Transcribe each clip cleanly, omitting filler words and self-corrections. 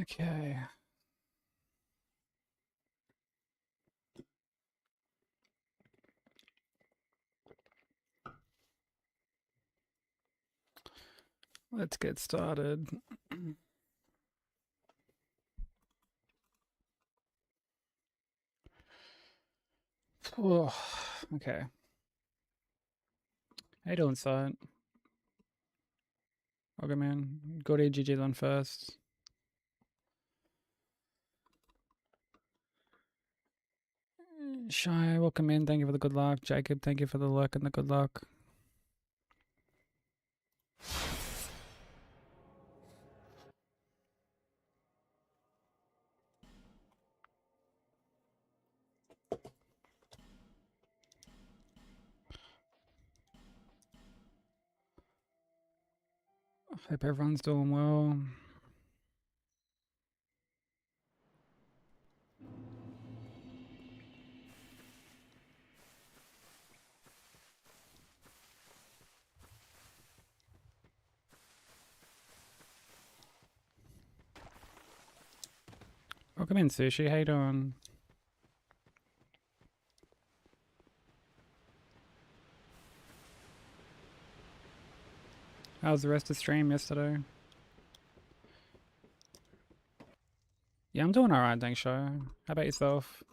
Okay. Let's get started. Oh, okay. How you doing, Sight? Okay, man. Go to GG's on first. Shy, welcome in. Thank you for the good luck. Jacob, thank you for the luck and the good luck. Hope everyone's doing well. Welcome in, Sushi. How you doing? How was the rest of the stream yesterday? Yeah, I'm doing alright, thanks, Shy. How about yourself?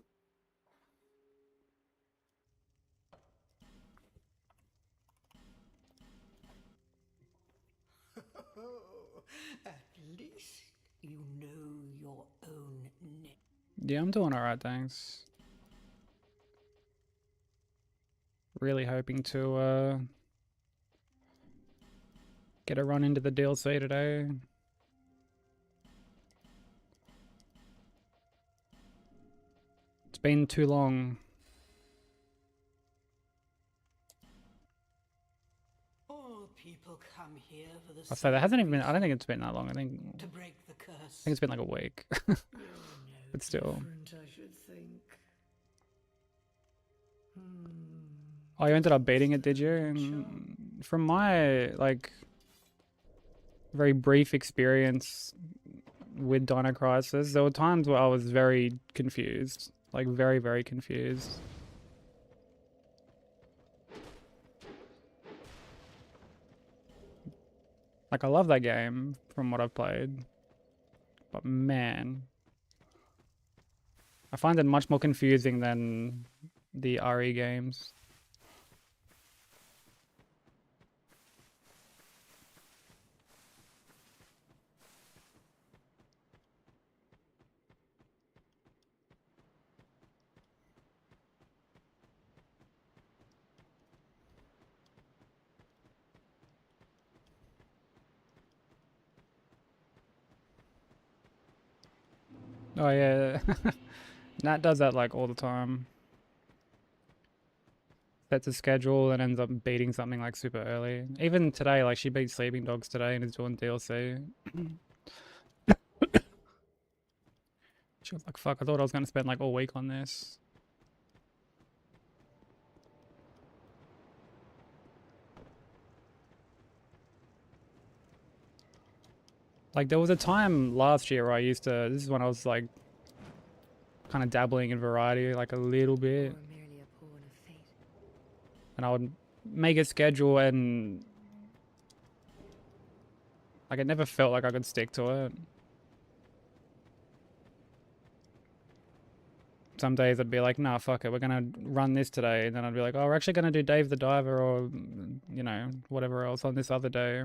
At least you know your own name. Yeah, I'm doing alright, thanks. Really hoping to get a run into the DLC today. It's been too long. All people come here for the I'll say that hasn't even been, I don't reason think it's been that long. I think to break the curse. it's been like a week. You're But still. different, I should think. Oh, you ended up beating it, did you? And from my, like, very brief experience with Dino Crisis, there were times where I was very confused. Like, very, very confused. Like, I love that game from what I've played. But man, I find it much more confusing than the RE games. Oh yeah, Nat does that like all the time. Sets a schedule and ends up beating something like super early. Even today, like she beat Sleeping Dogs today and is doing DLC. She was like, fuck, I thought I was going to spend like all week on this. Like there was a time last year where I used to, this is when I was like kind of dabbling in variety like a little bit. And I would make a schedule and like it never felt like I could stick to it. Some days I'd be like, nah, fuck it, we're gonna run this today. And then I'd be like, oh, we're actually gonna do Dave the Diver or, you know, whatever else on this other day.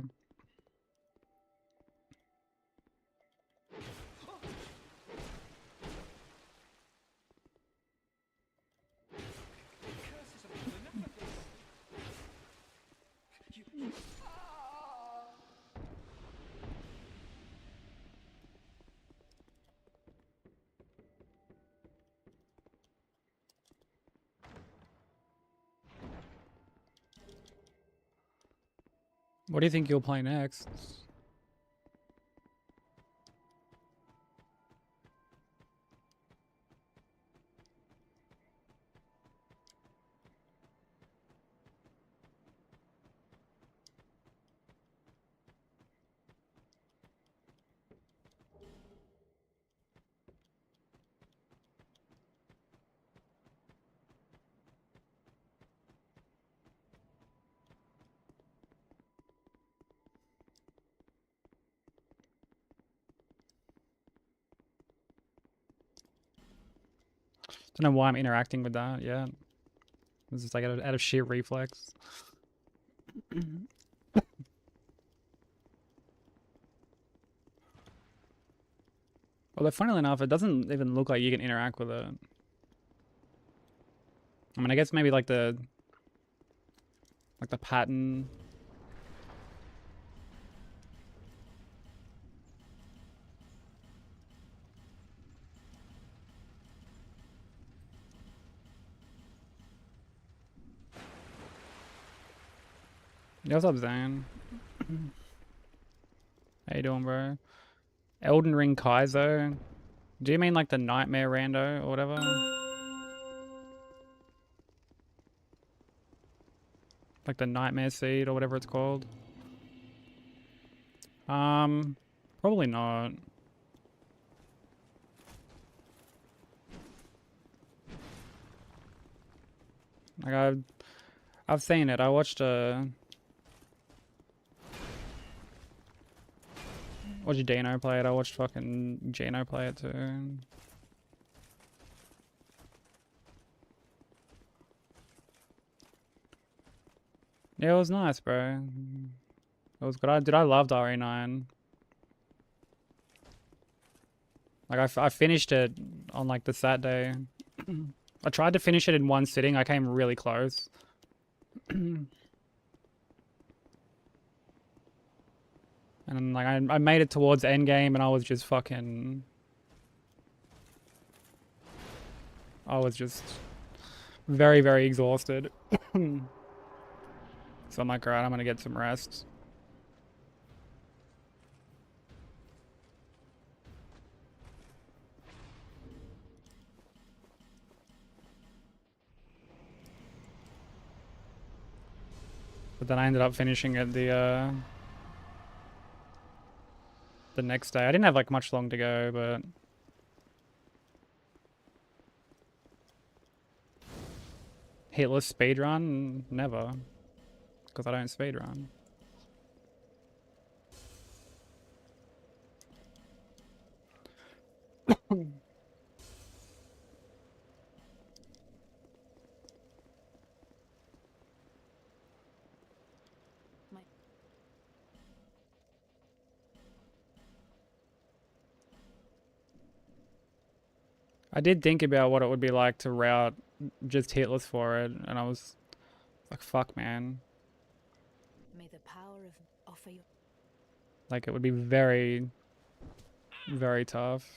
What do you think you'll play next? Don't know why I'm interacting with that. Yeah, it's just like out of sheer reflex. Although, funnily enough, it doesn't even look like you can interact with it. I mean, I guess maybe like the pattern. Yeah, what's up, Zane? How you doing, bro? Elden Ring Kaizo? Do you mean like the Nightmare Rando or whatever? Like the Nightmare Seed or whatever it's called? Probably not. Like I've seen it. I watched Dano play it. I watched fucking Jano play it too. Yeah, it was nice, bro. It was good. I loved RE9. Like I finished it on like the Saturday. I tried to finish it in one sitting. I came really close. And like I made it towards endgame and I was just fucking... I was just very, very exhausted. So I'm like, alright, I'm gonna get some rest. But then I ended up finishing it the next day. I didn't have like much long to go, but... Hitless speedrun? Never. Because I don't speedrun. I did think about what it would be like to route just hitless for it, and I was like, fuck, man. May the power of offer you. Like, it would be very, very tough.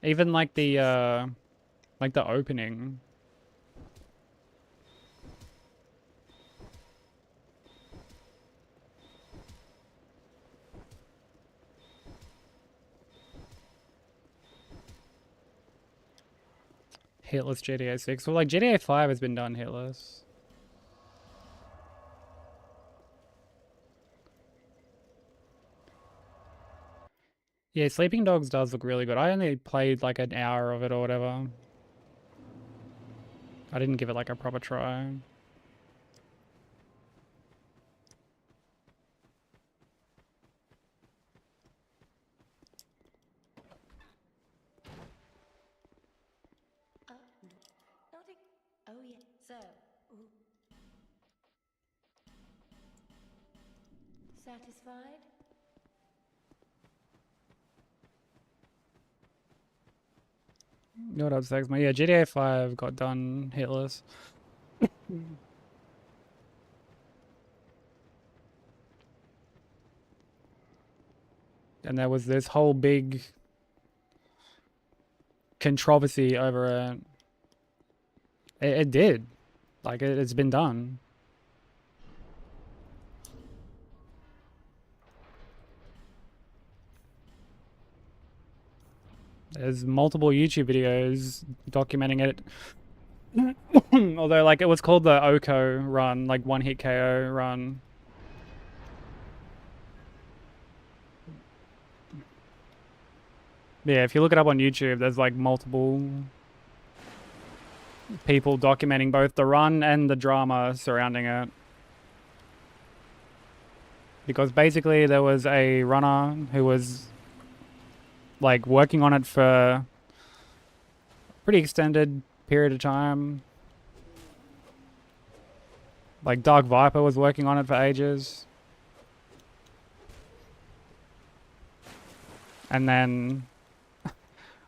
Even like the opening. Hitless GTA 6. Well, like GTA 5 has been done hitless. Yeah, Sleeping Dogs does look really good. I only played like an hour of it or whatever. I didn't give it like a proper try. Nothing. Oh yeah. So. Ooh. Satisfied? You know what up, Sex? Yeah, GTA 5 got done hitless. And there was this whole big controversy over it. It did. Like, it's been done. There's multiple YouTube videos documenting it. Although, like, it was called the Oko run, like one hit KO run. Yeah, if you look it up on YouTube, there's like multiple people documenting both the run and the drama surrounding it. Because basically there was a runner who was like working on it for pretty extended period of time. Like Dark Viper was working on it for ages. And then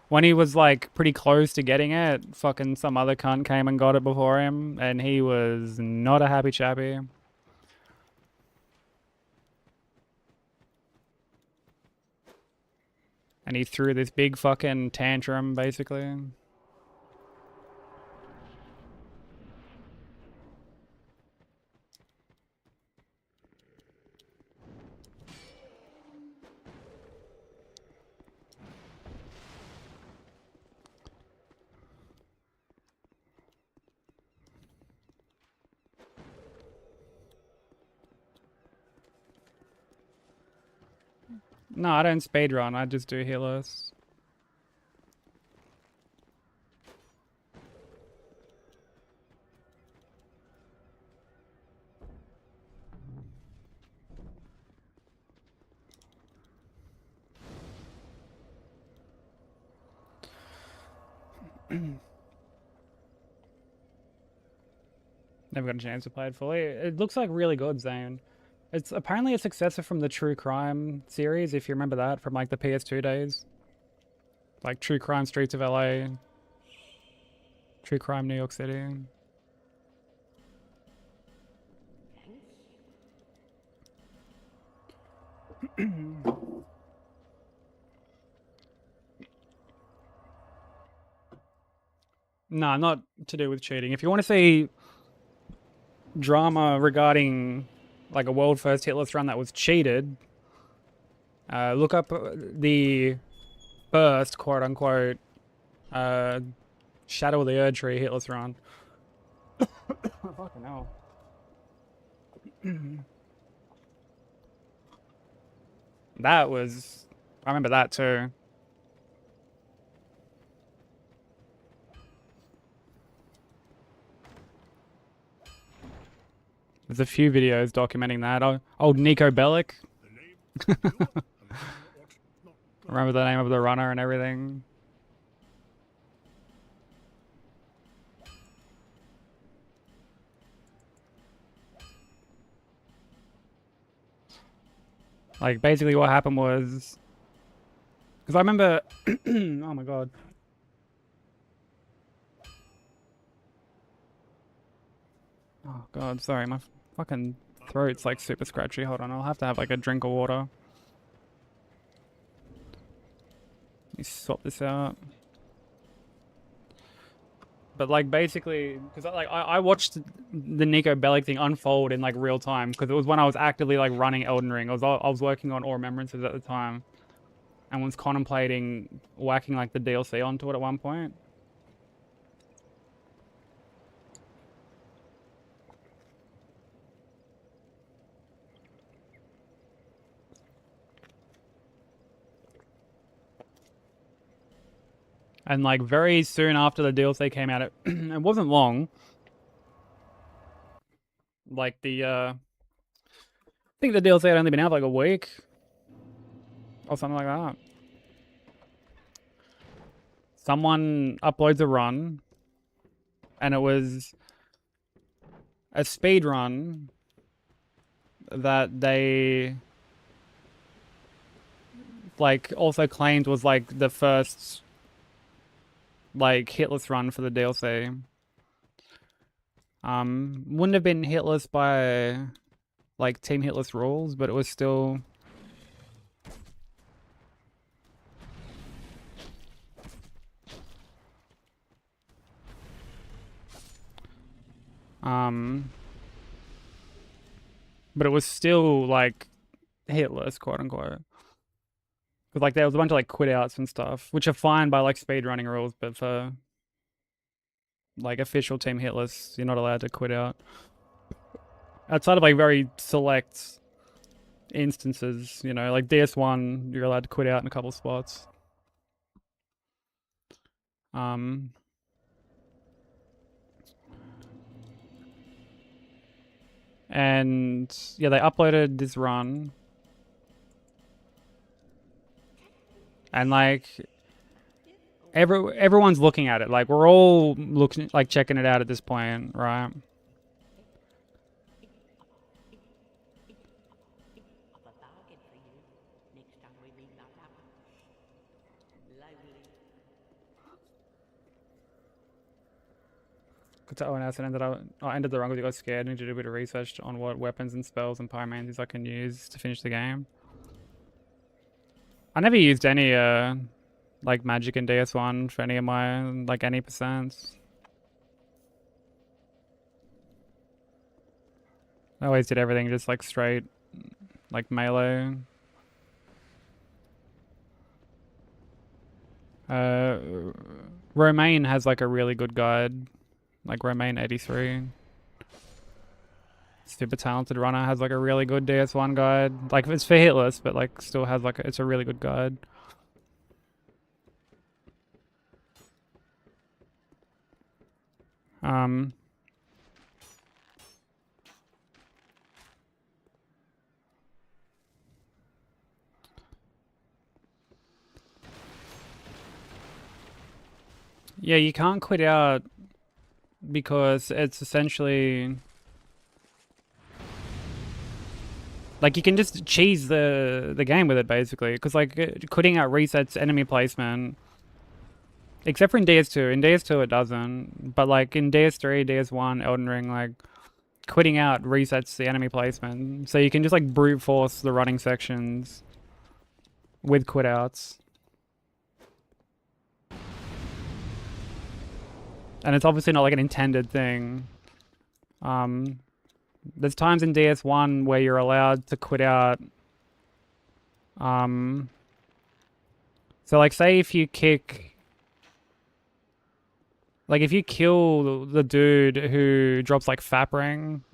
when he was like pretty close to getting it, fucking some other cunt came and got it before him, and he was not a happy chappy. And he threw this big fucking tantrum, basically. No, I don't speedrun, I just do Hitless. Never got a chance to play it fully. It looks like really good, Zane. It's apparently a successor from the True Crime series, if you remember that, from like the PS2 days. Like True Crime Streets of LA, True Crime New York City. No, not to do with cheating. If you want to see drama regarding like a world first hitless run that was cheated, look up the first quote unquote Shadow of the Erd Tree hitless run. Oh, fucking hell. That was, I remember that too. There's a few videos documenting that. Old Nico Bellic. Remember the name of the runner and everything. Like, basically what happened was... Because I remember... oh my god. Oh god, sorry, my fucking throat's like super scratchy. Hold on, I'll have to have like a drink of water. Let me swap this out. But like basically, because I watched the Nico Bellic thing unfold in like real time, because it was when I was actively like running Elden Ring. I was working on All Remembrances at the time, and was contemplating whacking like the DLC onto it at one point. And like very soon after the DLC came out, it wasn't long. Like I think the DLC had only been out like a week or something like that. Someone uploads a run, and it was a speed run that they like also claimed was like the first like hitless run for the DLC. Wouldn't have been hitless by like Team Hitless rules, but it was still but it was still like hitless, quote unquote. Because like there was a bunch of like quit outs and stuff, which are fine by like speedrunning rules, but for like official Team Hitless, you're not allowed to quit out. Outside of like very select instances, you know, like DS1, you're allowed to quit out in a couple spots. And yeah, they uploaded this run, and like everyone's looking at it. Like we're all looking, like checking it out at this point, right? Got to ONS and I ended the run because I got scared. I need to do a bit of research on what weapons and spells and pyromancies I can use to finish the game. I never used any like magic in DS1 for any of my like any percents. I always did everything just like straight like melee. Romaine has like a really good guide. Like Romaine 83. Super talented runner has like a really good DS1 guide. Like it's for Hitless, but like still has like it's a really good guide. Yeah, you can't quit out because it's essentially like you can just cheese the game with it basically. Because like quitting out resets enemy placement, except for in DS2. In DS2 it doesn't, but like in DS3, DS1, Elden Ring, like quitting out resets the enemy placement. So you can just like brute force the running sections with quit outs. And it's obviously not like an intended thing. There's times in DS1 where you're allowed to quit out. So like say if you kick, like if you kill the dude who drops like Fap Ring,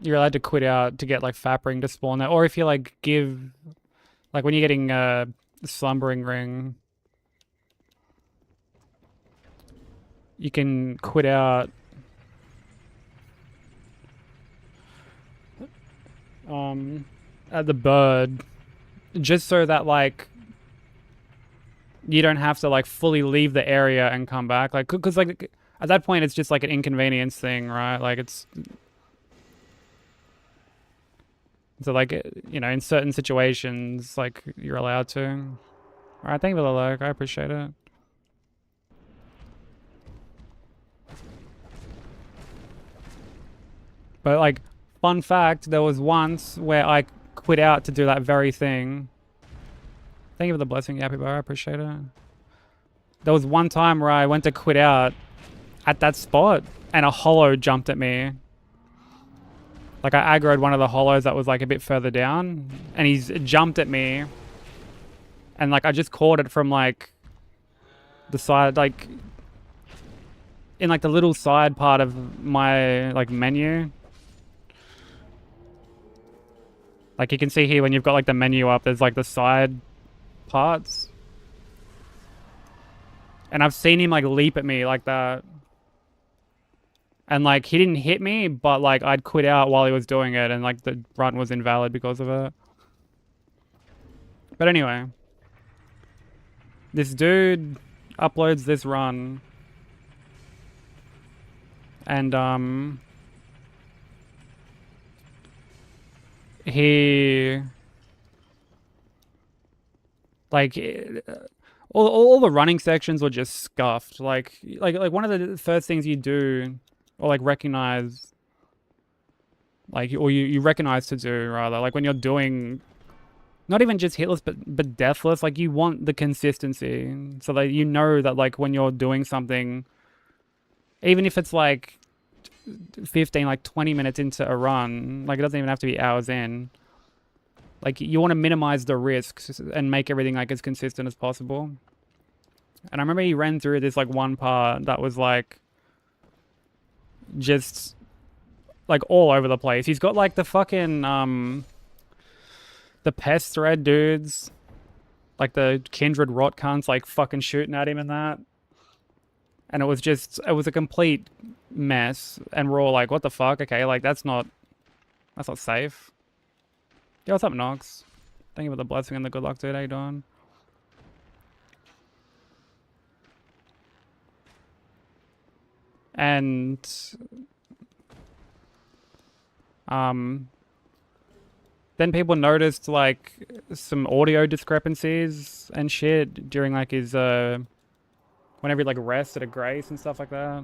you're allowed to quit out to get like Fap Ring to spawn there. Or if you like give, like when you're getting Slumbering Ring, you can quit out at the bird just so that like you don't have to like fully leave the area and come back, like because like at that point it's just like an inconvenience thing, right? Like it's so like you know in certain situations like you're allowed to. All right, thank you for the like, I appreciate it. But like fun fact, there was once where I quit out to do that very thing. Thank you for the blessing, Yappy Bar. I appreciate it. There was one time where I went to quit out at that spot and a hollow jumped at me. Like I aggroed one of the hollows that was like a bit further down and he's jumped at me. And like I just caught it from like the side, like in like the little side part of my like menu. Like you can see here when you've got like the menu up, there's like the side parts. And I've seen him like leap at me like that. And like he didn't hit me, but like I'd quit out while he was doing it and like the run was invalid because of it. But anyway. This dude uploads this run. And he like all the running sections were just scuffed. Like one of the first things you do or like recognize, like or you recognize to do rather, like when you're doing not even just hitless but deathless, like you want the consistency so that you know that like when you're doing something, even if it's like 15 like 20 minutes into a run, like it doesn't even have to be hours in, like you want to minimize the risks and make everything like as consistent as possible. And I remember he ran through this like one part that was like just like all over the place. He's got like the fucking the pest thread dudes, like the kindred rot cunts, like fucking shooting at him and that. And it was a complete mess, and we're all like, what the fuck? Okay, like that's not safe. Yo, what's up, Nox? Thank you for the blessing and the good luck, dude. How you doing? And then people noticed like some audio discrepancies and shit during like his whenever he like rested at Grace and stuff like that.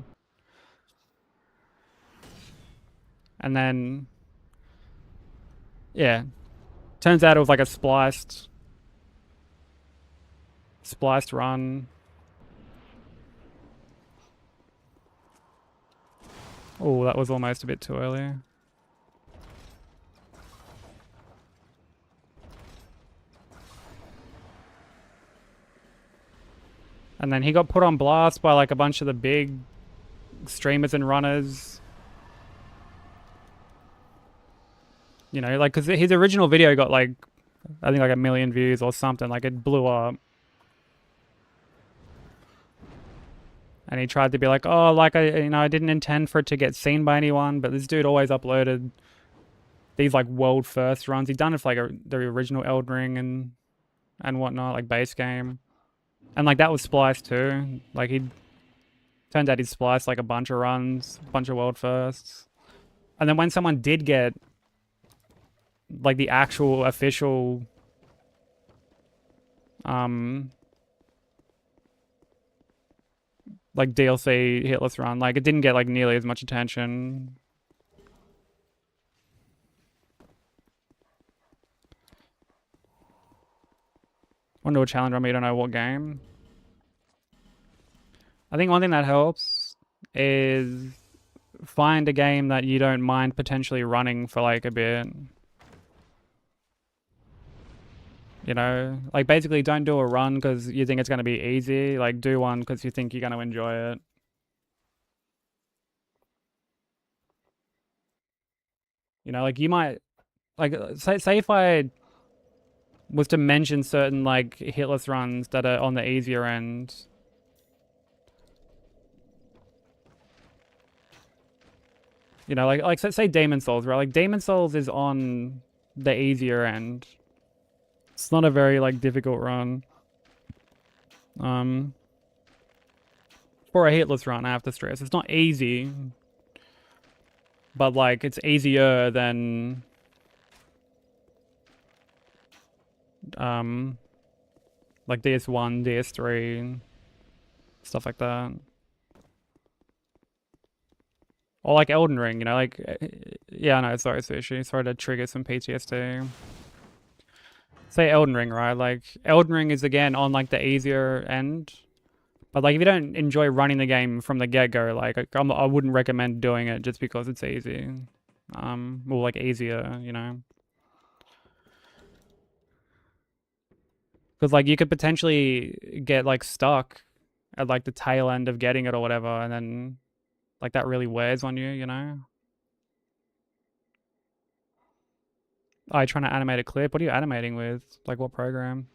And then yeah, turns out it was like a spliced run. Oh, that was almost a bit too early. And then he got put on blast by like a bunch of the big streamers and runners. You know, like, because his original video got like, I think like 1 million views or something. Like, it blew up. And he tried to be like, oh, like, I didn't intend for it to get seen by anyone. But this dude always uploaded these like world first runs. He'd done it for like the original Elden Ring and whatnot, like base game. And like that was spliced too. Like turned out he'd spliced like a bunch of runs, a bunch of world firsts. And then when someone did get like the actual official like DLC Hitless run, like it didn't get like nearly as much attention. Want to do a challenge run, but you don't know what game. I think one thing that helps is find a game that you don't mind potentially running for like a bit. You know, like basically don't do a run because you think it's going to be easy. Like do one because you think you're going to enjoy it. You know, like you might, like say if I was to mention certain like hitless runs that are on the easier end. You know, like say Demon Souls, right? Like Demon Souls is on the easier end. It's not a very like difficult run. For a hitless run, I have to stress. It's not easy, but like it's easier than like DS1, DS3, stuff like that. Or like Elden Ring, you know, like yeah, no, sorry, Sushi. Sorry to trigger some PTSD. Say Elden Ring, right? Like Elden Ring is again on like the easier end. But like if you don't enjoy running the game from the get-go, like I wouldn't recommend doing it just because it's easy. Or like easier, you know. Because like you could potentially get like stuck at like the tail end of getting it or whatever, and then like that really wears on you, you know. Oh, you're trying to animate a clip? What are you animating with? Like what program?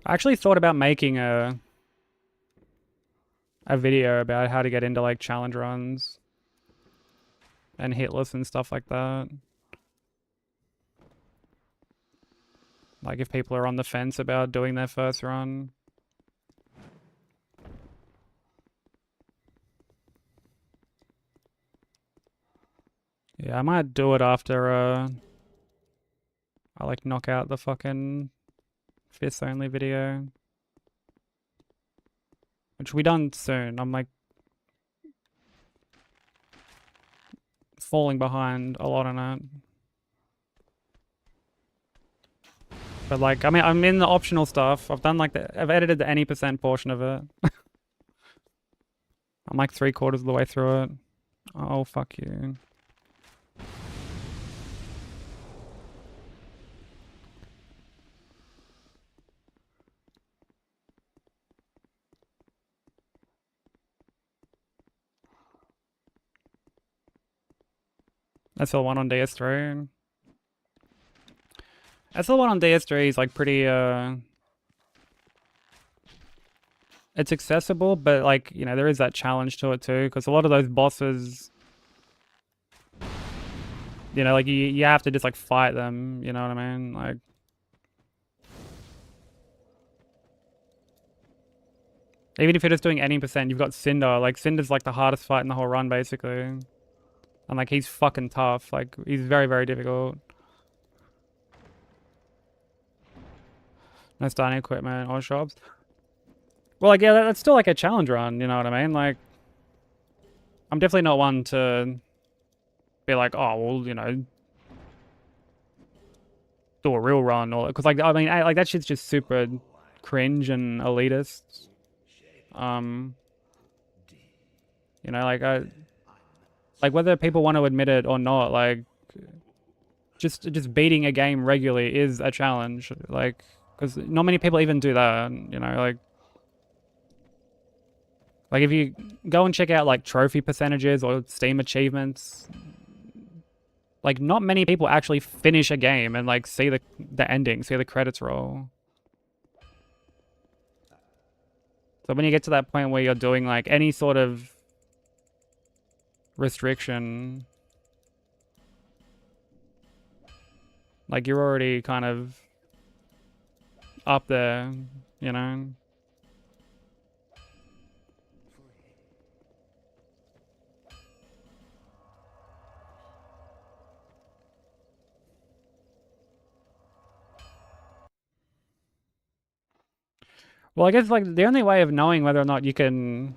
I actually thought about making a video about how to get into like challenge runs and hitless and stuff like that. Like if people are on the fence about doing their first run. Yeah, I might do it after I like knock out the fucking fists only video. Which will be done soon. I'm like falling behind a lot on it. But like, I mean, I'm in the optional stuff. I've done like I've edited the any percent portion of it. I'm like 3/4 of the way through it. Oh, fuck you. SL1 on DS3. SL1 on DS3 is like pretty it's accessible, but like, you know, there is that challenge to it too, because a lot of those bosses, you know, like you have to just like fight them, you know what I mean? Like, even if you're just doing 80%, you've got Cinder. Like, Cinder's like the hardest fight in the whole run, basically. And like, he's fucking tough. Like, he's very, very difficult. No starting equipment or shops. Well, like, yeah, that's still like a challenge run, you know what I mean? Like, I'm definitely not one to be like, oh, well, you know, do a real run or because like I mean like that shit's just super cringe and elitist. Um, you know, like whether people want to admit it or not, like just beating a game regularly is a challenge. Like because not many people even do that. You know, like if you go and check out like trophy percentages or Steam achievements, like not many people actually finish a game and like see the ending, see the credits roll. So when you get to that point where you're doing like any sort of restriction, like you're already kind of up there, you know? Well, I guess like the only way of knowing whether or not you can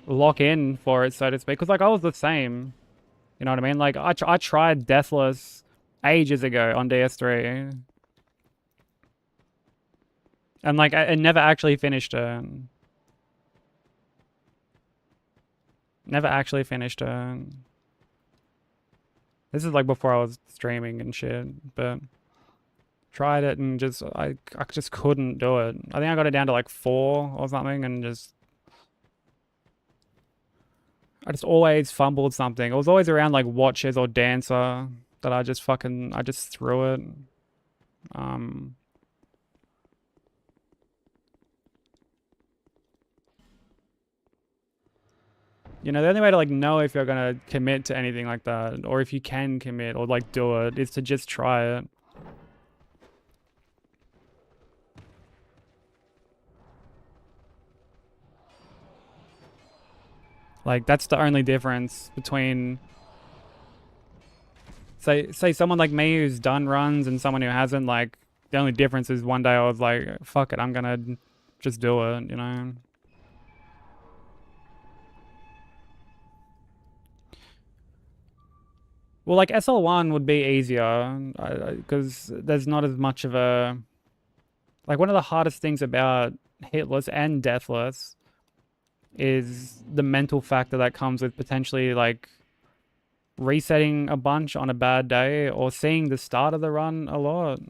lock in for it, so to speak, because like I was the same, you know what I mean? Like I tried Deathless ages ago on DS3, and like I never actually finished it. Never actually finished it. This is like before I was streaming and shit, but tried it and just I just couldn't do it. I think I got it down to like 4 or something, and I just always fumbled something. It was always around like watches or dancer that I just threw it. Um, you know, the only way to like know if you're gonna commit to anything like that, or if you can commit or like do it, is to just try it. Like that's the only difference between say someone like me who's done runs and someone who hasn't. Like the only difference is one day I was like, fuck it, I'm gonna just do it, you know. Well, like SL1 would be easier because there's not as much of a like one of the hardest things about Hitless and Deathless is the mental factor that comes with potentially like resetting a bunch on a bad day or seeing the start of the run a lot.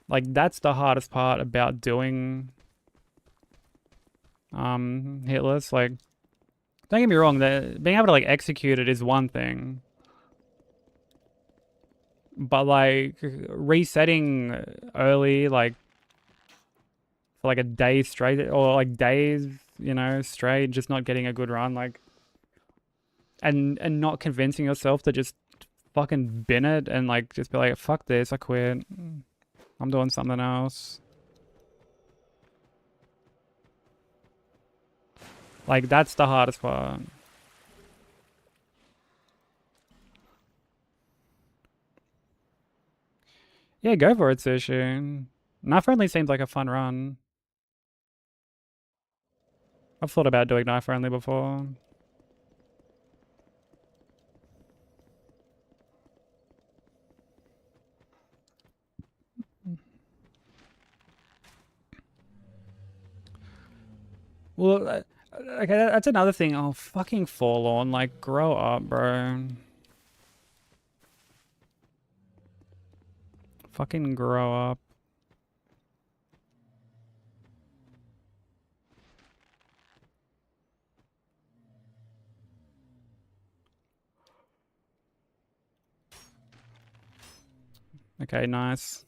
Like that's the hardest part about doing Hitless. Like don't get me wrong, that being able to like execute it is one thing. But like resetting early, like for like a day straight or like days, you know, straight, just not getting a good run, like and not convincing yourself to just fucking bin it and like just be like, fuck this, I quit. I'm doing something else. Like that's the hardest part. Yeah, go for it, Sushi. Knife Friendly seems like a fun run. I've thought about doing Knife Friendly before. Well, Okay, that's another thing. Oh, fucking Forlorn. Like, grow up, bro. Fucking grow up. Okay, nice.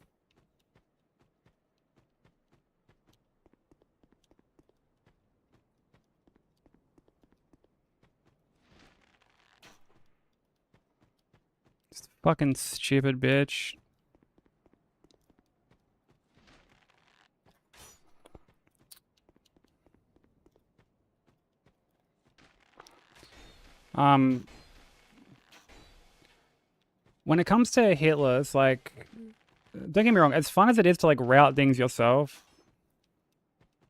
Fucking stupid bitch. When it comes to Hitless, like, don't get me wrong, as fun as it is to like route things yourself,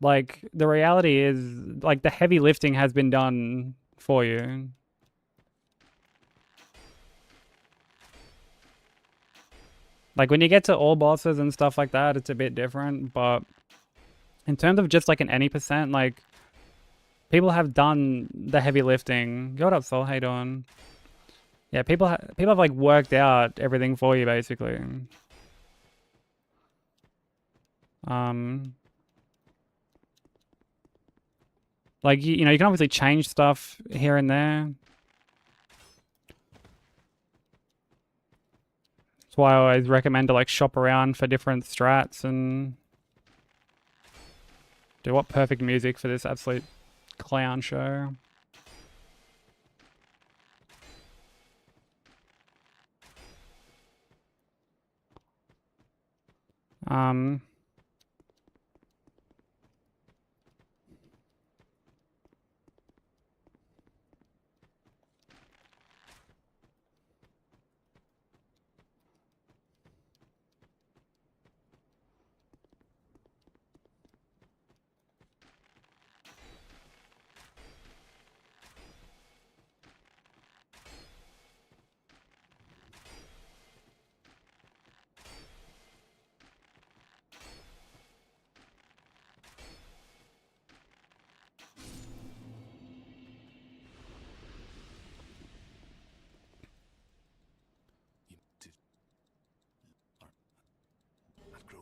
like the reality is like the heavy lifting has been done for you. Like when you get to all bosses and stuff like that, it's a bit different, but in terms of just like an any percent, like people have done the heavy lifting. Yo, what up, Soul? How you doing? Yeah, people have like worked out everything for you basically. Um, like you know, you can obviously change stuff here and there. That's why I always recommend to like shop around for different strats and do what perfect music for this absolute clown show. Um,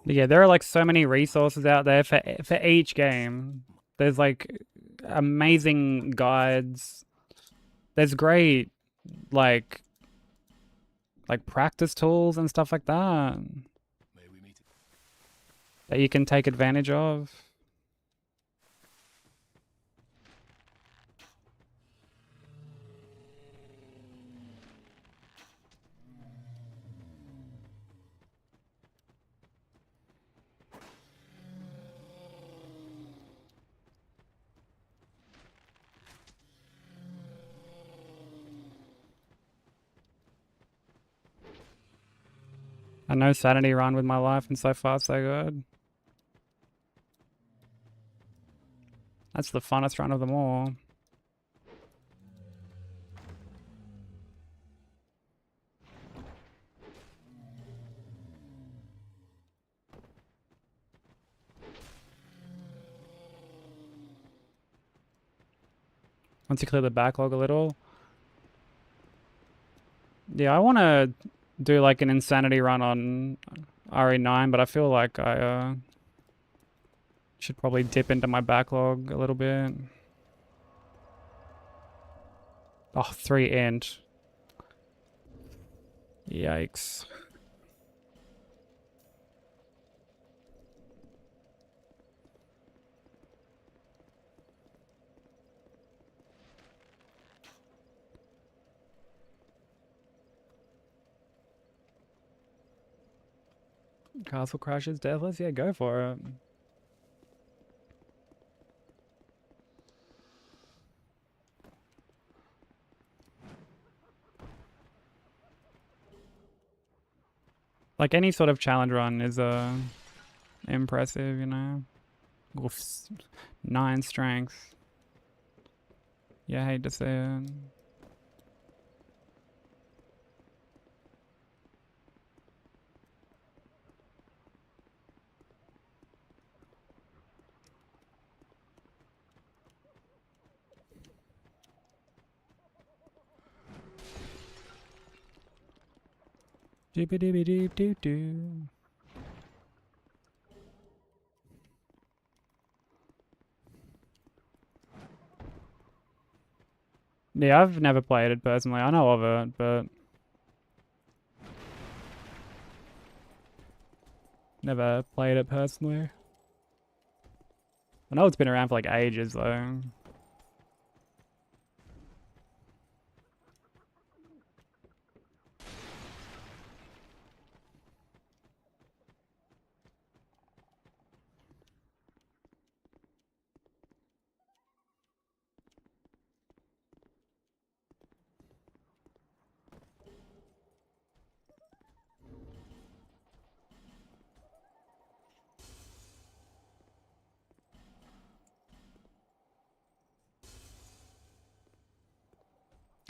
but yeah, there are like so many resources out there for each game. There's like amazing guides. There's great like practice tools and stuff like that that you can take advantage of. I know sanity run with my life and so far so good. That's the funnest run of them all. Once you clear the backlog a little. Yeah, I want to do like an insanity run on RE9, but I feel like I should probably dip into my backlog a little bit. Oh, 3 int. Yikes. Castle crashes deathless? Yeah, go for it. Like any sort of challenge run is impressive, you know. Oof, 9 strength. Yeah, I hate to say it. Doop-a-doop-a-doop-doo-doo. Yeah, I've never played it personally. I know of it, but never played it personally. I know it's been around for like ages though.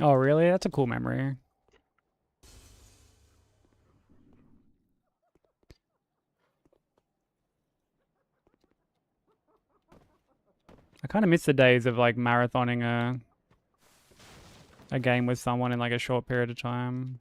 Oh, really? That's a cool memory. I kind of miss the days of like marathoning a game with someone in like a short period of time.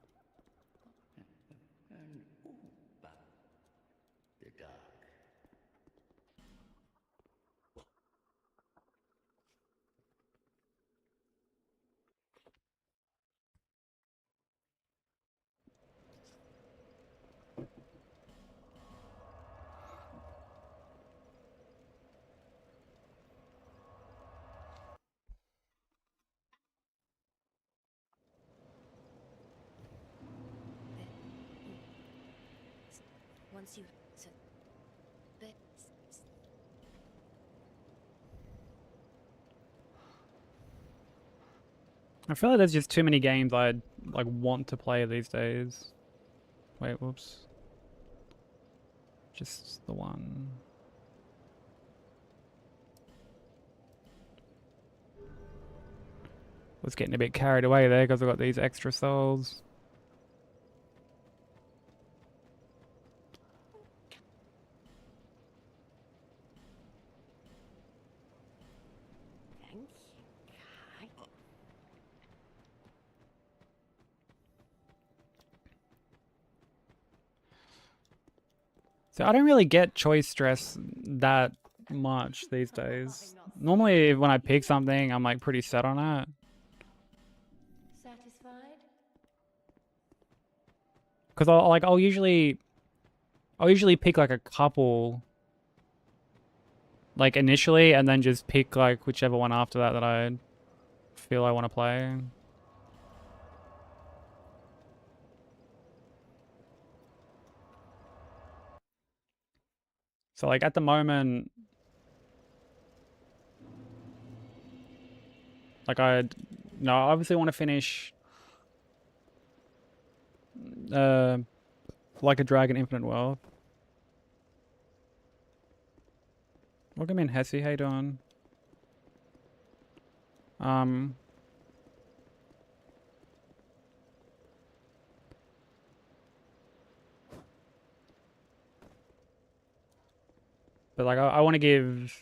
Once you so but I feel like there's just too many games I'd like want to play these days. Wait, whoops. Just the one. Was getting a bit carried away there because I got these extra souls. thank you. So I don't really get choice stress that much these days. Normally when I pick something, I'm like pretty set on it. Satisfied? Cause I'll usually pick like a couple like initially and then just pick like whichever one after that that I feel I want to play. So like at the moment, like I obviously want to finish uh like a Dragon Infinite Wealth. Welcome in Hesse, how you doing? Um but like I want to give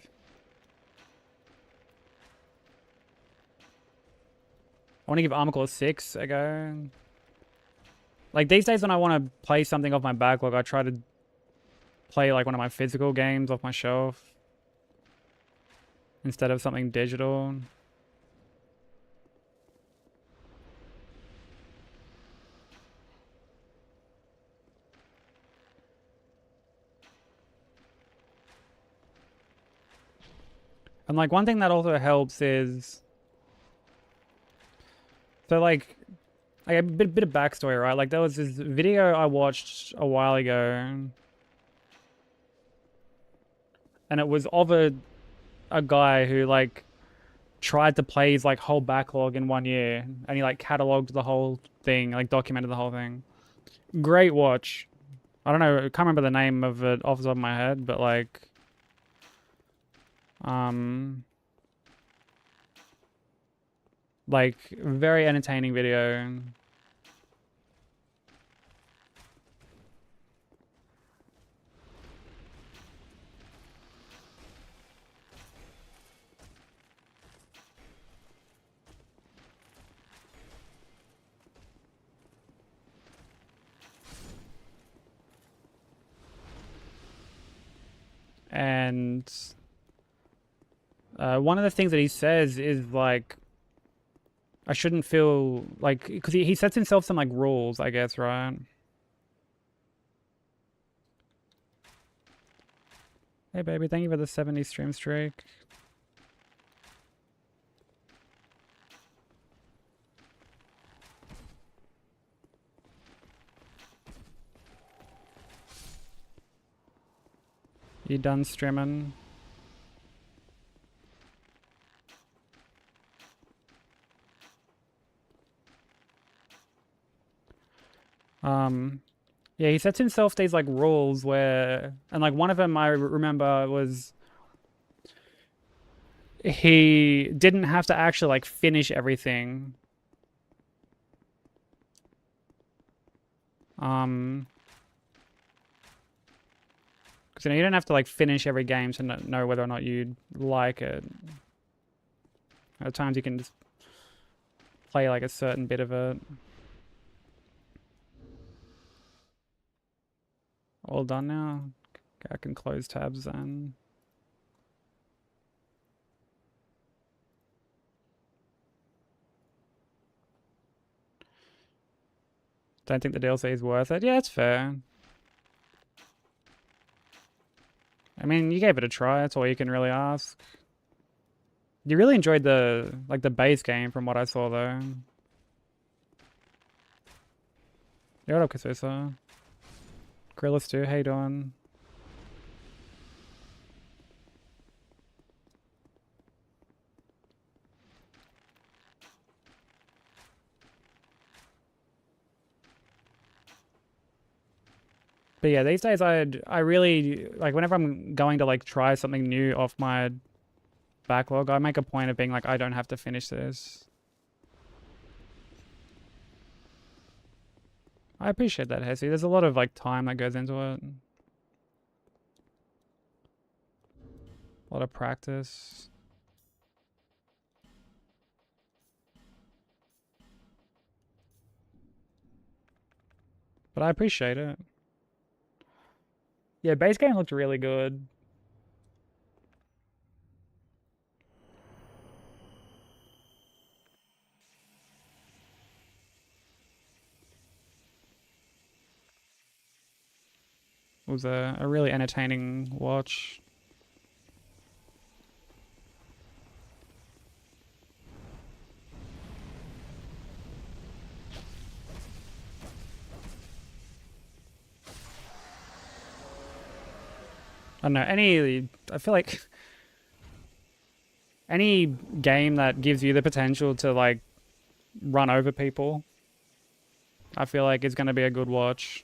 Armor 6 a go. Like these days when I want to play something off my backlog, I try to play like one of my physical games off my shelf instead of something digital. And like one thing that also helps is so like a bit of backstory, right? Like there was this video I watched a while ago, and it was of a guy who like tried to play his like whole backlog in 1 year, and he like cataloged the whole thing, like documented the whole thing. Great watch. I don't know, I can't remember the name of it off the top of my head, but like, um, like very entertaining video. and one of the things that he says is like, I shouldn't feel like, because he sets himself some like rules, I guess, right? Hey baby, thank you for the 70 stream streak. You done streaming? Yeah, he sets himself these like rules where, and like one of them I remember was he didn't have to actually like finish everything. Because you don't have to like finish every game to know whether or not you like it. At times you can just play like a certain bit of it. All done now. I can close tabs then. Don't think the DLC is worth it. Yeah, it's fair. I mean, you gave it a try. That's all you can really ask. You really enjoyed the like the base game from what I saw though. Yeah, what up, Kasusa? Grillis too. How you doing? But yeah, these days I really like whenever I'm going to like try something new off my backlog, I make a point of being like, I don't have to finish this. I appreciate that, Hesse. There's a lot of like time that goes into it. A lot of practice. But I appreciate it. Yeah, base game looked really good. It was a really entertaining watch. I don't know, I feel like any game that gives you the potential to like run over people, I feel like is going to be a good watch.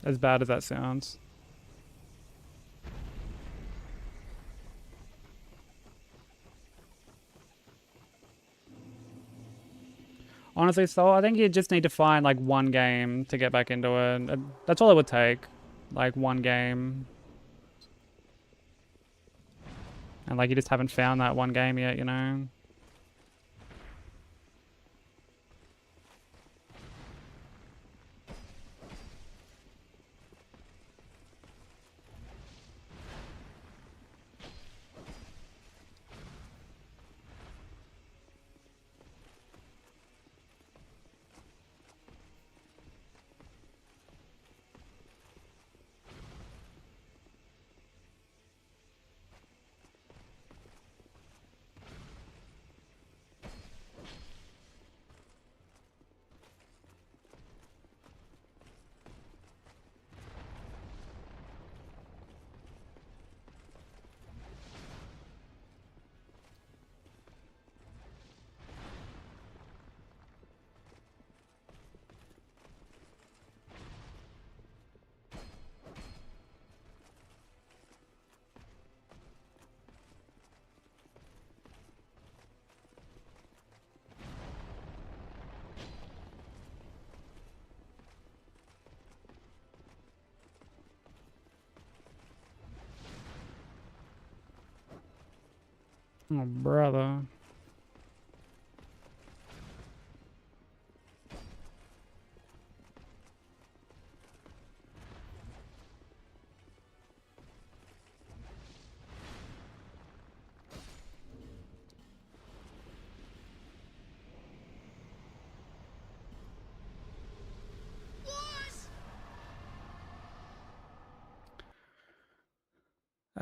As bad as that sounds. Honestly, so I think you just need to find like one game to get back into it. That's all it would take. Like one game. And like you just haven't found that one game yet, you know? Oh, brother.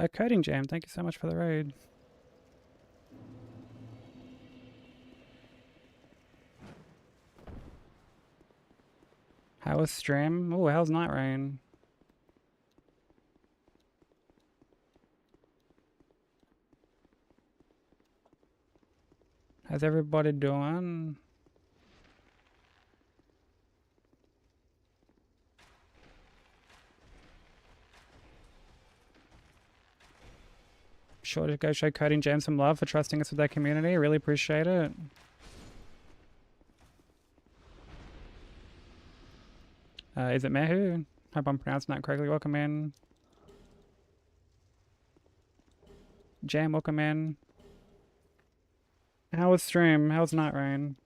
Coding Jam, thank you so much for the raid. How was stream? Oh, how's Night Rain? How's everybody doing? Sure to go show Coding Jam some love for trusting us with their community. Really appreciate it. Is it Mehu? Hope I'm pronouncing that correctly. Welcome in. Jam, welcome in. How was stream? How's Night Rain?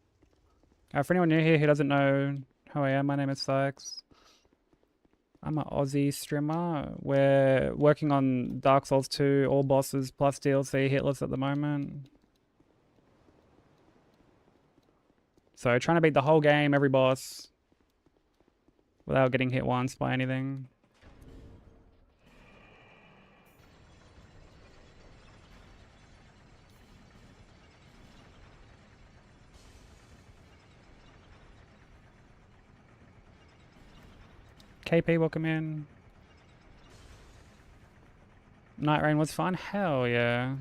For anyone new here who doesn't know who I am, my name is Sykes. I'm an Aussie streamer. We're working on Dark Souls 2, all bosses plus DLC Hitless at the moment. So trying to beat the whole game, every boss, without getting hit once by anything. KP, welcome in. Night Rain was fun? Hell yeah.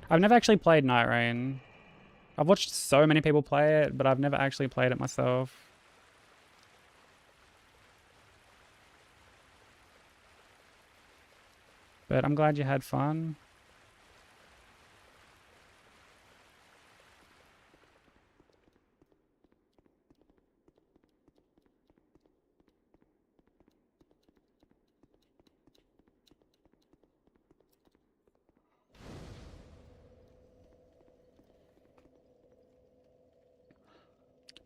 I've never actually played Night Rain. I've watched so many people play it, but I've never actually played it myself. But I'm glad you had fun.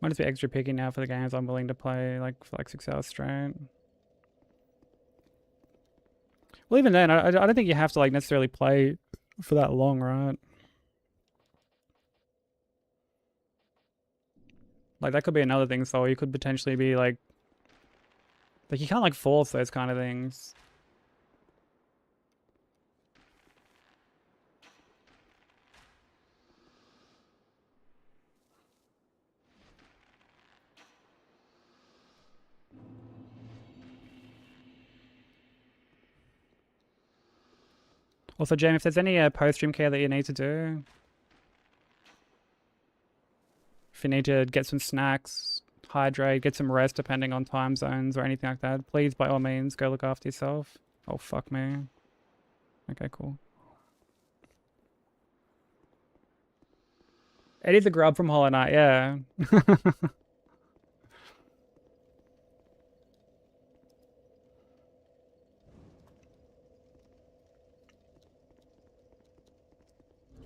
Might just be extra picky now for the games I'm willing to play, like for like 6 hours straight. Well, even then, I don't think you have to like necessarily play for that long, right? Like that could be another thing. So you could potentially be like you can't like force those kind of things. Also, Jam, if there's any post-stream care that you need to do, if you need to get some snacks, hydrate, get some rest depending on time zones or anything like that, please, by all means, go look after yourself. Oh, fuck me. Okay, cool. Eddie's a grub from Hollow Knight, yeah.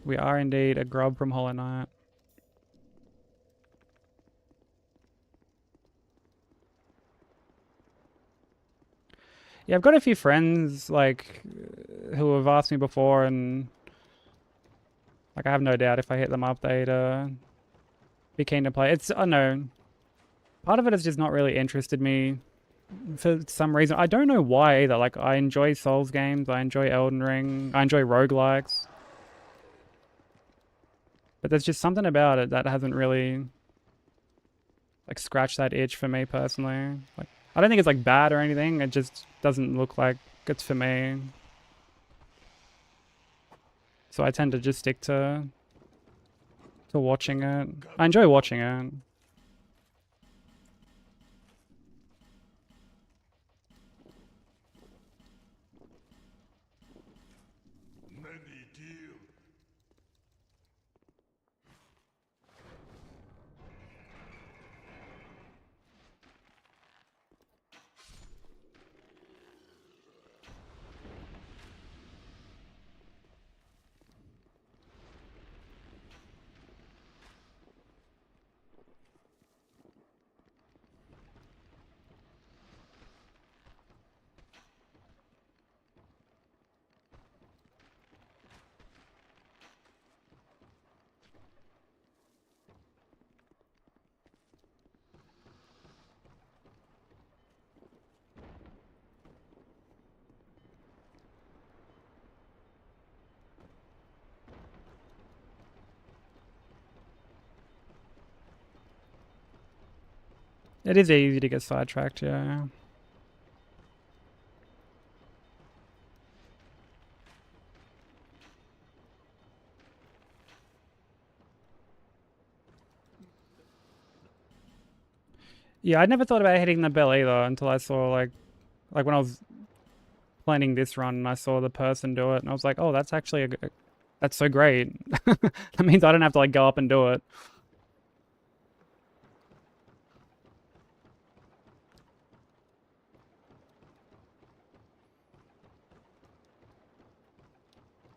We are indeed a grub from Hollow Knight. Yeah, I've got a few friends like who have asked me before, and like I have no doubt if I hit them up, they'd be keen to play. It's I don't know. Part of it has just not really interested me for some reason. I don't know why either. Like I enjoy Souls games, I enjoy Elden Ring, I enjoy roguelikes. But there's just something about it that hasn't really like scratched that itch for me personally. Like I don't think it's like bad or anything. It just doesn't look like it's for me. So I tend to just stick to watching it. I enjoy watching it. It is easy to get sidetracked, yeah. Yeah, I never thought about hitting the bell either until I saw like when I was planning this run and I saw the person do it and I was like, oh, that's actually that's so great. That means I don't have to like go up and do it.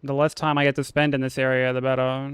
The less time I get to spend in this area, the better.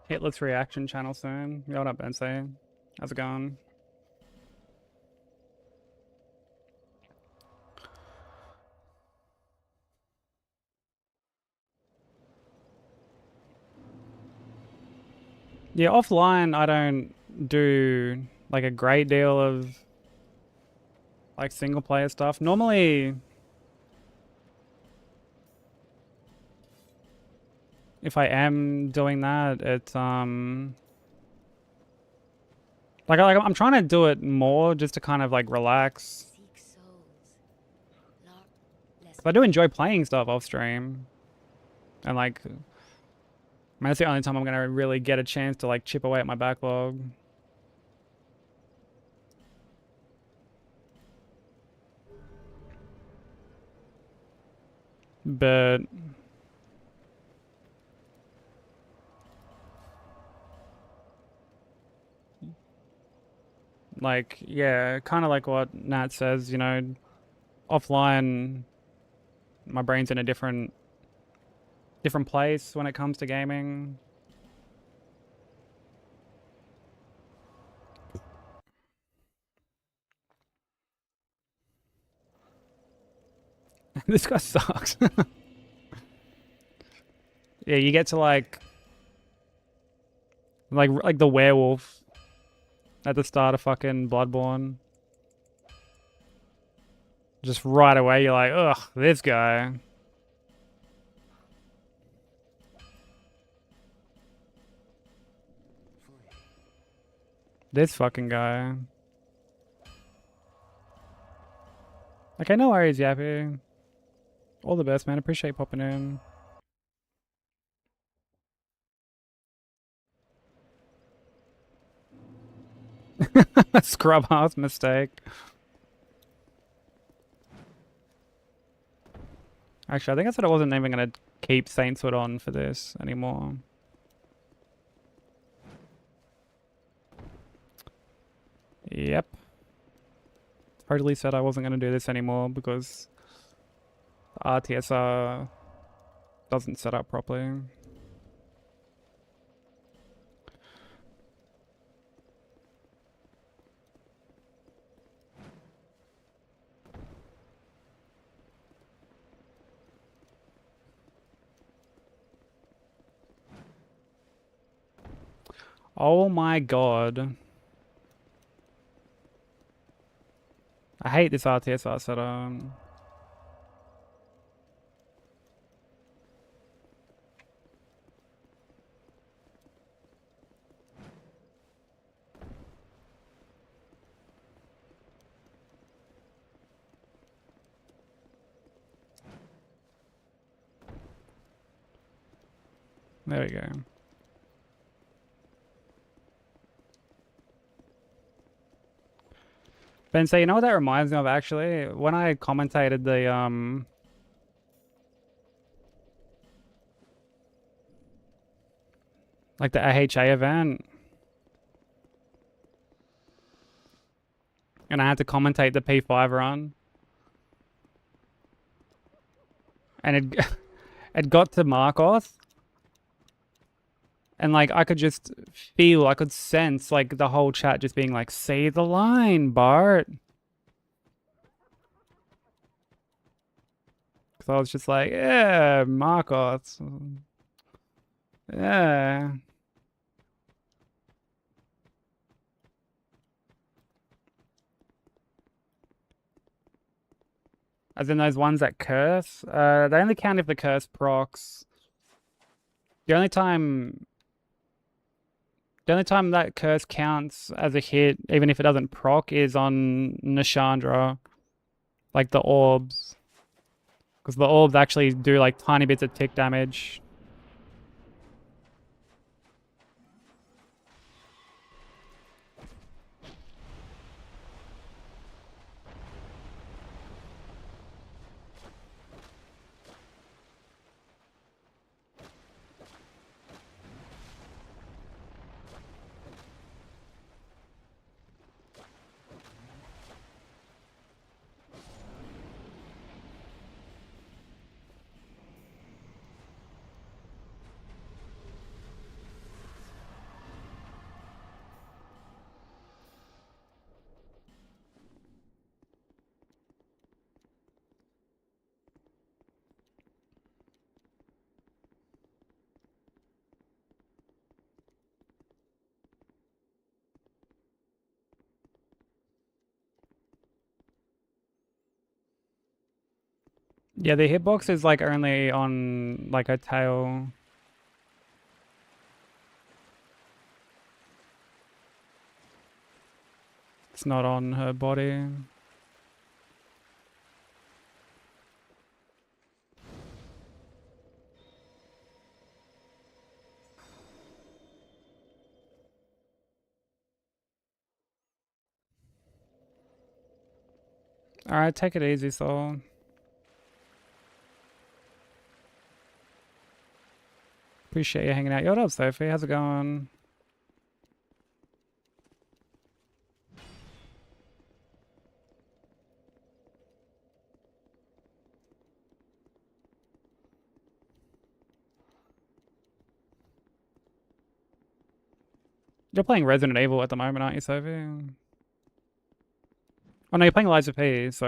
Hitless reaction channel soon. Yo, what up, Bensei? How's it going? Yeah, offline I don't do like a great deal of like single player stuff. Normally if I am doing that, it's like I'm trying to do it more just to kind of like relax. Seek souls. Lot less. 'Cause I do enjoy playing stuff off stream. And like I mean, that's the only time I'm gonna really get a chance to like chip away at my backlog. But like, yeah, kind of like what Nat says, you know, offline, my brain's in a different place when it comes to gaming. This guy sucks. Yeah, you get to like the werewolf at the start of fucking Bloodborne. Just right away, you're like, ugh, this guy. This fucking guy. Okay, no worries, Yappy. All the best, man. Appreciate popping in. Scrub house mistake. Actually, I think I said I wasn't even gonna keep Saintshood on for this anymore. Yep. Totally said I wasn't gonna do this anymore because the RTSR doesn't set up properly. Oh my god. I hate this RTSR setup. There we go. Ben, so you know what that reminds me of actually? When I commentated the like the AHA event, and I had to commentate the P5 run, and it it got to Marcos, and like I could just feel, I could sense like the whole chat just being like, "Say the line, Bart." Because I was just like, "Yeah, Marcos, yeah." As in those ones that curse. They only count if the curse procs. The only time that curse counts as a hit, even if it doesn't proc, is on Nishandra. Like the orbs. Because the orbs actually do like tiny bits of tick damage. Yeah, the hitbox is like only on like her tail. It's not on her body. Alright, take it easy, Soul. Appreciate you hanging out. Yo, what up, Sophie? How's it going? You're playing Resident Evil at the moment, aren't you, Sophie? Oh no, you're playing Lies of P, so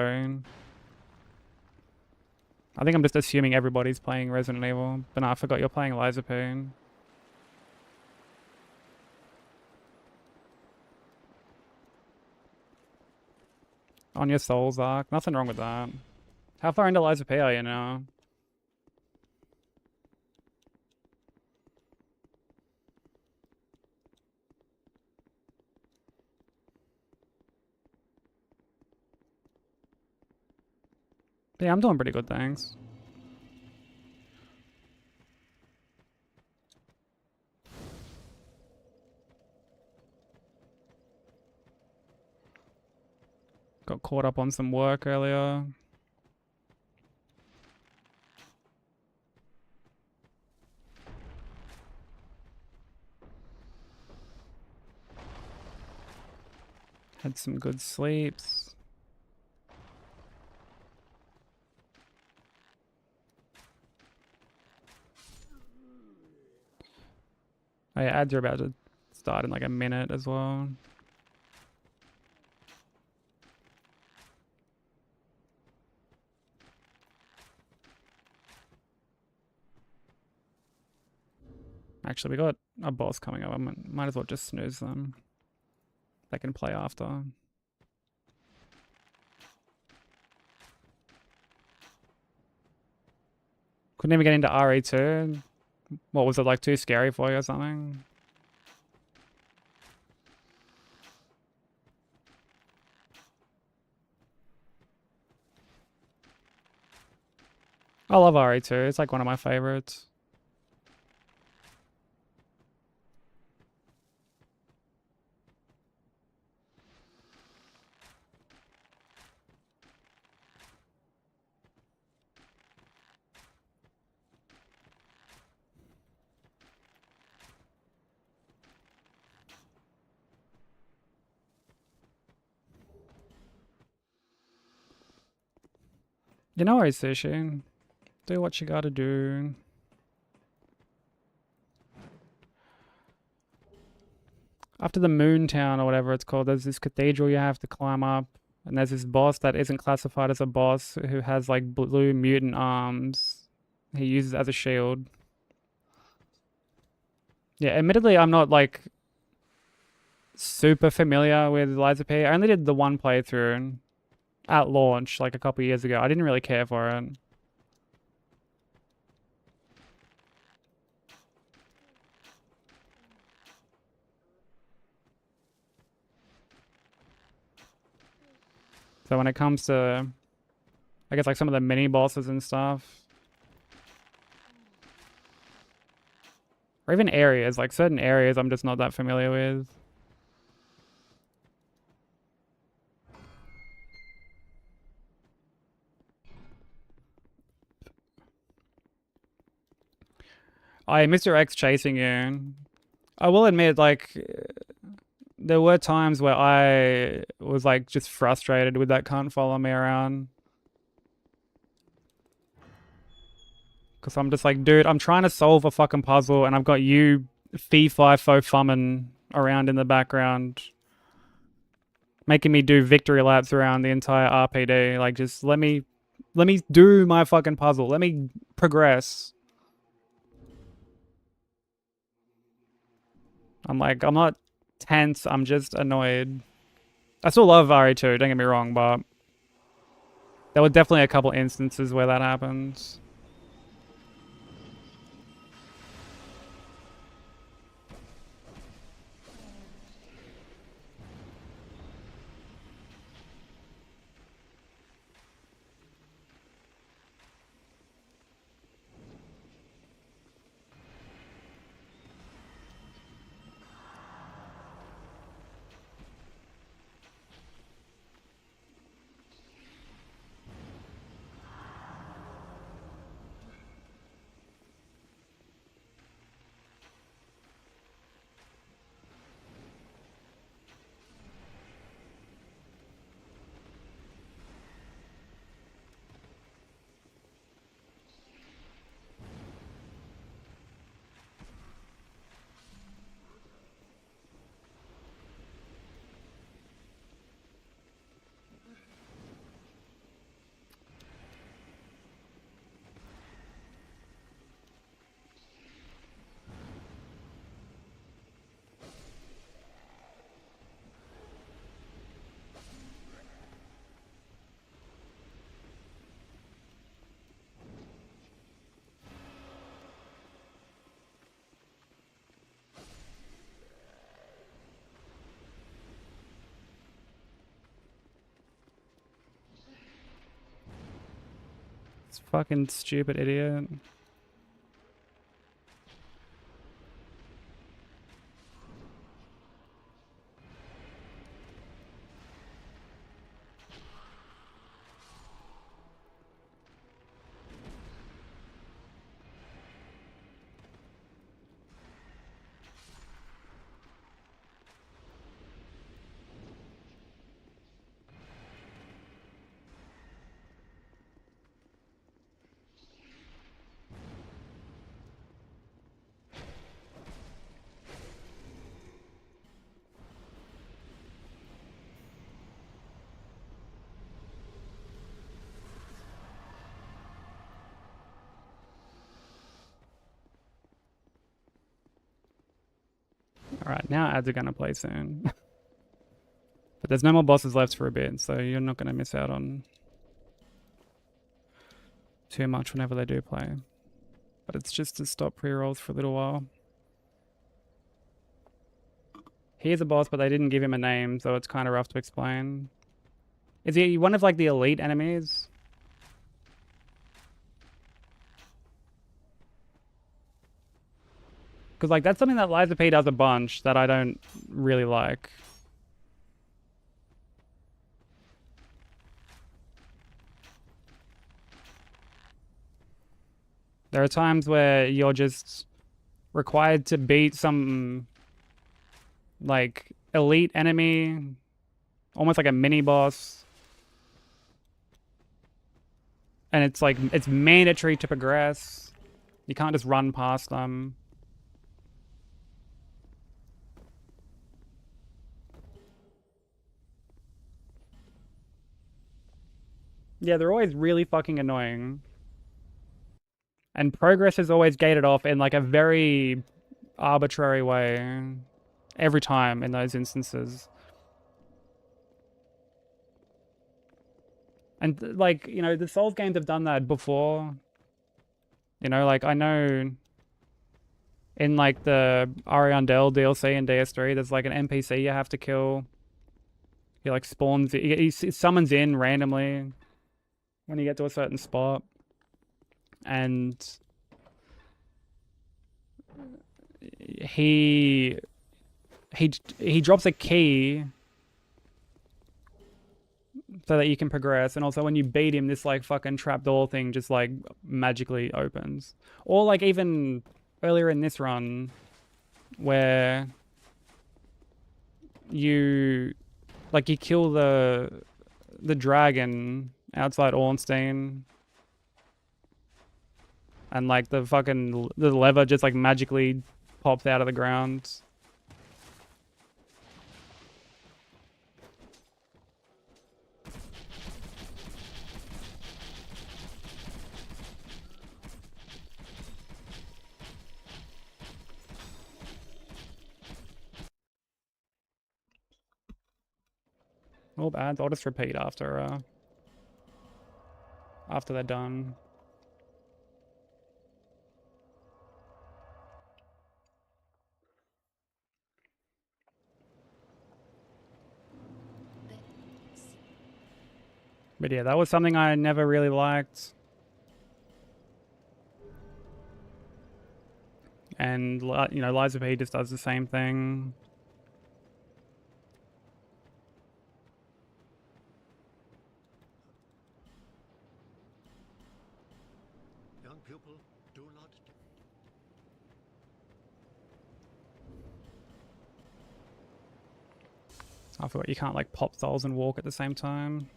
I think I'm just assuming everybody's playing Resident Evil. But no, I forgot you're playing Lies of P. On your Souls arc. Nothing wrong with that. How far into Lies of P are you now? Yeah, I'm doing pretty good, thanks. Got caught up on some work earlier. Had some good sleeps. Oh yeah, ads are about to start in like a minute as well. Actually, we got a boss coming up. I might as well just snooze them. They can play after. Couldn't even get into RE2. What was it, like too scary for you or something? I love RE2. It's like one of my favorites. You know worries, Sushi. Do what you gotta do. After the Moon Town or whatever it's called, there's this cathedral you have to climb up. And there's this boss that isn't classified as a boss who has like blue mutant arms. He uses as a shield. Yeah, admittedly, I'm not like super familiar with Liza P. I only did the one playthrough at launch like a couple years ago. I didn't really care for it. So when it comes to, I guess, like some of the mini bosses and stuff, or even areas, like certain areas I'm just not that familiar with. Mr. X chasing you. I will admit, like, there were times where I was like just frustrated with that can't follow me around. Because I'm just like, dude, I'm trying to solve a fucking puzzle and I've got you fee-fi-fo fumming around in the background, making me do victory laps around the entire RPD. Like, just let me do my fucking puzzle. Let me progress. I'm like, I'm not tense, I'm just annoyed. I still love RE2, don't get me wrong, but there were definitely a couple instances where that happens. This fucking stupid idiot. Alright, now ads are gonna play soon. But there's no more bosses left for a bit, so you're not gonna miss out on too much whenever they do play. But it's just to stop pre-rolls for a little while. He's a boss, but they didn't give him a name, so it's kind of rough to explain. Is he one of like the elite enemies? Because like that's something that Liza P does a bunch that I don't really like. There are times where you're just required to beat some like elite enemy, almost like a mini boss. And it's like, it's mandatory to progress. You can't just run past them. Yeah, they're always really fucking annoying. And progress is always gated off in like a very arbitrary way. Every time in those instances. And like, you know, the Souls games have done that before. You know, like I know in like the Ariandel DLC in DS3, there's like an NPC you have to kill. He like spawns, he summons in randomly when you get to a certain spot. And he drops a key so that you can progress, and also when you beat him, this like fucking trapdoor thing just like magically opens. Or like even earlier in this run where you like you kill the dragon outside Ornstein, and like the fucking the lever just like magically pops out of the ground. All bad. I'll just repeat after they're done. But yeah, that was something I never really liked. And, you know, Liza P just does the same thing. Young pupil, do not. I forgot you can't like pop souls and walk at the same time.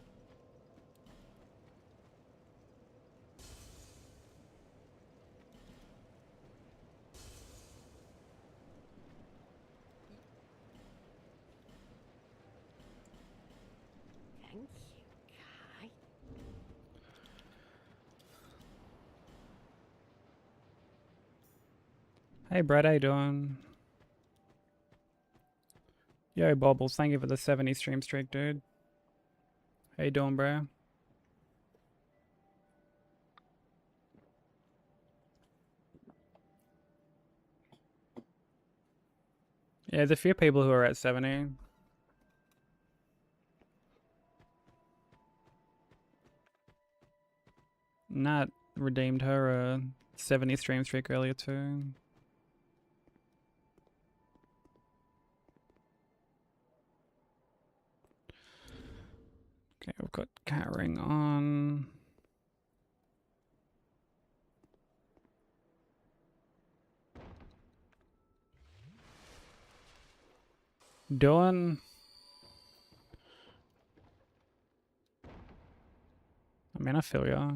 Thank you, Kai. Hey Brad, how you doing? Yo Bobbles, thank you for the 70 stream streak, dude. How you doing, bro? Yeah, there's a few people who are at 70. Nat redeemed her 70 stream streak earlier too. Okay, we've got cat ring on. Doing. I mean, I feel ya.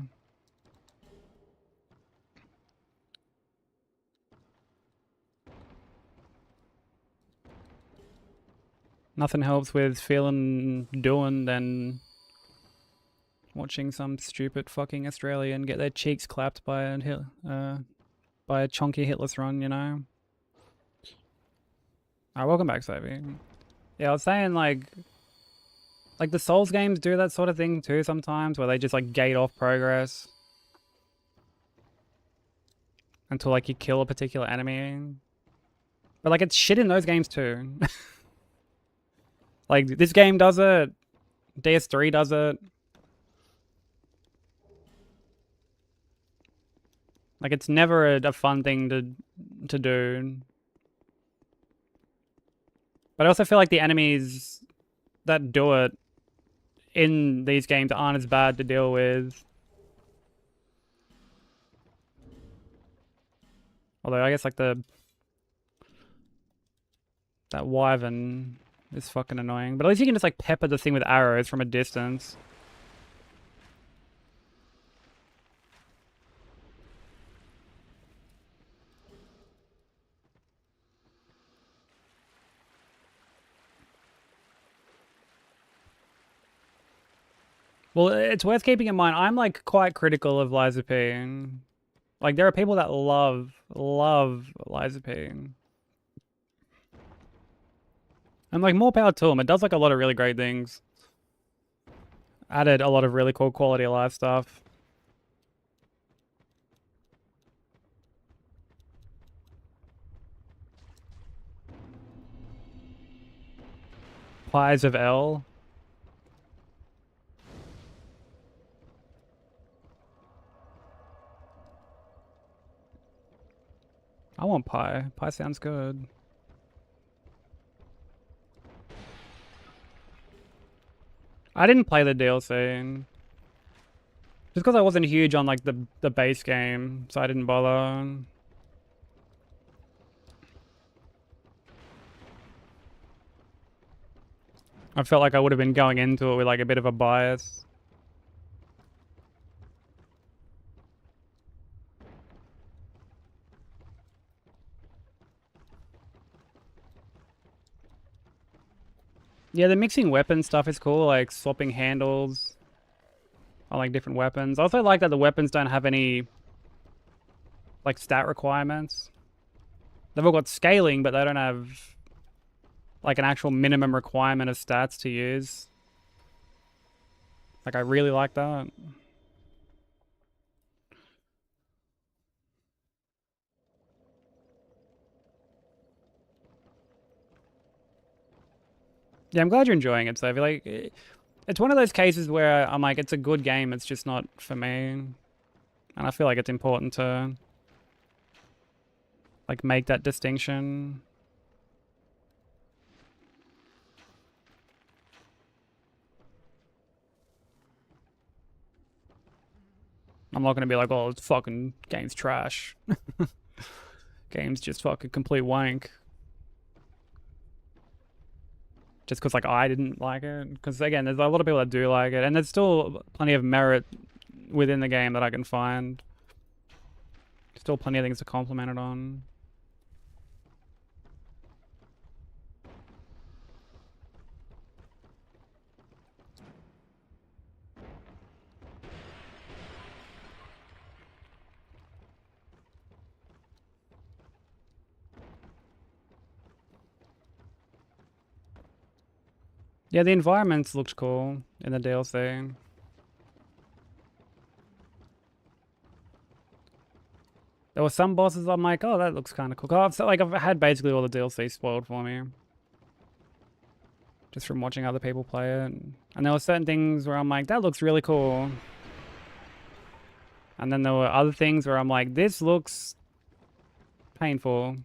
Nothing helps with feeling doing than watching some stupid fucking Australian get their cheeks clapped by a chonky hitless run, you know? Alright, welcome back, Savvy. Yeah, I was saying like the Souls games do that sort of thing too sometimes, where they just like gate off progress until like you kill a particular enemy. But like it's shit in those games too. Like this game does it, DS3 does it. Like it's never a fun thing to do. But I also feel like the enemies that do it in these games aren't as bad to deal with. Although I guess like that wyvern is fucking annoying. But at least you can just like pepper the thing with arrows from a distance. Well, it's worth keeping in mind. I'm like quite critical of Liza P. Like there are people that love Liza P. And like more power to them. It does like a lot of really great things. Added a lot of really cool quality of life stuff. Pies of L. I want pie. Pie sounds good. I didn't play the DLC. Just because I wasn't huge on like the base game, so I didn't bother. I felt like I would have been going into it with like a bit of a bias. Yeah, the mixing weapon stuff is cool, like swapping handles on like different weapons. I also like that the weapons don't have any like stat requirements. They've all got scaling, but they don't have like an actual minimum requirement of stats to use. Like I really like that. Yeah, I'm glad you're enjoying it, Sophie. Like, it's one of those cases where I'm like, it's a good game, it's just not for me. And I feel like it's important to like make that distinction. I'm not gonna be like, oh, it's fucking game's trash. Game's just fucking complete wank. Just because like I didn't like it. Because again, there's a lot of people that do like it, and there's still plenty of merit within the game that I can find. Still plenty of things to compliment it on. Yeah, the environments looked cool in the DLC. There were some bosses I'm like, oh, that looks kind of cool. I've had basically all the DLC spoiled for me. Just from watching other people play it. And there were certain things where I'm like, that looks really cool. And then there were other things where I'm like, this looks painful.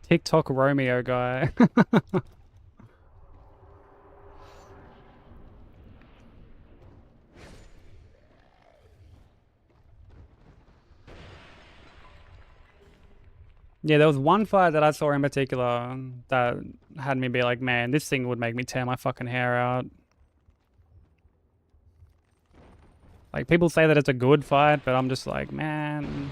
TikTok Romeo guy. Yeah, there was one fight that I saw in particular that had me be like, man, this thing would make me tear my fucking hair out. Like, people say that it's a good fight, but I'm just like, man.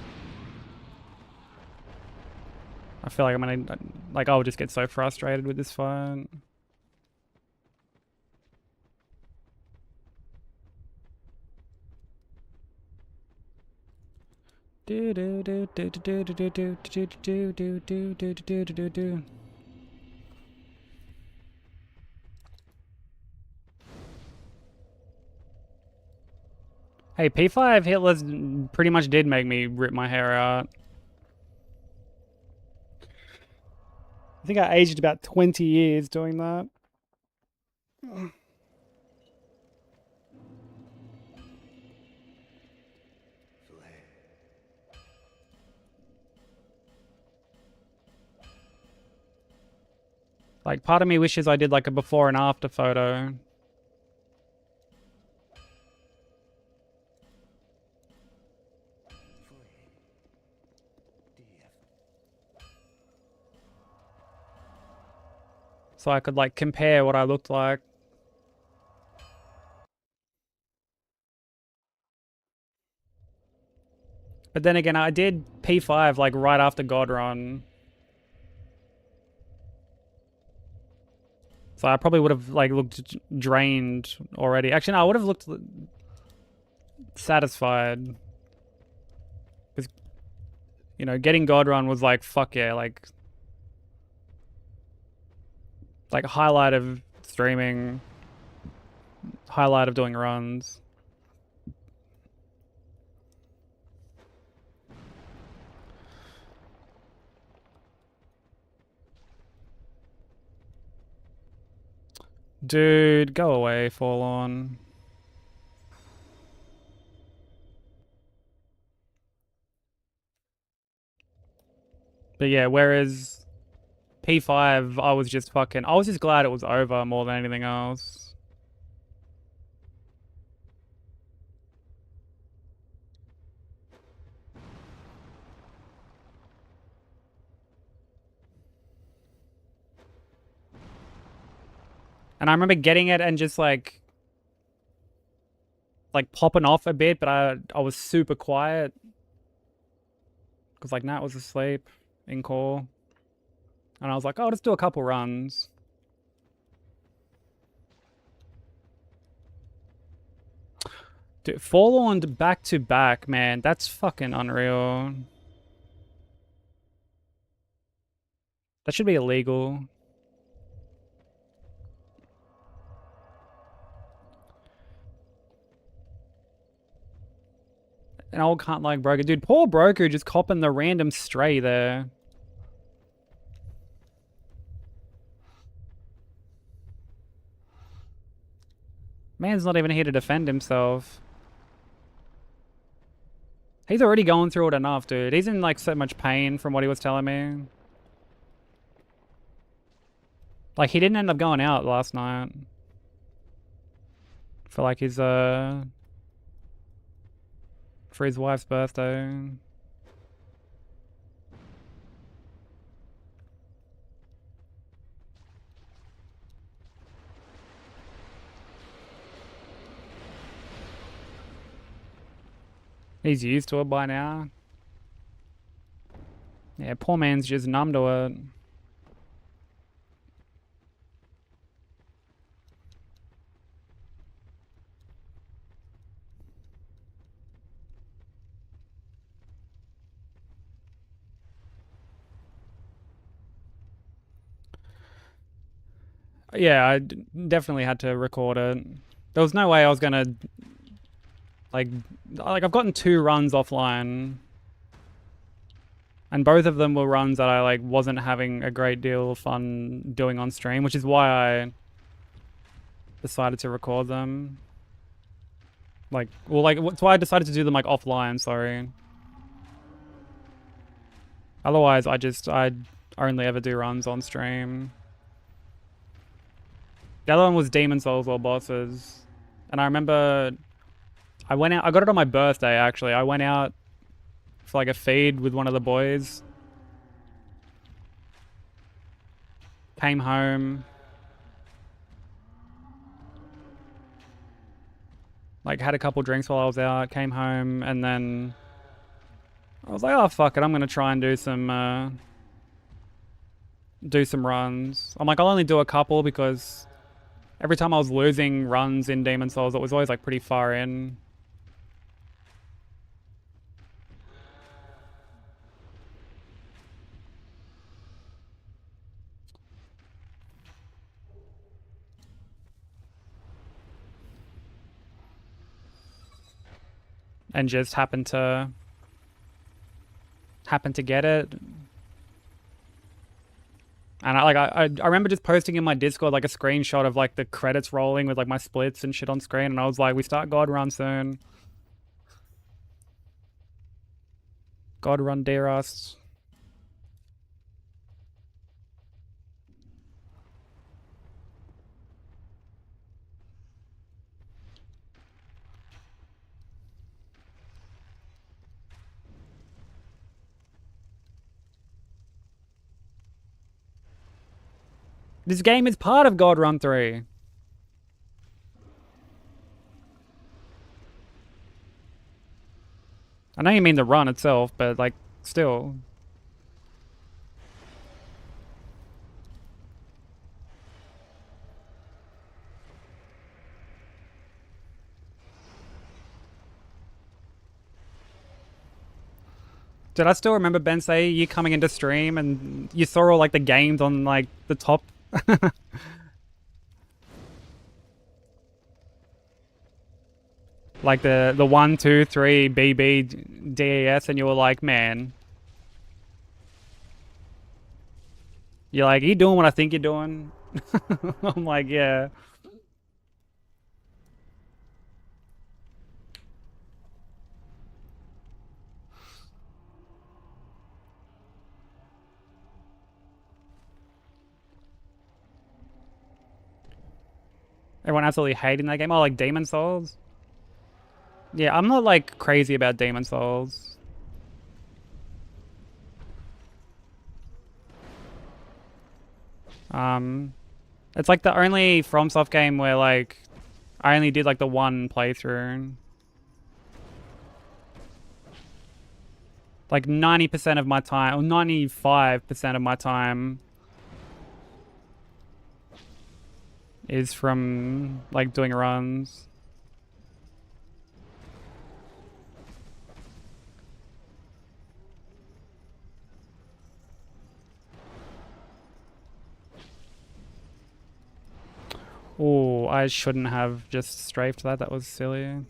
I feel like I'm gonna, like, I'll just get so frustrated with this fight. Do do do do do do do do do do do do do do do do. Hey, P5 Hitless pretty much did make me rip my hair out. I think I aged about 20 years doing that. Like, part of me wishes I did like a before and after photo. So I could like compare what I looked like. But then again, I did P5 like right after God Run. So I probably would have like looked drained already. Actually, no, I would have looked satisfied. Because, you know, getting God Run was like, fuck yeah, like highlight of streaming, highlight of doing runs. Dude, go away, Forlorn. But yeah, whereas P5, I was just glad it was over more than anything else. And I remember getting it and just like popping off a bit, but I was super quiet. Because like Nat was asleep in core. And I was like, oh, I'll just do a couple runs. Dude, Forlorn back to back, man. That's fucking unreal. That should be illegal. An old cunt like Broker. Dude, poor Broker just copping the random stray there. Man's not even here to defend himself. He's already going through it enough, dude. He's in like so much pain from what he was telling me. Like he didn't end up going out last night. For like his for his wife's birthday. He's used to it by now. Yeah, poor man's just numb to it. Yeah, I definitely had to record it. There was no way I was gonna like I've gotten 2 runs offline, and both of them were runs that I like wasn't having a great deal of fun doing on stream, which is why I decided to record them. Like, well, like that's why I decided to do them like offline. Sorry. Otherwise, I'd only ever do runs on stream. The other one was Demon Souls or bosses, and I remember I went out. I got it on my birthday actually. I went out for like a feed with one of the boys. Came home. Like had a couple drinks while I was out. Came home and then I was like, oh fuck it, I'm gonna try and do some runs. I'm like, I'll only do a couple because every time I was losing runs in Demon Souls, it was always like pretty far in. And just happened to get it. And I remember just posting in my Discord like a screenshot of like the credits rolling with like my splits and shit on screen, and I was like, we start God Run soon. God Run dear us. This game is part of God Run 3. I know you mean the run itself, but like, still. Did I still remember Ben say you coming into stream and you saw all like the games on like the top? Like the 1, 2, 3 BB DAS, and you were like, man, you're like, you doing what I think you're doing? I'm like, yeah. Everyone absolutely hating that game. Oh, like Demon Souls? Yeah, I'm not like crazy about Demon Souls. It's like the only FromSoft game where like I only did like the one playthrough. Like 90% of my time, or 95% of my time is from like doing runs. Oh, I shouldn't have just strafed that. That was silly.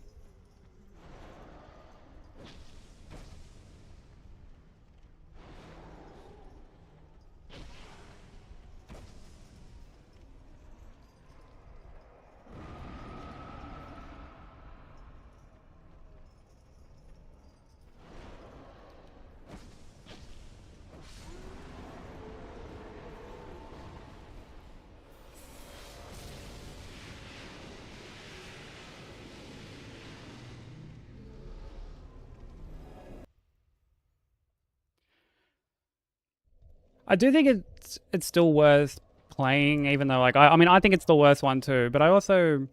I do think it's still worth playing, even though like I mean I think it's the worst one too, but I also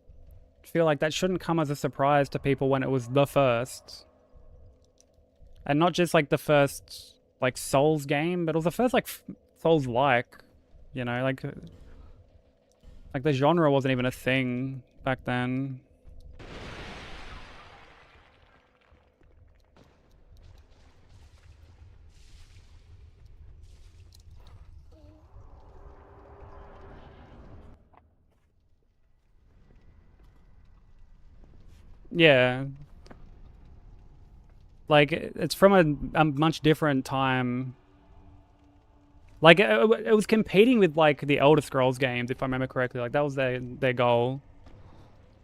feel like that shouldn't come as a surprise to people when it was the first. And not just like the first like Souls game, but it was the first like Souls like, you know, like the genre wasn't even a thing back then. Yeah. Like it's from a much different time. Like it was competing with like the Elder Scrolls games, if I remember correctly. Like that was their goal,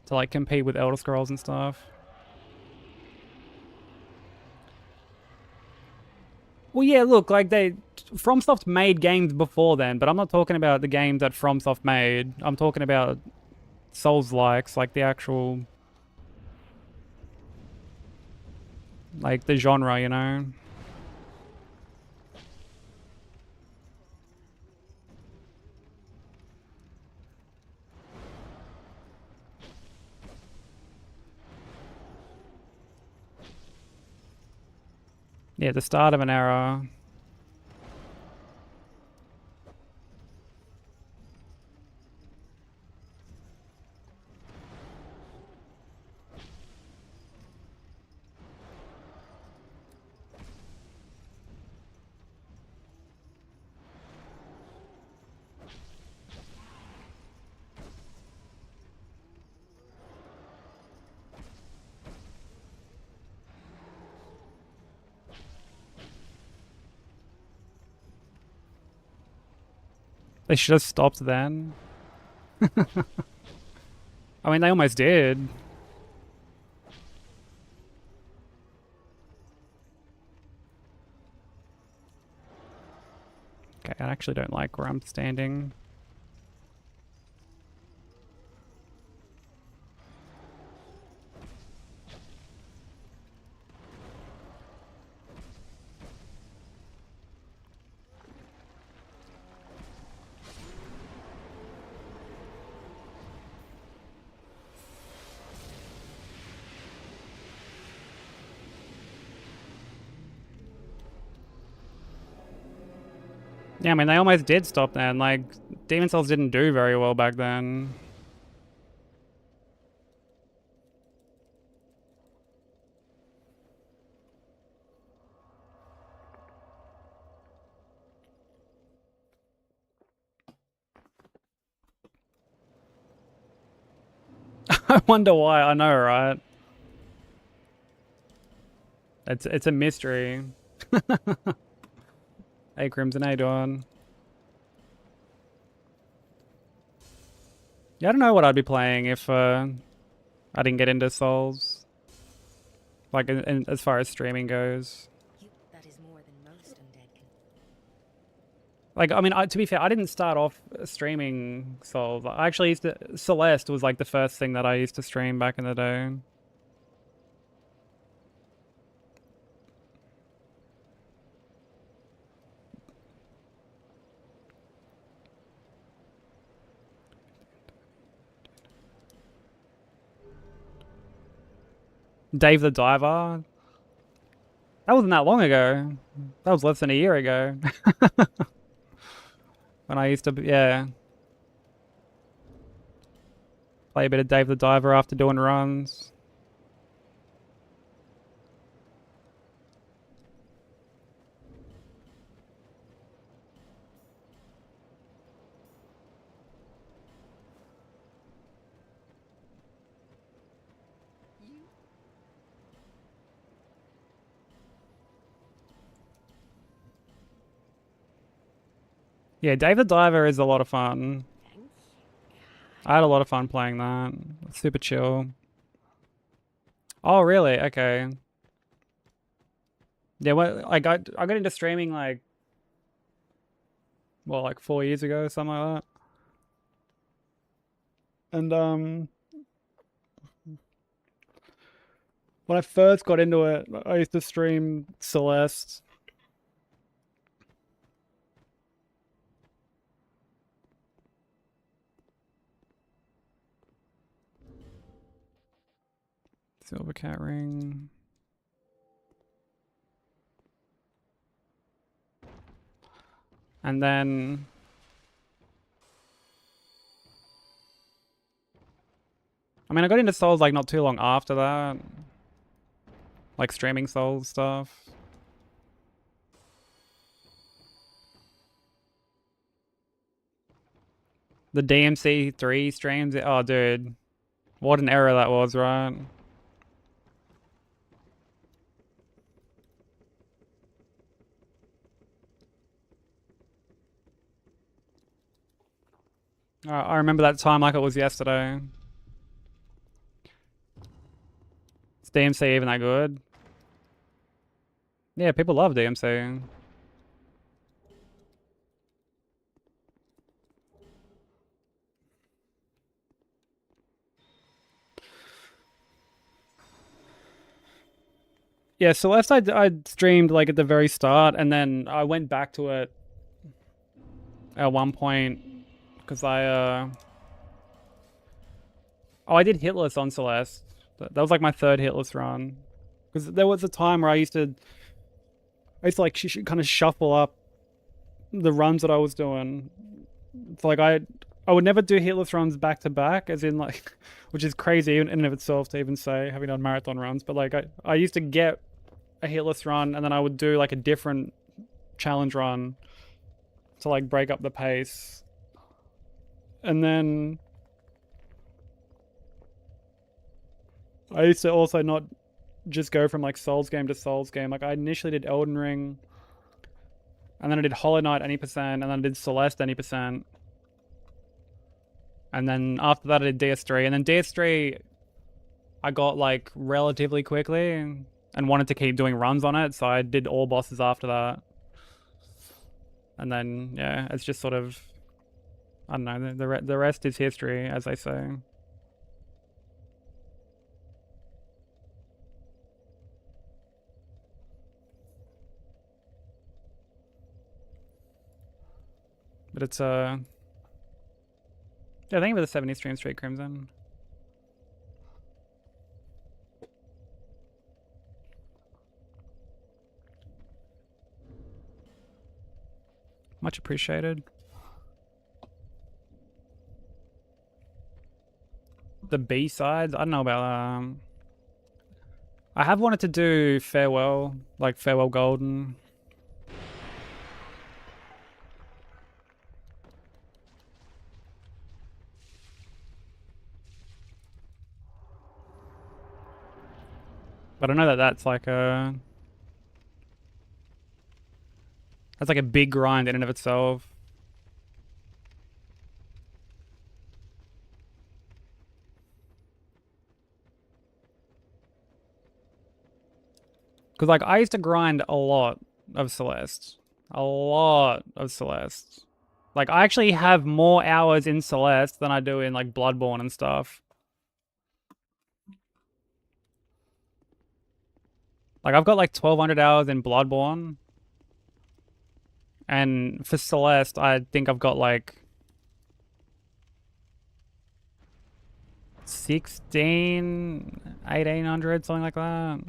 to like compete with Elder Scrolls and stuff. Well, yeah, look, like FromSoft made games before then, but I'm not talking about the games that FromSoft made. I'm talking about Souls-likes, like the actual, like the genre, you know? Yeah, the start of an era. They should have stopped then. I mean, they almost did. Okay, I actually don't like where I'm standing. Yeah, I mean, they almost did stop then. Like, Demon Souls didn't do very well back then. I wonder why. I know, right? It's a mystery. Hey, Crimson, how you doing? Yeah, I don't know what I'd be playing if I didn't get into Souls. Like, as far as streaming goes. That is more than most undead can. Like, I mean, to be fair, I didn't start off streaming Souls. I actually used to... Celeste was like the first thing that I used to stream back in the day. Dave the Diver. That wasn't that long ago. That was less than a year ago. When I used to, yeah, play a bit of Dave the Diver after doing runs. Yeah, Dave the Diver is a lot of fun. I had a lot of fun playing that. Super chill. Oh, really? Okay. Yeah, well, I got into streaming like, well, like 4 years ago, something like that. And when I first got into it, I used to stream Celeste. Silver cat ring. And then I mean, I got into Souls like not too long after that. Like streaming Souls stuff. The DMC3 streams. Oh, dude. What an error that was, right? I remember that time like it was yesterday. Is DMC even that good? Yeah, people love DMC. Yeah, Celeste I streamed like at the very start, and then I went back to it at one point because oh, I did Hitless on Celeste. That was like my third Hitless run. Because there was a time where I used to like kind of shuffle up the runs that I was doing. It's like I would never do hitless runs back to back, as in like, which is crazy in and of itself to even say, having done marathon runs. But like I used to get a hitless run and then I would do like a different challenge run to like break up the pace. And then I used to also not just go from like Souls game to Souls game. Like I initially did Elden Ring, and then I did Hollow Knight any percent, and then I did Celeste any percent. And then after that I did DS3, and then DS3 I got like relatively quickly and wanted to keep doing runs on it, so I did all bosses after that. And then yeah, it's just sort of, I don't know, the rest is history, as they say. But it's yeah, thank you for the 70 stream straight Crimson. Much appreciated. The B-sides? I don't know about I have wanted to do Farewell, like Farewell Golden. But I know that that's like a big grind in and of itself. Because like I used to grind a lot of Celeste. A lot of Celeste. Like I actually have more hours in Celeste than I do in like Bloodborne and stuff. Like I've got like 1200 hours in Bloodborne. And for Celeste, I think I've got like 1800, something like that.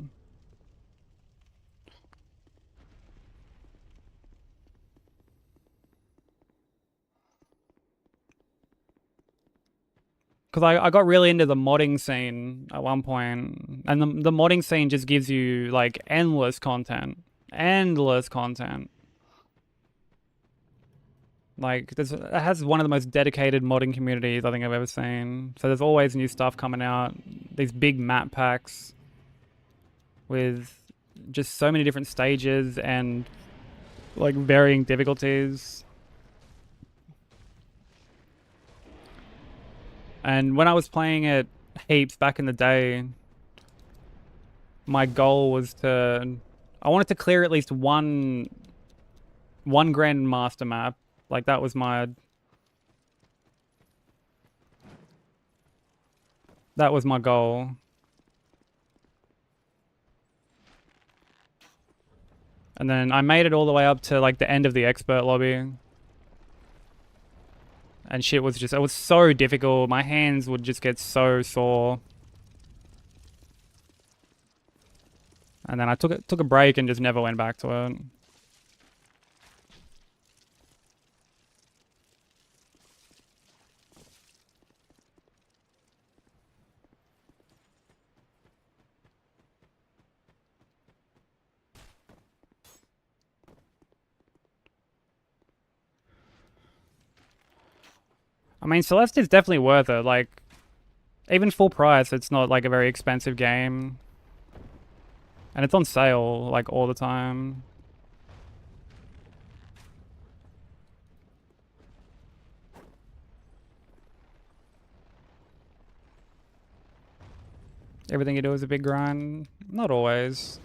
Because I got really into the modding scene at one point, and the modding scene just gives you like endless content. Endless content. Like, it has one of the most dedicated modding communities I think I've ever seen. So there's always new stuff coming out. These big map packs with just so many different stages and like varying difficulties. And when I was playing it heaps back in the day, my goal was I wanted to clear at least one Grandmaster map. Like that was my goal. And then I made it all the way up to like the end of the expert lobby. And shit was it was so difficult. My hands would just get so sore. And then I took a break and just never went back to it. I mean, Celeste is definitely worth it. Like, even full price, it's not like a very expensive game. And it's on sale, like, all the time. Everything you do is a big grind. Not always.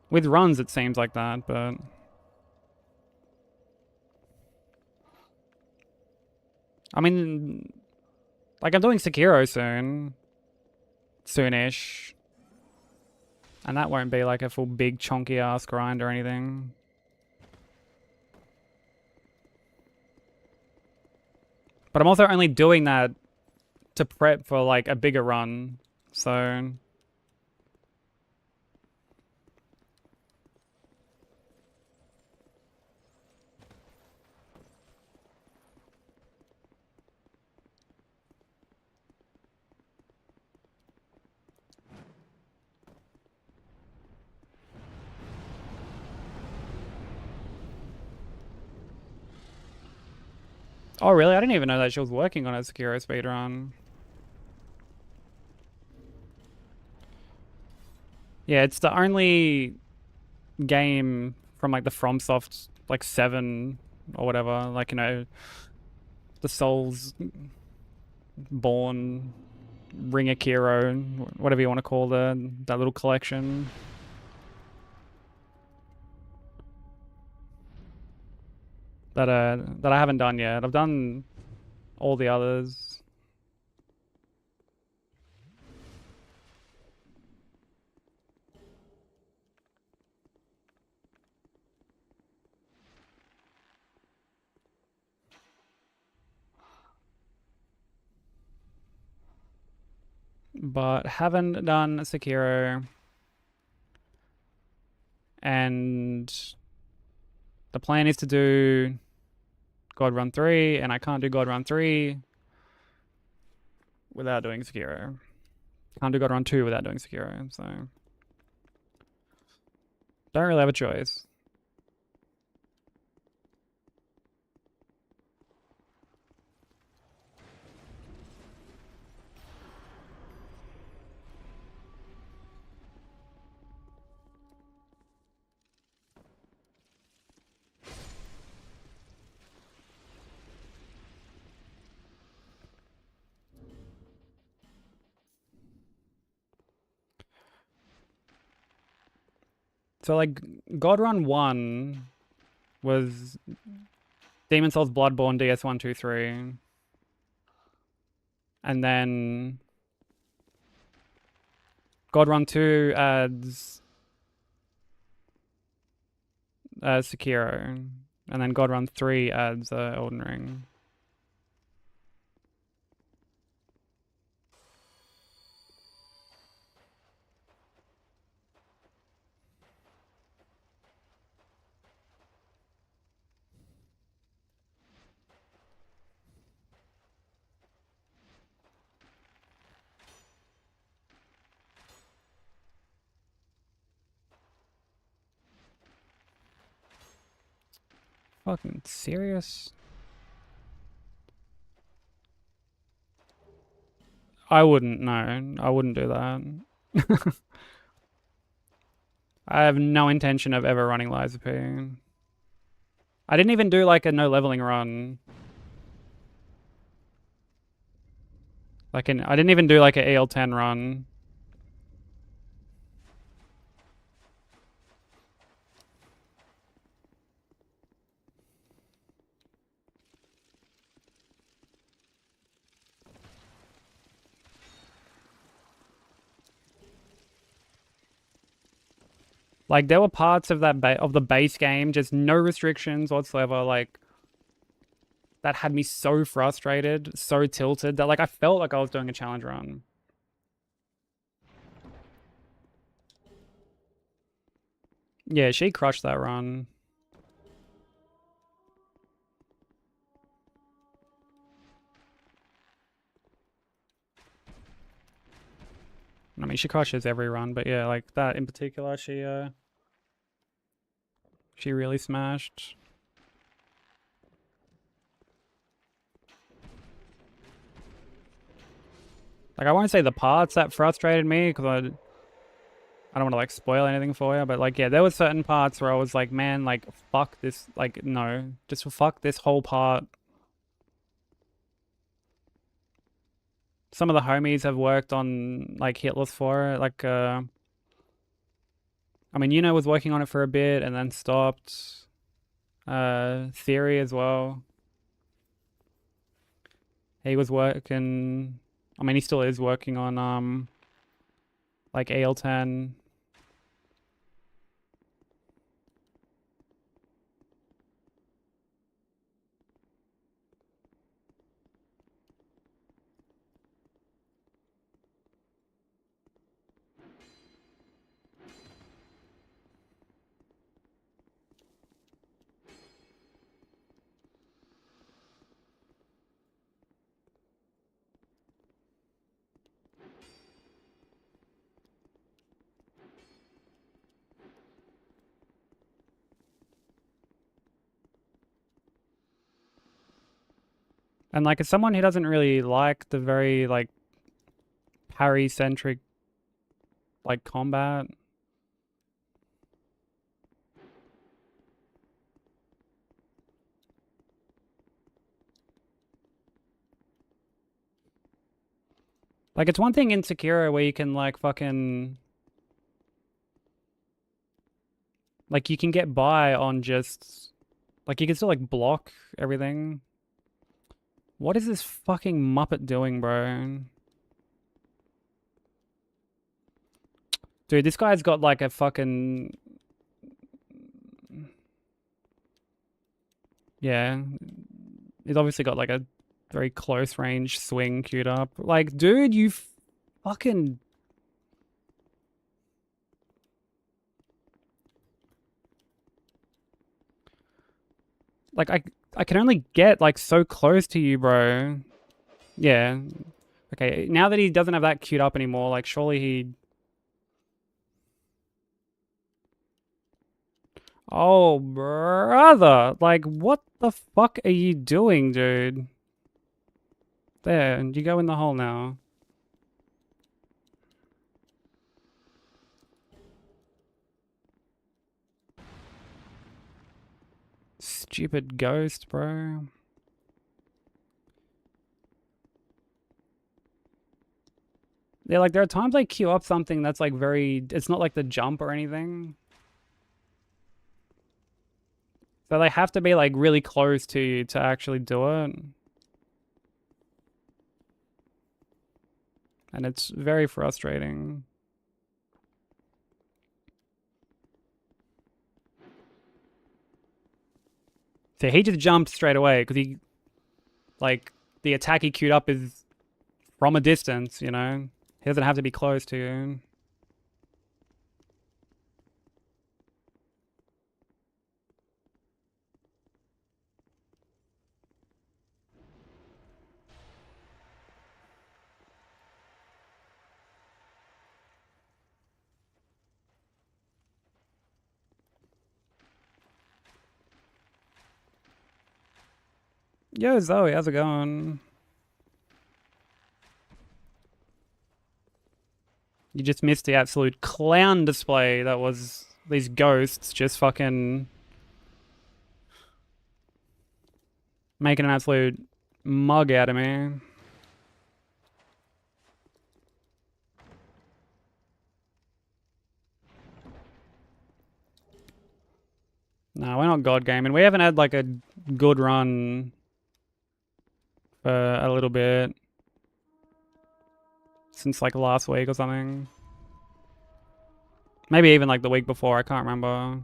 With runs, it seems like that, but... I mean, like I'm doing Sekiro soonish, and that won't be like a full big chonky ass grind or anything. But I'm also only doing that to prep for like a bigger run, so... Oh, really? I didn't even know that she was working on a Sekiro speedrun. Yeah, it's the only game from like the FromSoft like 7 or whatever, like, you know, the Souls Born Ring Akiro, whatever you want to call that little collection. That I haven't done yet. I've done all the others. But haven't done Sekiro. And The plan is to do God Run 3, and I can't do God Run 3 without doing Sekiro. Can't do God Run 2 without doing Sekiro, so don't really have a choice. So like God Run 1 was Demon Souls Bloodborne DS1, 2, 3. And then God Run 2 adds Sekiro. And then God Run 3 adds Elden Ring. Fucking serious? I wouldn't, no. I wouldn't do that. I have no intention of ever running Lies of P. I didn't even do like a no leveling run. I didn't even do like an EL10 run. Like there were parts of that of the base game, just no restrictions whatsoever. Like that had me so frustrated, so tilted that like I felt like I was doing a challenge run. Yeah, she crushed that run. I mean, she crushes every run, but yeah, like that in particular, she really smashed. Like I won't say the parts that frustrated me because I don't want to like spoil anything for you, but like yeah, there were certain parts where I was like, man, like fuck this, like no, just fuck this whole part. Some of the homies have worked on like Hitless for it, like I mean, was working on it for a bit and then stopped. Theory as well. He was working. I mean, he still is working on like AL10. And like as someone who doesn't really like the very like parry centric like combat. Like it's one thing in Sekiro where you can like fucking like you can get by on just like you can still like block everything. What is this fucking Muppet doing, bro? Dude, this guy's got like a fucking... Yeah. He's obviously got like a very close range swing queued up. Like, dude, you fucking... Like, I can only get, like, so close to you, bro. Yeah. Okay, now that he doesn't have that queued up anymore, like, surely he... Oh, brother! Like, what the fuck are you doing, dude? There, you go in the hole now. Stupid ghost, bro. Yeah, like, there are times I queue up something that's, like, very... It's not like the jump or anything. So they have to be, like, really close to you to actually do it. And it's very frustrating. So he just jumped straight away because he... Like, the attack he queued up is from a distance, you know? He doesn't have to be close to you. Yo, Zoe, how's it going? You just missed the absolute clown display that was these ghosts just fucking making an absolute mug out of me. No, we're not god gaming. We haven't had like a good run for a little bit. Since like last week or something. Maybe even like the week before, I can't remember.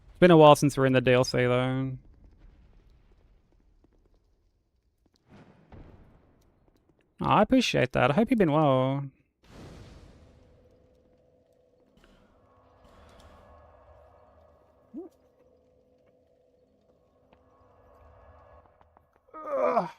It's been a while since we're in the DLC though. Oh, I appreciate that. I hope you've been well. Ugh.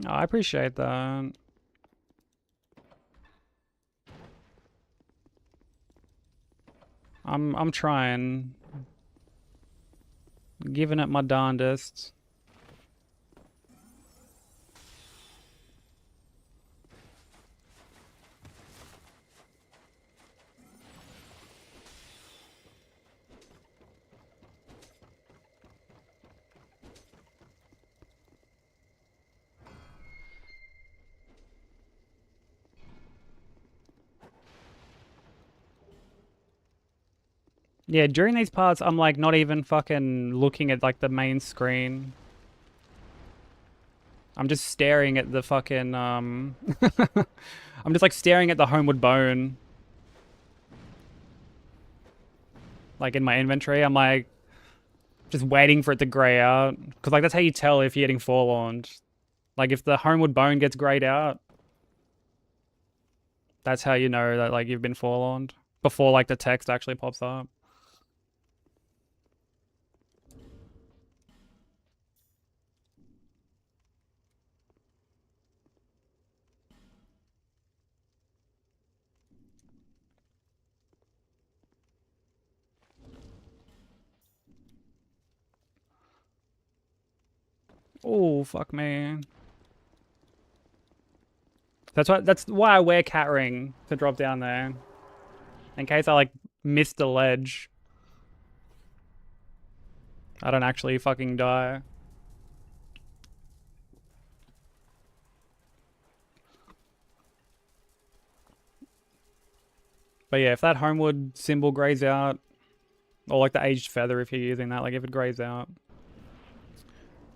Oh, I appreciate that. I'm trying. Giving it my darndest. Yeah, during these parts, I'm like not even fucking looking at like the main screen. I'm just staring at the fucking I'm just like staring at the homeward bone. Like in my inventory, I'm like just waiting for it to grey out. Cause like that's how you tell if you're getting forewarned. Like if the homeward bone gets grayed out, that's how you know that like you've been forewarned. Before like the text actually pops up. Oh, fuck me. That's why I wear cat ring to drop down there. In case I like miss the ledge. I don't actually fucking die. But yeah, if that homeward symbol grays out, or like the aged feather if you're using that, like if it grays out,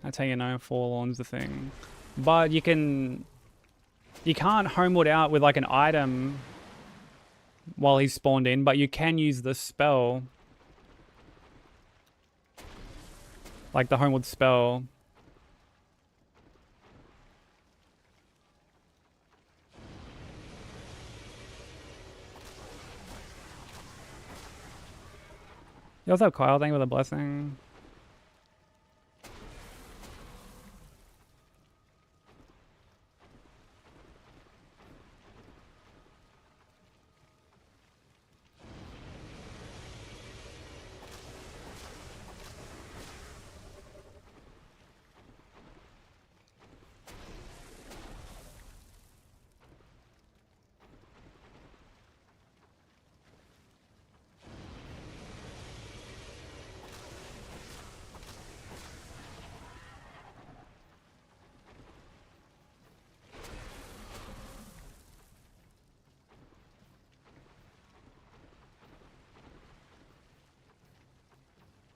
That's how you know Forlorn's the thing. But you can't homewood out with like an item while he's spawned in, but you can use the spell. Like the homewood spell. You also have Kyle, thank you for the blessing.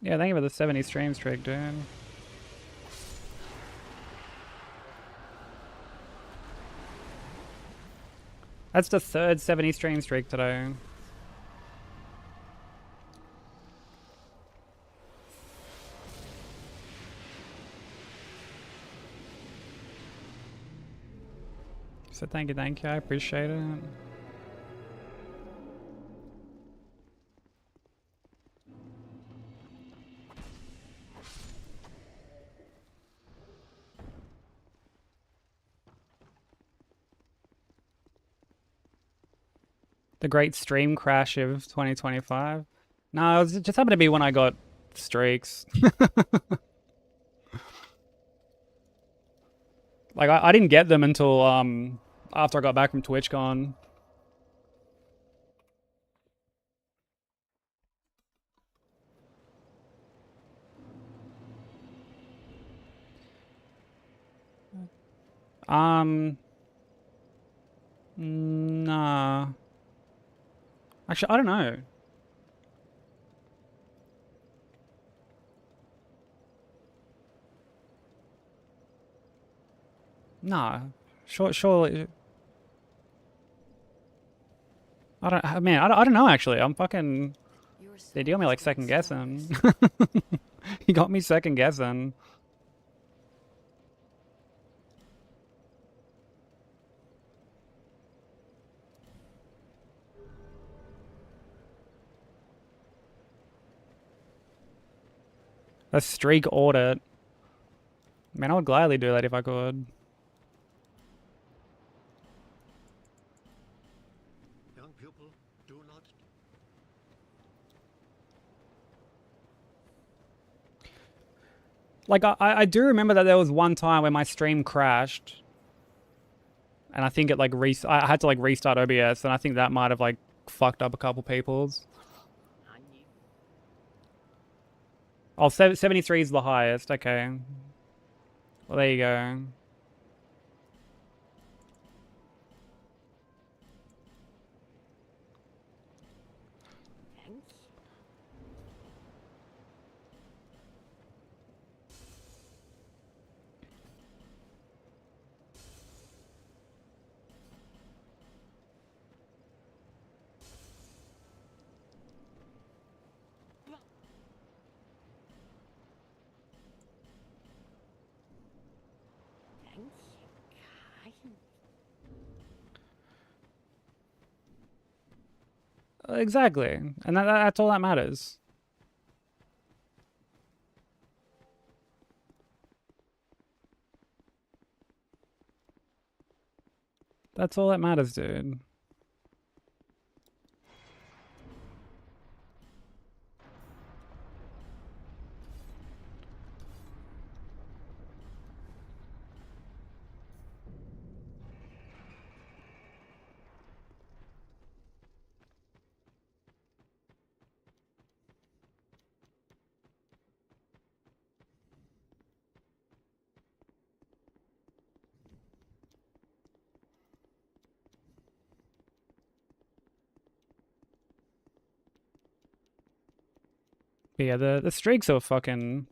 Yeah, thank you for the 70 stream streak, dude. That's the third 70 stream streak today. So thank you, I appreciate it. The great stream crash of 2025. No, it just happened to be when I got streaks. Like I didn't get them until after I got back from TwitchCon. Nah. Actually, I don't know. Nah. Surely. I don't know actually. I'm fucking. They deal me like second guessing. He got me second guessing. A streak audit. Man, I would gladly do that if I could. Young people, do not. Like, I do remember that there was one time when my stream crashed. And I think it like I had to like restart OBS, and I think that might have like fucked up a couple people's. Oh, 73 is the highest. Okay. Well, there you go. Exactly. And that's all that matters. That's all that matters, dude. But yeah, the streaks are fucking...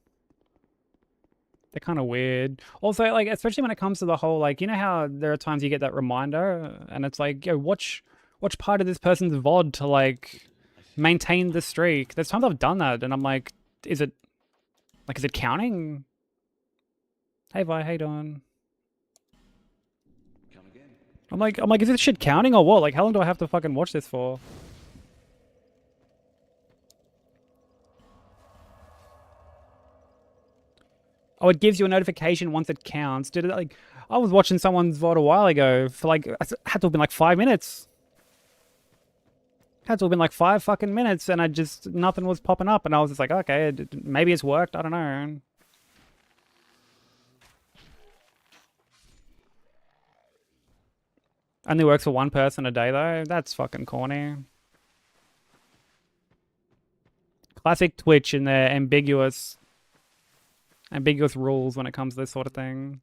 They're kind of weird. Also, like, especially when it comes to the whole, like, you know how there are times you get that reminder and it's like, yo, watch part of this person's VOD to, like, maintain the streak. There's times I've done that and I'm like, is it counting? Hey, Vi, how you doing? I'm like, is this shit counting or what? Like, how long do I have to fucking watch this for? Oh, it gives you a notification once it counts. Did it, like, I was watching someone's VOD a while ago for, like, it had to have been like 5 minutes. Had to have been like 5 fucking minutes and nothing was popping up and I was just like, okay, maybe it's worked, I don't know. Only works for one person a day though? That's fucking corny. Classic Twitch and their ambiguous rules when it comes to this sort of thing.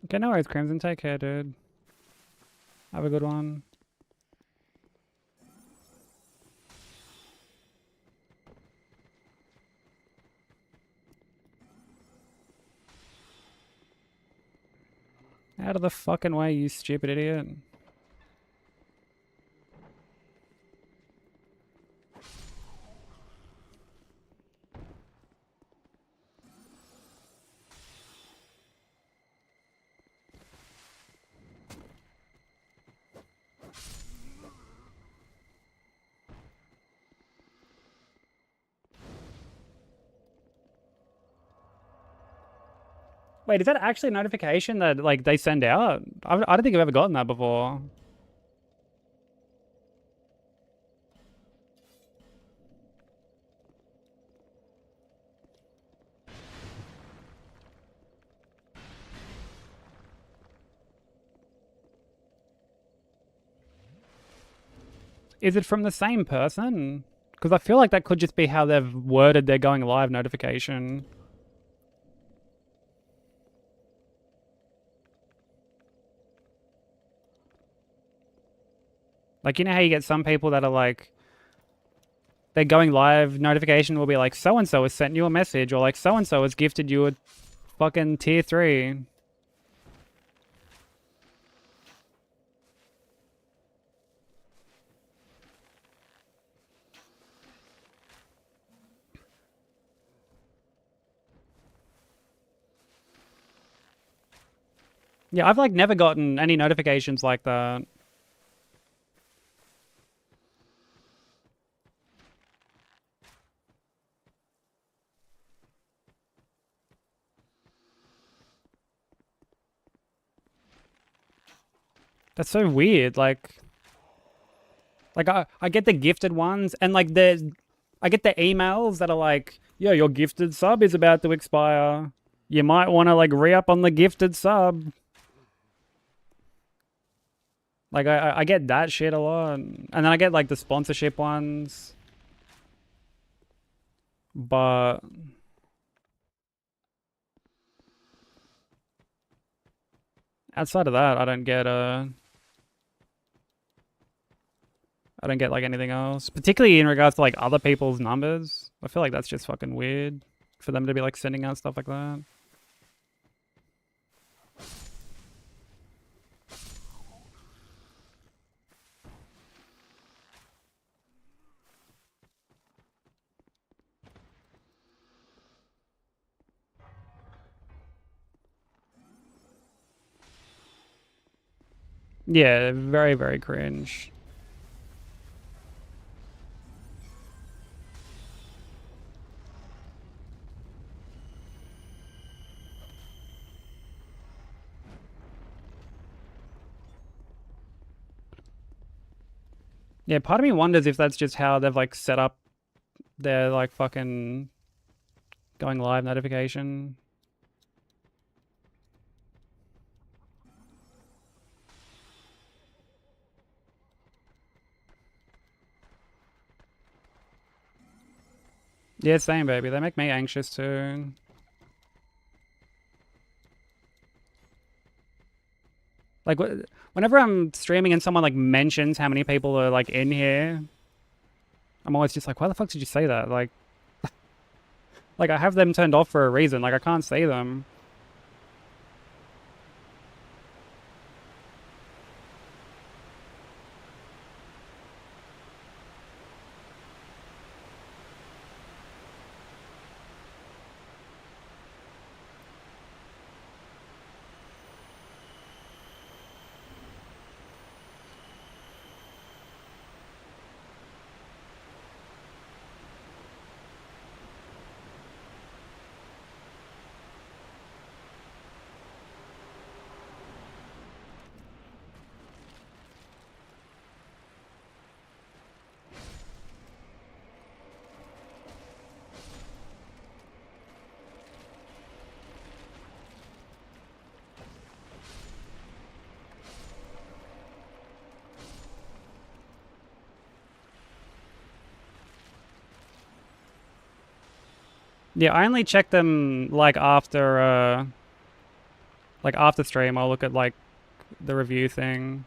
Okay, no worries, Crimson. Take care, dude. Have a good one. Out of the fucking way, you stupid idiot. Wait, is that actually a notification that, like, they send out? I don't think I've ever gotten that before. Is it from the same person? Because I feel like that could just be how they've worded their going live notification. Like, you know how you get some people that are like, their going live notification will be like, so-and-so has sent you a message, or like, so-and-so has gifted you a fucking tier 3. Yeah, I've like never gotten any notifications like that. That's so weird. Like I get the gifted ones and like I get the emails that are like, yo, your gifted sub is about to expire. You might want to like re-up on the gifted sub. Like I get that shit a lot. And then I get like the sponsorship ones. But outside of that, I don't get like anything else, particularly in regards to like other people's numbers. I feel like that's just fucking weird for them to be like sending out stuff like that. Yeah, very, very cringe. Yeah, part of me wonders if that's just how they've like set up their like fucking going live notification. Yeah, same, baby. They make me anxious too. Like, whenever I'm streaming and someone like mentions how many people are like in here, I'm always just like, why the fuck did you say that? Like I have them turned off for a reason. Like I can't see them. Yeah, I only check them like after stream. I'll look at like the review thing.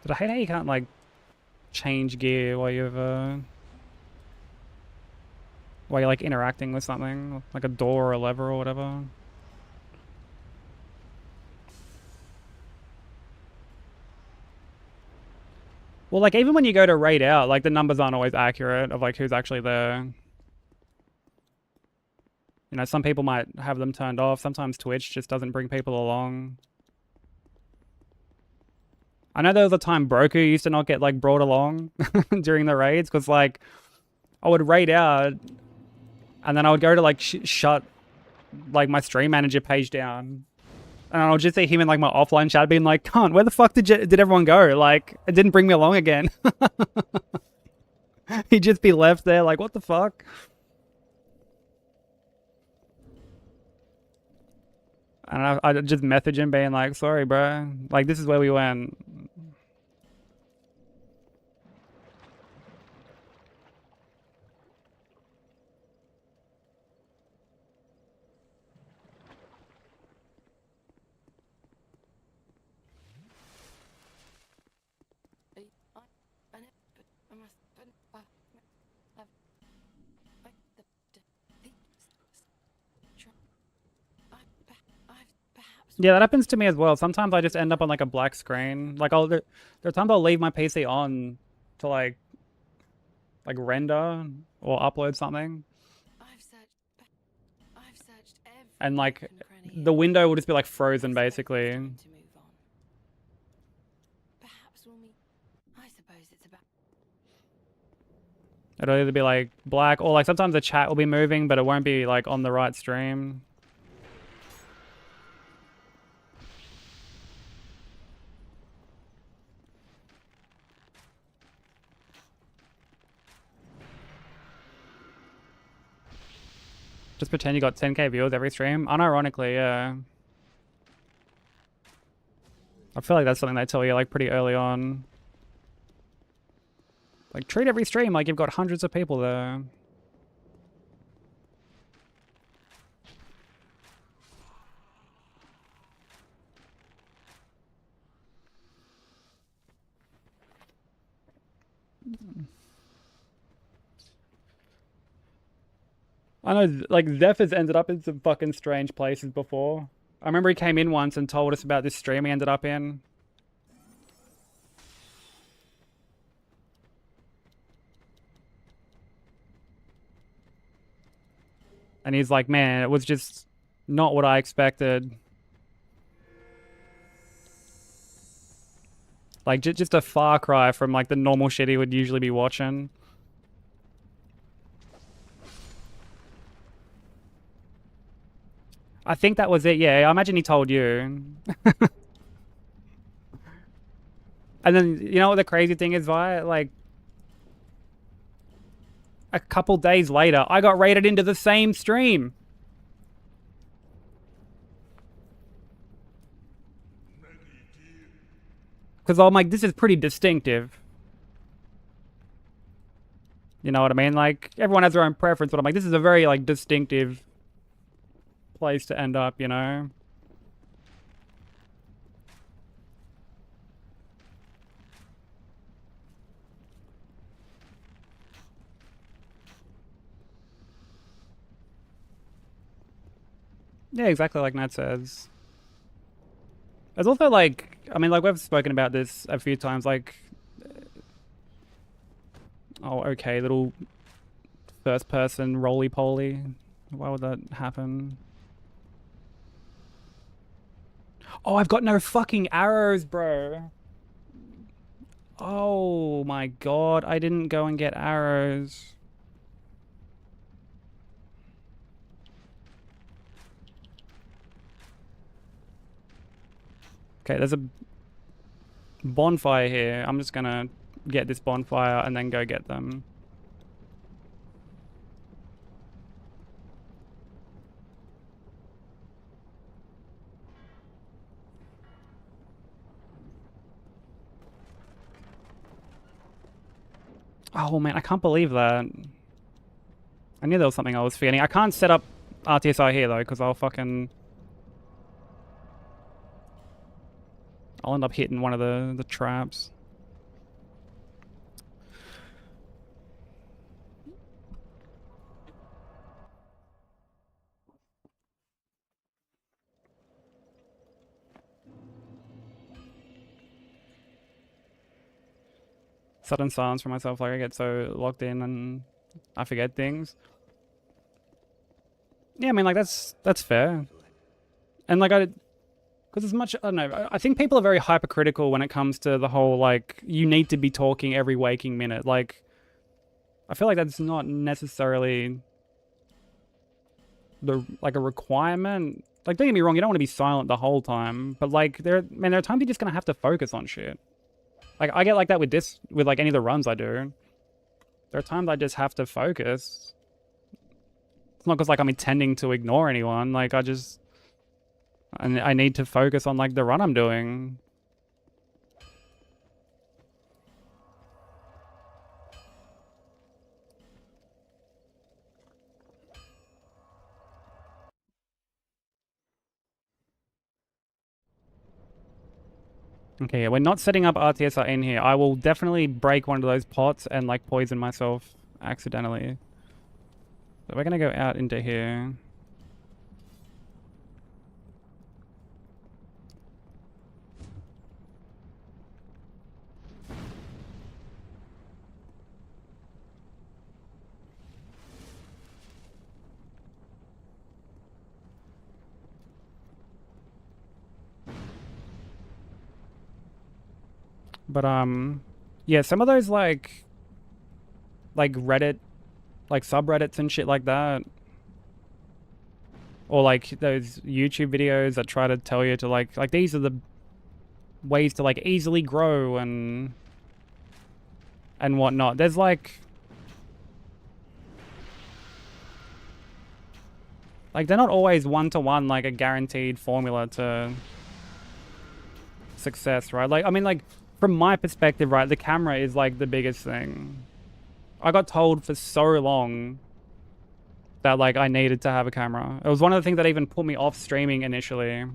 But I hate how you can't like change gear while you're like interacting with something, like a door or a lever or whatever. Well, like even when you go to raid out, like the numbers aren't always accurate of like who's actually there. You know, some people might have them turned off. Sometimes Twitch just doesn't bring people along. I know there was a time Broku used to not get like brought along during the raids because like I would raid out and then I would go to like shut like my stream manager page down and I'll just see him in like my offline chat being like, "Cunt, where the fuck did everyone go? Like, it didn't bring me along again." He'd just be left there like, "What the fuck?" And I'd just message him being like, "Sorry, bro. Like, this is where we went." Yeah, that happens to me as well. Sometimes I just end up on like a black screen. Like there are times I'll leave my PC on to like render or upload something, and like the window will just be like frozen basically. It'll either be like black or like sometimes the chat will be moving, but it won't be like on the right stream. Just pretend you got 10k viewers every stream. Unironically, yeah. I feel like that's something they tell you like pretty early on. Like treat every stream like you've got hundreds of people there. I know, like, Zeph has ended up in some fucking strange places before. I remember he came in once and told us about this stream he ended up in. And he's like, man, it was just not what I expected. Like, just a far cry from, like, the normal shit he would usually be watching. I think that was it, yeah. I imagine he told you. And then, you know what the crazy thing is, Vi? Like, a couple days later, I got raided into the same stream. Because I'm like, this is pretty distinctive. You know what I mean? Like, everyone has their own preference, but I'm like, this is a very, like, distinctive place to end up, you know? Yeah, exactly like Nat says. There's also, like, I mean, like, we've spoken about this a few times, like, oh, okay, little first person roly-poly. Why would that happen? Oh, I've got no fucking arrows, bro. Oh my god, I didn't go and get arrows. Okay, there's a bonfire here. I'm just gonna get this bonfire and then go get them. Oh man, I can't believe that. I knew there was something I was forgetting. I can't set up RTSI here though, because I'll end up hitting one of the traps. Sudden silence for myself, like I get so locked in and I forget things. Yeah, I mean, like that's fair. And like because as much, I don't know, I think people are very hypercritical when it comes to the whole, like, you need to be talking every waking minute. Like, I feel like that's not necessarily like a requirement. Like, don't get me wrong, you don't want to be silent the whole time, but like, there are times you're just gonna have to focus on shit. Like, I get like that with like any of the runs I do. There are times I just have to focus. It's not because like I'm intending to ignore anyone. Like, I need to focus on like the run I'm doing. Okay, we're not setting up RTSR in here. I will definitely break one of those pots and like poison myself accidentally. So we're gonna go out into here. But yeah, some of those like Reddit, like subreddits and shit like that, or like those YouTube videos that try to tell you to like these are the ways to like easily grow and whatnot. There's like they're not always one-to-one like a guaranteed formula to success, right? Like, I mean, like, from my perspective, right, the camera is like the biggest thing. I got told for so long that like I needed to have a camera. It was one of the things that even put me off streaming initially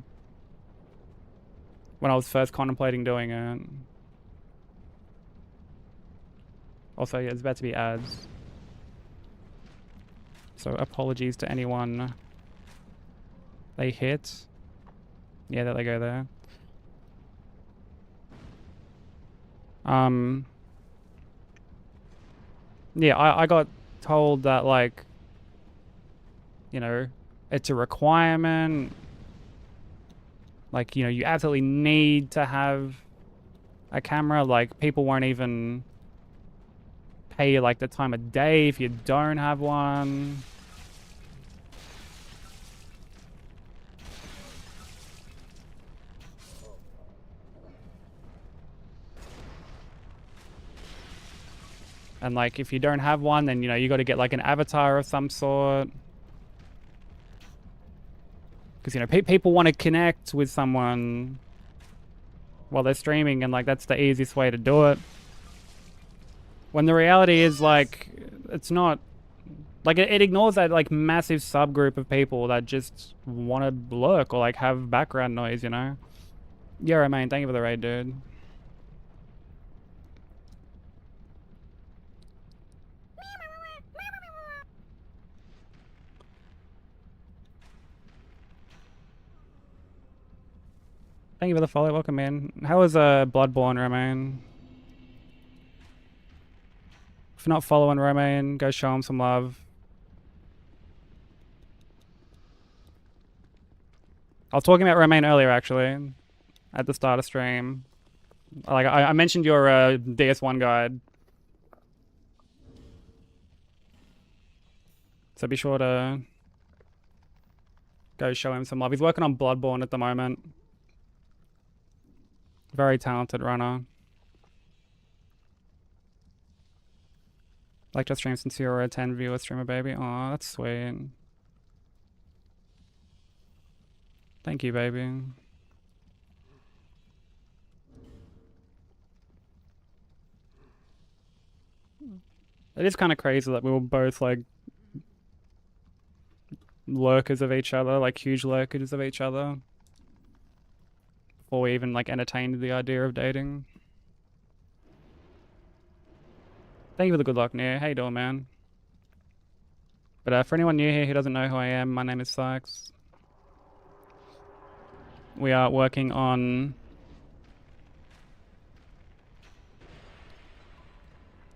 when I was first contemplating doing it. Also, yeah, it's about to be ads. So apologies to anyone they hit. Yeah, there they go there. Yeah, I got told that like, you know, it's a requirement. Like, you know, you absolutely need to have a camera. Like, people won't even pay you like the time of day if you don't have one. And like, if you don't have one, then, you know, you got to get like an avatar of some sort. Because, you know, people want to connect with someone while they're streaming, and like, that's the easiest way to do it. When the reality is, like, it's not. Like, it ignores that, like, massive subgroup of people that just want to lurk or, like, have background noise, you know? Yeah, Romain, thank you for the raid, dude. Thank you for the follow. Welcome in. How was Bloodborne, Romain? If you're not following Romain, go show him some love. I was talking about Romain earlier, actually, at the start of stream. Like, I mentioned your DS1 guide. So be sure to go show him some love. He's working on Bloodborne at the moment. Very talented runner. Like to stream since you're a 10 viewer streamer, baby. Aw, that's sweet. Thank you, baby. It is kind of crazy that we were both like lurkers of each other, like huge lurkers of each other, before we even like entertained the idea of dating. Thank you for the good luck, Nia. How you doing, man? But for anyone new here who doesn't know who I am, my name is Sykes. We are working on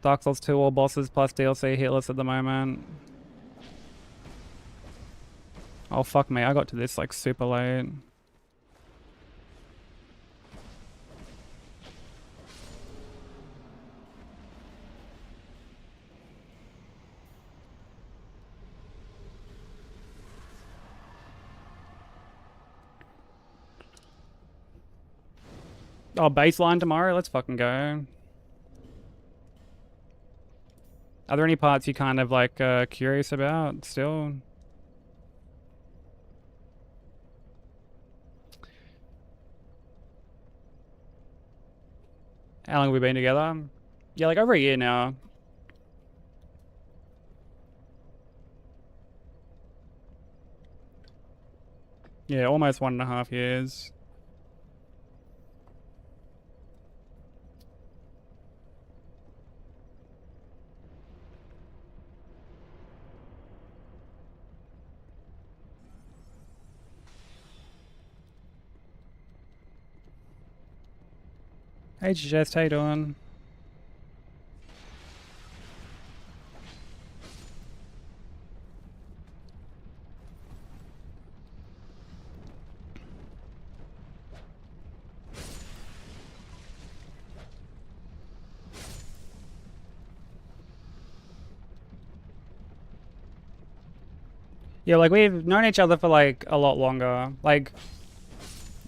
Dark Souls 2 all bosses plus DLC Hitless at the moment. Oh fuck me, I got to this like super late. Oh, baseline tomorrow? Let's fucking go. Are there any parts you kind of like curious about still? How long have we been together? Yeah, like over a year now. Yeah, almost 1.5 years. Hey Jess, how you doing? Yeah, like we've known each other for like a lot longer. Like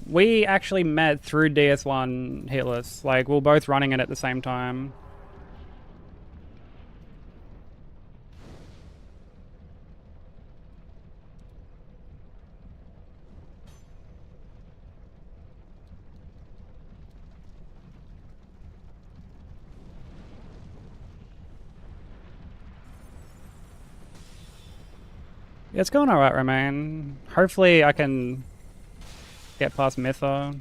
we actually met through DS1 Hitless. Like we were both running it at the same time. Yeah, it's going alright, Romain. Hopefully I can get past Mytho.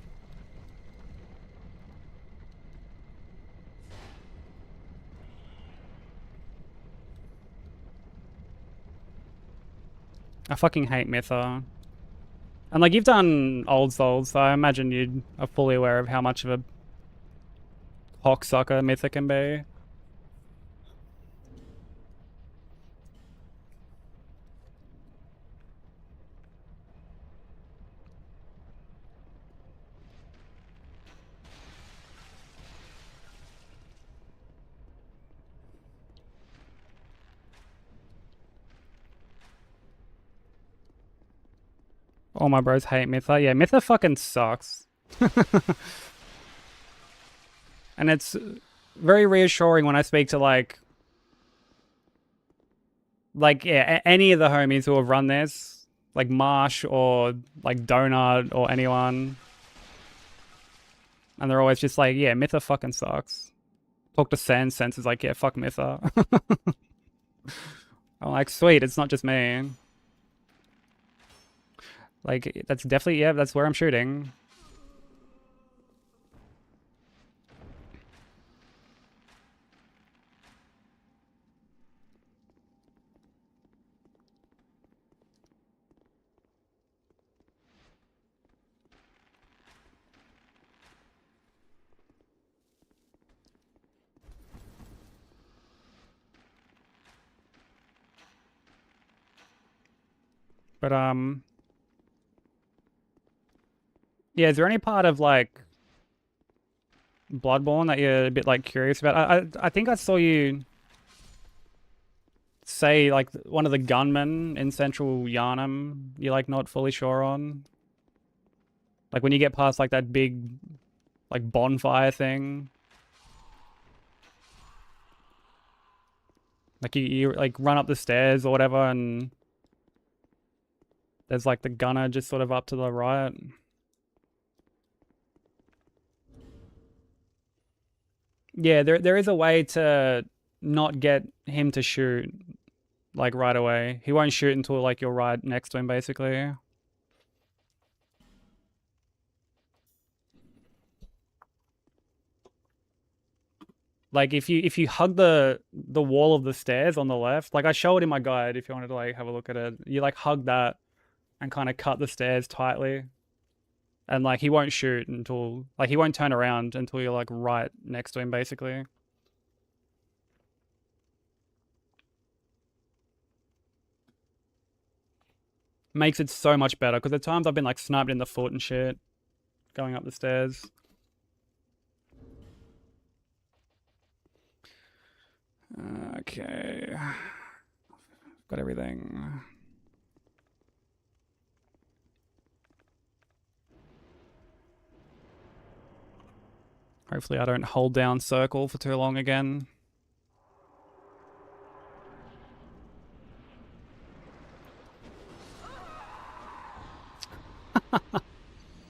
I fucking hate Mytho. And like you've done Old Souls, so I imagine you are fully aware of how much of a cocksucker Mytho can be. All my bros hate Mytha. Yeah, Mytha fucking sucks. And it's very reassuring when I speak to like yeah, any of the homies who have run this, like Marsh or like Donut or anyone, and they're always just like, yeah, Mytha fucking sucks. Talk to Sense, Sense is like, yeah, fuck Mytha. I'm like, sweet, it's not just me. Like, that's definitely, yeah, that's where I'm shooting. But, yeah, is there any part of, like, Bloodborne that you're a bit, like, curious about? I think I saw you say, like, one of the gunmen in Central Yharnam you're, like, not fully sure on. Like, when you get past, like, that big, like, bonfire thing. Like, you like, run up the stairs or whatever, and there's, like, the gunner just sort of up to the right. Yeah, there is a way to not get him to shoot, like, right away. He won't shoot until, like, you're right next to him, basically. Like, if you hug the wall of the stairs on the left, like I show it in my guide if you wanted to, like, have a look at it. You, like, hug that and kind of cut the stairs tightly. And, like, he won't shoot until, like, he won't turn around until you're, like, right next to him, basically. Makes it so much better, because at times I've been, like, sniped in the foot and shit going up the stairs. Okay. Got everything. Hopefully I don't hold down circle for too long again.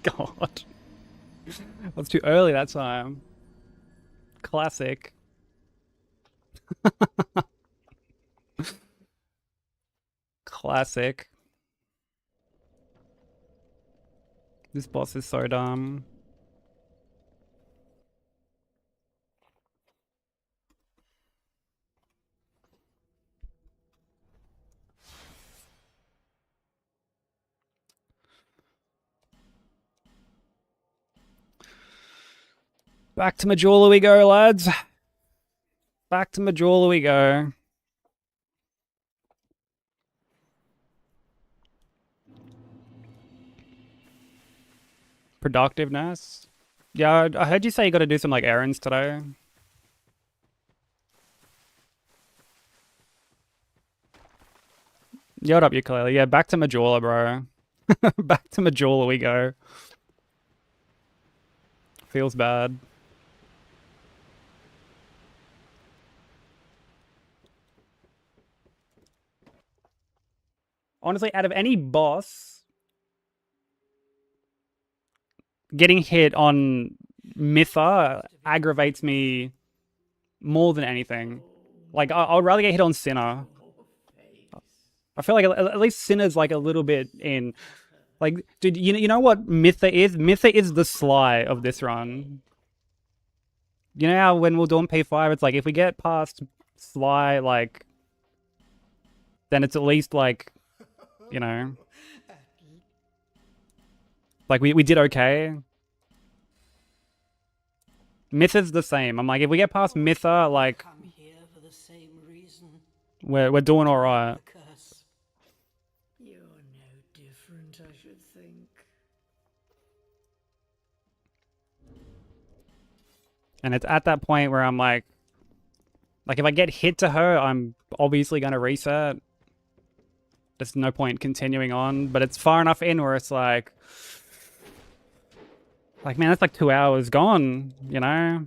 God. That's too early that time. Classic. Classic. This boss is so dumb. Back to Majula we go, lads. Back to Majula we go. Productiveness. Yeah, I heard you say you got to do some, like, errands today. Yeah, what up, ukulele? Yeah, back to Majula, bro. Back to Majula we go. Feels bad. Honestly, out of any boss, getting hit on Mytha aggravates me more than anything. Like, I'd rather get hit on Sinner. I feel like at least Sinner's, like, a little bit in. Like, dude, you know what Mytha is? Mytha is the Sly of this run. You know how when we're doing P5, it's like, if we get past Sly, like, then it's at least, like, you know, like, we did okay. Mytha's the same. I'm like, if we get past Mytha, like, Come here for the same reason. we're doing all right. The curse. You're no different, I should think. And it's at that point where I'm like, if I get hit to her, I'm obviously going to reset. there's no point continuing on. But it's far enough in where it's like man, that's like 2 hours gone, you know?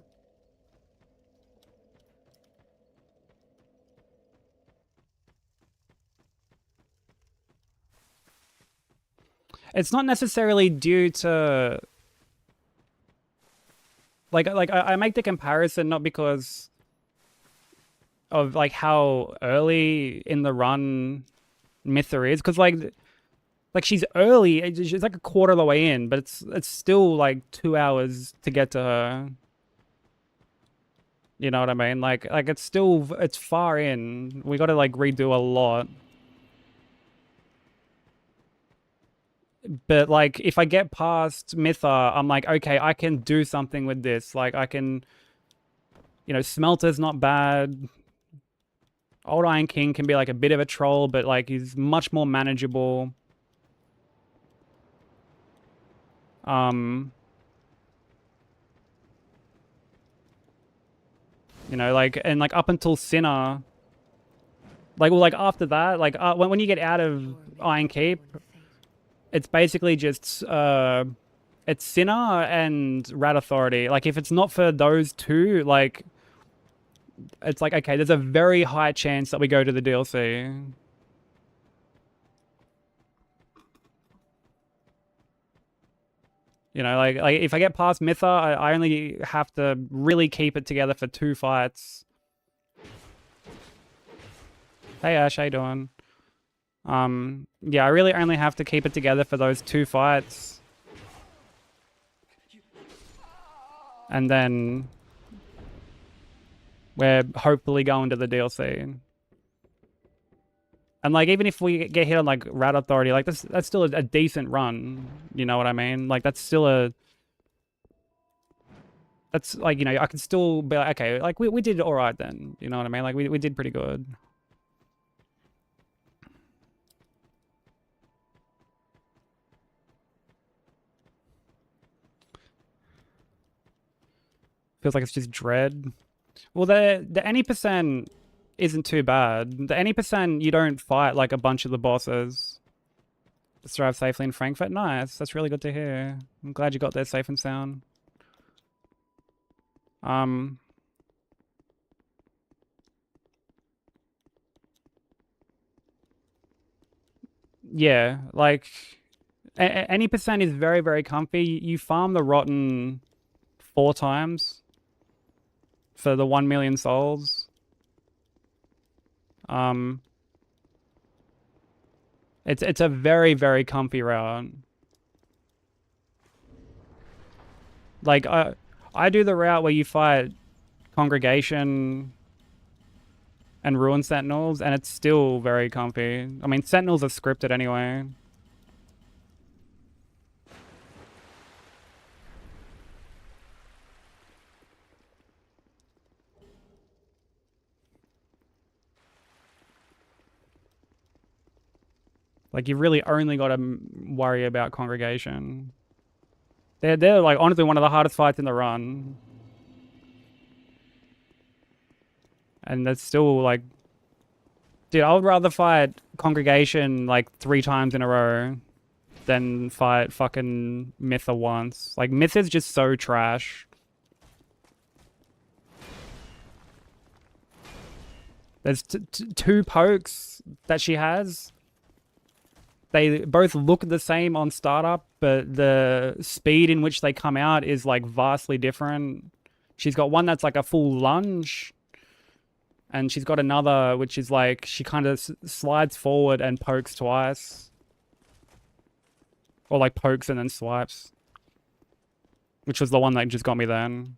It's not necessarily due to like I make the comparison not because of like how early in the run Mytha is, because like she's early, she's like a quarter of the way in, but it's still like 2 hours to get to her. You know what I mean? Like it's far in. We got to like redo a lot. But like if I get past Mytha, I'm like, okay, I can do something with this. Like I can, you know, Smelter's not bad. Old Iron King can be like a bit of a troll, but like he's much more manageable. You know, like, and like up until Sinner, like, well, like after that, like when you get out of Iron Keep, it's basically just it's Sinner and Rat Authority. Like if it's not for those two, like it's like, okay, there's a very high chance that we go to the DLC. You know, like if I get past Mytha, I only have to really keep it together for 2 fights. Hey Ash, how you doing? Yeah, I really only have to keep it together for those 2 fights. And then we're hopefully going to the DLC. And like even if we get hit on like Rat Authority, like that's still a decent run. You know what I mean? Like that's like, you know, I can still be like, okay, like we did all right then. You know what I mean? Like we did pretty good. Feels like it's just dread. Well, the any percent isn't too bad. The any percent you don't fight like a bunch of the bosses. Just drive safely in Frankfurt. Nice. That's really good to hear. I'm glad you got there safe and sound. Yeah, like any percent is very, very comfy. You farm the Rotten 4 times for the 1 million souls. It's a very, very comfy route. Like I do the route where you fight Congregation and Ruin Sentinels, and it's still very comfy. I mean, Sentinels are scripted anyway. Like, you really only got to worry about Congregation. They're like honestly one of the hardest fights in the run. And that's still like, dude, I would rather fight Congregation like 3 times in a row than fight fucking Mytha once. Like Myth is just so trash. There's 2 pokes that she has. They both look the same on startup, but the speed in which they come out is like vastly different. She's got one that's like a full lunge, and she's got another which is like she kind of slides forward and pokes twice. Or like pokes and then swipes. Which was the one that just got me then.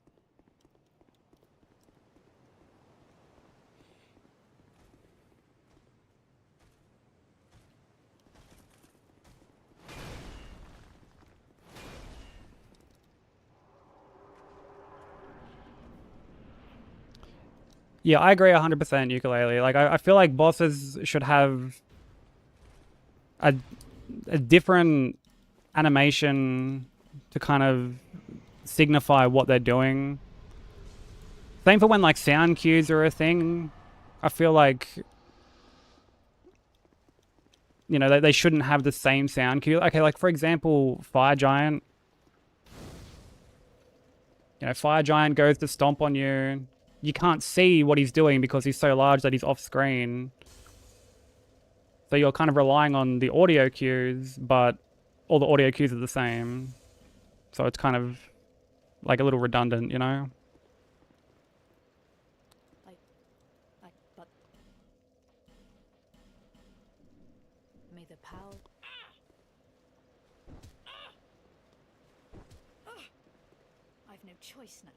Yeah, I agree 100% ukulele. Like, I feel like bosses should have a different animation to kind of signify what they're doing. Same for when, like, sound cues are a thing. I feel like you know, they shouldn't have the same sound cue. Okay, like for example, Fire Giant. You know, Fire Giant goes to stomp on you. You can't see what he's doing because he's so large that he's off screen. So you're kind of relying on the audio cues, but all the audio cues are the same. So it's kind of like a little redundant, you know? But may the power. I've no choice now.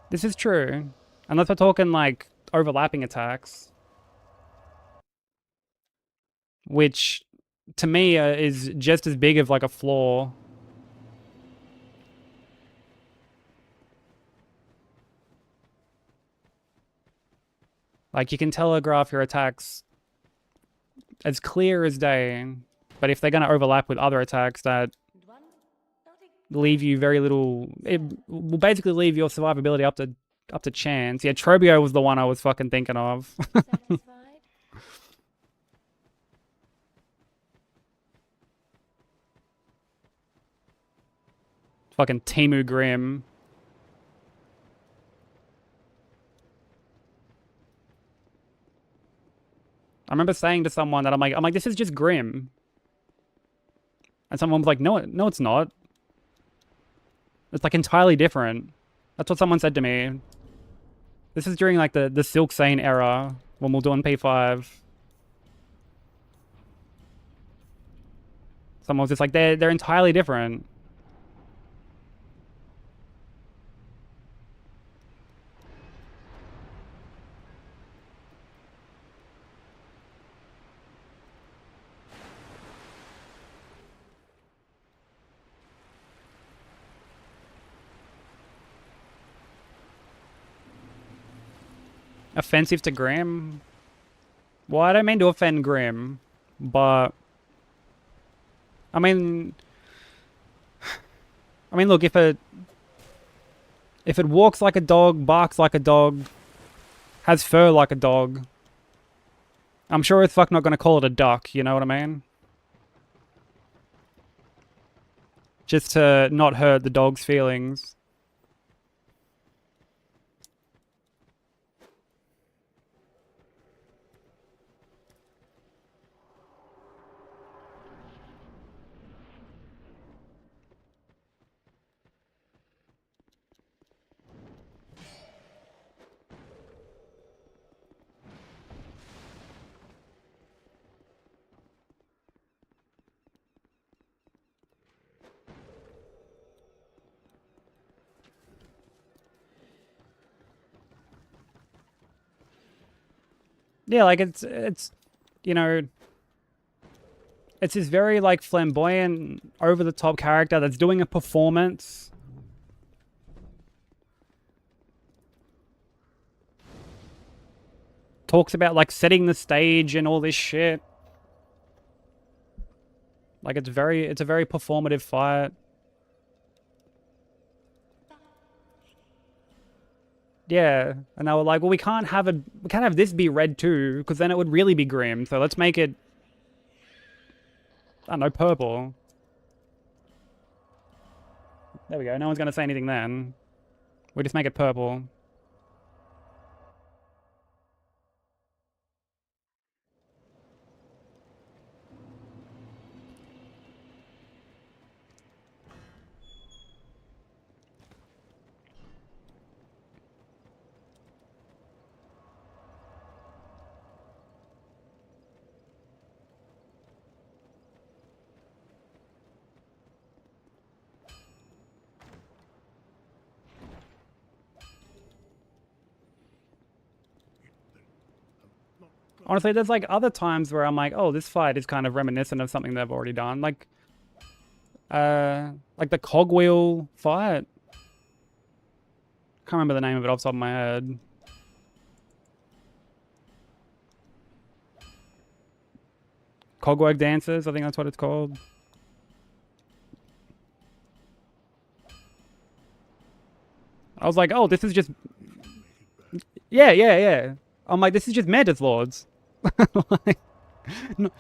This is true. Unless we're talking like overlapping attacks. Which to me is just as big of like a flaw. Like you can telegraph your attacks as clear as day, but if they're going to overlap with other attacks that leave you very little, it will basically leave your survivability up to chance. Yeah, Trobio was the one I was fucking thinking of. Satisfied? Fucking Timu Grim. I remember saying to someone that I'm like, this is just Grim. And someone was like, no, it's not. It's like entirely different. That's what someone said to me. This is during like the Silk Sane era when we're doing P5. Someone was just like, they're entirely different. Offensive to Grim? Well, I don't mean to offend Grim, but I mean, look, if it walks like a dog, barks like a dog, has fur like a dog, I'm sure it's fuck not gonna call it a duck, you know what I mean? Just to not hurt the dog's feelings. Yeah, like it's you know, it's this very like flamboyant, over the top character that's doing a performance. Talks about like setting the stage and all this shit. Like it's a very performative fight. Yeah, and they were like, well, we can't have this be red too, because then it would really be Grim. So let's make it, I don't know, purple. There we go. No one's gonna say anything then. We just make it purple. Honestly, there's like other times where I'm like, oh, this fight is kind of reminiscent of something they've already done. Like the cogwheel fight. Can't remember the name of it off the top of my head. Cogwork Dancers, I think that's what it's called. I was like, oh, this is just... Yeah. I'm like, this is just Mantis Lords. Like, no,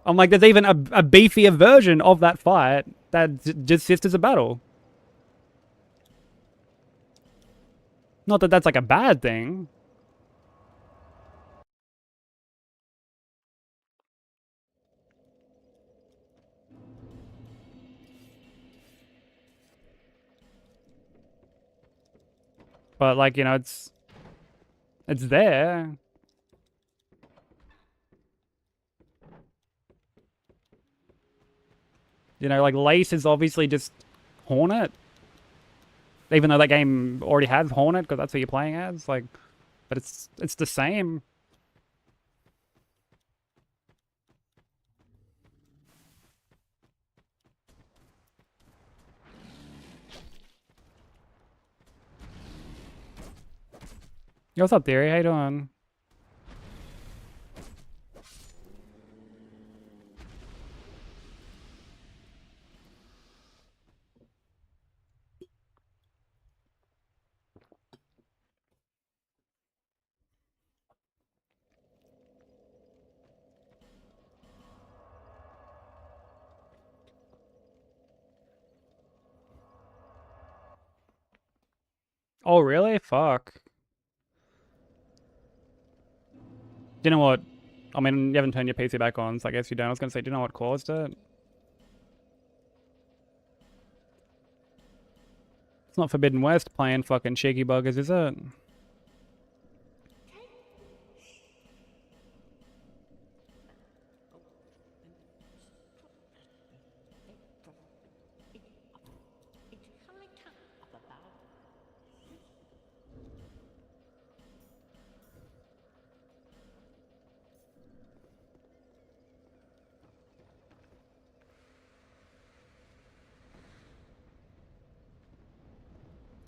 I'm like, there's even a beefier version of that fight that just sits as a battle. Not that that's like a bad thing. But like, you know, it's there. You know, like Lace is obviously just Hornet. Even though that game already has Hornet, because that's what you're playing as. Like, but it's the same. Yo, what's up, Theory? How you doing? Oh, really? Fuck. Do you know what? I mean, you haven't turned your PC back on, so I guess you don't. I was gonna say, do you know what caused it? It's not Forbidden West playing fucking cheeky buggers, is it?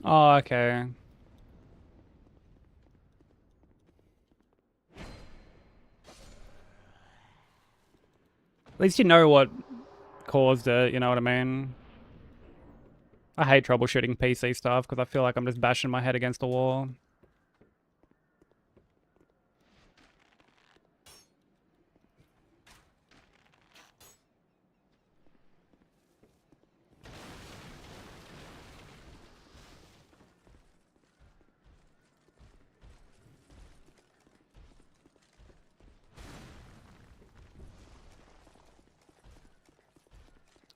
Oh, okay. At least you know what caused it, you know what I mean? I hate troubleshooting PC stuff because I feel like I'm just bashing my head against the wall.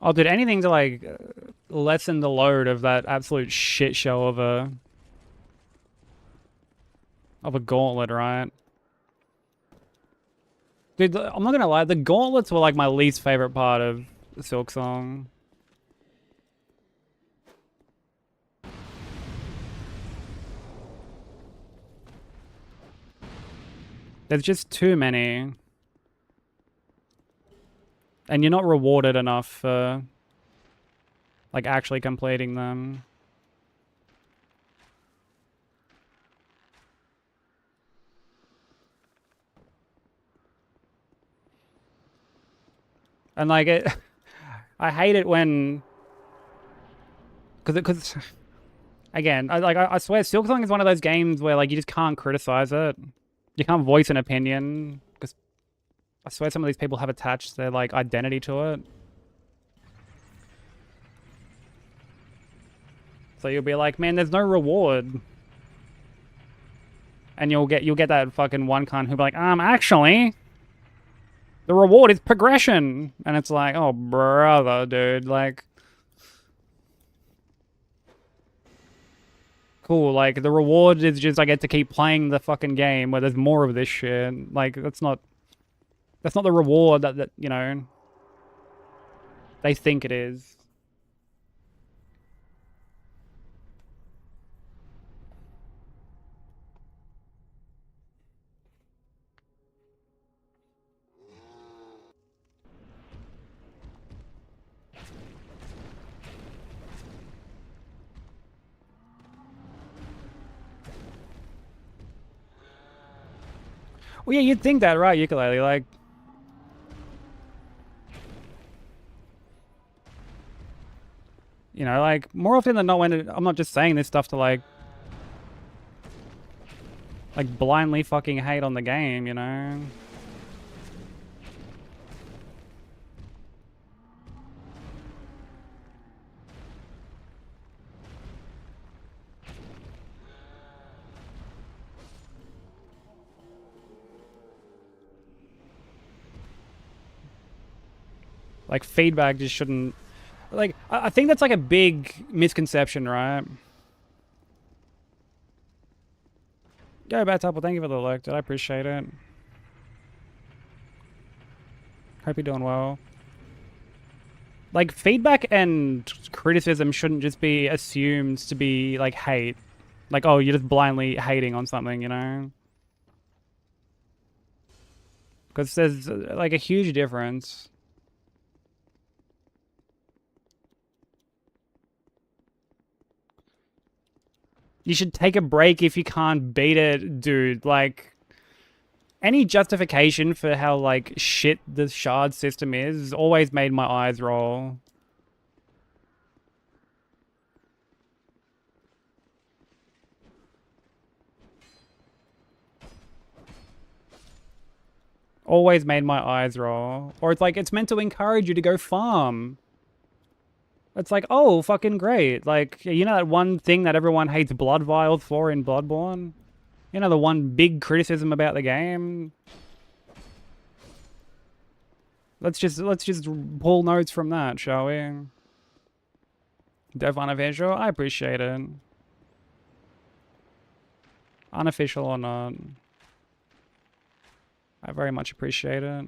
Oh, dude, anything to like lessen the load of that absolute shit show of a gauntlet, right? Dude, I'm not gonna lie, the gauntlets were like my least favorite part of Silk Song. There's just too many. And you're not rewarded enough for like actually completing them. And like it I hate it when because again, I swear Silk Song is one of those games where like you just can't criticize it. You can't voice an opinion because I swear some of these people have attached their like identity to it. So you'll be like, man, there's no reward. And you'll get that fucking one cunt who'll be like, actually, the reward is progression. And it's like, oh brother, dude, like cool, like the reward is just I get to keep playing the fucking game where there's more of this shit. Like that's not the reward that you know they think it is. Well, yeah, you'd think that, right, Ukulele? Like, know, like, more often than not, when I'm not just saying this stuff to, like, blindly fucking hate on the game, you know? Like, feedback just shouldn't... Like, I think that's, like, a big misconception, right? Go back to Apple, thank you for the alert, dude. I appreciate it. Hope you're doing well. Like, feedback and criticism shouldn't just be assumed to be, like, hate. Like, oh, you're just blindly hating on something, you know? Because there's, like, a huge difference. You should take a break if you can't beat it, dude. Like, any justification for how, like, shit the shard system is always made my eyes roll. Always made my eyes roll. Or it's like, it's meant to encourage you to go farm. It's like, oh, fucking great. Like, you know that one thing that everyone hates blood vials for in Bloodborne? You know the one big criticism about the game? Let's just pull notes from that, shall we? Dev unofficial? I appreciate it. Unofficial or not. I very much appreciate it.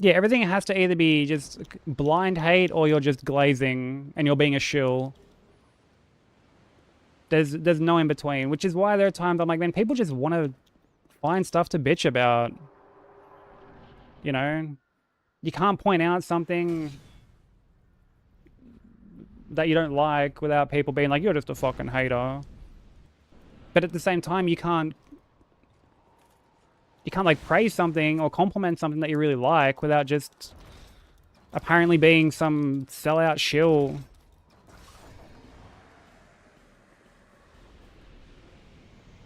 Yeah, everything has to either be just blind hate or you're just glazing and you're being a shill. There's no in between, which is why there are times I'm like, man, people just want to find stuff to bitch about. You know? You can't point out something that you don't like without people being like, you're just a fucking hater. But at the same time, you can't like praise something or compliment something that you really like without just apparently being some sellout shill.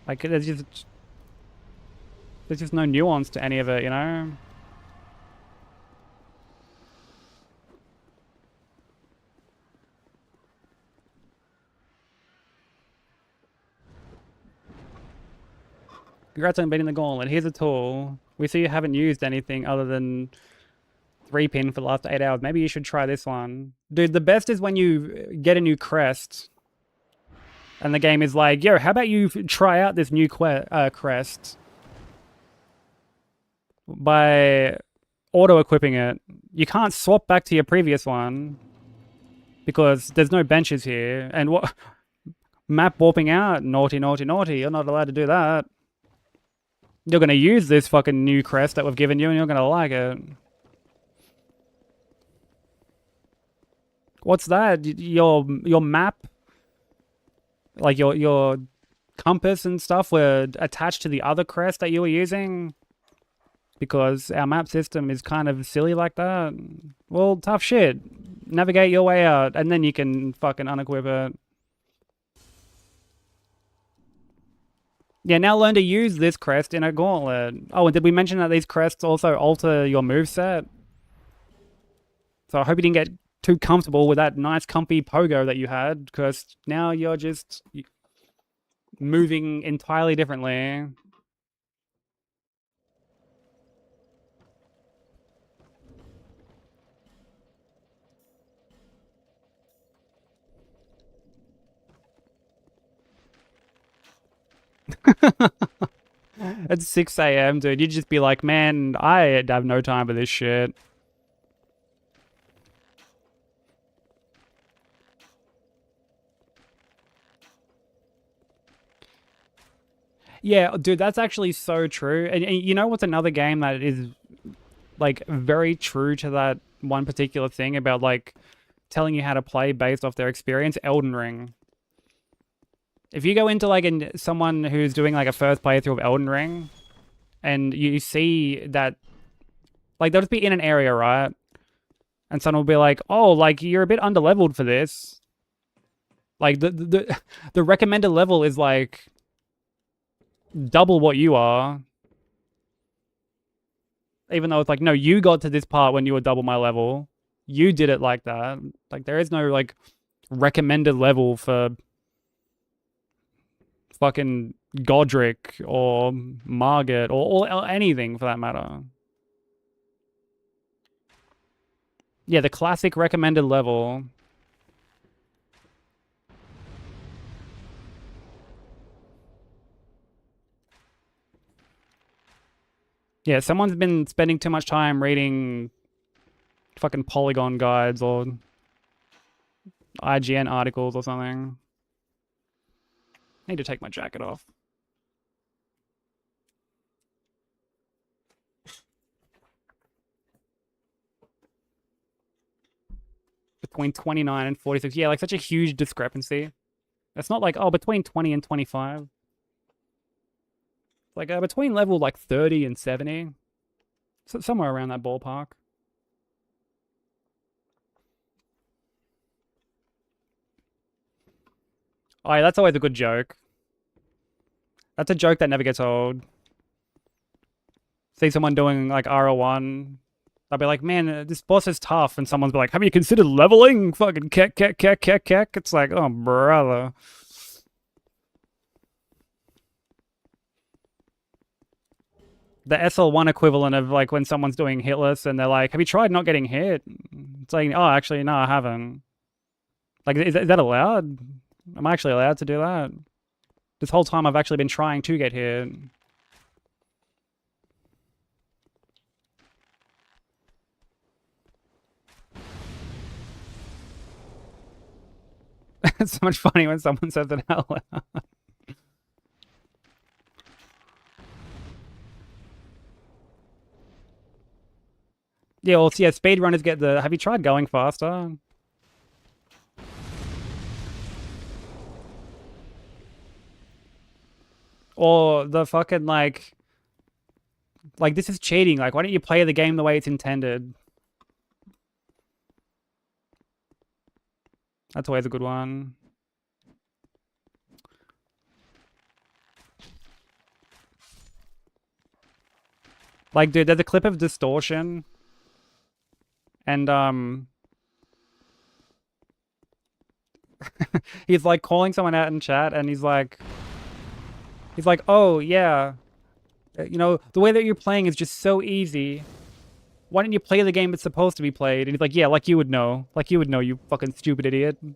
Like, there's just no nuance to any of it, you know? Congrats on beating the gauntlet. Here's a tool. We see you haven't used anything other than 3-pin for the last 8 hours. Maybe you should try this one. Dude, the best is when you get a new crest and the game is like, yo, how about you try out this new crest by auto-equipping it. You can't swap back to your previous one because there's no benches here. And what... Map warping out? Naughty, naughty, naughty. You're not allowed to do that. You're going to use this fucking new crest that we've given you and you're going to like it. What's that? Your map, like your compass and stuff were attached to the other crest that you were using? Because our map system is kind of silly like that? Well, tough shit. Navigate your way out and then you can fucking unequip it. Yeah, now learn to use this crest in a gauntlet. Oh, and did we mention that these crests also alter your moveset? So I hope you didn't get too comfortable with that nice comfy pogo that you had, because now you're just moving entirely differently. It's 6 a.m., dude. You'd just be like, man, I have no time for this shit. Yeah, dude, that's actually so true. And you know what's another game that is, like, very true to that one particular thing about, like, telling you how to play based off their experience? Elden Ring. If you go into like someone who's doing like a first playthrough of Elden Ring, and you see that, like, they'll just be in an area, right? And someone will be like, "Oh, like you're a bit underleveled for this." Like the recommended level is like double what you are. Even though it's like, no, you got to this part when you were double my level. You did it like that. Like there is no like recommended level for fucking Godric or Margit or anything for that matter. Yeah, the classic recommended level. Yeah, someone's been spending too much time reading fucking Polygon guides or IGN articles or something. I need to take my jacket off. Between 29 and 46. Yeah, like such a huge discrepancy. It's not like, oh, between 20 and 25. Like between level like 30 and 70. So somewhere around that ballpark. Oh, yeah, that's always a good joke. That's a joke that never gets old. See someone doing like R01. I'll be like, man, this boss is tough. And someone's be like, have you considered leveling? Fucking keck. It's like, oh, brother. The SL1 equivalent of like when someone's doing Hitless and they're like, have you tried not getting hit? It's like, oh, actually, no, I haven't. Like, is that allowed? Am I actually allowed to do that? This whole time I've actually been trying to get hit. It's so much funny when someone says it out loud. Yeah, well, yeah, speedrunners get the... Have you tried going faster? Or the fucking, like, this is cheating. Like, why don't you play the game the way it's intended? That's always a good one. Like, dude, there's a clip of Distortion. And, he's, like, calling someone out in chat, and he's like, oh, yeah. You know, the way that you're playing is just so easy. Why didn't you play the game it's supposed to be played? And he's like, yeah, like you would know. Like you would know, you fucking stupid idiot. And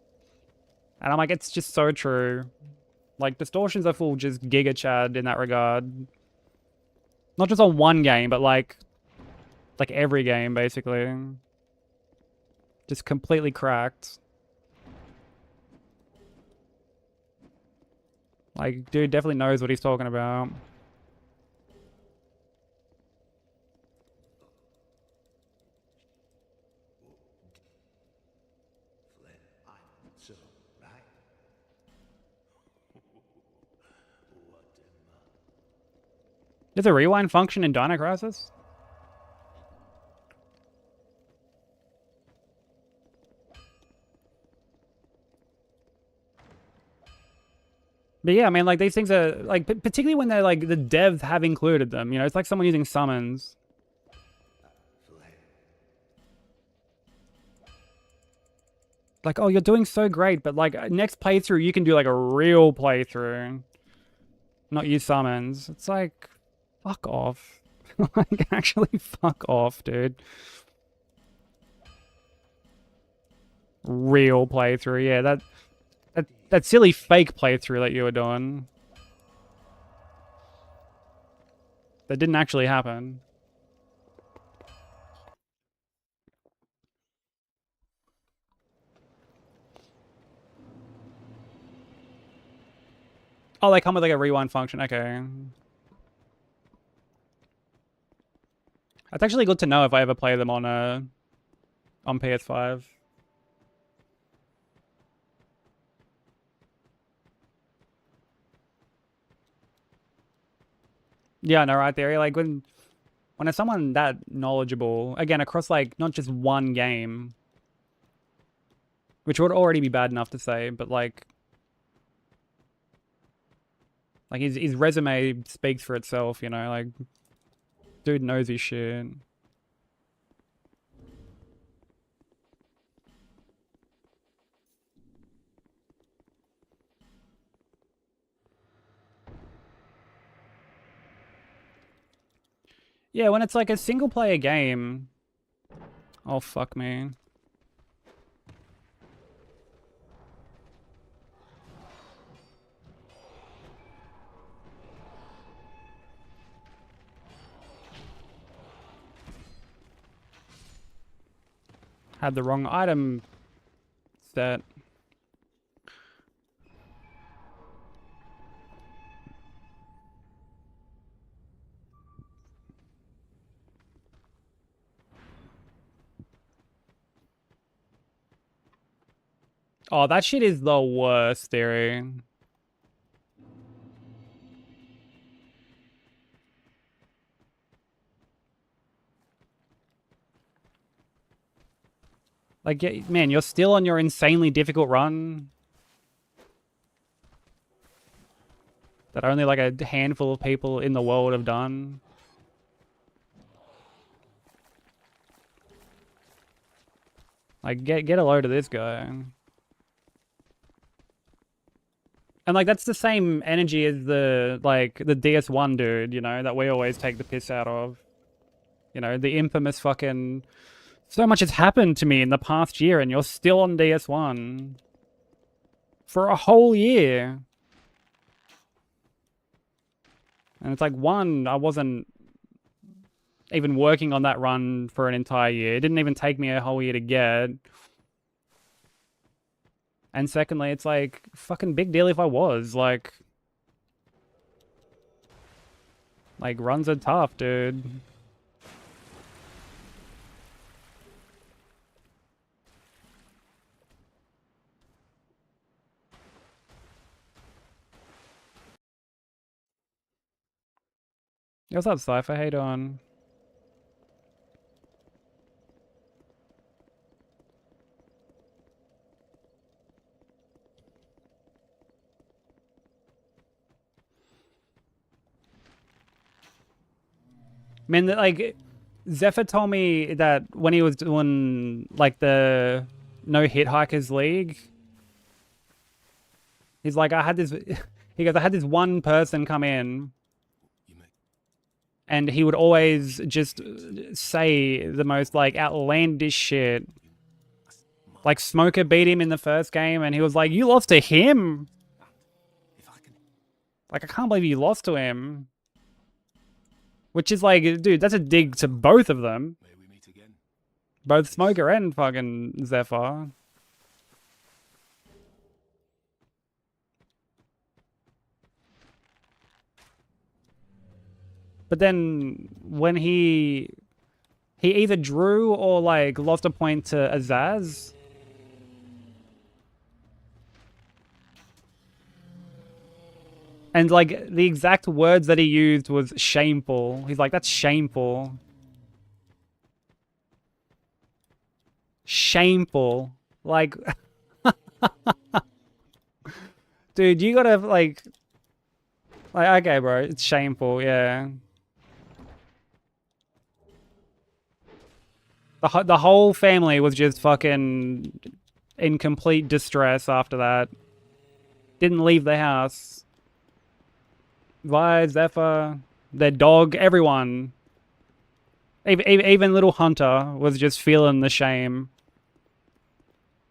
I'm like, it's just so true. Like, Distortion's a full just giga chad in that regard. Not just on one game, but like every game, basically. Just completely cracked. Like, dude definitely knows what he's talking about. There's a rewind function in Dino Crisis? But yeah, I mean, like, these things are, like, particularly when they're, like, the devs have included them, you know? It's like someone using summons. Like, oh, you're doing so great, but, like, next playthrough, you can do, like, a real playthrough. Not use summons. It's like, fuck off. Like, actually fuck off, dude. Real playthrough, yeah, that silly fake playthrough that you were doing. That didn't actually happen. Oh, they come with like a rewind function. Okay. That's actually good to know if I ever play them on PS5. Yeah, no, right there. Like when it's someone that knowledgeable, again, across like not just one game, which would already be bad enough to say, but like his resume speaks for itself, you know, like dude knows his shit. Yeah, when it's like a single player game. Oh fuck me. Had the wrong item set. Oh, that shit is the worst theory. Like, yeah, man, you're still on your insanely difficult run that only like a handful of people in the world have done. Like, get a load of this guy. And like that's the same energy as the DS1 dude, you know, that we always take the piss out of. You know, the infamous fucking so much has happened to me in the past year and you're still on DS1 for a whole year. And it's like, one, I wasn't even working on that run for an entire year. It didn't even take me a whole year to get. And secondly, it's like, fucking big deal if I was. Like runs are tough, dude. What's up, Cypher? How you doing? Man, like, Zephyr told me that when he was doing, like, the No Hit Hikers League, he's like, I had this, he goes, I had this one person come in, and he would always just say the most, like, outlandish shit. Like, Smoker beat him in the first game, and he was like, you lost to him? Like, I can't believe you lost to him. Which is like, dude, that's a dig to both of them. Both Smoker and fucking Zephyr. But then when he either drew or like lost a point to Azaz. And like the exact words that he used was shameful. He's like, that's shameful. Shameful. Like, dude, you gotta like, okay, bro, it's shameful, yeah. The whole family was just fucking in complete distress after that. Didn't leave the house. Vi, Zephyr, their dog, everyone. Even little Hunter was just feeling the shame.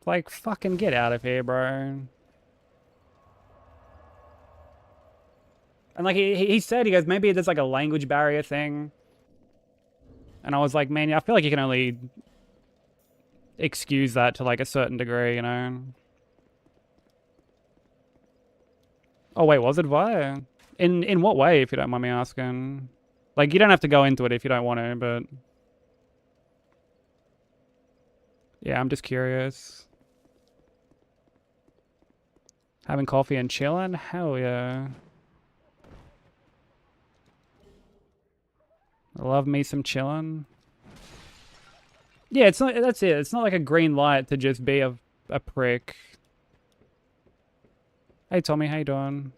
Like, fucking get out of here, bro. And like he said, he goes, maybe there's like a language barrier thing. And I was like, man, I feel like you can only excuse that to like a certain degree, you know? Oh wait, was it Vi? In what way, if you don't mind me asking? Like, you don't have to go into it if you don't want to, but... Yeah, I'm just curious. Having coffee and chilling? Hell yeah. Love me some chillin'. Yeah, it's not. That's it. It's not like a green light to just be a prick. Hey Tommy, how you doing?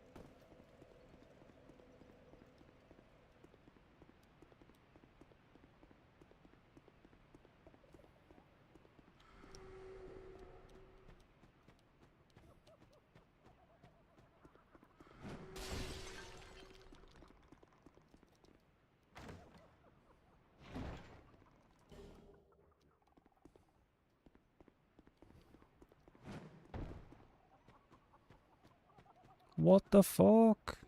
What the fuck?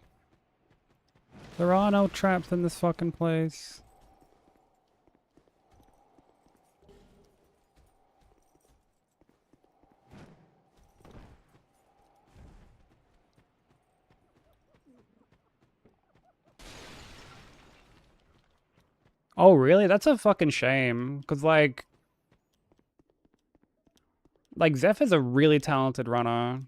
There are no traps in this fucking place. Oh, really? That's a fucking shame. Because, Zephyr's a really talented runner.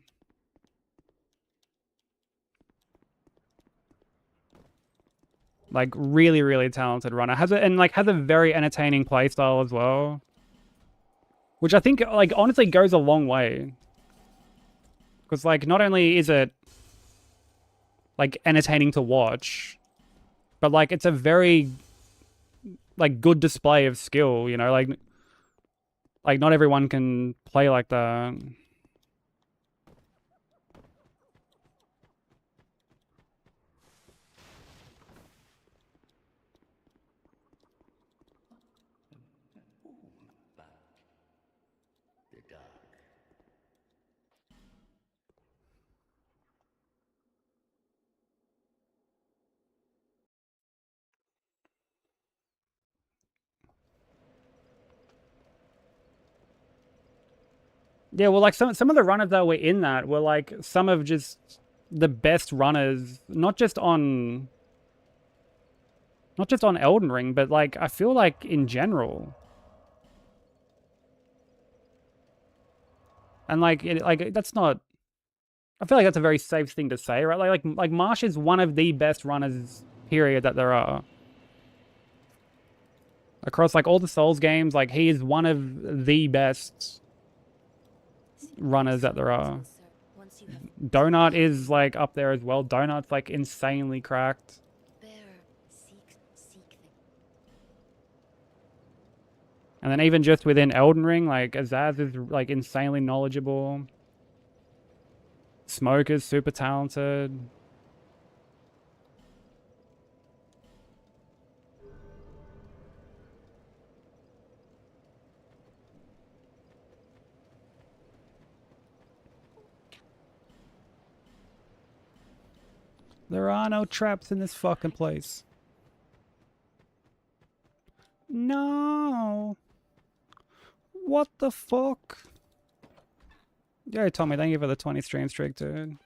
Like, really, really talented runner. Has a very entertaining playstyle as well. Which I think, honestly goes a long way. Because, not only is it, entertaining to watch, but, it's a very, good display of skill, you know? Like, not everyone can play like that. The dark. Yeah, well, some of the runners that were in that were, some of just the best runners, not just on Elden Ring, but, I feel like in general. And, that's not... I feel like that's a very safe thing to say, right? Like Marsh is one of the best runners, period, that there are. Across, all the Souls games, he is one of the best runners that there are. Once you have Donut is, up there as well. Donut's, insanely cracked. bear, seek them. And then even just within Elden Ring, Azaz is, insanely knowledgeable. Smoke is super talented. There are no traps in this fucking place. No. What the fuck? Yo, Tommy, thank you for the 20 stream streak, dude.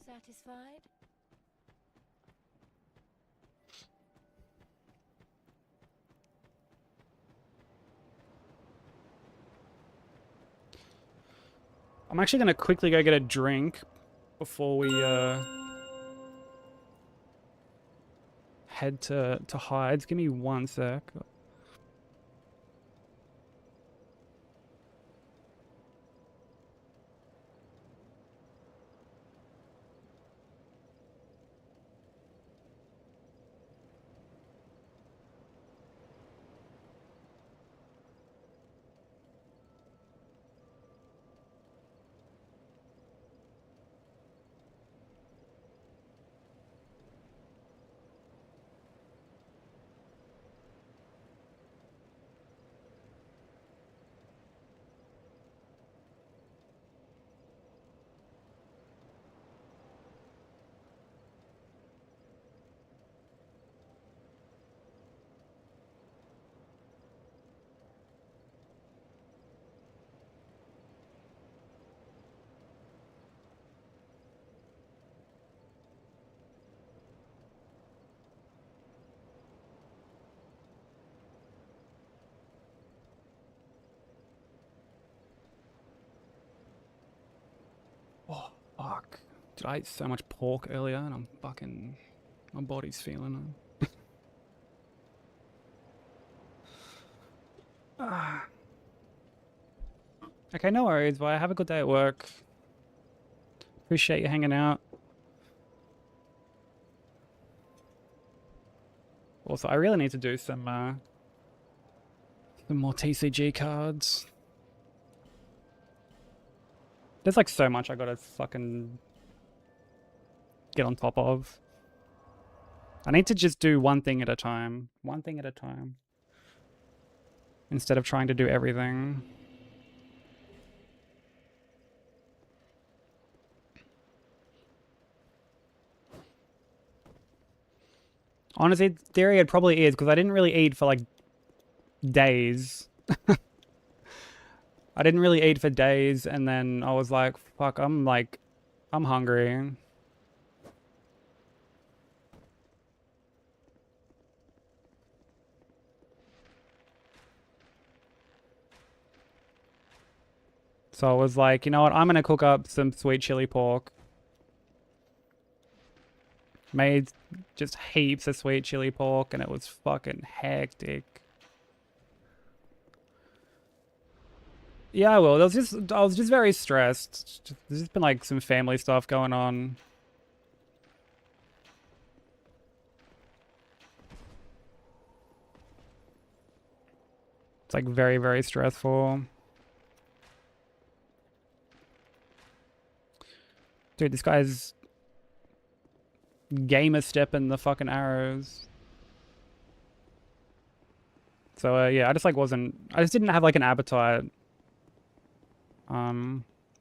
Satisfied? I'm actually gonna quickly go get a drink before we head to hides. Give me 1 sec. Dude, I ate so much pork earlier and I'm fucking... My body's feeling it. Okay, no worries, bye. Have a good day at work. Appreciate you hanging out. Also, I really need to do some more TCG cards. There's like so much I gotta fucking get on top of. I need to just do one thing at a time. One thing at a time. Instead of trying to do everything. Honestly, in theory it probably is, because I didn't really eat for like days. I didn't really eat for days, and then I was like, fuck, I'm hungry. So I was like, you know what, I'm gonna cook up some sweet chili pork. Made just heaps of sweet chili pork, and it was fucking hectic. Yeah, well, I was just very stressed. There's just been like some family stuff going on. It's like very, very stressful. Dude, this guy's gamer stepping the fucking arrows. So yeah, I just didn't have like an appetite.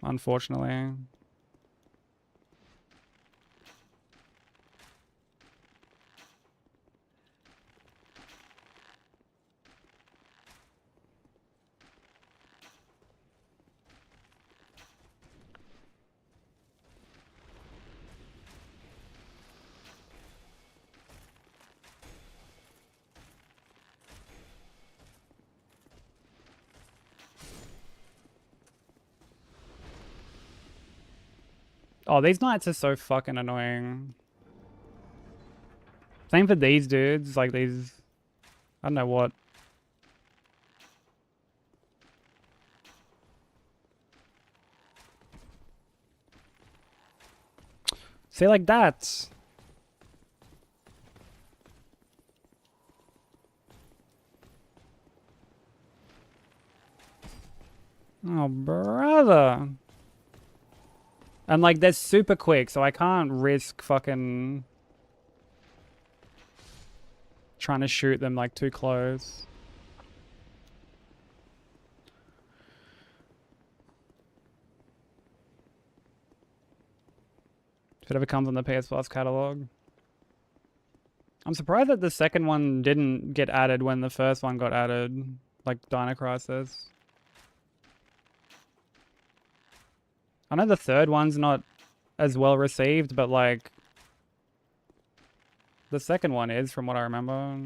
Unfortunately. Oh, these knights are so fucking annoying. Same for these dudes, like these... I don't know what. See, like that. Oh, brother. And like, they're super quick, so I can't risk fucking trying to shoot them like too close. If it ever comes on the PS Plus catalog. I'm surprised that the second one didn't get added when the first one got added, like Dino Crisis. I know the third one's not as well received, but like the second one is, from what I remember.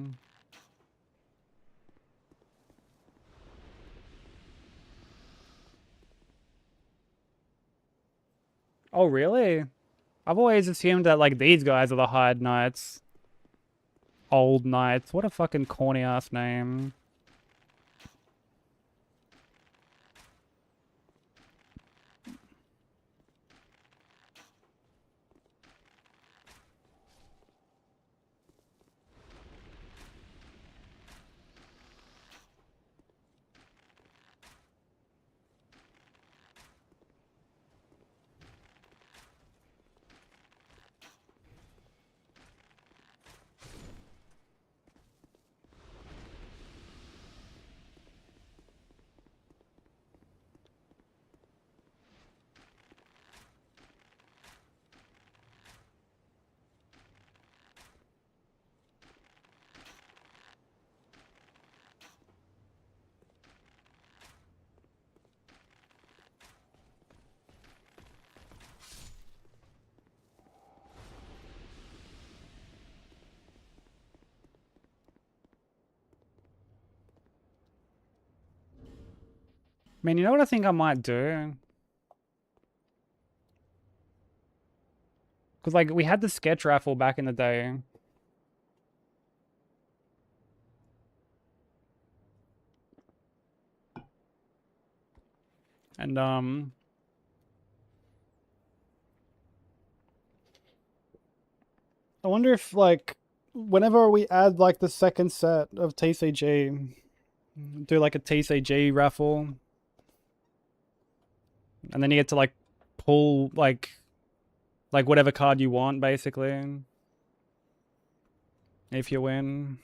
Oh, really? I've always assumed that like these guys are the Hyde Knights. Old Knights. What a fucking corny ass name. I mean, you know what I think I might do? Because, like, we had the sketch raffle back in the day. And, I wonder if, like, whenever we add, like, the second set of TCG, do, like, a TCG raffle. And then you get to, like, pull, like whatever card you want, basically. If you win.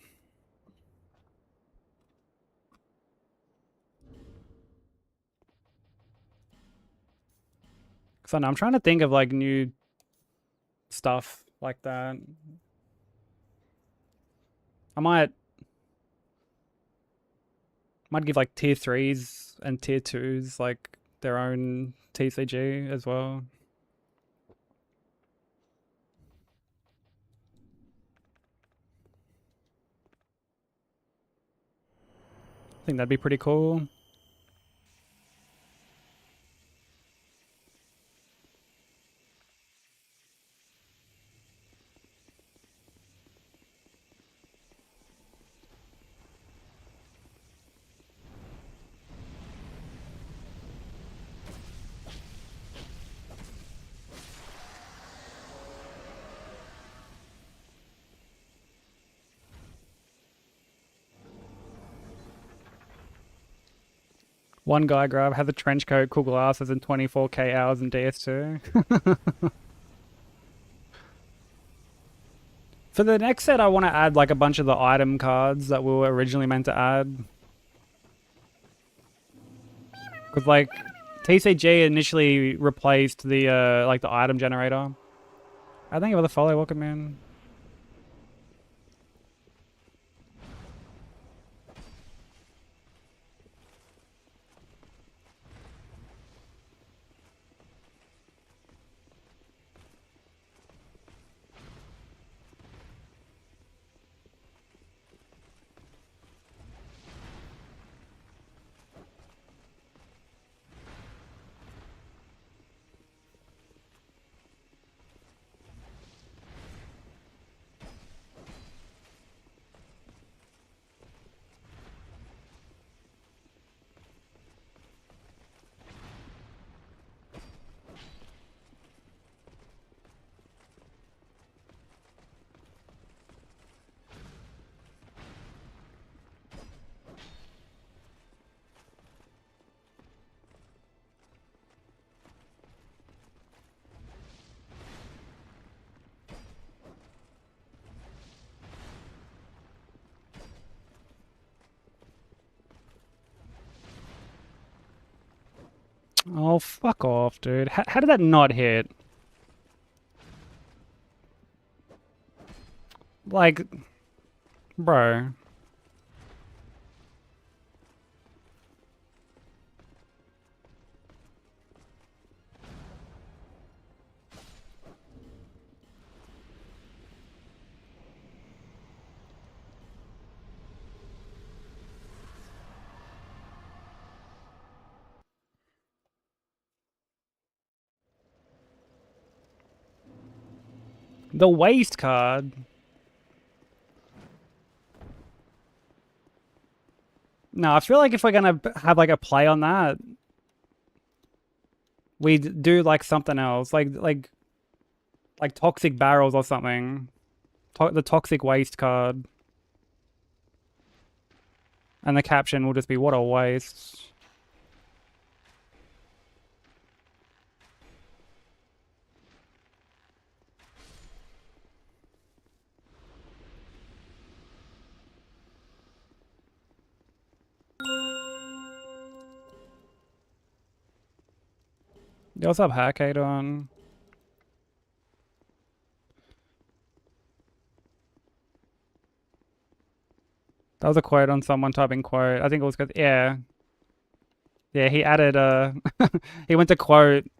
So I'm trying to think of, like, new stuff like that. I might give, like, tier 3s and tier 2s, like, their own TCG as well. I think that'd be pretty cool. One guy grab had the trench coat, cool glasses, and 24k hours in DS2. For the next set, I want to add, like, a bunch of the item cards that we were originally meant to add. Because, like, TCG initially replaced the, like, the item generator. I think about the follow. Welcome in. Oh, fuck off, dude. How did that not hit? Like, bro. The waste card. No, I feel like if we're gonna have, like, a play on that, we'd do, like, something else, like toxic barrels or something. The toxic waste card, and the caption will just be "What a waste." Yo, what's up, Hackadon? That was a quote on someone typing quote. I think it was because, yeah. Yeah, he added he went to quote,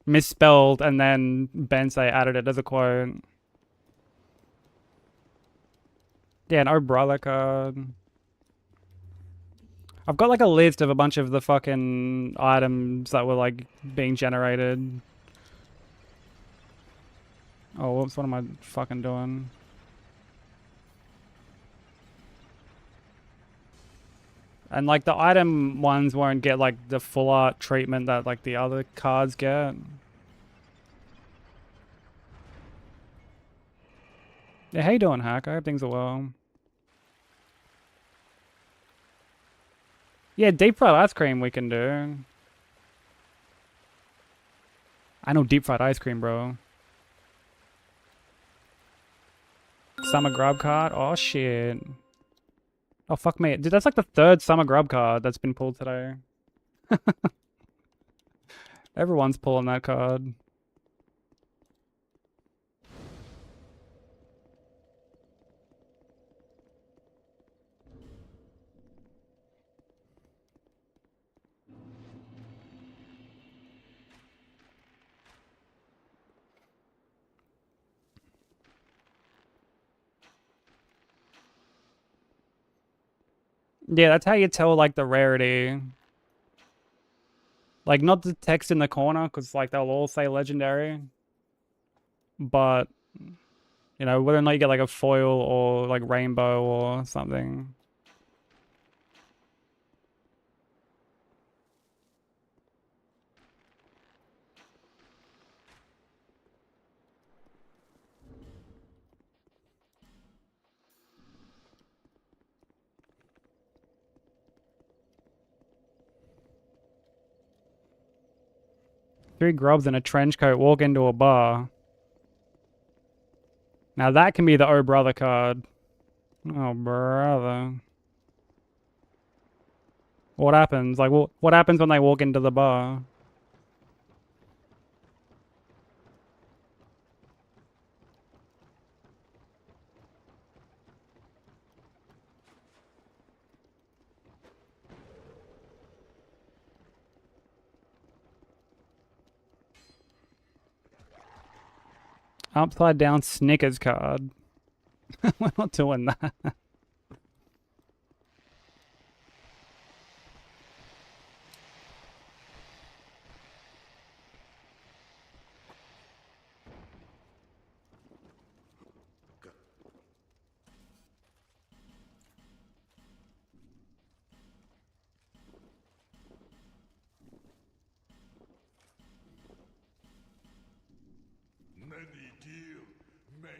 misspelled, and then Bensei added it as a quote. Yeah, an O'Brien card. I've got, like, a list of a bunch of the fucking items that were, like, being generated. Oh, whoops, what am I fucking doing? And like the item ones won't get like the full art treatment that like the other cards get. Yeah, how you doing, Hack? I hope things are well. Yeah, deep fried ice cream we can do. I know deep fried ice cream, bro. Summer grub card? Oh shit. Oh fuck me. Dude, that's like the third summer grub card that's been pulled today. Everyone's pulling that card. Yeah, that's how you tell like the rarity. Like not the text in the corner, because like they'll all say legendary. But you know, whether or not you get like a foil or like rainbow or something. Three grubs in a trench coat walk into a bar. Now that can be the Oh Brother card. Oh brother. What happens? Like what happens when they walk into the bar? Upside down Snickers card. We're not doing that. Many deal, many.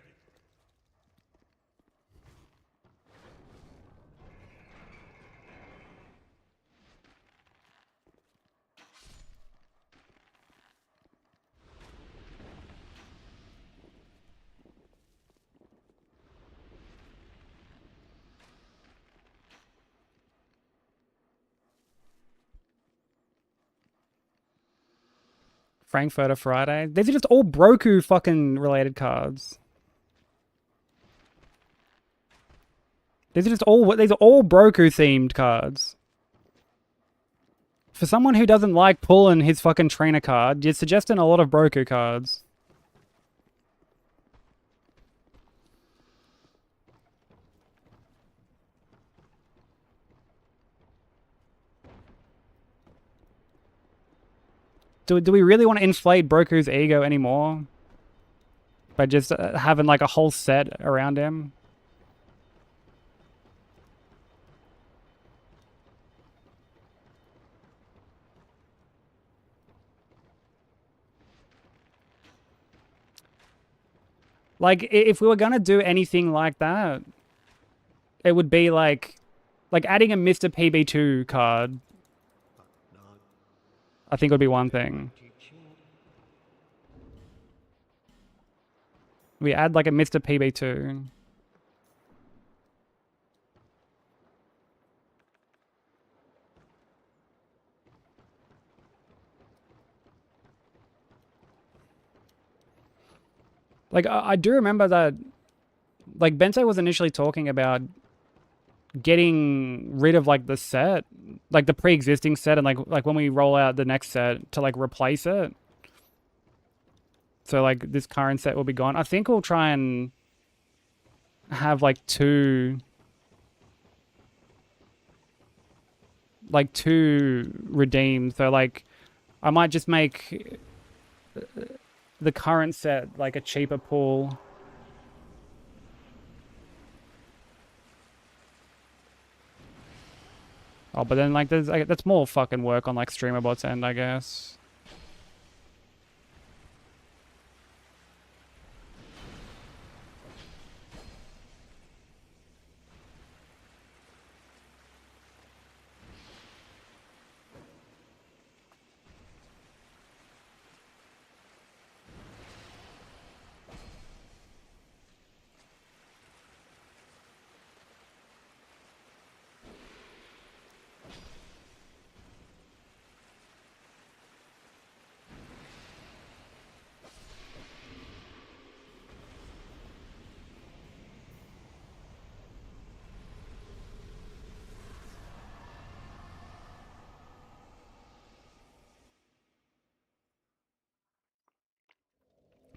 Frankfurter Friday. These are just all Broku fucking related cards. These are all Broku themed cards. For someone who doesn't like pulling his fucking trainer card, you're suggesting a lot of Broku cards. Do we really want to inflate Broku's ego anymore? By just having like a whole set around him? Like, if we were gonna do anything like that, it would be like adding a Mr. PB2 card. I think would be one thing. We add like a Mr. PB2. Like, I do remember that, like, Bento was initially talking about getting rid of, like, the set, like, the pre-existing set, and, like when we roll out the next set, to, like, replace it. So, like, this current set will be gone. I think we'll try and have, like, two redeemed. So, like, I might just make the current set like a cheaper pool. Oh, but then like there's like, that's more fucking work on like streamer bots end, I guess.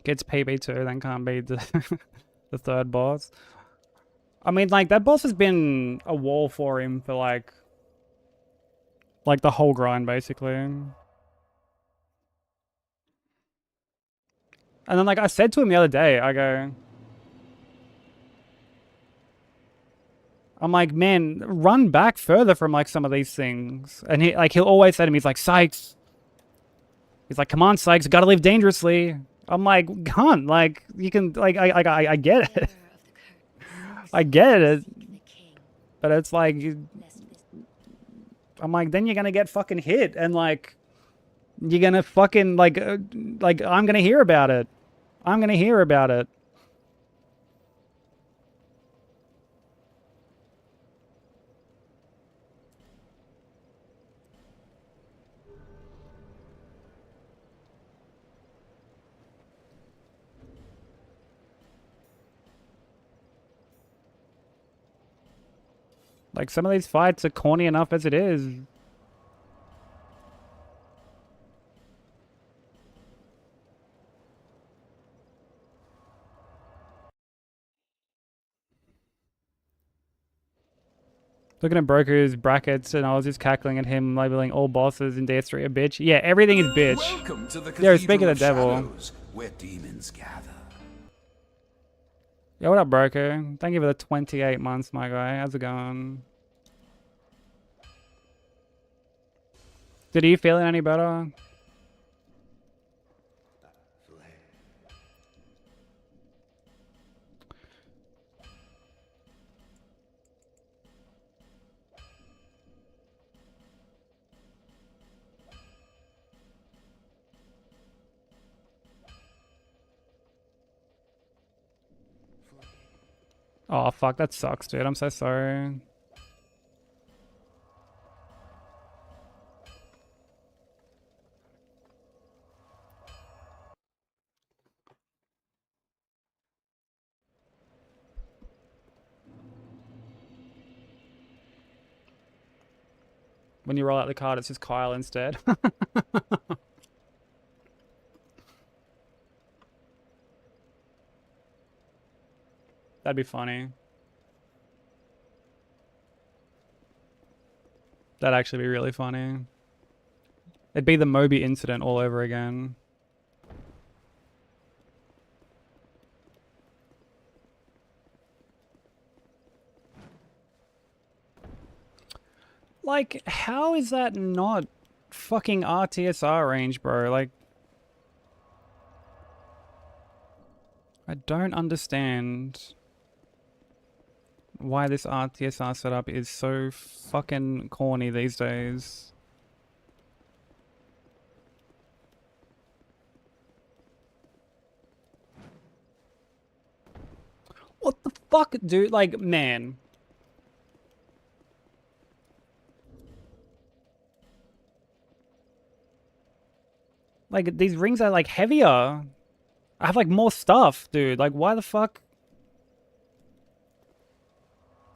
Gets PB2, then can't beat the the third boss. I mean, like that boss has been a wall for him for like the whole grind basically. And then like I said to him the other day, I'm like, man, run back further from like some of these things. And he'll always say to me, he's like, Sykes. He's like, come on, Sykes, gotta live dangerously. I'm like, cunt, like you can like I get it. I get it. But it's like I'm like, then you're gonna get fucking hit and like you're gonna fucking like I'm gonna hear about it. I'm gonna hear about it. Like some of these fights are corny enough as it is. Looking at Broker's brackets and I was just cackling at him labeling all bosses in DS3 a bitch. Yeah, everything is bitch. Welcome to the Yeah, speak of the Cathedral devil. Shadows, where demons gather. Yo, what up, Broker? Thank you for the 28 months, my guy. How's it going? Did you feeling any better? Oh, fuck, that sucks, dude. I'm so sorry. When you roll out the card, it's just Kyle instead. That'd be funny. That'd actually be really funny. It'd be the Moby incident all over again. Like, how is that not fucking RTSR range, bro? Like, I don't understand why this RTSR setup is so fucking corny these days. What the fuck, dude? Like, man. Like, these rings are, like, heavier. I have, like, more stuff, dude. Like, why the fuck?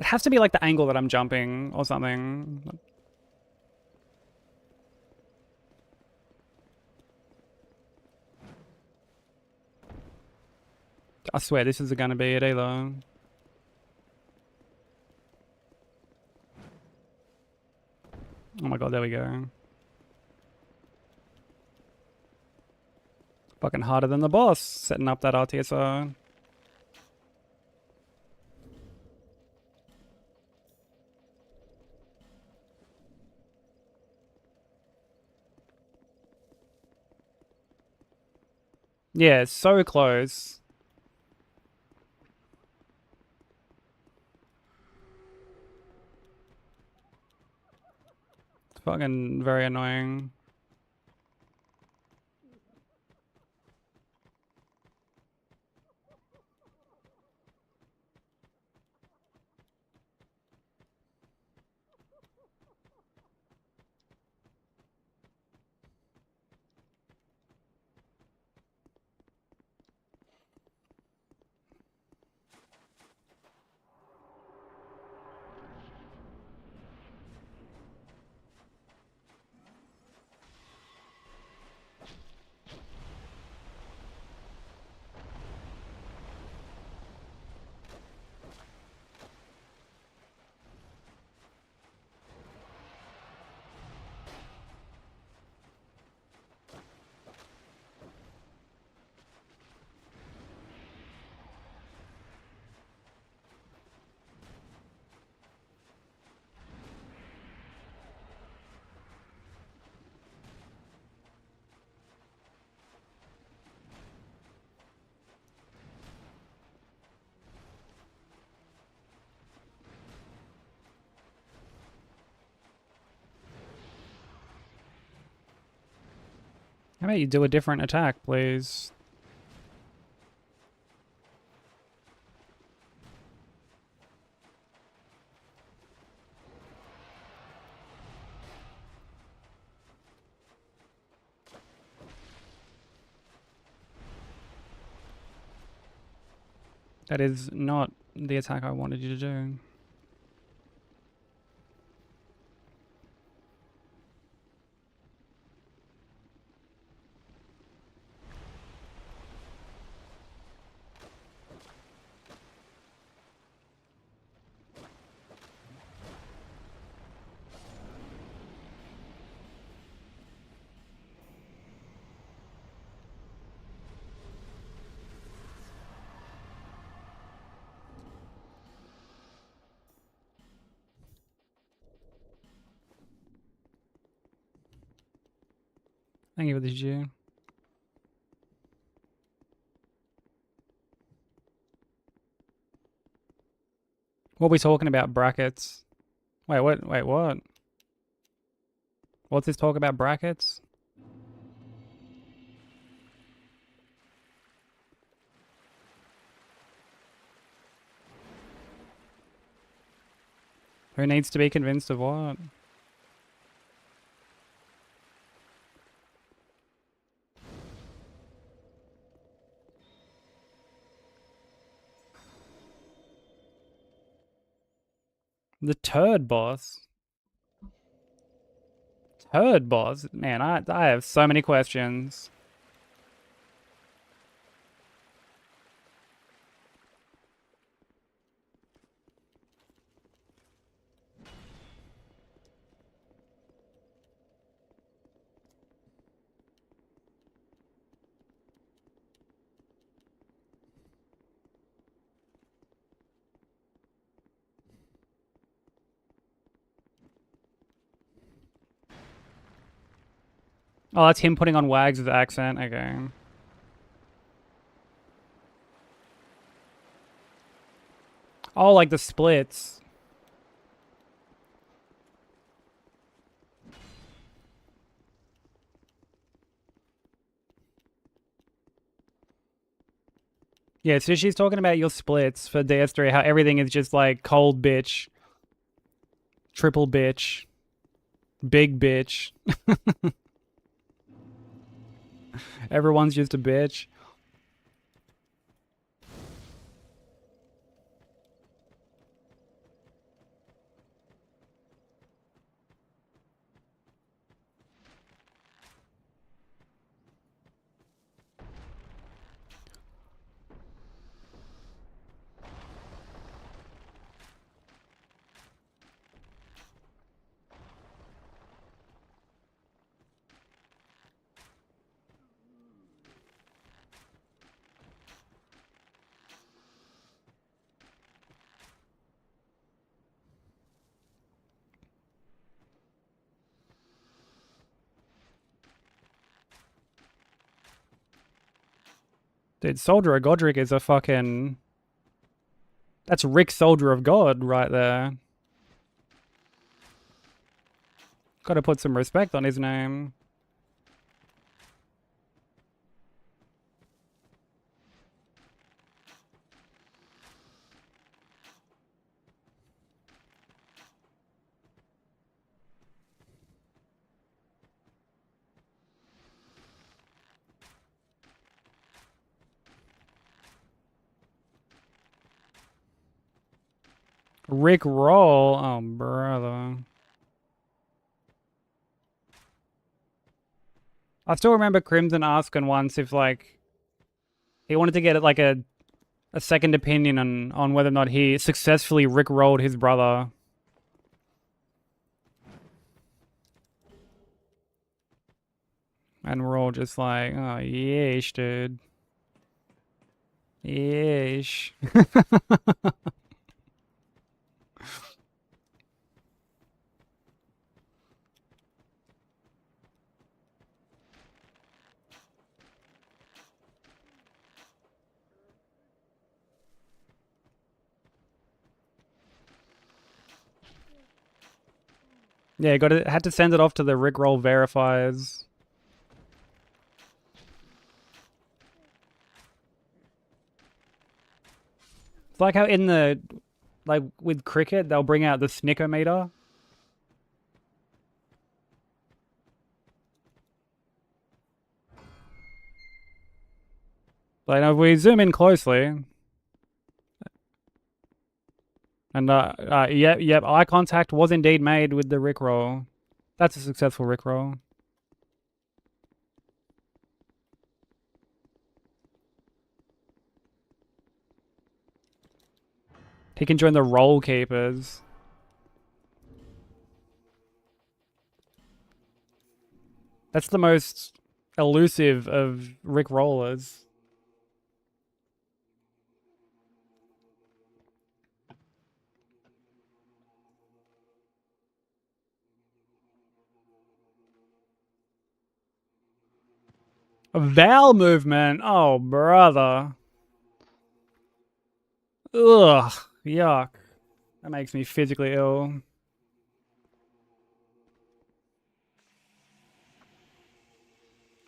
It has to be, like, the angle that I'm jumping or something. I swear, this isn't gonna be it either. Oh my god, there we go. Fucking harder than the boss, setting up that RTSR. Yeah, so close. It's fucking very annoying. How about you do a different attack, please? That is not the attack I wanted you to do. Thank you for the Jew. What are we talking about? Brackets? Wait, what? Wait, what? What's this talk about brackets? Who needs to be convinced of what? The turd boss? Turd boss? Man, I have so many questions. Oh, that's him putting on Wags' accent. Okay. Oh, like the splits. Yeah, so she's talking about your splits for DS3, how everything is just like cold bitch, triple bitch, big bitch. Everyone's just a bitch. Dude, Soldier of Godric is a fucking... That's Rick Soldier of God right there. Gotta put some respect on his name. Rick Roll? Oh, brother. I still remember Crimson asking once if, like, he wanted to get, like, a second opinion on whether or not he successfully Rick-rolled his brother. And we're all just like, oh, yeesh, dude. Yeesh. Yeah, had to send it off to the Rickroll verifiers. It's like how in the, like with cricket, they'll bring out the snicker meter. Like, if we zoom in closely, and yep, eye contact was indeed made with the Rickroll. That's a successful Rickroll. He can join the Roll Keepers. That's the most elusive of Rick Rollers. A Vowel movement? Oh, brother. Ugh. Yuck. That makes me physically ill.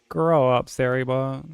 Grow up, Ceribot.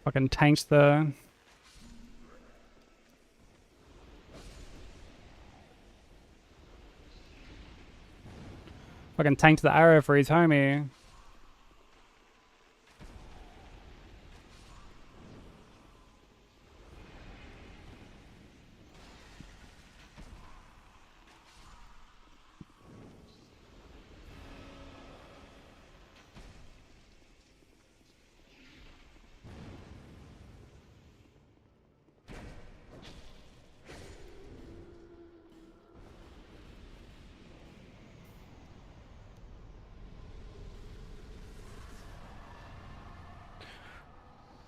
Fucking tanks the... Fucking tanked the arrow for his homie.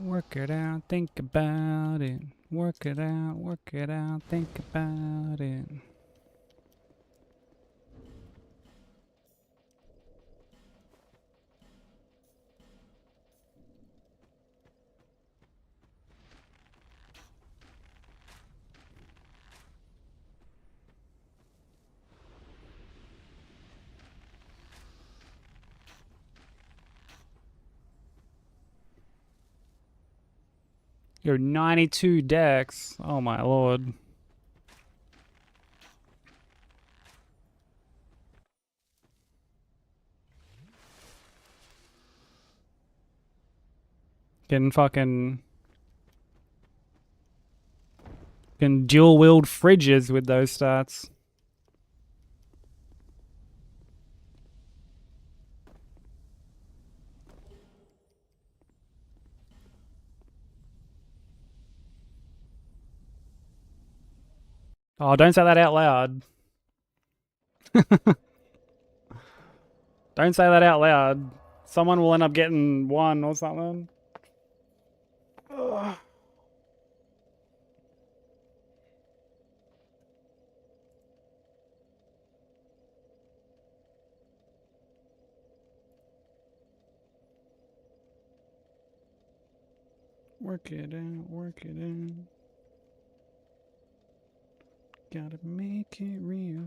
Work it out, think about it. Work it out, think about it. You're 92 decks. Oh my lord. Can dual wield fridges with those stats. Oh, don't say that out loud. Don't say that out loud. Someone will end up getting one or something. Ugh. Work it out, work it out. Gotta make it real.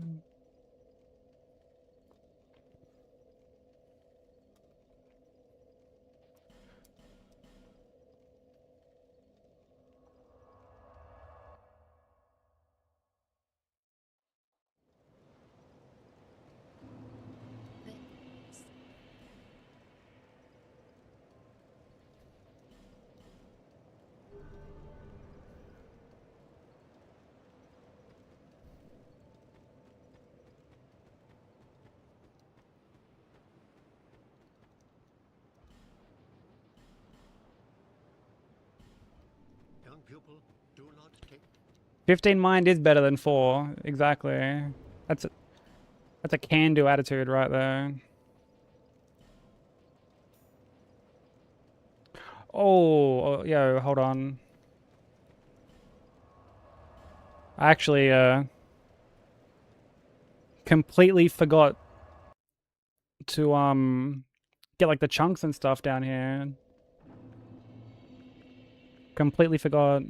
Young pupil, do not take 15 mind is better than 4. Exactly. That's a can-do attitude right there. Oh, yo, hold on. I actually completely forgot to get like the chunks and stuff down here. Completely forgot.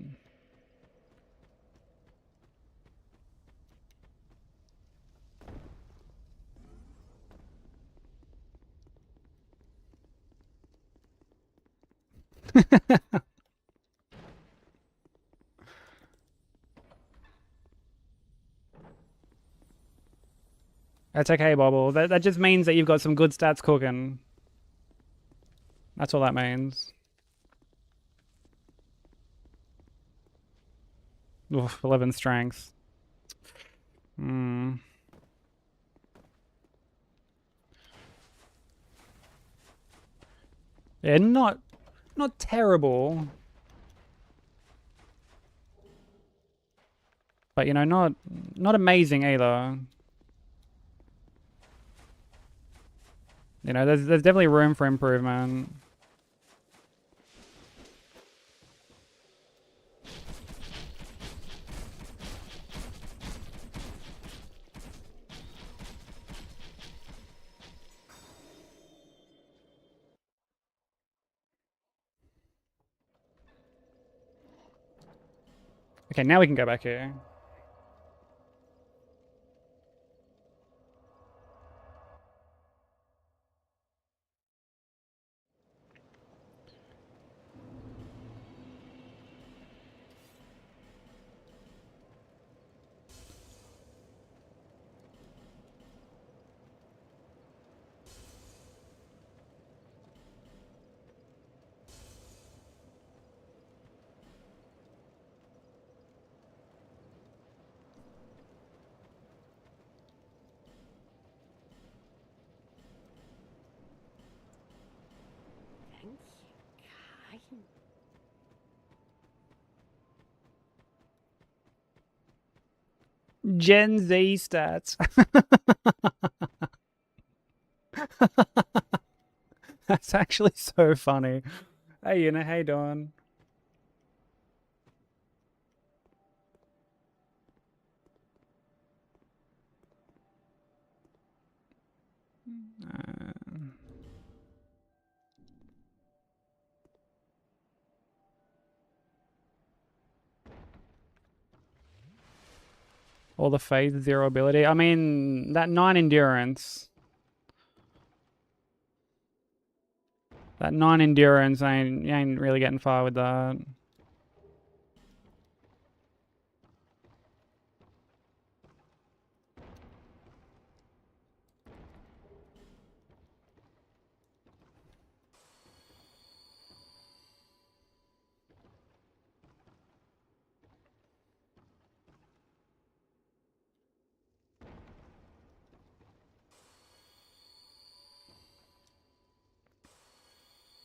That's okay, Bobble. That just means that you've got some good stats cooking. That's all that means. Oof, 11 strength. Hmm. Yeah, not terrible. But you know, not amazing either. You know, there's definitely room for improvement. Okay, now we can go back here. Thank you, kind. Gen Z stats. That's actually so funny. Hey, you know, hey, Dawn. All the phase, 0 ability. I mean, that 9 endurance. That 9 endurance, you ain't really getting far with that.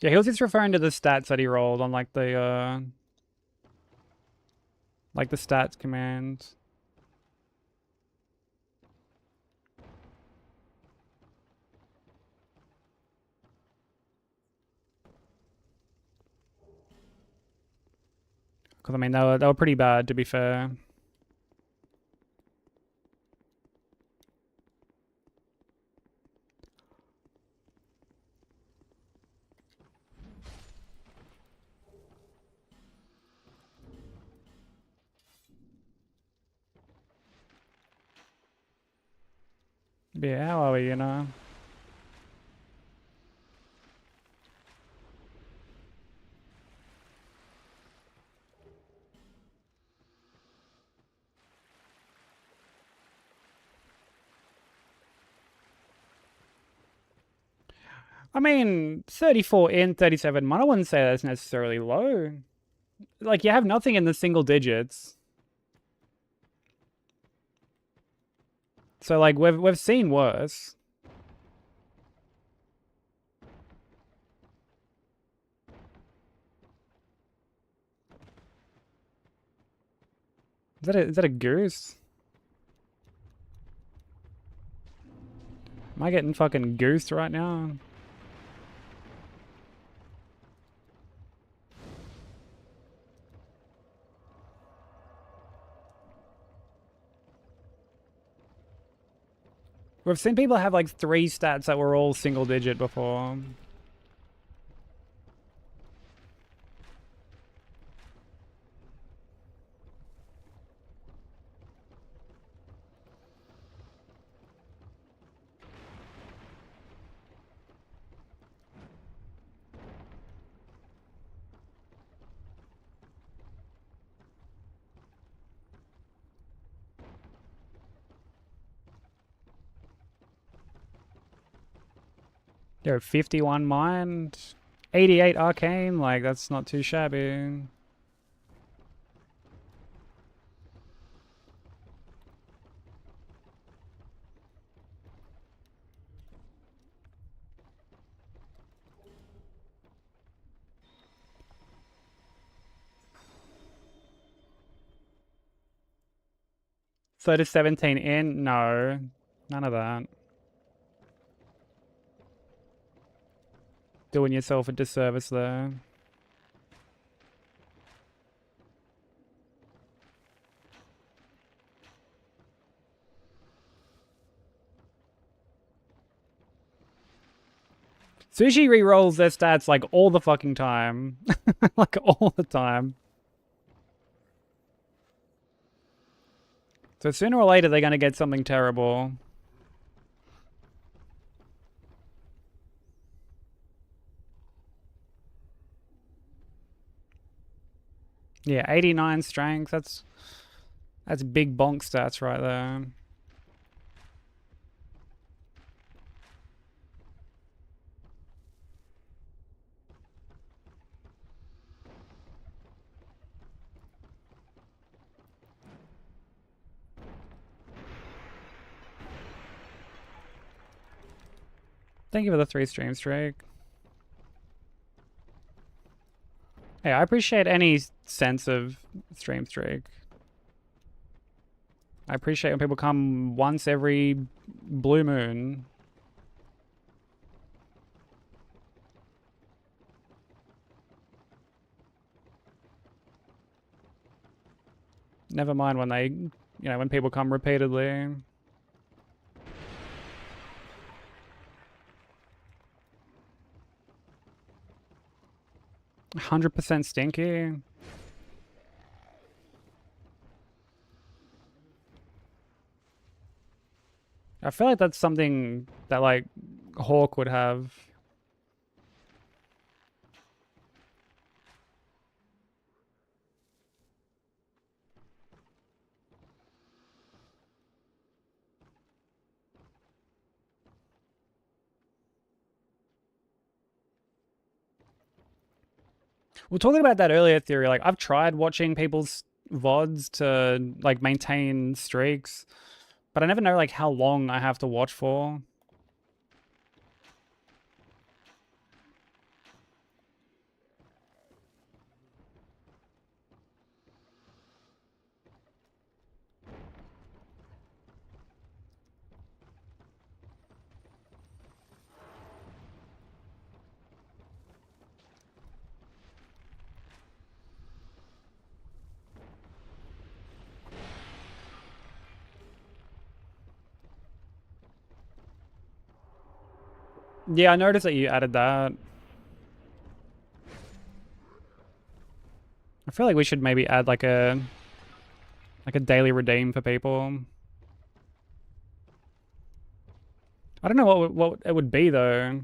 Yeah, he was just referring to the stats that he rolled on like the stats command. Because I mean, they were pretty bad, to be fair. But yeah, how are we, you know? I mean, 34 in, 37 mana, I wouldn't say that's necessarily low. Like, you have nothing in the single digits. So, like, we've seen worse. Is that a goose? Am I getting fucking goosed right now? We've seen people have like 3 stats that were all single digit before. Yo, 51 mind, 88 arcane, like that's not too shabby. So to 17 in? No, none of that. Doing yourself a disservice there. Sushi rerolls their stats like all the fucking time. Like all the time. So sooner or later they're gonna get something terrible. Yeah, 89 strength, that's big bonk stats right there. Thank you for the 3 stream streak. Hey, I appreciate any sense of stream streak. I appreciate when people come once every blue moon. Never mind when they, when people come repeatedly. 100% stinky. I feel like that's something that like Hawk would have. We were talking about that earlier, Theory. Like, I've tried watching people's VODs to like maintain streaks, but I never know like how long I have to watch for. Yeah, I noticed that you added that. I feel like we should maybe add like a daily redeem for people. I don't know what it would be though.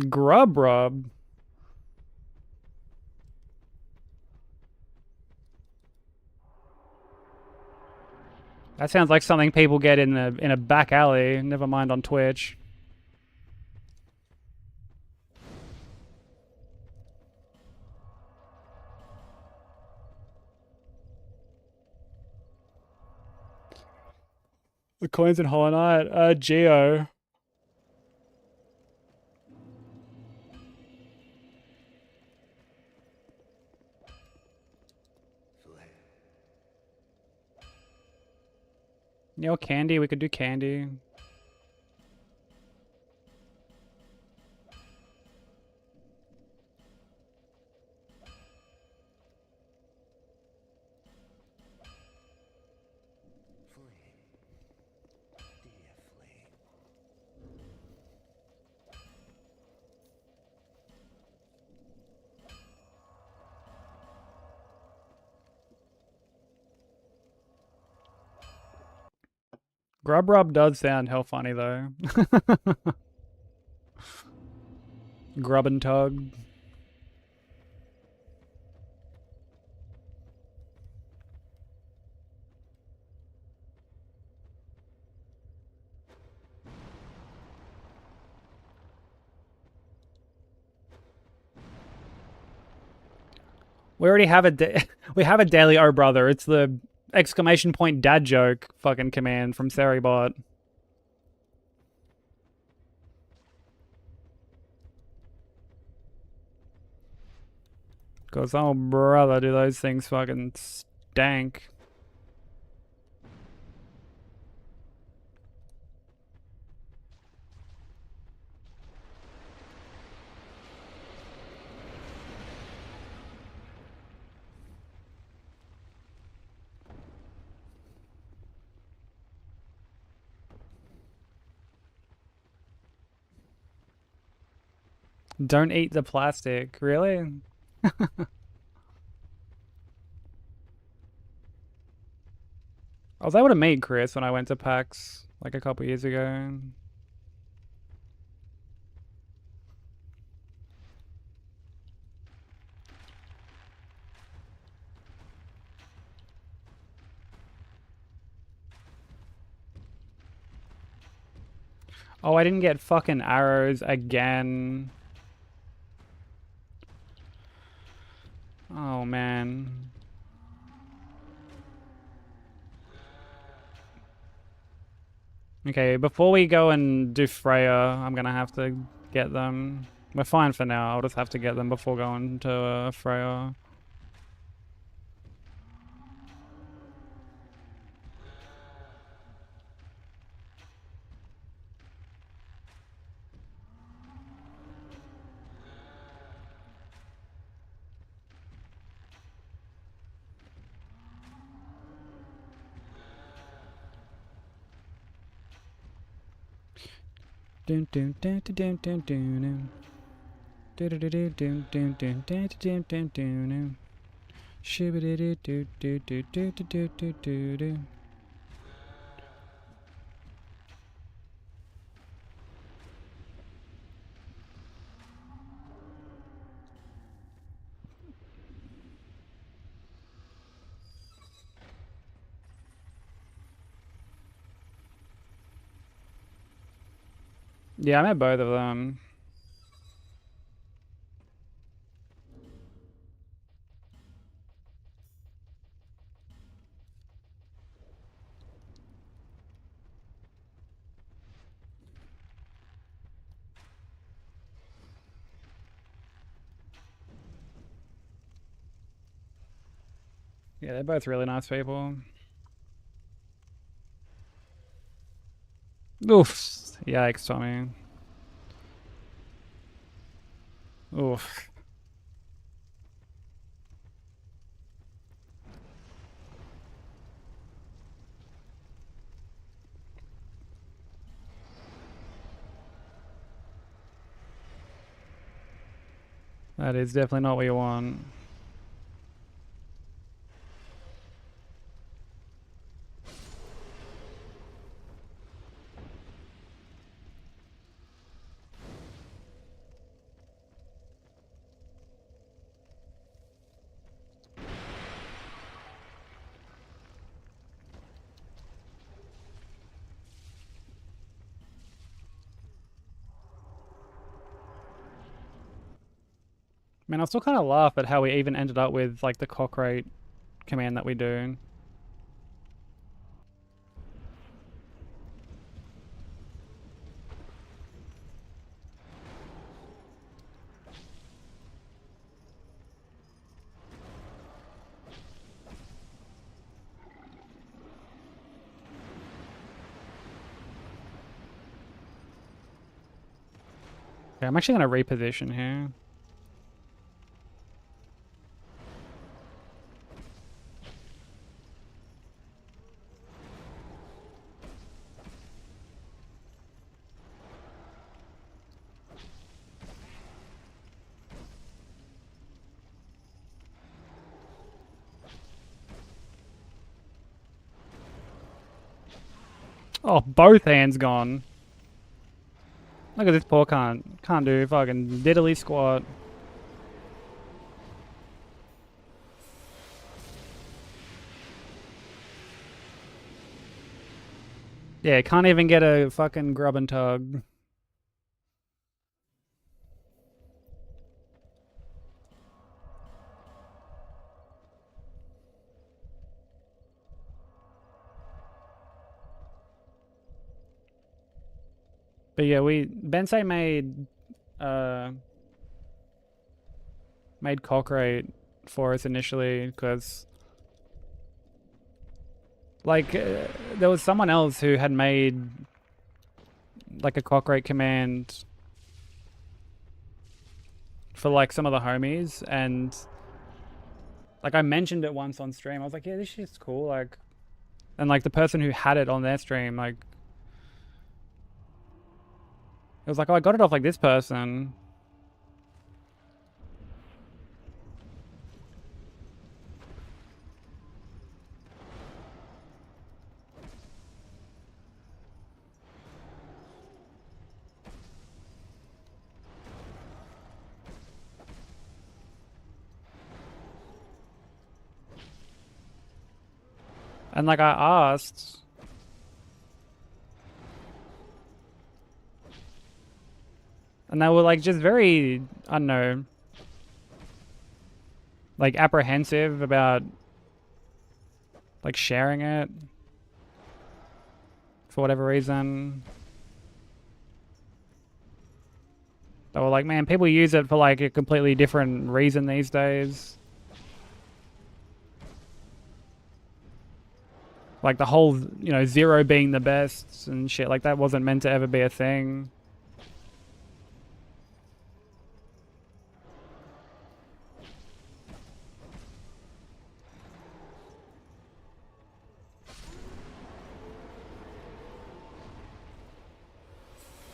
Grub rub. That sounds like something people get in a back alley. Never mind on Twitch. The coins in Hollow Knight. Geo. You know, candy. We could do candy. Grub rub does sound hell funny though. Grub and tug. We already have we have a daily oh brother. It's the exclamation point dad joke fucking command from Seribot. Cause oh brother, do those things fucking stank. Don't eat the plastic. Really? I was able to meet Chris when I went to PAX like a couple years ago. Oh, I didn't get fucking arrows again. Oh man. Okay, before we go and do Freya, I'm gonna have to get them. We're fine for now. I'll just have to get them before going to Freya. Dun dun dun dun dun dun dun. Do do do do dun dun dun dun dun dun dun. Shibbity do do do do do do do do do. Yeah, I met both of them. Yeah, they're both really nice people. Oof. Yikes, Tommy. Oof. That is definitely not what you want. Man, I still kind of laugh at how we even ended up with like the cock rate command that we do. Okay, I'm actually going to reposition here. Oh, both hands gone. Look at this poor can't do fucking diddly squat. Yeah, can't even get a fucking grub and tug. But yeah, Bensei made cock rate for us initially because like there was someone else who had made like a cock rate command for like some of the homies, and like I mentioned it once on stream. I was like, yeah, this shit's cool. Like, and like the person who had it on their stream, like, it was like, oh, I got it off like this person. And like I asked, and they were like just very, I don't know, like apprehensive about like sharing it for whatever reason. They were like, man, people use it for like a completely different reason these days. Like the whole, you know, zero being the best and shit, like that wasn't meant to ever be a thing.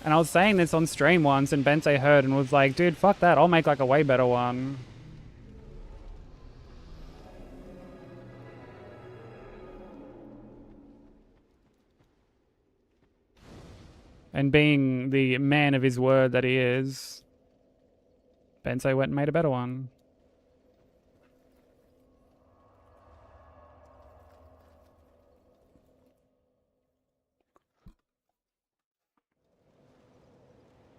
And I was saying this on stream once, and Bensei heard and was like, dude, fuck that, I'll make like a way better one. And being the man of his word that he is, Bensei went and made a better one.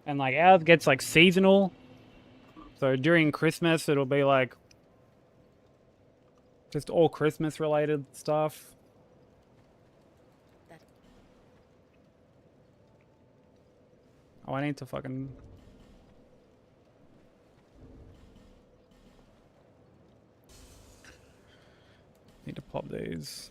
And like ours gets like seasonal. So during Christmas, it'll be like just all Christmas related stuff. Oh, I need to fucking... Need to pop these.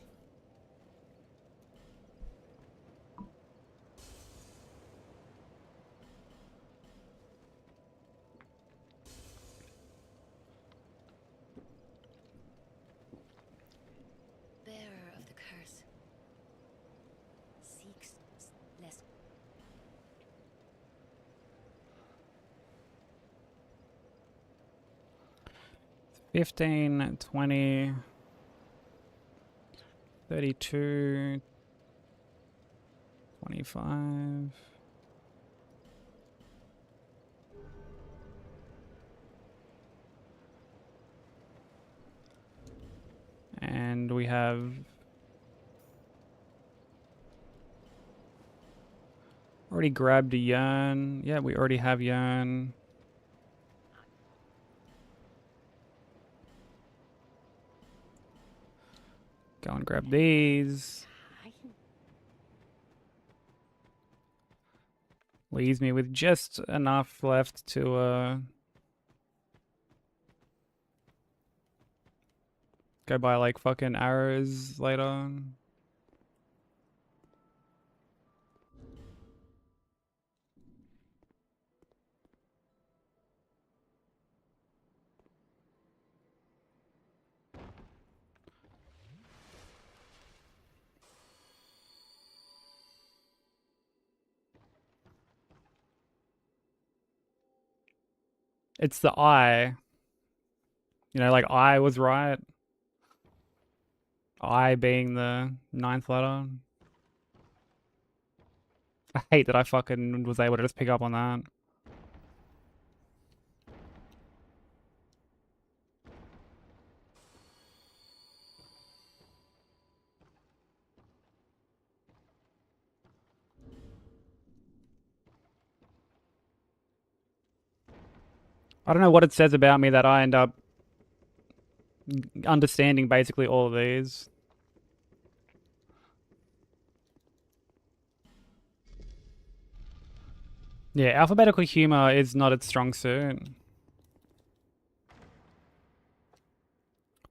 15, 20, 32, 25. And we have already grabbed a yarn. Yeah, we already have yarn. Go and grab these. Leaves me with just enough left to go buy like fucking arrows later. It's the I. You know, like I was right. I being the 9th letter. I hate that I fucking was able to just pick up on that. I don't know what it says about me that I end up understanding basically all of these. Yeah, alphabetical humor is not its strong suit.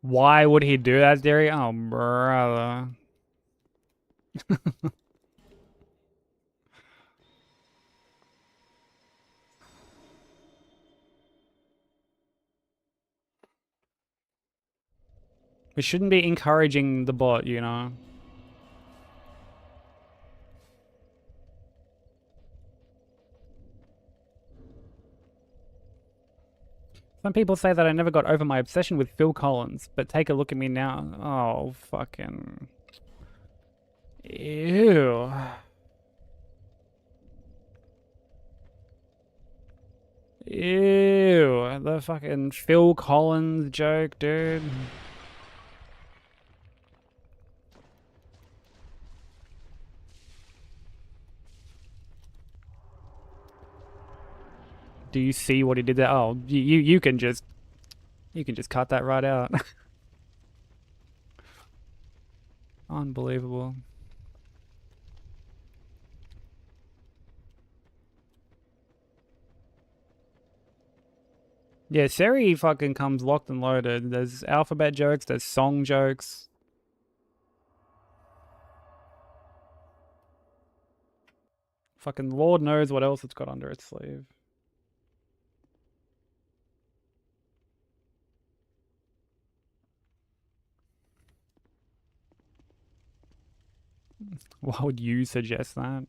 Why would he do that, Derry? Oh, brother. We shouldn't be encouraging the bot, you know? Some people say that I never got over my obsession with Phil Collins, but take a look at me now. Oh, fucking... Ew. Ew. The fucking Phil Collins joke, dude. Do you see what he did there? Oh, you can just cut that right out. Unbelievable. Yeah, Seri fucking comes locked and loaded. There's alphabet jokes, there's song jokes. Fucking Lord knows what else it's got under its sleeve. Why would you suggest that?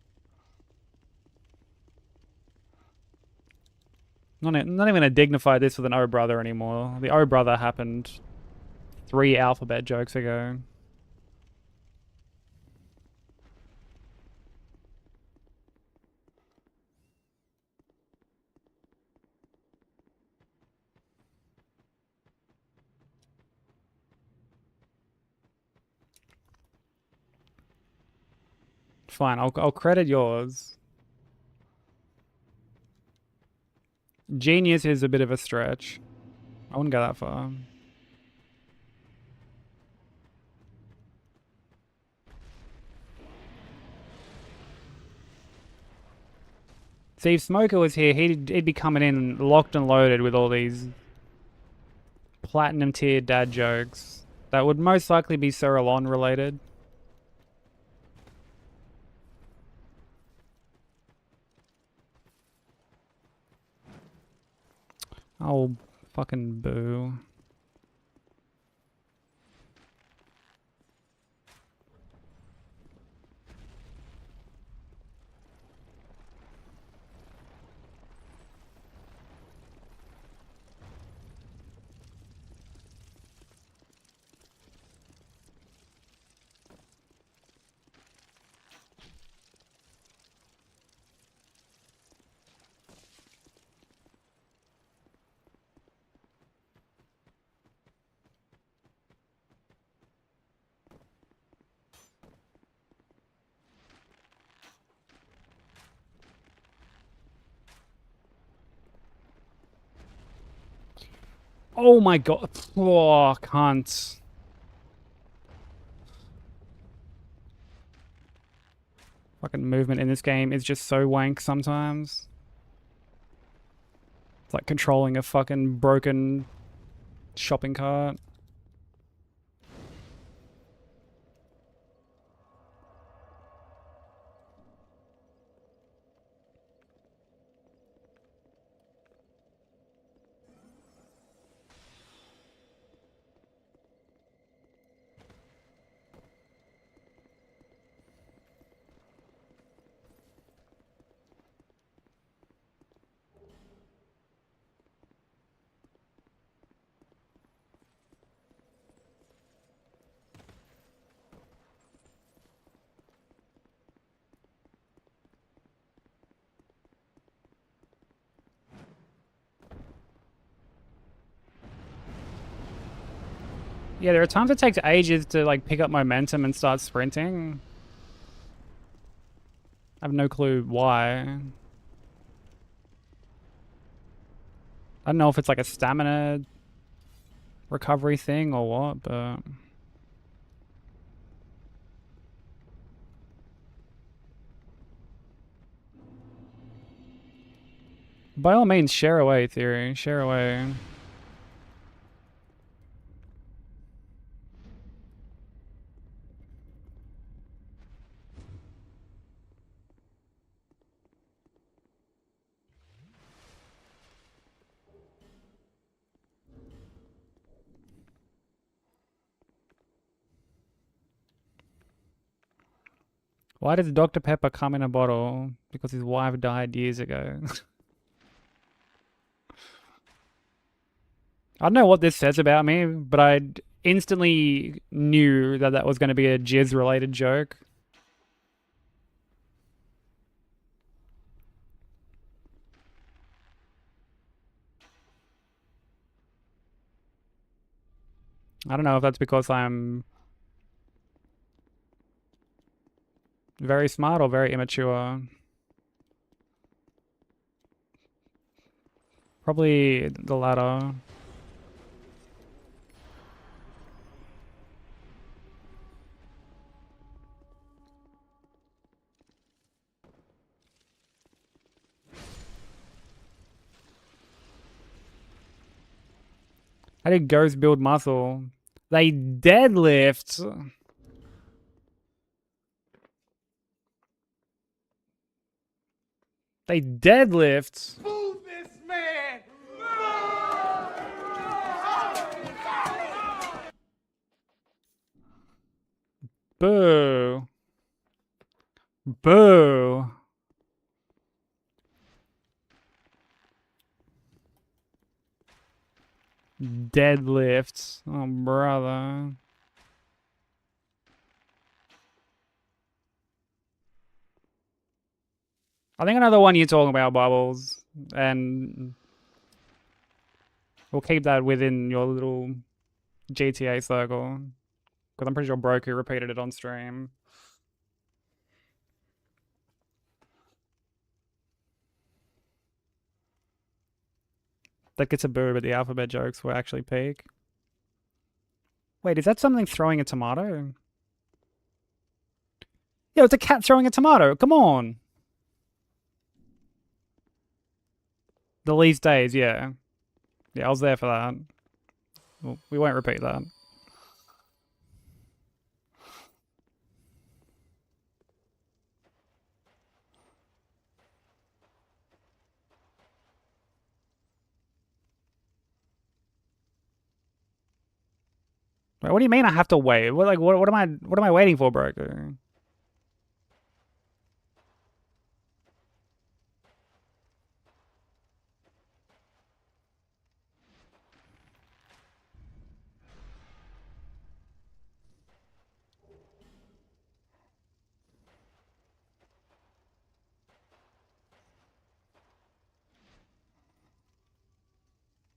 Not even gonna dignify this with an O brother anymore. The O brother happened 3 alphabet jokes ago. Fine, I'll credit yours. Genius is a bit of a stretch. I wouldn't go that far. See, if Smoker was here, he'd be coming in locked and loaded with all these platinum tier dad jokes that would most likely be Suralon related. Oh, fucking boo. Oh my god. Oh, cunt. Fucking movement in this game is just so wank sometimes. It's like controlling a fucking broken shopping cart. Yeah, there are times it takes ages to like pick up momentum and start sprinting. I have no clue why. I don't know if it's like a stamina recovery thing or what, but by all means, share away, Theory. Share away. Why does Dr. Pepper come in a bottle? Because his wife died years ago. I don't know what this says about me, but I instantly knew that that was going to be a jizz-related joke. I don't know if that's because I'm very smart or very immature. Probably the latter. How did ghosts build muscle? They deadlift. They deadlift. Move this man! Boo. Boo. Deadlifts. Oh, brother. I think another one you're talking about, Bubbles. And we'll keep that within your little GTA circle. Because I'm pretty sure Broku repeated it on stream. That gets a boo, but the alphabet jokes were actually peak. Wait, is that something throwing a tomato? Yeah, it's a cat throwing a tomato. Come on. The least days, yeah. Yeah, I was there for that. Well, we won't repeat that. Wait, what do you mean I have to wait? What am I waiting for, bro?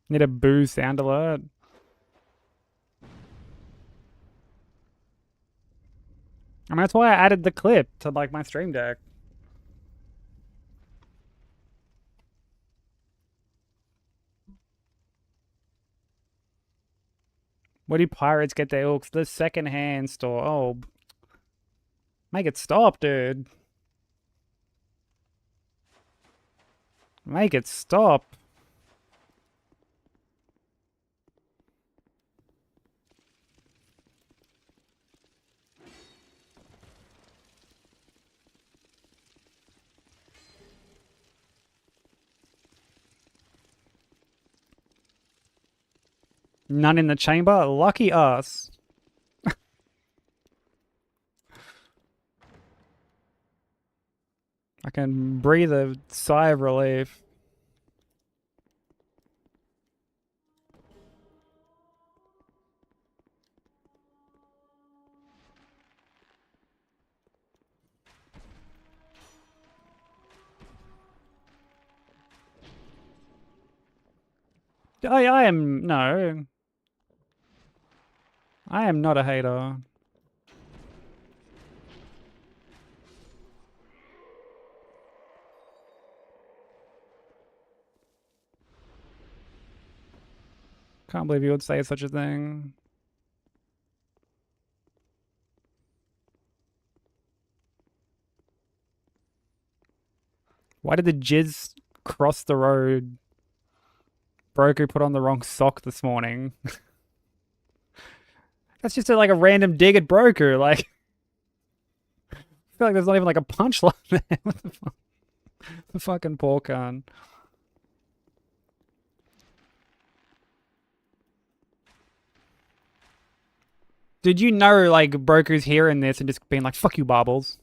Need a boo sound alert. I mean, that's why I added the clip to like my stream deck. Where do pirates get their hooks? The second-hand store. Oh, make it stop, dude. Make it stop. None in the chamber? Lucky us. I can breathe a sigh of relief. I am, no. I am not a hater. Can't believe you would say such a thing. Why did the jizz cross the road? Broker put on the wrong sock this morning. That's just like a random dig at Broker. Like, I feel like there's not even like a punchline there. What the fuck? The fucking poor cunt. Did you know, like, Broker's hearing this and just being like, fuck you, Barbels?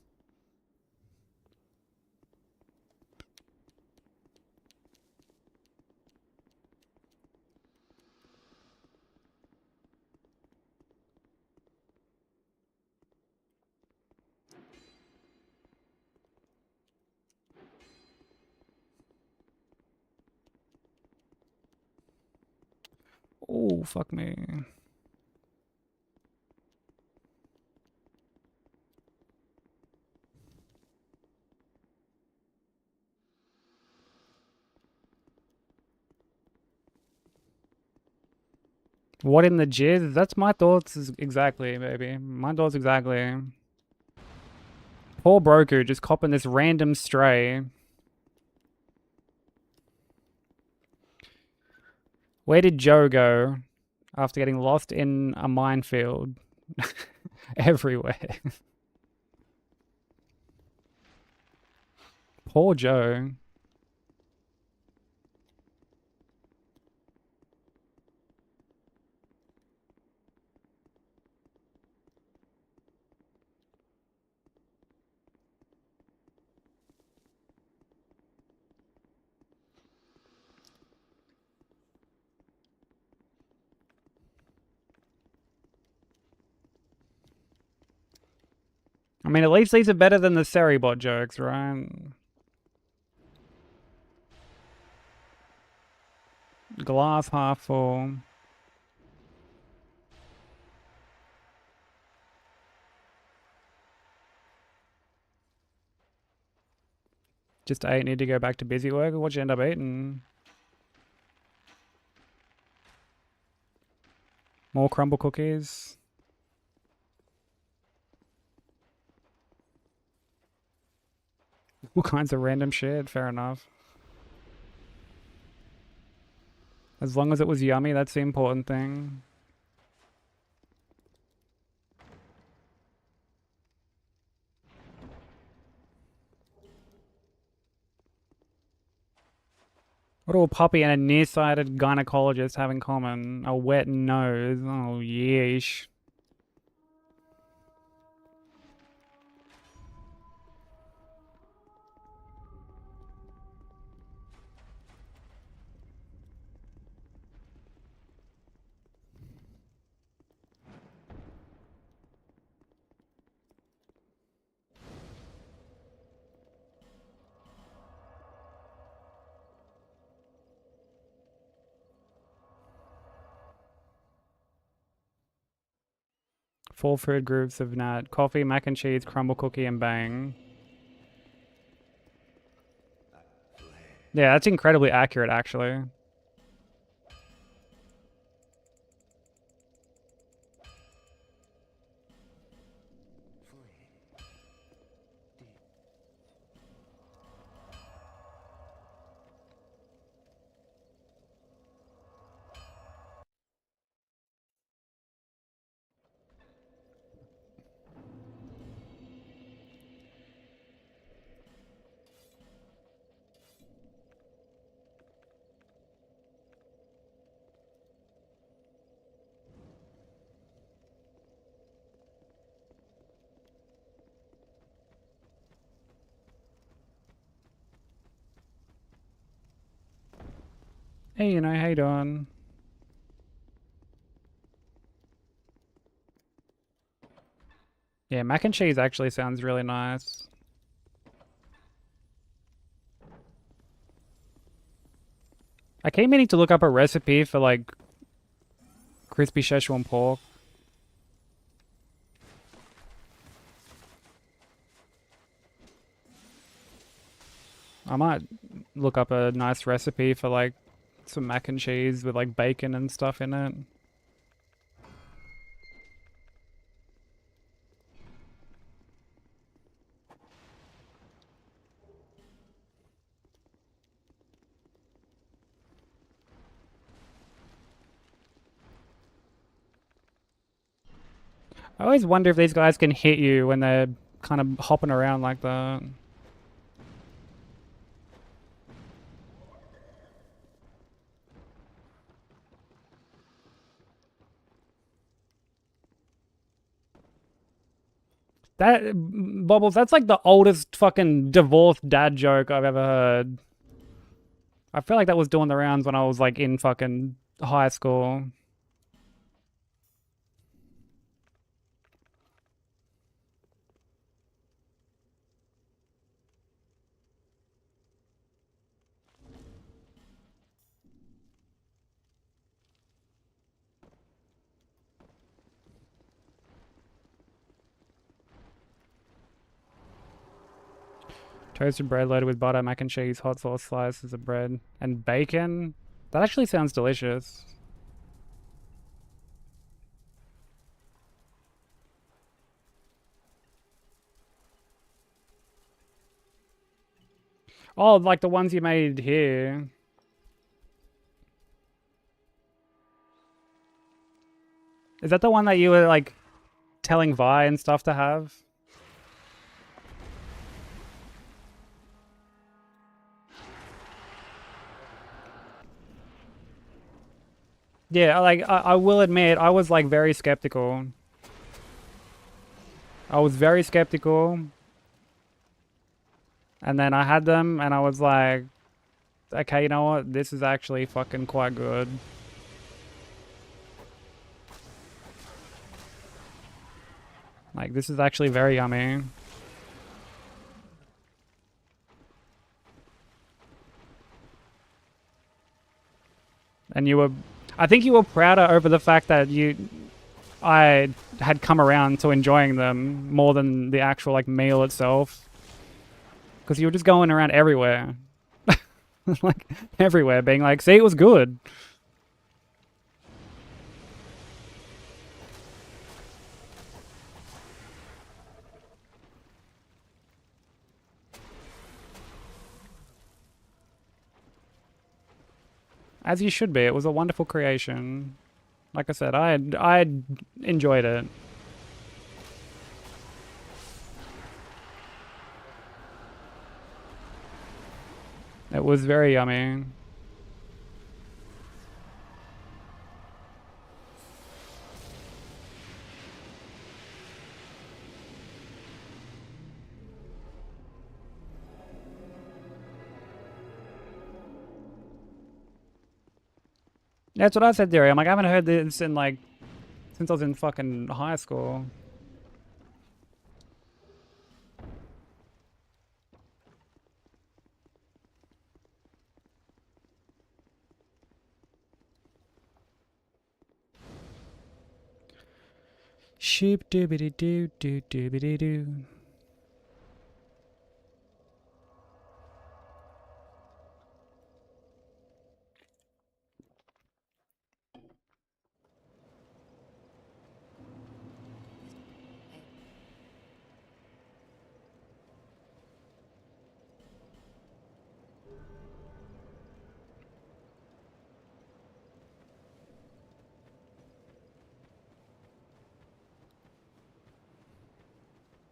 Oh, fuck me. What in the jizz? That's my thoughts exactly, baby. My thoughts exactly. Poor Broker just copping this random stray. Where did Joe go after getting lost in a minefield? Everywhere. Poor Joe. I mean, at least these are better than the Seribot jokes, right? Glass half full. Just ate, need to go back to busy work. What'd you end up eating? More crumble cookies. All kinds of random shit. Fair enough. As long as it was yummy, that's the important thing. What do a puppy and a nearsighted gynecologist have in common? A wet nose. Oh, yeesh. Four food groups of nat. Coffee, mac and cheese, crumble cookie, and bang. Yeah, that's incredibly accurate, actually. Hey, you know, how you doing? Yeah, mac and cheese actually sounds really nice. I keep meaning to look up a recipe for like crispy Szechuan pork. I might look up a nice recipe for like some mac and cheese with like bacon and stuff in it. I always wonder if these guys can hit you when they're kind of hopping around like that. That Bubbles, that's like the oldest fucking divorced dad joke I've ever heard. I feel like that was doing the rounds when I was like in fucking high school. Toasted bread loaded with butter, mac and cheese, hot sauce, slices of bread, and bacon. That actually sounds delicious. Oh, like the ones you made here. Is that the one that you were like telling Vi and stuff to have? Yeah, like I will admit I was like very skeptical. I was very skeptical. And then I had them and I was like, okay, you know what? This is actually fucking quite good. Like, this is actually very yummy. And you were, I think you were prouder over the fact that I had come around to enjoying them more than the actual like meal itself. Because you were just going around everywhere. Like, everywhere, being like, see, it was good. As you should be. It was a wonderful creation. Like I said, I enjoyed it. It was very yummy. That's what I said, Derry. I'm like, I haven't heard this in like since I was in fucking high school. Sheep doobity doo doo doobity doo.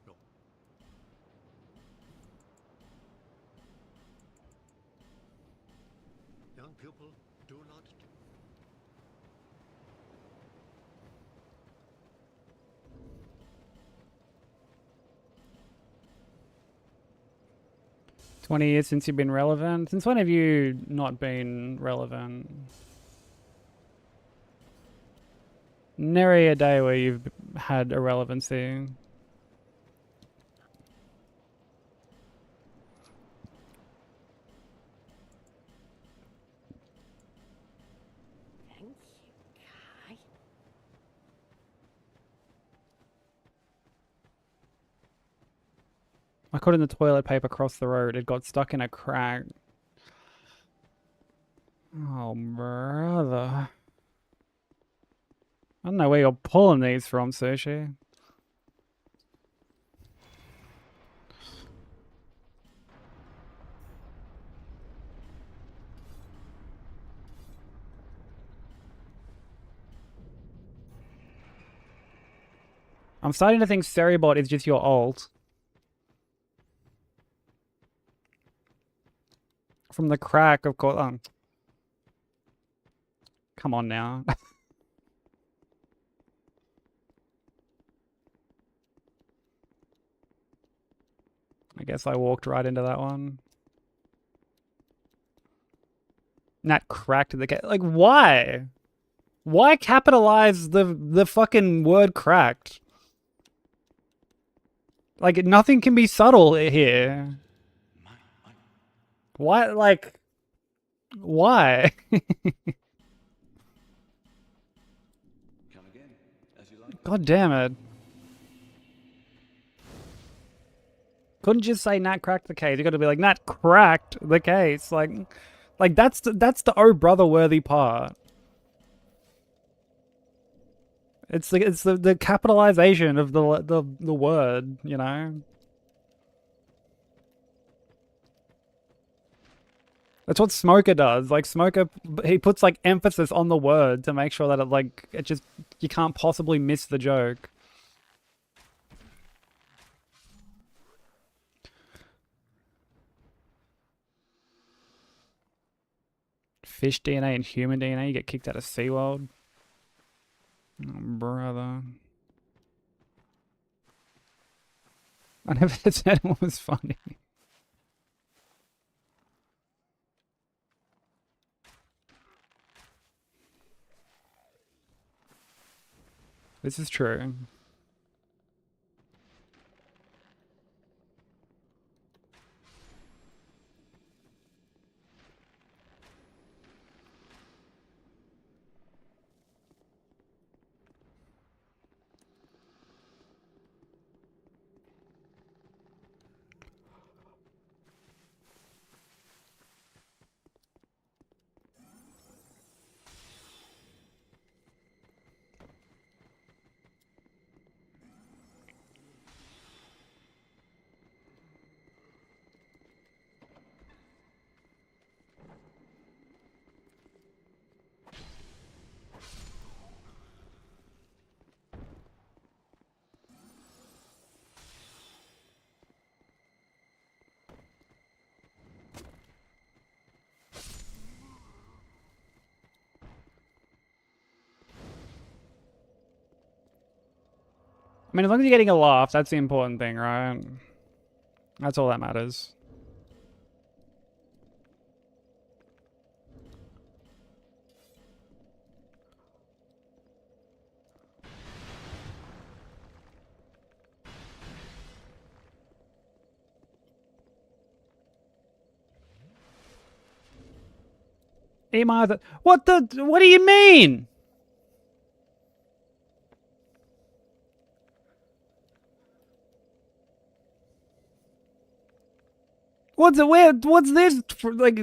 No. Young pupil, do not. 20 years since you've been relevant? Since when have you not been relevant? Nary a day where you've had irrelevancy. Thank you, Kai. I caught in the toilet paper across the road. It got stuck in a crack. Oh, brother. I don't know where you're pulling these from, Sushi. I'm starting to think Seribot is just your alt. From the crack, of course. Oh. Come on now. I guess I walked right into that one. Nat cracked the like, why? Why capitalize the fucking word cracked? Like, nothing can be subtle here. Why, like, why? God damn it. Couldn't just say Nat cracked the case. You gotta be like, Nat cracked the case. Like that's the oh brother worthy part. It's the capitalization of the word, you know? That's what Smoker does. Like, Smoker, he puts, like, emphasis on the word to make sure that it, like, it just, you can't possibly miss the joke. Fish DNA and human DNA, you get kicked out of SeaWorld. Oh, brother. I never said it was funny. This is true. I mean, as long as you're getting a laugh, that's the important thing, right? That's all that matters. What do you mean? What's this, like,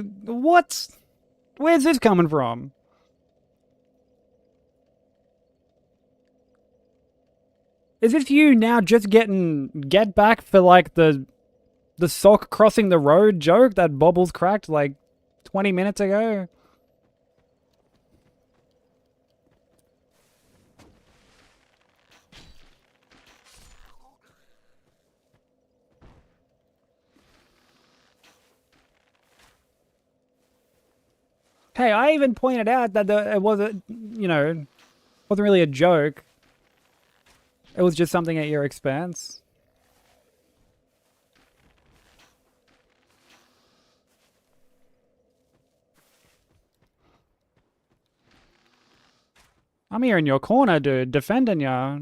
where's this coming from? Is this you now just getting get back for, like, the sock crossing the road joke that Bobbles cracked, like, 20 minutes ago? Hey, I even pointed out that it wasn't, you know, wasn't really a joke. It was just something at your expense. I'm here in your corner, dude, defending ya.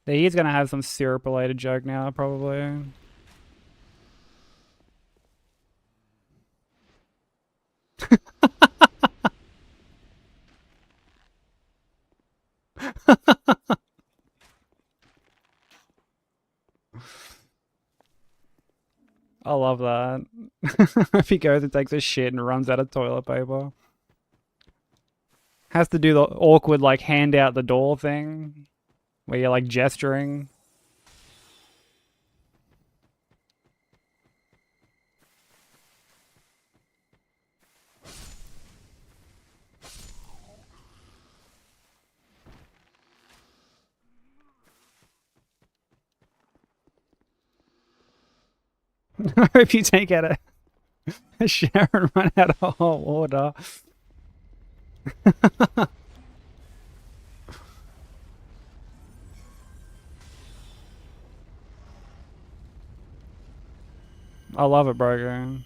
He's gonna have some syrup-related joke now, probably. I love that. If he goes and takes a shit and runs out of toilet paper. Has to do the awkward, like, hand out the door thing. Where you're, like, gesturing. I hope you take out a shower and run out of hot water. I love it, bro.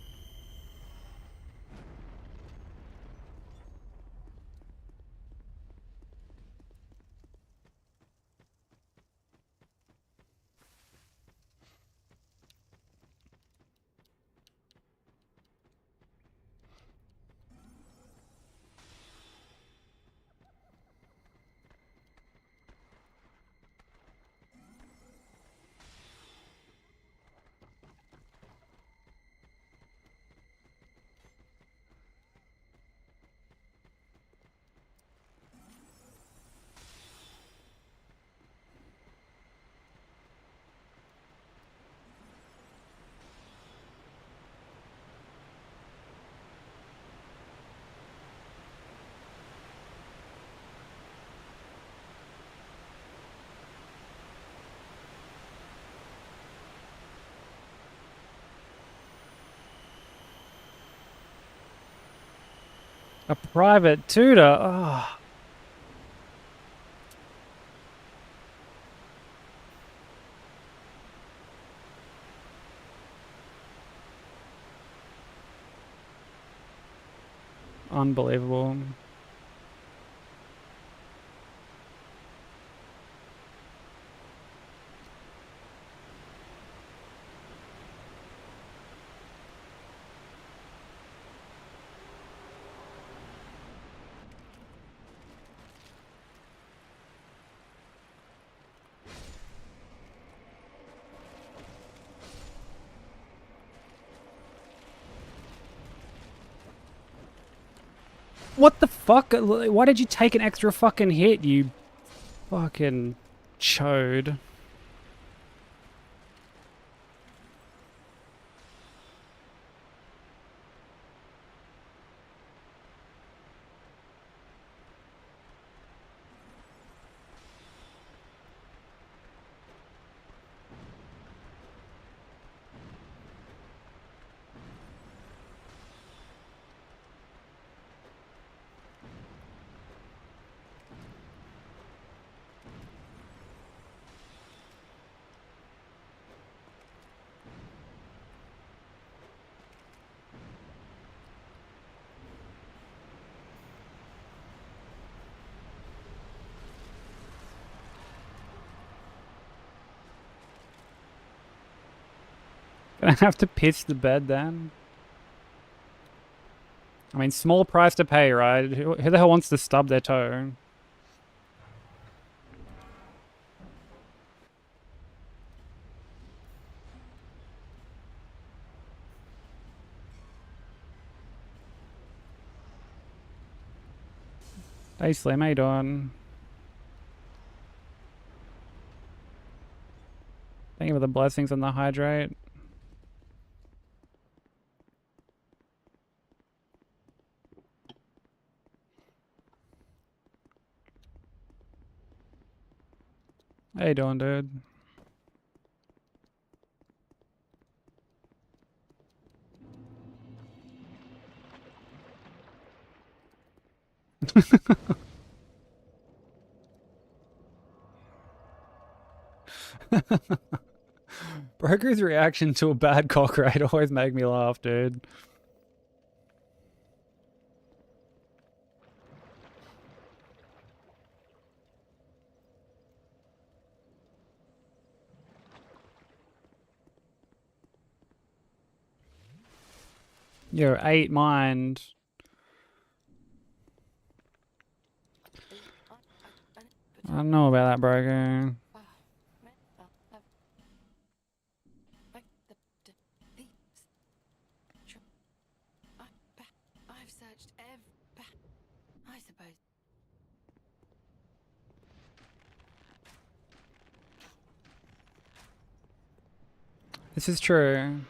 A private tutor. Oh. Unbelievable. What the fuck? Why did you take an extra fucking hit, you fucking chode? Gonna have to pitch the bed then. I mean, small price to pay, right? Who the hell wants to stub their toe? Hey Slim, how you doing? Thank you for the blessings on the hydrate. How you doing, dude? Broku's reaction to a bad cock rate always make me laugh, dude. Yo, 8 mind. I don't know about that, Broku. I've searched I suppose. This is true.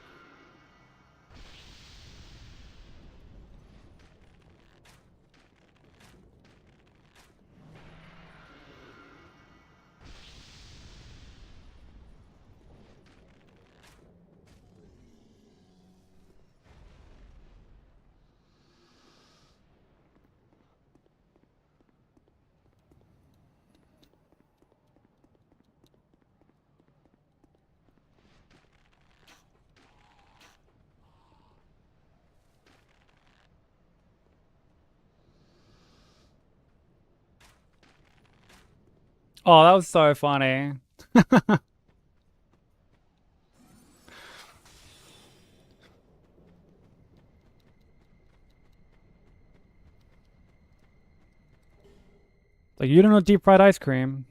Oh, that was so funny. Like, you don't know deep fried ice cream.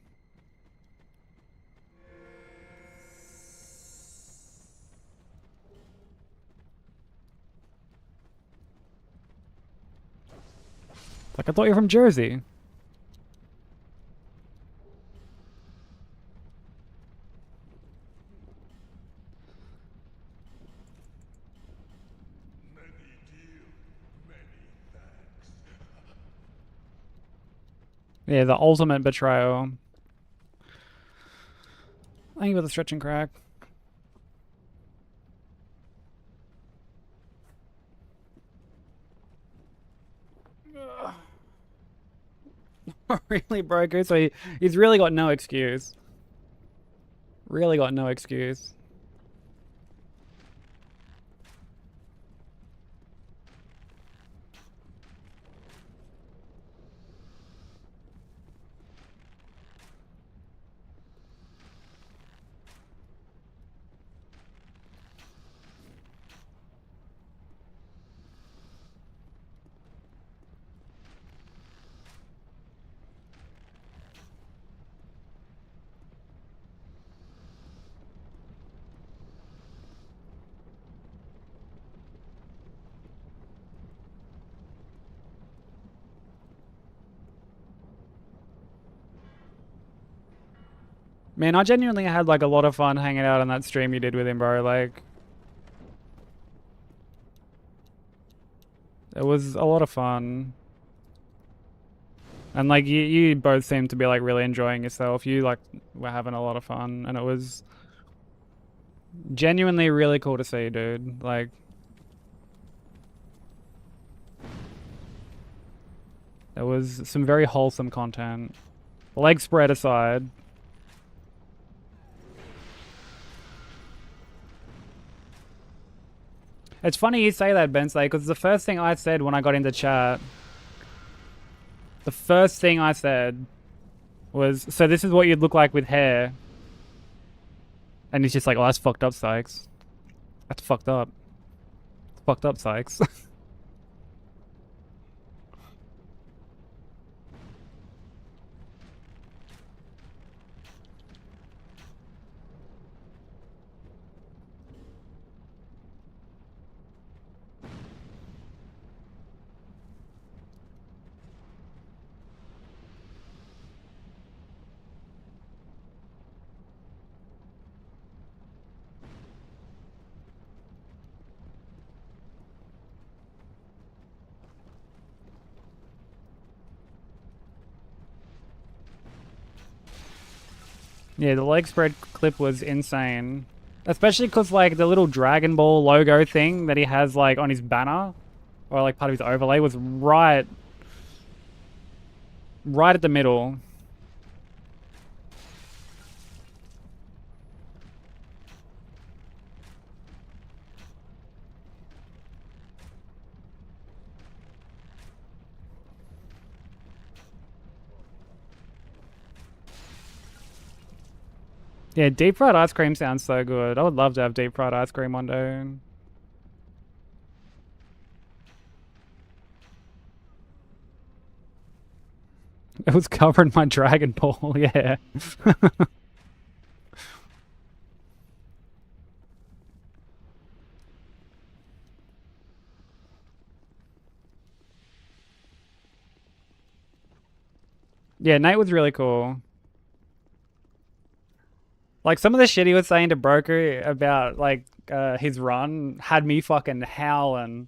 Like, I thought you were from Jersey. Many deal, many thanks. Yeah, the ultimate betrayal. Thank you for the stretch and crack. Really, Broku? So he's really got no excuse. Really got no excuse. Man, I genuinely had like a lot of fun hanging out on that stream you did with him, bro. Like, it was a lot of fun. And like you both seemed to be like really enjoying yourself. You like were having a lot of fun, and it was genuinely really cool to see, dude. Like, there was some very wholesome content. Leg spread aside. It's funny you say that, Bensley, because the first thing I said when I got into chat, the first thing I said was, so this is what you'd look like with hair. And he's just like, oh, that's fucked up, Sykes. That's fucked up. It's fucked up, Sykes. Yeah, the leg spread clip was insane. Especially because, like, the little Dragon Ball logo thing that he has, like, on his banner, or, like, part of his overlay was right at the middle. Yeah, deep fried ice cream sounds so good. I would love to have deep fried ice cream one day. It was covered in my Dragon Ball, yeah. Yeah, Nate was really cool. Like some of the shit he was saying to Broker about like his run had me fucking howling.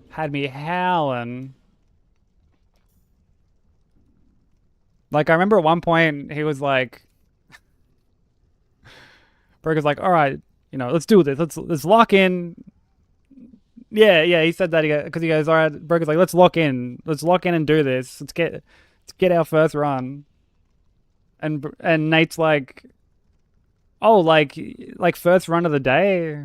Had me howling. Like I remember at one point he was like, Broker's like, all right, you know, let's do this. Let's lock in. Yeah, he said that because he goes, all right. Broker's like, let's lock in and do this. Let's get our first run. And Nate's like, oh, like first run of the day.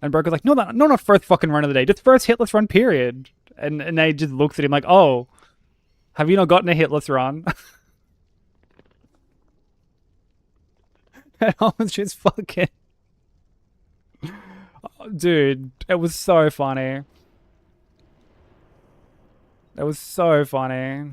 And Broker's like, no, not first fucking run of the day, just first hitless run period. And Nate just looks at him like, oh, have you not gotten a hitless run? And I was just fucking, dude, it was so funny. It was so funny.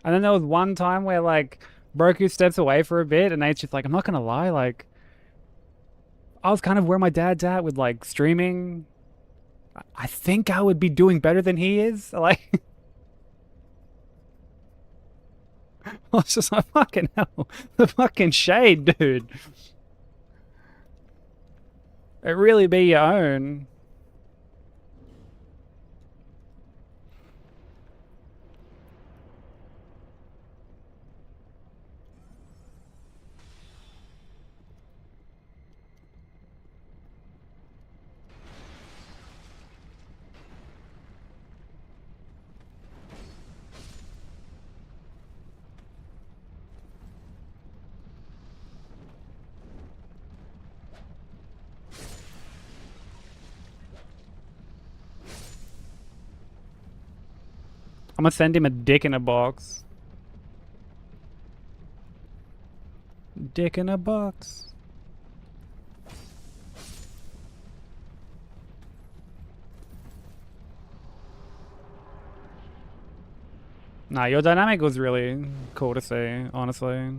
And then there was one time where like Broku steps away for a bit and Nate's just like, I'm not gonna lie, like I was kind of where my dad's at with like streaming. I think I would be doing better than he is. Like I was just like, fucking hell. The fucking shade, dude. It really be your own. I'm gonna send him a dick in a box. Dick in a box. Nah, your dynamic was really cool to see, honestly.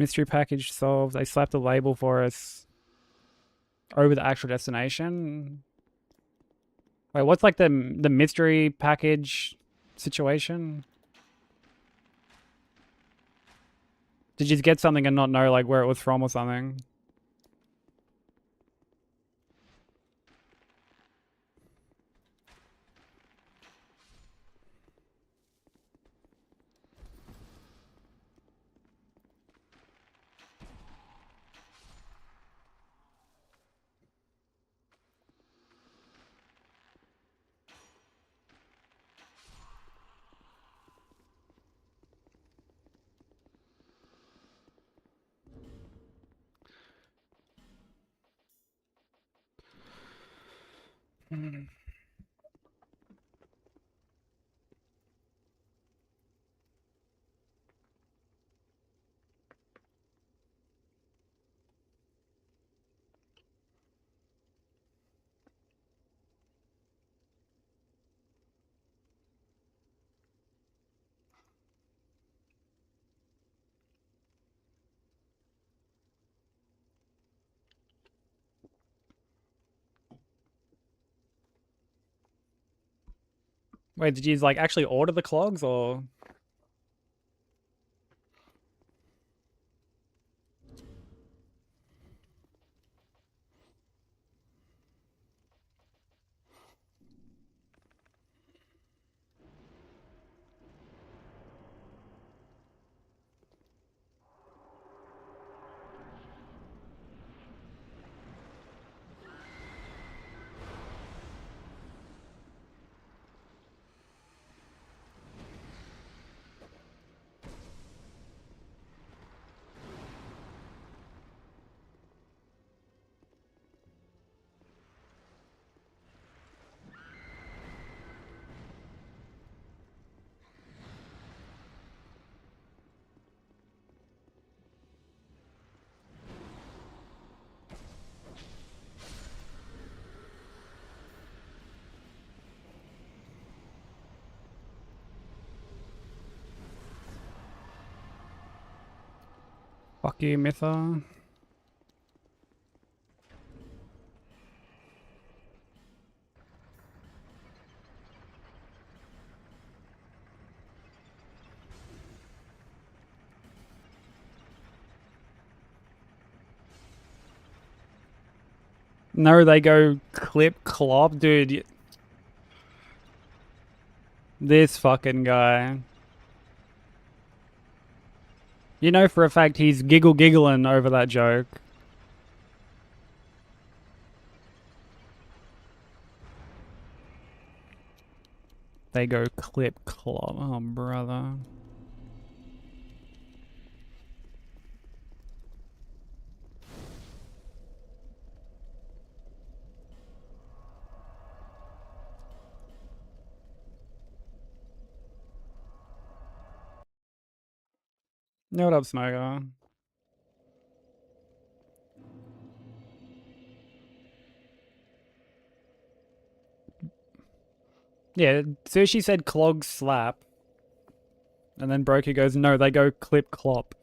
Mystery package solved. They slapped a label for us over the actual destination. Wait, what's like the mystery package situation? Did you just get something and not know like where it was from or something? Wait, did you like actually order the clogs or? Fuck you, Mytha. No, they go clip clop, dude. This fucking guy. You know for a fact he's giggling over that joke. They go clip clop. Oh, brother. Know what up, Smoker? Yeah, Sushi said clog slap. And then Broker goes, no, they go clip clop.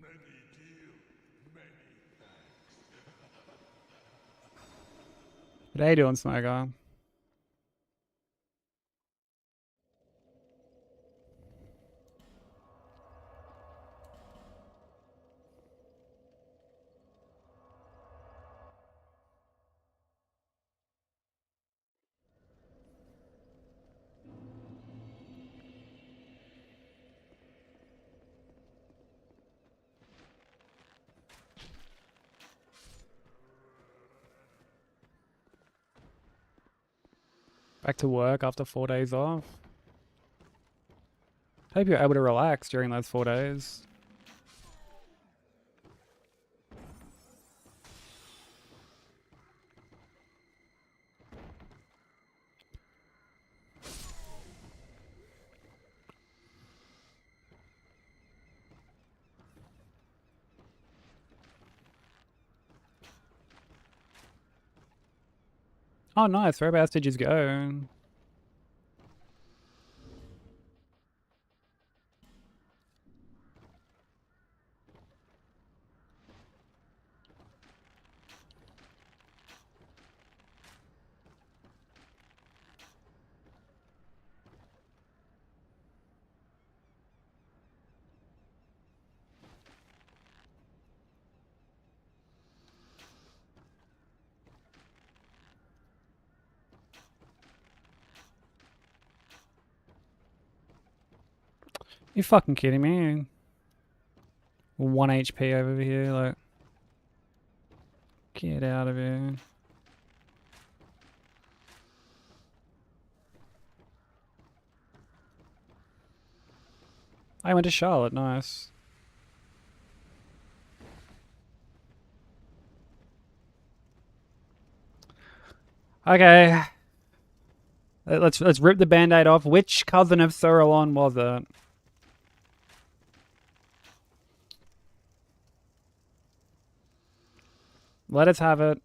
Many deal, many thanks. What are you doing, Smoker? Back to work after 4 days off. Hope you're able to relax during those 4 days. Oh, nice. Whereabouts did you go? You fucking kidding me? 1 HP over here, like. Get out of here. I went to Charlotte, nice. Okay. Let's rip the band-aid off. Which cousin of Sauron was it? Let us have it.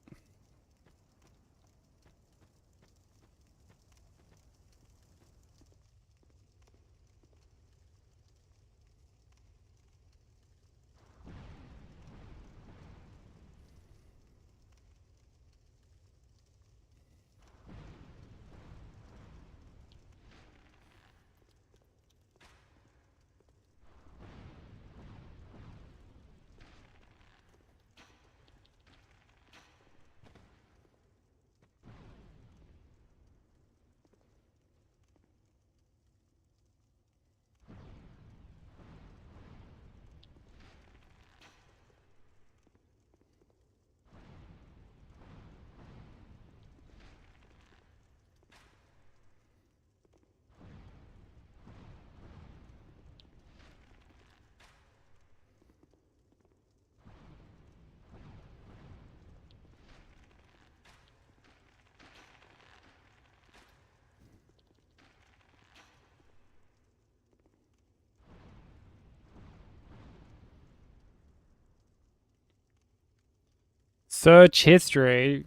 Search history.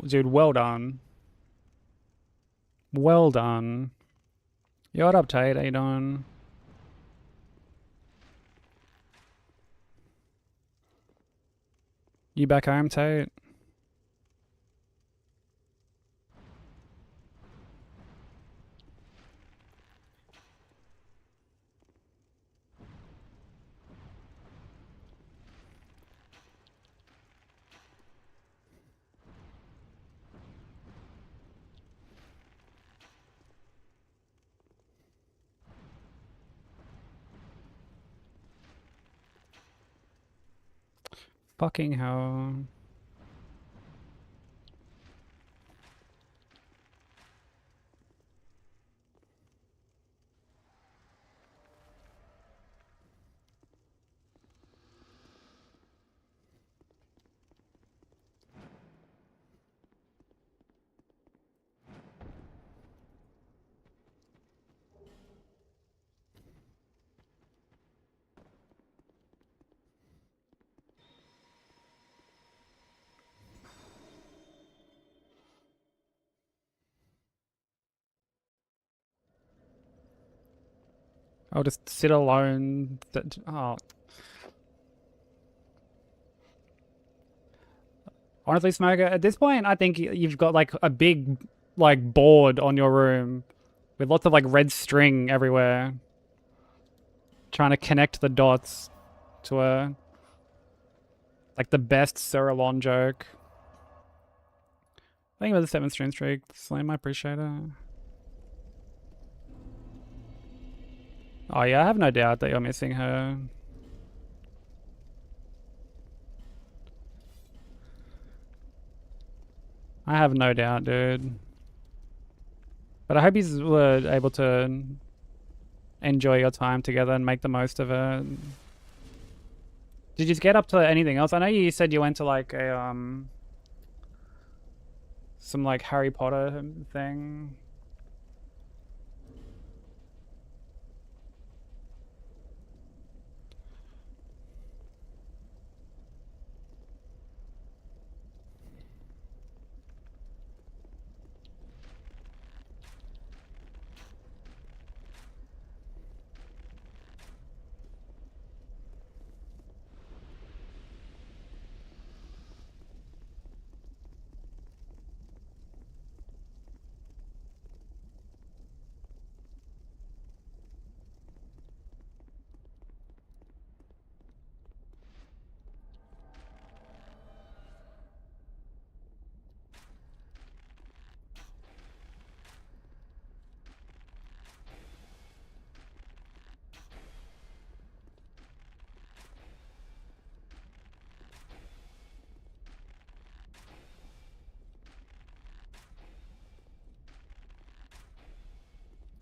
Dude, well done. Well done. Yo, what up, Tate? How you doing? You back home, Tate? Fucking hell. I'll just sit alone. Oh. Honestly, Smoker, at this point, I think you've got like a big, like, board on your room with lots of like red string everywhere. Trying to connect the dots to like the best Sauron joke. Thank you for the 7th stream streak. Slam, I appreciate it. Oh yeah, I have no doubt that you're missing her. I have no doubt, dude. But I hope you were able to enjoy your time together and make the most of it. Did you get up to anything else? I know you said you went to like a some like Harry Potter thing.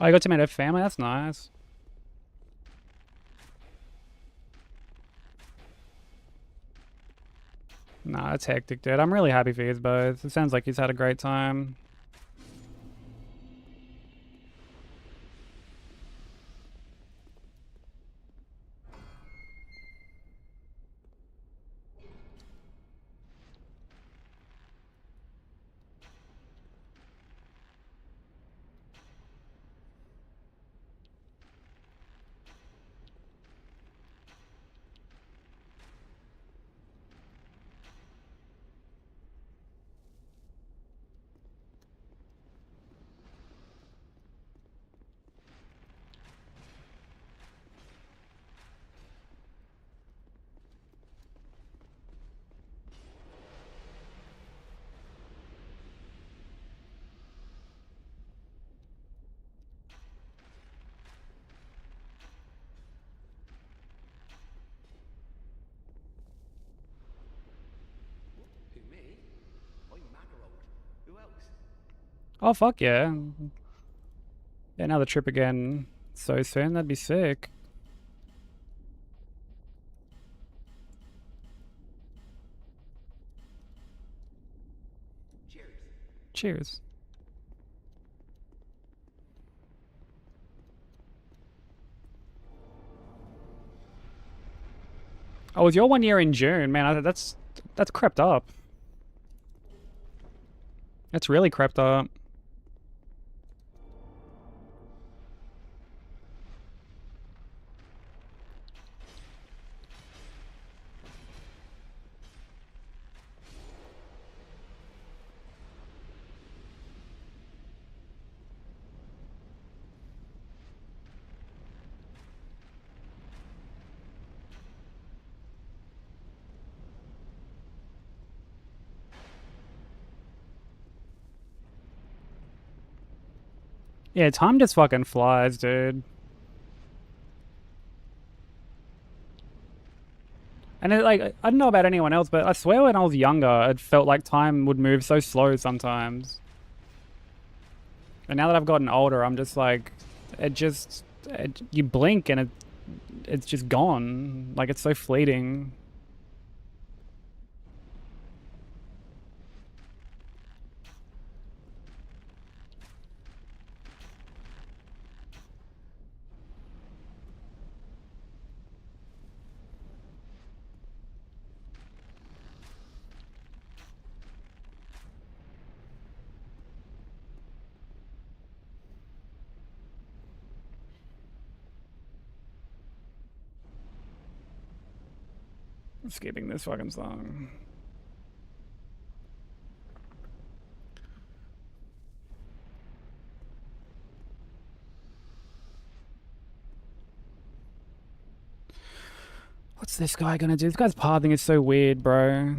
Oh, you got to meet her family? That's nice. Nah, that's hectic, dude. I'm really happy for you both. It sounds like he's had a great time. Who, me? I'm Macarold. Who else? Oh, fuck yeah. Yeah, another trip again so soon. That'd be sick. Cheers. Cheers. Oh, it was your 1 year in June, man. That's crept up. That's really crept up. Yeah, time just fucking flies, dude. And it, like, I don't know about anyone else, but I swear when I was younger, it felt like time would move so slow sometimes. And now that I've gotten older, I'm just like, you blink and it's just gone. Like, it's so fleeting. I'm skipping this fucking song. What's this guy gonna do? This guy's pathing is so weird, bro.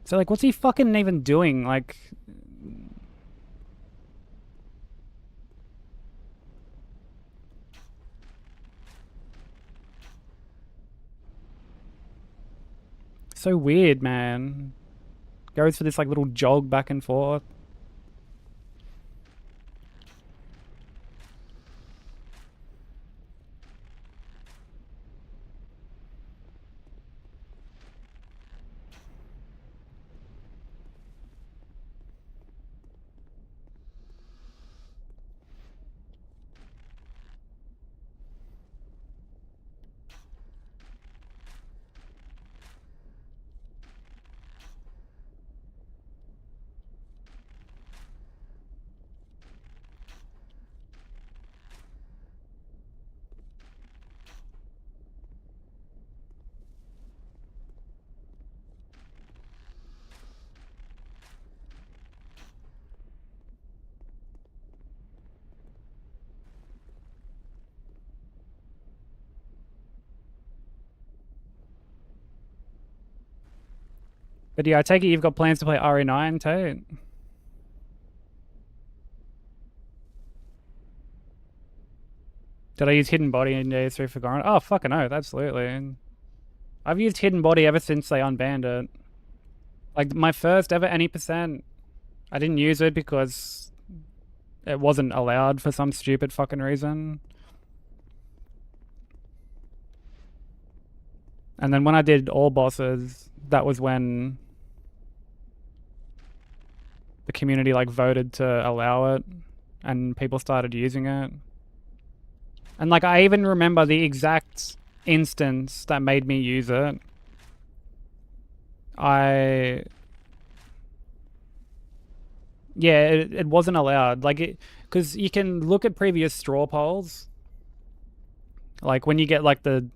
So, like, what's he fucking even doing? Like... So weird, man. Goes for this, like, little jog back and forth. But yeah, I take it you've got plans to play RE9, Tate? Did I use Hidden Body in DS3 for Goron? Oh, fucking oath, absolutely. I've used Hidden Body ever since they unbanned it. Like, my first ever any percent I didn't use it because it wasn't allowed for some stupid fucking reason. And then when I did all bosses, that was when the community like voted to allow it and people started using it. And like I even remember the exact instance that made me use it. Yeah, it wasn't allowed. Like it, because you can look at previous straw polls. Like when you get like the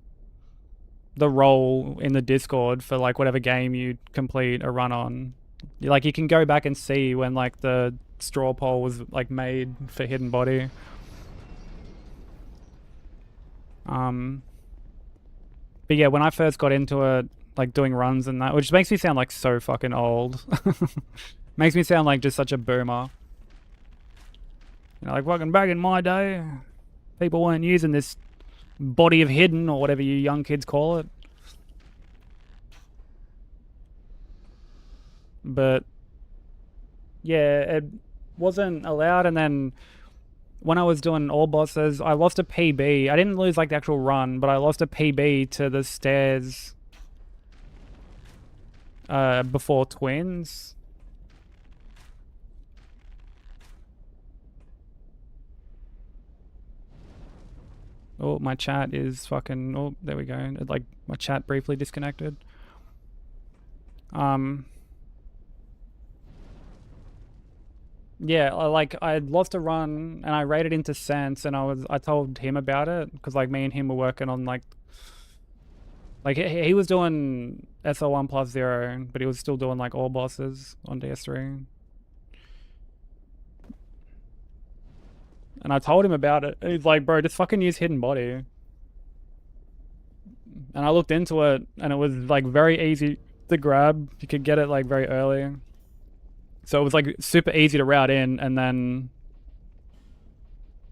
role in the Discord for like whatever game you complete a run on, like you can go back and see when like the straw poll was like made for Hidden Body. But yeah, when I first got into it, like doing runs and that, which makes me sound like so fucking old. Makes me sound like just such a boomer. You know, like fucking back in my day, people weren't using this body of hidden or whatever you young kids call it. But yeah, it wasn't allowed. And then when I was doing all bosses, I lost a PB. I didn't lose like the actual run, but I lost a PB to the stairs before twins. Oh, my chat is fucking... Oh, there we go. Like, my chat briefly disconnected. Yeah, I lost a run and I raided into Sense and I told him about it because like me and him were working on like he was doing SL1 plus 0, but he was still doing like all bosses on DS3. And I told him about it. And he's like, bro, just fucking use Hidden Body. And I looked into it and it was like very easy to grab. You could get it like very early. So it was like super easy to route in, and then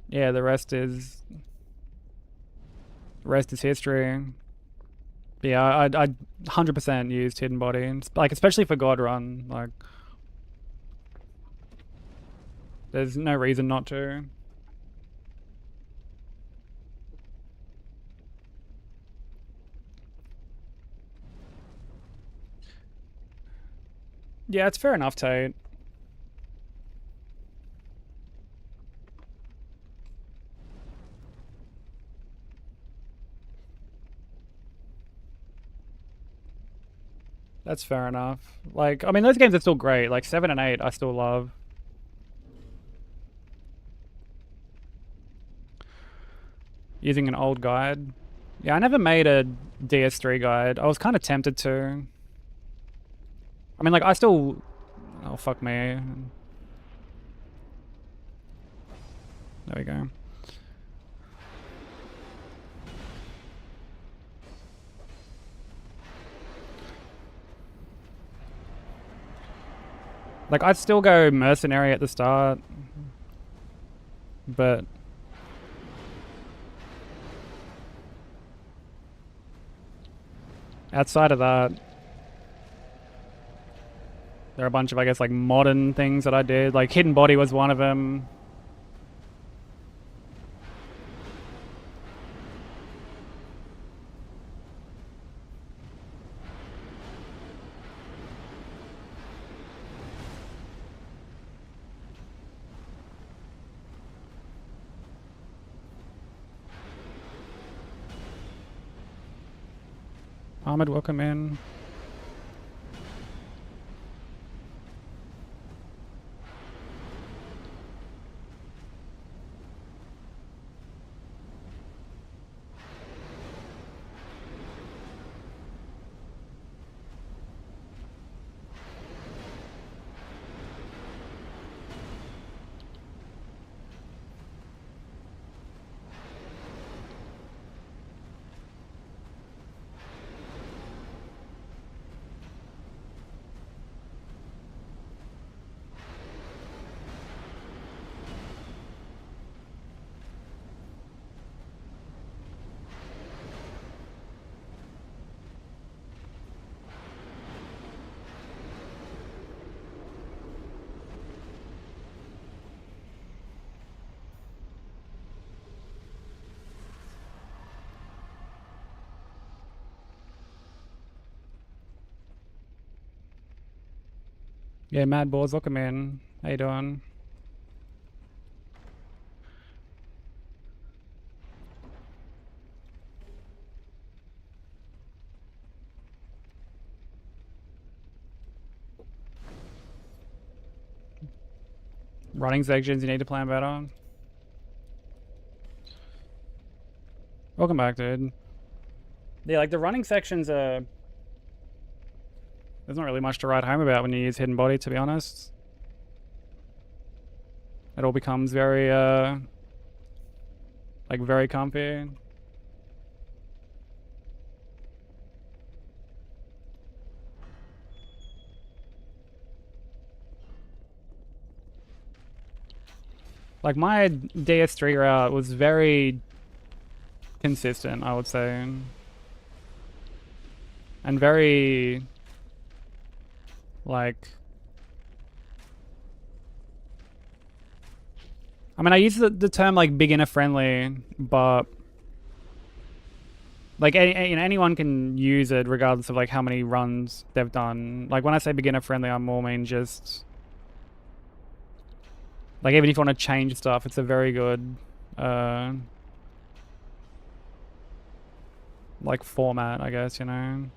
yeah, the rest is history. But yeah, I 100% used Hidden Body, like especially for God Run. Like, there's no reason not to. Yeah, it's fair enough, Tate. That's fair enough. Like, I mean, those games are still great. Like 7 and 8, I still love. Using an old guide. Yeah, I never made a DS3 guide. I was kind of tempted to. I mean, like, I still... Oh, fuck me. There we go. Like, I'd still go mercenary at the start. But... outside of that... there are a bunch of, I guess, like, modern things that I did. Like, Hidden Body was one of them. Ahmed, welcome in. Yeah, Mad Balls, welcome in. How you doing? Running sections you need to plan better. Welcome back, dude. Yeah, like the running sections are... There's not really much to write home about when you use Hidden Body, to be honest. It all becomes very, like very comfy. Like my DS3 route was very consistent, I would say. And very, like... I mean, I use the term like beginner friendly, but like you know, anyone can use it regardless of like how many runs they've done. Like when I say beginner friendly, I more mean just like even if you want to change stuff, it's a very good like format, I guess, you know.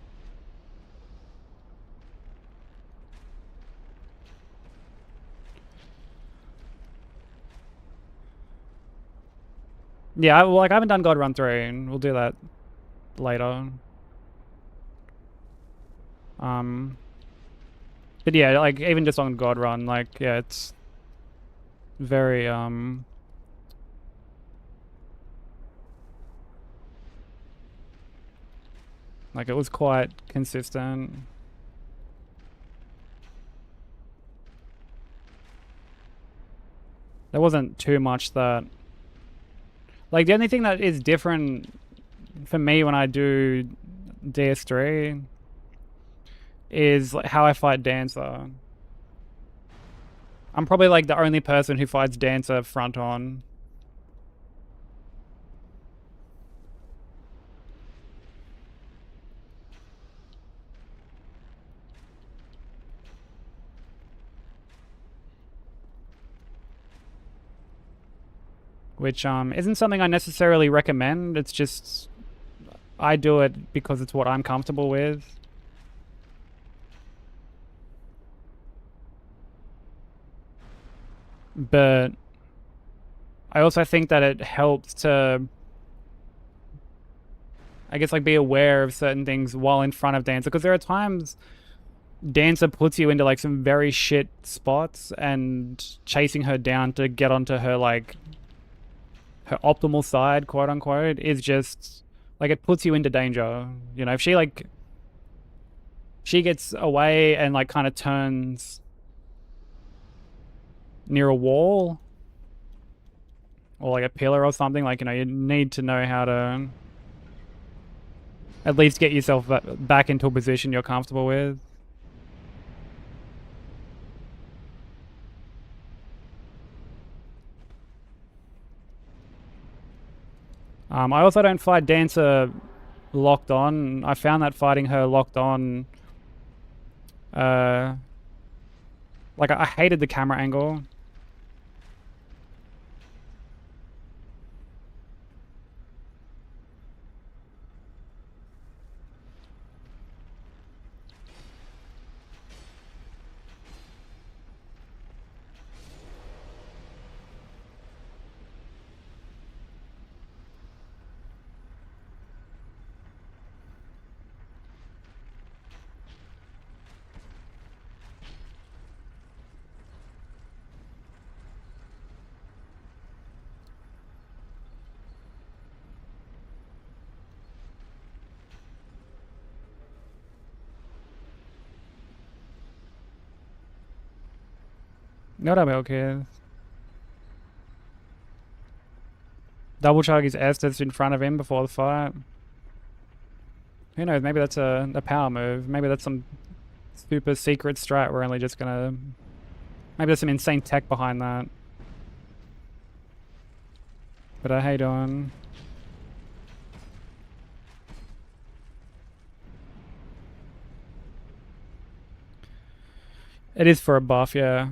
Yeah, like I haven't done God Run 3, and we'll do that later. But yeah, like even just on God Run, like yeah, it's very like it was quite consistent. There wasn't too much that... Like, the only thing that is different for me when I do DS3 is like how I fight Dancer. I'm probably like the only person who fights Dancer front on. Which isn't something I necessarily recommend. It's just I do it because it's what I'm comfortable with. But I also think that it helps to, I guess, like be aware of certain things while in front of Dancer, because there are times Dancer puts you into like some very shit spots, and chasing her down to get onto her like her optimal side, quote unquote, is just like it puts you into danger. You know, if she like she gets away and like kind of turns near a wall or like a pillar or something, like, you know, you need to know how to at least get yourself back into a position you're comfortable with. I also don't fight Dancer locked on. I found that fighting her locked on, like I hated the camera angle. Not okay. Double chug his S that's in front of him before the fight. Who knows, maybe that's a power move. Maybe that's some super secret strat we're only just gonna... Maybe there's some insane tech behind that. But I hate on. It is for a buff, yeah.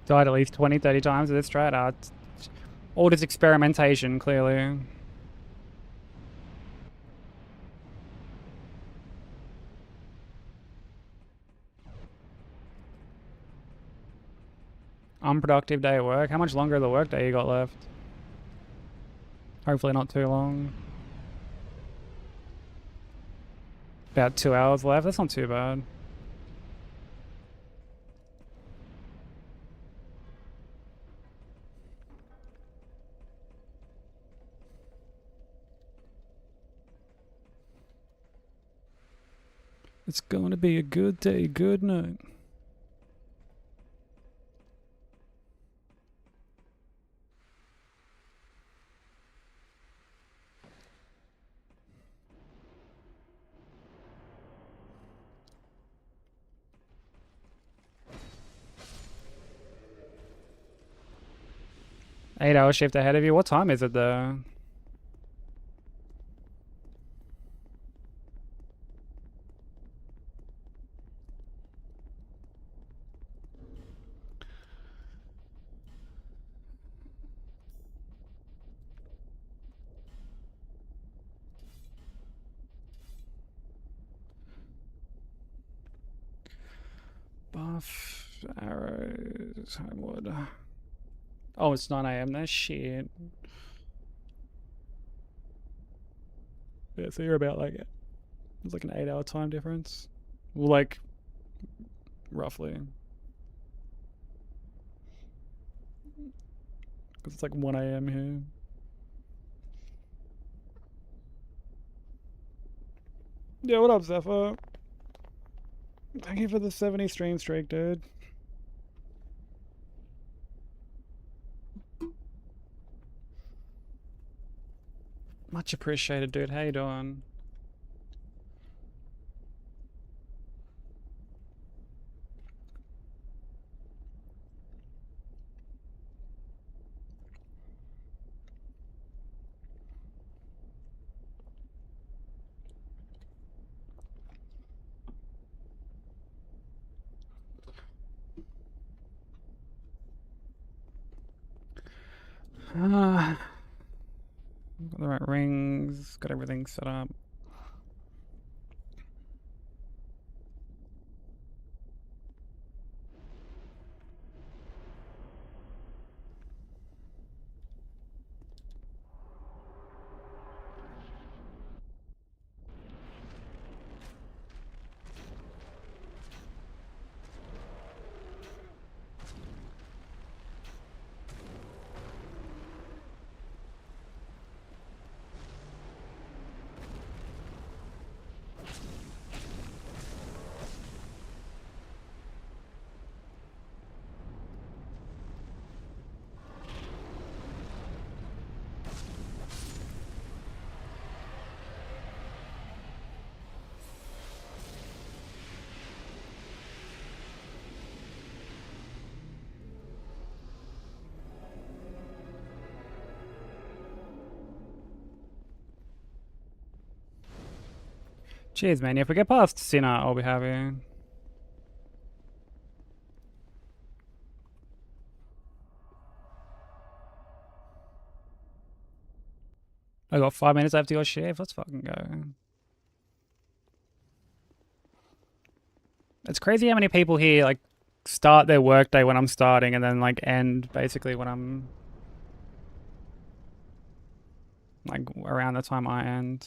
Died at least 20, 30 times with this strat. It's all this experimentation, clearly. Unproductive day at work. How much longer of the work day you got left? Hopefully not too long. About 2 hours left. That's not too bad. It's going to be a good day, good night. Eight-hour shift ahead of you. What time is it there? Buff, arrows, homewood. Oh, it's 9 AM. That's shit. Yeah, so you're about like, it's like an 8-hour time difference. Well, like, roughly. Because it's like 1 AM here. Yeah, what up, Zephyr? Thank you for the 70 stream streak, dude. Much appreciated, dude. How you doing? Got the right rings, got everything set up. Cheers, man. If we get past Sinner, I'll be happy. I got 5 minutes after your shift. Let's fucking go. It's crazy how many people here like start their workday when I'm starting and then like end basically when I'm like around the time I end.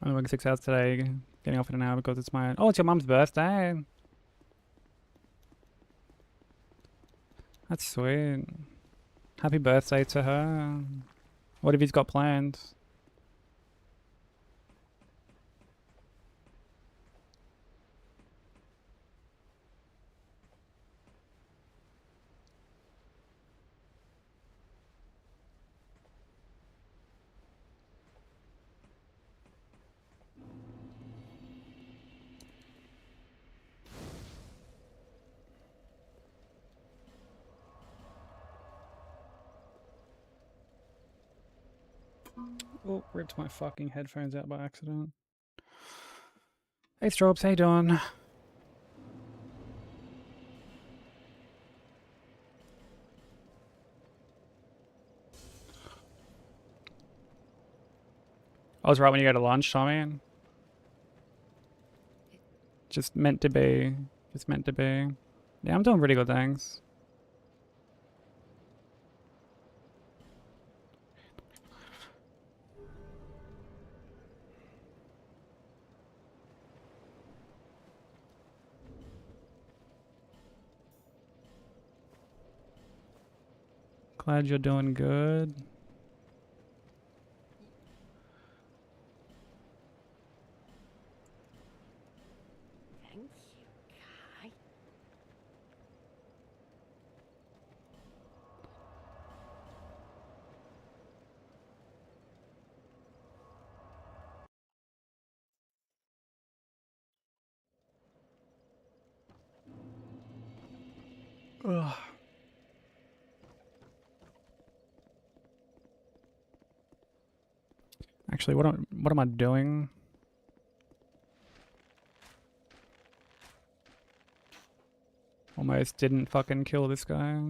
I'm working 6 hours today, getting off in an hour because it's my... Oh, it's your mum's birthday. That's sweet. Happy birthday to her. What have you got planned? Oh, ripped my fucking headphones out by accident. Hey Strobes, how you doing? I was right when you go to lunch, Tommy. Just meant to be. Just meant to be. Yeah, I'm doing pretty good, thanks. Glad you're doing good. Thank you, Kai. Ugh. Actually, what am I doing? Almost didn't fucking kill this guy.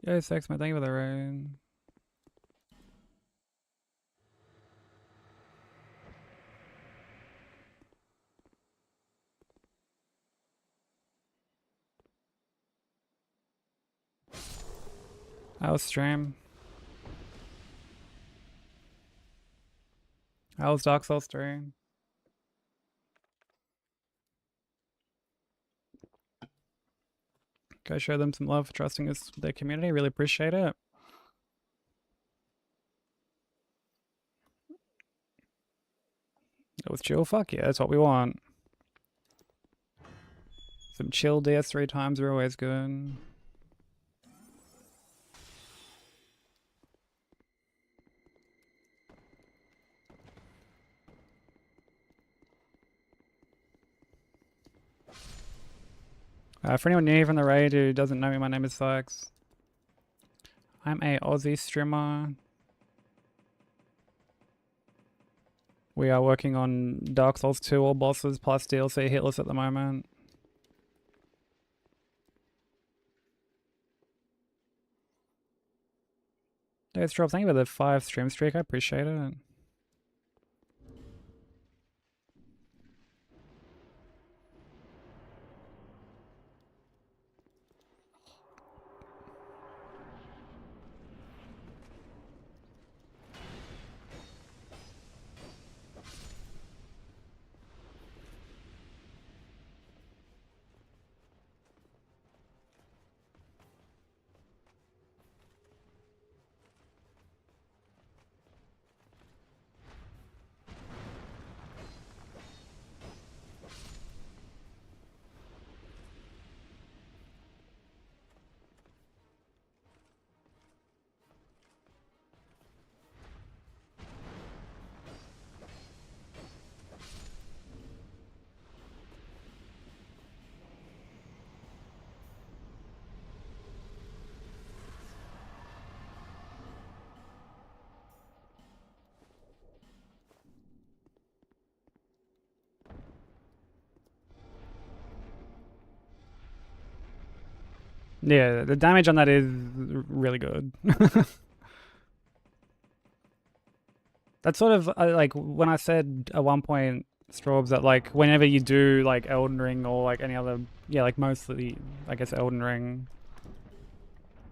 Yeah, sex, man. Thank you for the raid. How was stream? How was Dark Souls stream? Go show them some love for trusting us with their community. Really appreciate it. It was chill. Fuck yeah, that's what we want. Some chill DS3 times are always good. For anyone new from the raid who doesn't know me, my name is Sykes. I'm a Aussie streamer. We are working on Dark Souls 2 all bosses plus DLC Hitless at the moment. Days Drop, thank you for the 5 stream streak, I appreciate it. Yeah, the damage on that is really good. That's sort of like when I said at one point, Straubs, that like whenever you do like Elden Ring or like any other, yeah, like mostly I guess Elden Ring,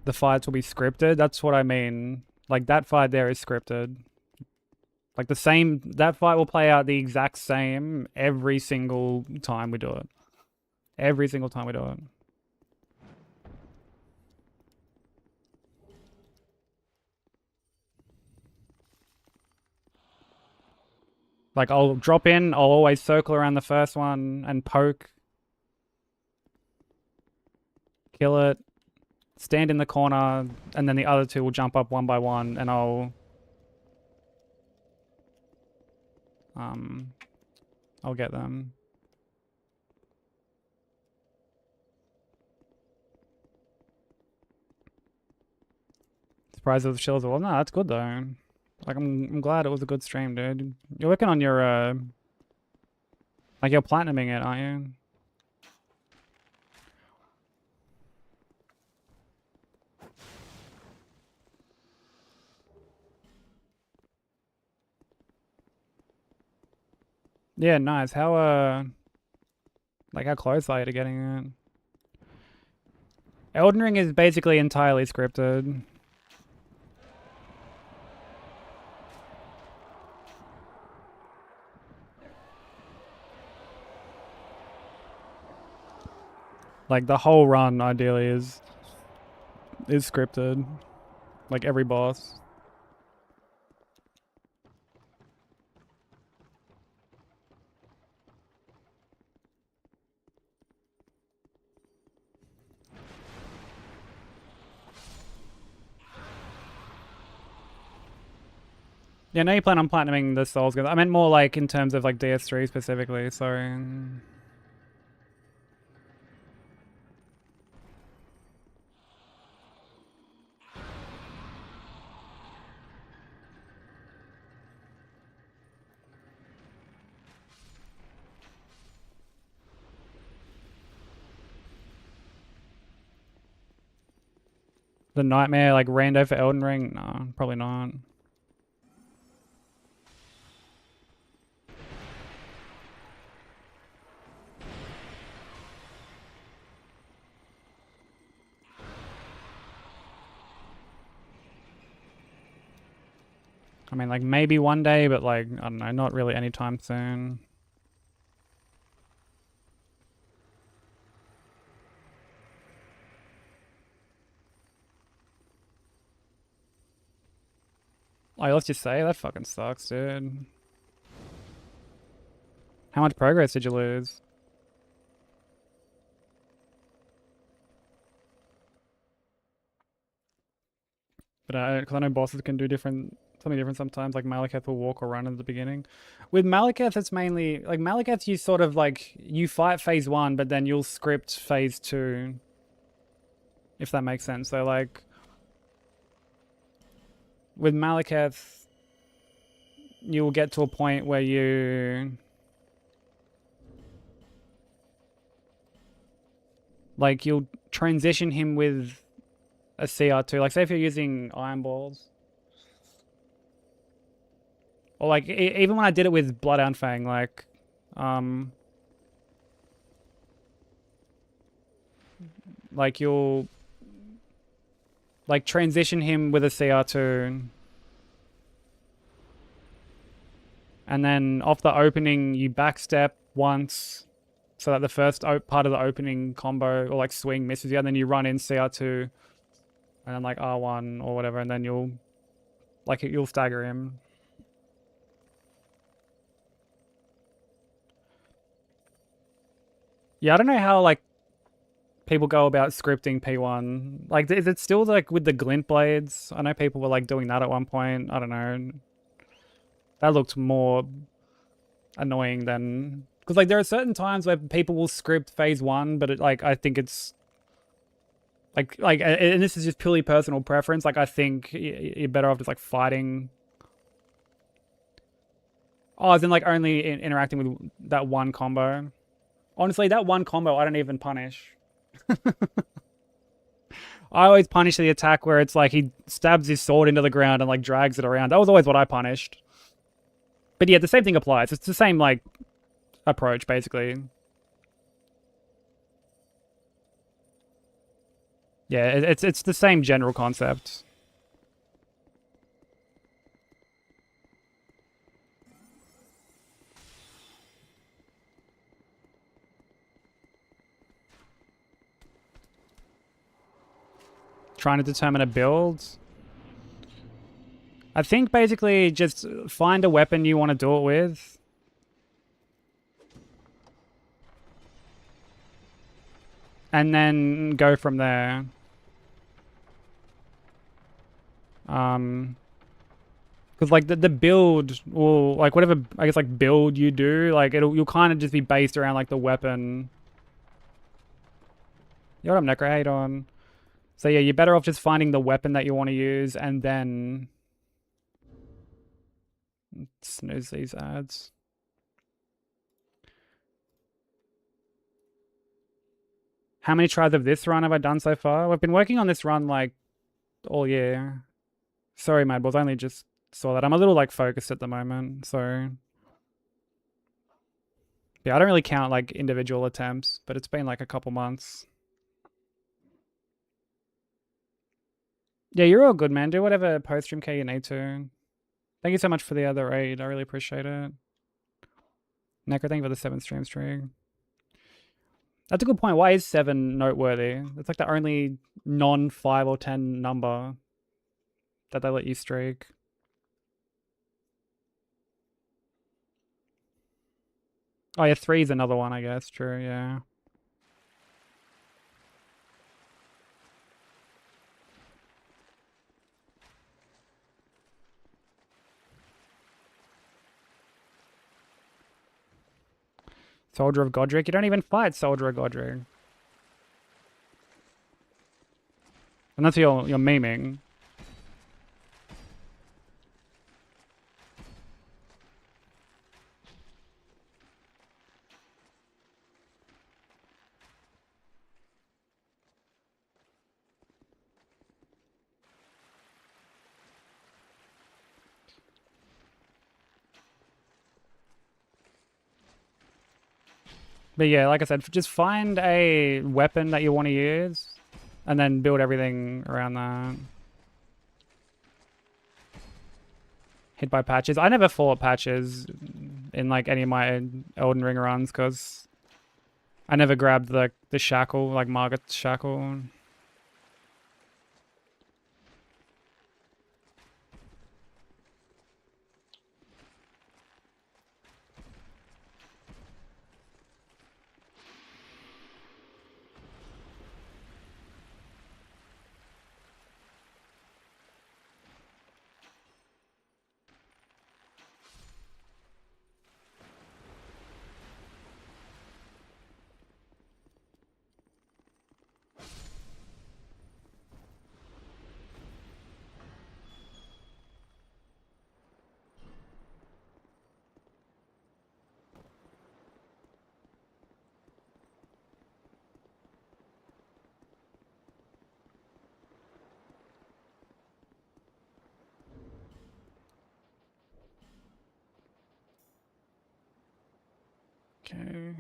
the fights will be scripted. That's what I mean. Like that fight there is scripted. Like the same, that fight will play out the exact same every single time we do it. Every single time we do it. Like I'll drop in, I'll always circle around the first one and poke. Kill it. Stand in the corner, and then the other two will jump up one by one, and I'll get them. Surprised with the chills. Well, no, that's good though. Like I'm glad it was a good stream, dude. You're working on your like you're platinuming it, aren't you? Yeah, nice. How like how close are you to getting it? Elden Ring is basically entirely scripted. Like the whole run ideally is scripted. Like every boss. Yeah, no, you plan on platinuming the Souls games. I meant more like in terms of like DS3 specifically, sorry. The Nightmare, like rando for Elden Ring? No, probably not. I mean, like maybe one day, but like, I don't know, not really anytime soon. Like, let's just say that fucking sucks, dude. How much progress did you lose? But because I know bosses can do something different sometimes. Like Malekith will walk or run at the beginning. With Malekith, it's mainly like Malekith. You sort of like you fight phase 1, but then you'll script phase 2. If that makes sense. So like with Malekith, you'll get to a point where you like you'll transition him with a CR2. Like say if you're using Iron Balls. Or like even when I did it with Bloodhound Fang, like you'll like transition him with a CR2, and then off the opening you backstep once, so that the first part of the opening combo or like swing misses you, and then you run in CR2, and then like R1 or whatever, and then you'll stagger him. Yeah, I don't know how like people go about scripting P1. Like, is it still like with the glint blades? I know people were like doing that at one point. I don't know. That looked more annoying than because like there are certain times where people will script phase 1, but like I think it's like and this is just purely personal preference. Like I think you're better off just like fighting. Oh, as in like only interacting with that one combo. Honestly, that one combo I don't even punish. I always punish the attack where it's like he stabs his sword into the ground and like drags it around. That was always what I punished. But yeah, the same thing applies. It's the same like approach basically. Yeah, it's the same general concept. Trying to determine a build. I think basically just find a weapon you want to do it with. And then go from there. Because like the build will like whatever I guess like build you do, like you'll kind of just be based around like the weapon. Yo, what up, Necro? How you doing? So yeah, you're better off just finding the weapon that you want to use and then snooze these ads. How many tries of this run have I done so far? We've been working on this run like all year. Sorry, Mad Balls, I only just saw that. I'm a little like focused at the moment, so yeah, I don't really count like individual attempts, but it's been like a couple months. Yeah, you're all good, man. Do whatever post-stream K you need to. Thank you so much for the other raid. I really appreciate it. Necro, thank you for the 7th stream streak. That's a good point. Why is 7 noteworthy? It's like the only non-5 or 10 number that they let you streak. Oh yeah, 3 is another one, I guess. True, yeah. Soldier of Godric? You don't even fight Soldier of Godric. Unless you're memeing. But yeah, like I said, just find a weapon that you want to use and then build everything around that. Hit by patches. I never fought patches in like any of my Elden Ring runs because I never grabbed the shackle, like Margot's shackle. Okay.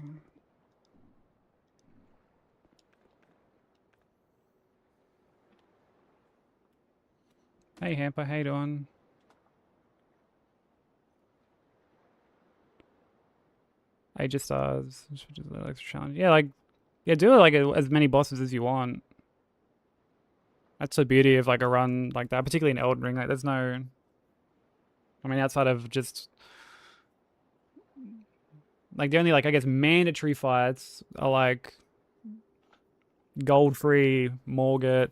Hey Hamper, how you doing? Age of Stars, which is an extra challenge. Yeah, like, yeah, do like as many bosses as you want. That's the beauty of like a run like that, particularly in Elden Ring. Like, there's no, I mean, outside of just like the only like I guess mandatory fights are like Goldfree, Morgat,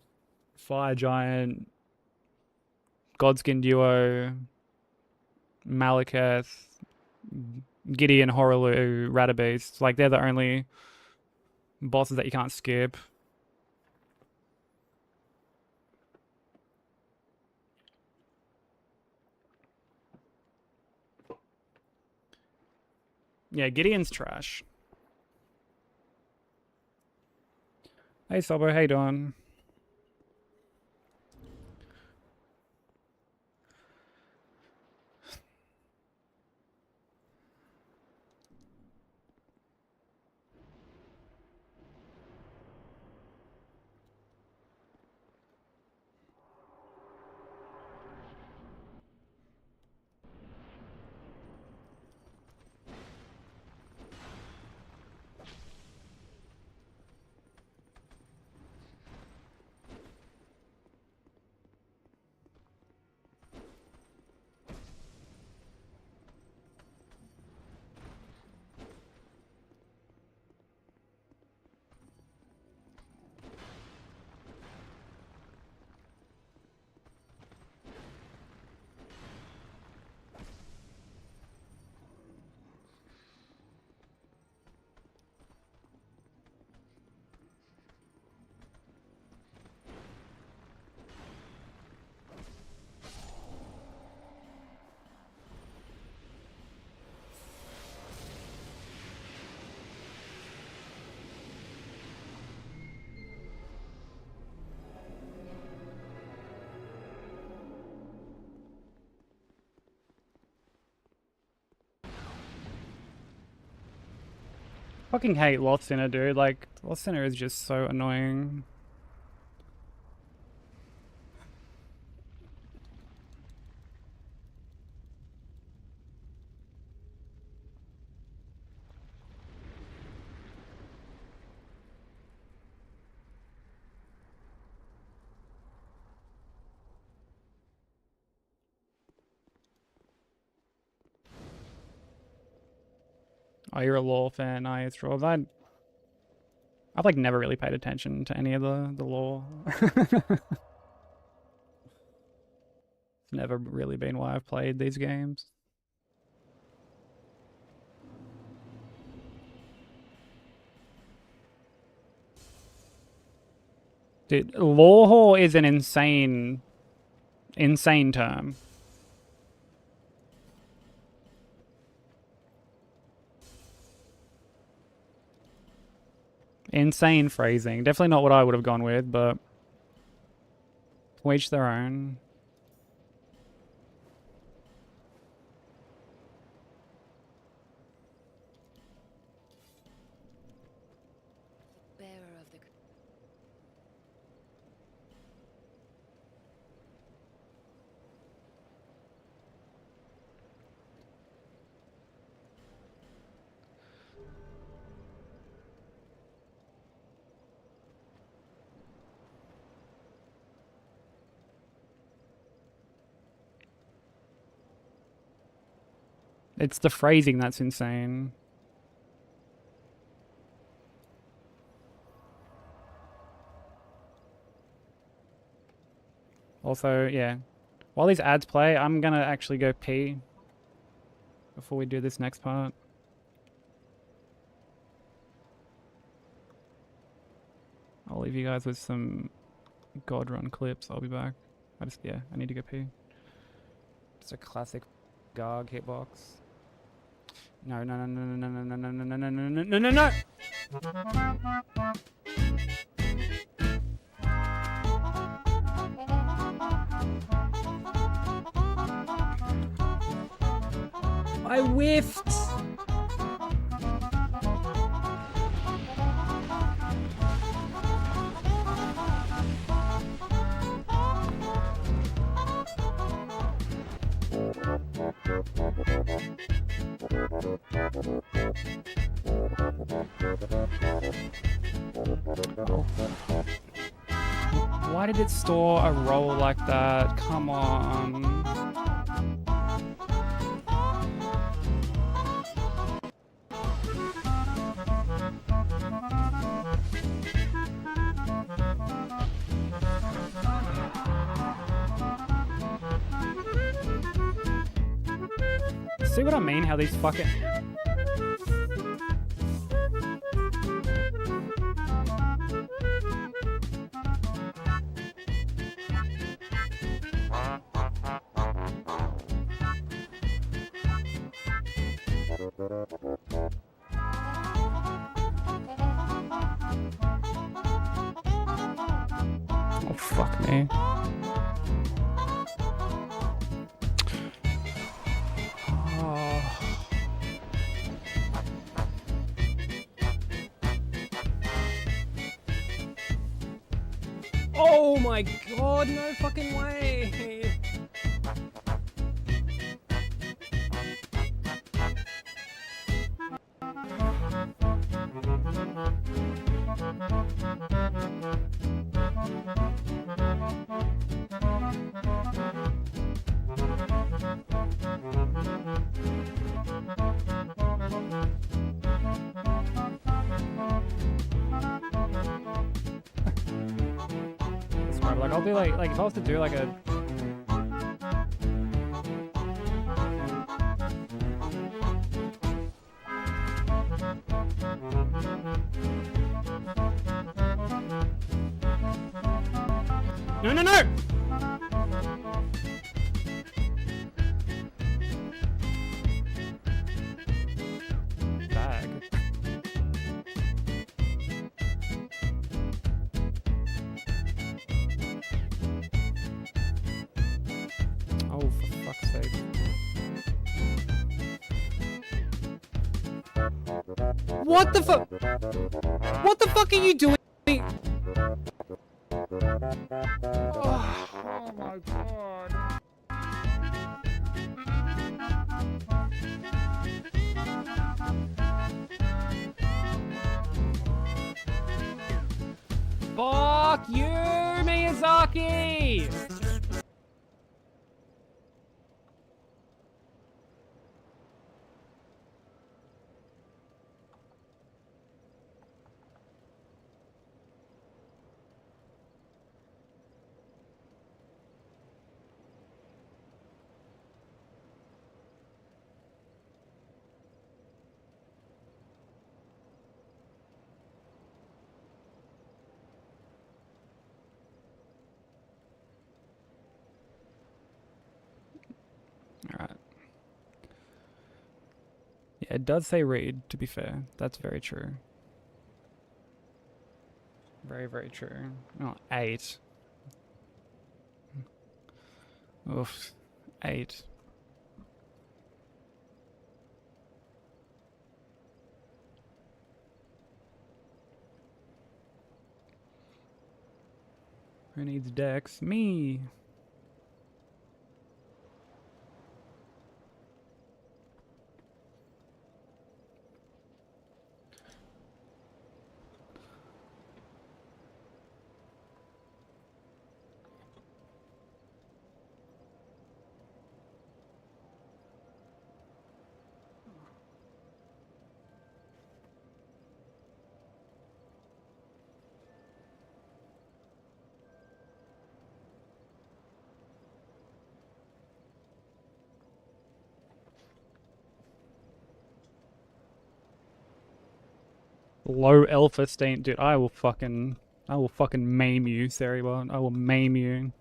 Fire Giant, Godskin Duo, Malekith, Gideon, Horaloo, Radabeast. Like they're the only bosses that you can't skip. Yeah, Gideon's trash. Hey Sobo, how you doing? Fucking hate Lost Sinner, dude. Like, Lost Sinner is just so annoying. Oh, you're a lore fan, are you, Straws? I've like never really paid attention to any of the lore. It's never really been why I've played these games. Dude, lore whore is an insane term. Insane phrasing. Definitely not what I would have gone with, but to each their own. Bearer of the. It's the phrasing that's insane. Also, yeah. While these ads play, I'm gonna actually go pee before we do this next part. I'll leave you guys with some God Run clips. I'll be back. I need to go pee. It's a classic Garg hitbox. No, no, no, no, no, no, no, no, no, no, no, no, no, no, no! I whiffed! Oh. Why did it store a roll like that? Come on. See what I mean? How these fucking... Oh, fuck me. Oh my god, no fucking way! Like I'll do like if I was to do like a No, no, no! Bag. Oh, for fuck's sake. What the fuck? What the fuck are you doing? Oh my god. Fuck you, Miyazaki! Alright. Yeah, it does say read, to be fair. That's very true. Very, very true. Oh, 8. Oof. 8. Who needs Dex? Me! Low alpha stain. Dude, I will fucking maim you, Seribot. I will maim you.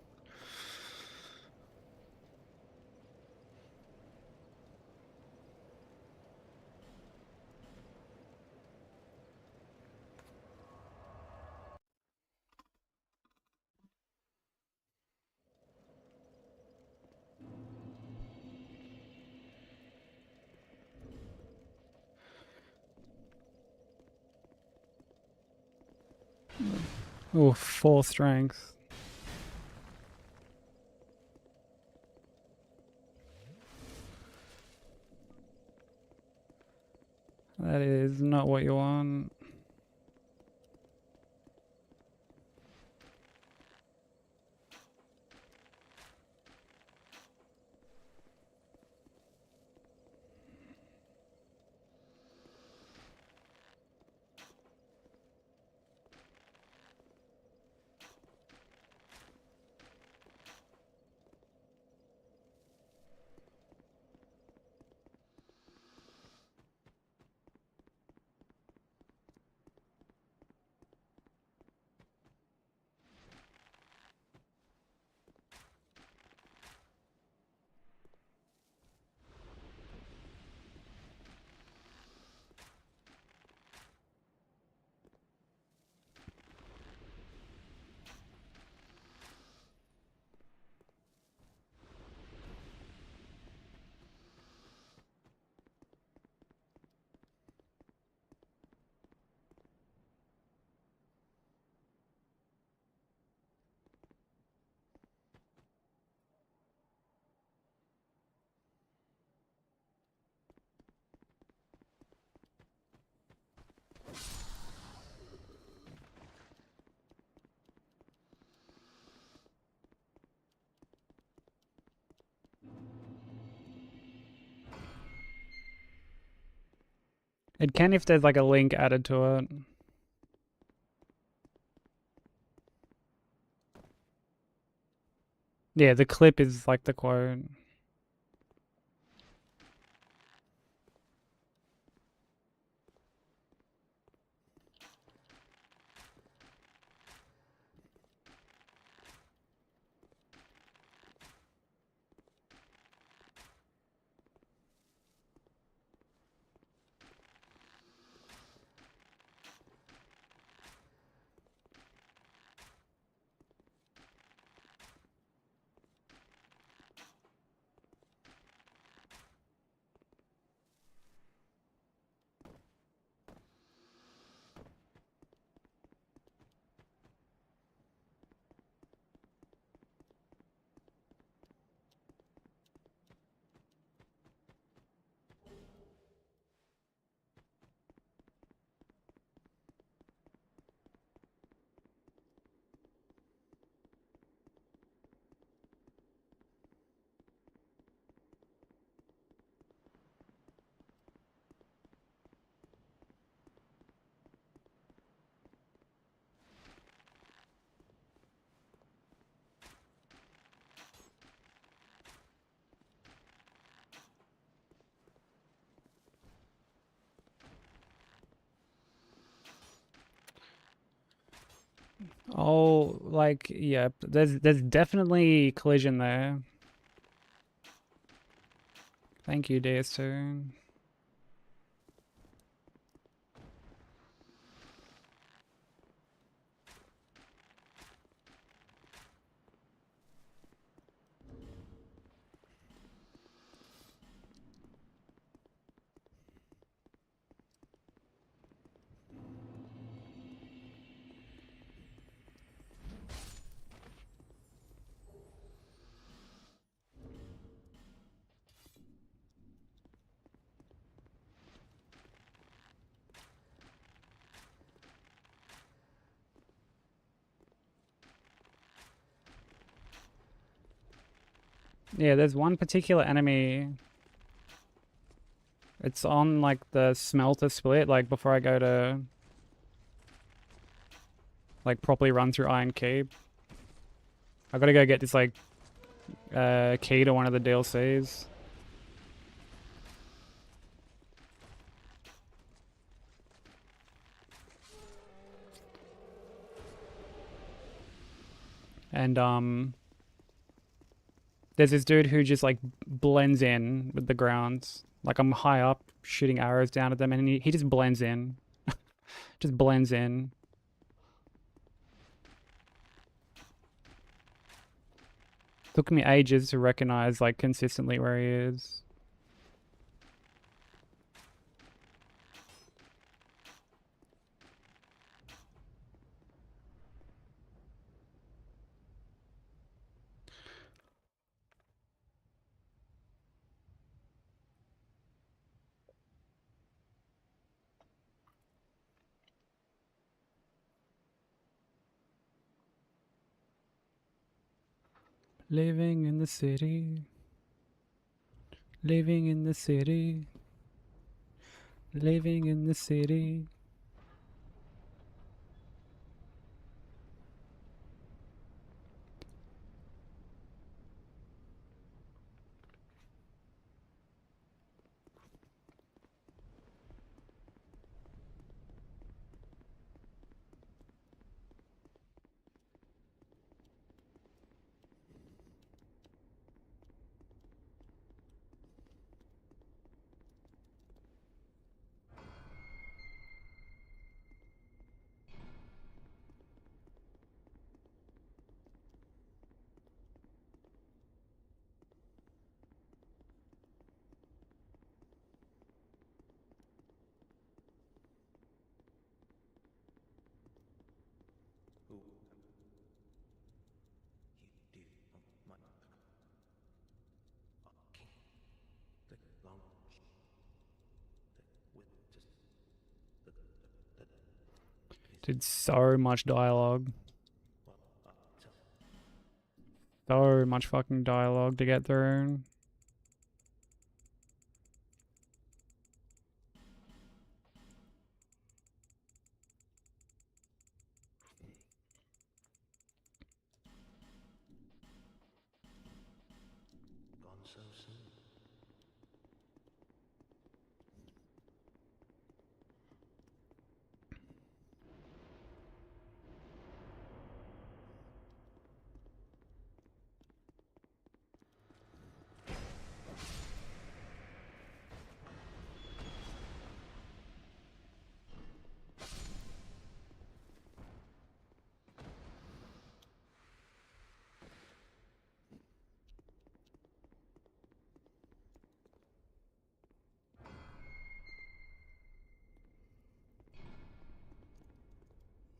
Oh, 4 strength. That is not what you want. It can if there's like a link added to it. Yeah, the clip is like the quote. Oh, like, yeah, there's definitely collision there. Thank you, DS2. Yeah, there's one particular enemy. It's on like the smelter split, like before I go to like properly run through Iron Keep. I gotta go get this like key to one of the DLCs. And there's this dude who just like blends in with the ground. Like I'm high up shooting arrows down at them and he just blends in. Just blends in. Took me ages to recognize like consistently where he is. Living in the city. Living in the city. Living in the city. Did so much dialogue. So much fucking dialogue to get through. Gone so soon.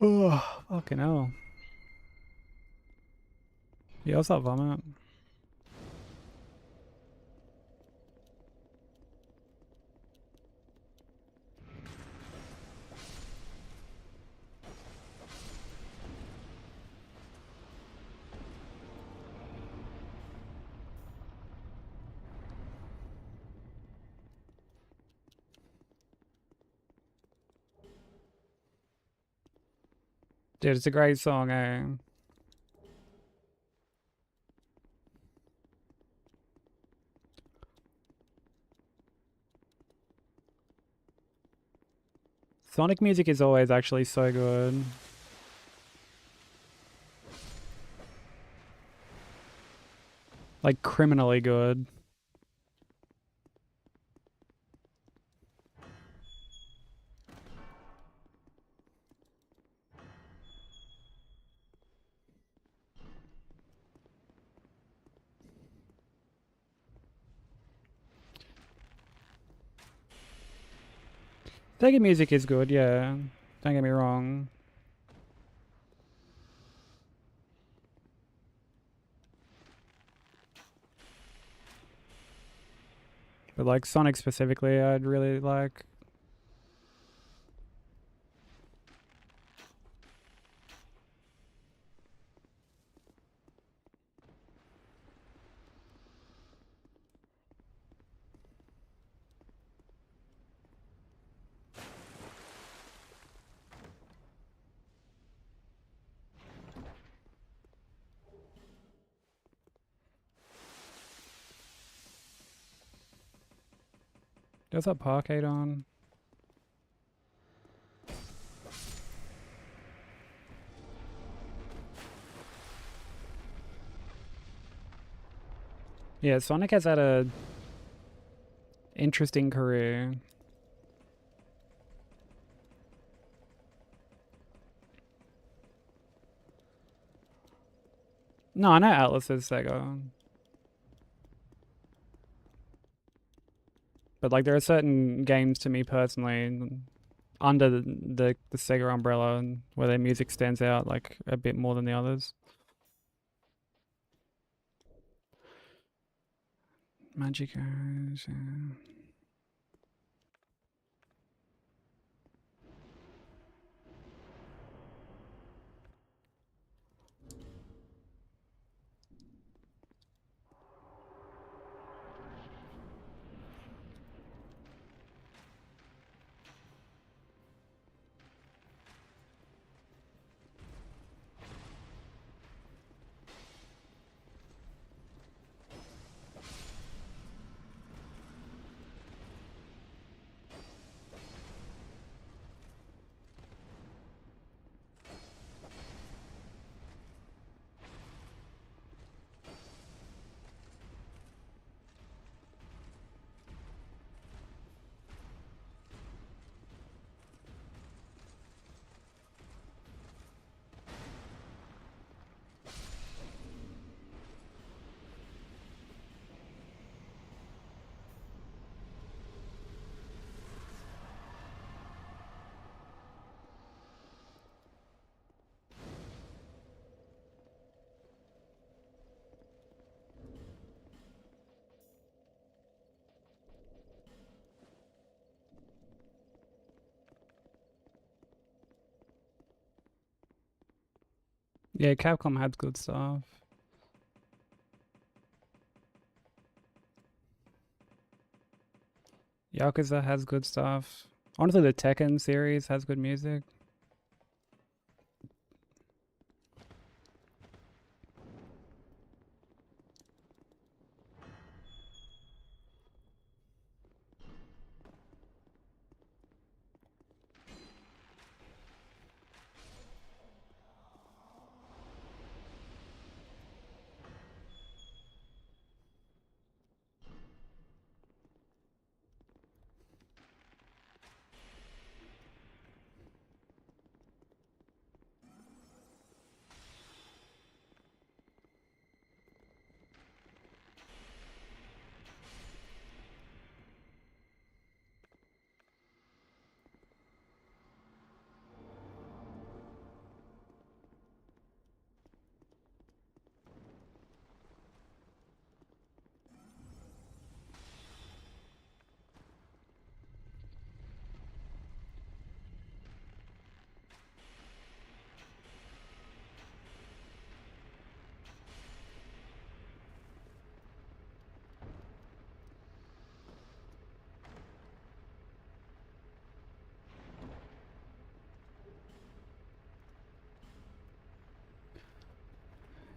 Oh, fucking hell. Yeah, what's up, Vomit? Dude, it's a great song, eh? Sonic music is always actually so good. Like criminally good. Sega music is good, yeah. Don't get me wrong. But like Sonic specifically, I'd really like. Does that Parkade on? Yeah, Sonic has had a interesting career. No, I know Atlas is Sega. But like there are certain games to me personally under the Sega umbrella where their music stands out like a bit more than the others. Magic Arrows, yeah. Yeah, Capcom had good stuff. Yakuza has good stuff. Honestly, the Tekken series has good music.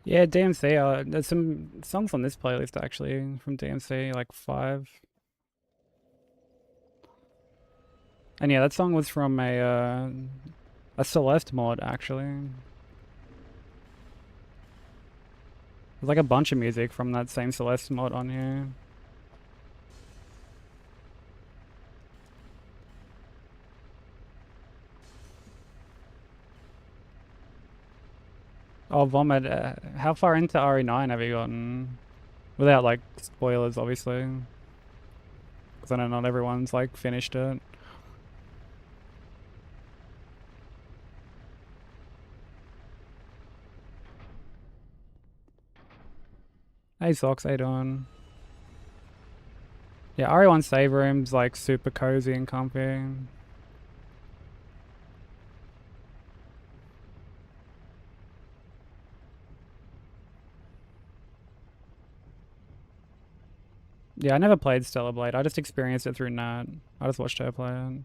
Yeah, DMC. There's some songs on this playlist actually from DMC, like 5. And yeah, that song was from a Celeste mod actually. There's like a bunch of music from that same Celeste mod on here. Oh, Vomit, how far into RE9 have you gotten? Without, like, spoilers, obviously. Because I know not everyone's, like, finished it. Hey, Socks, how you doing? Yeah, RE1 save room's, like, super cozy and comfy. Yeah, I never played Stellar Blade. I just experienced it through Nat. I just watched her play it.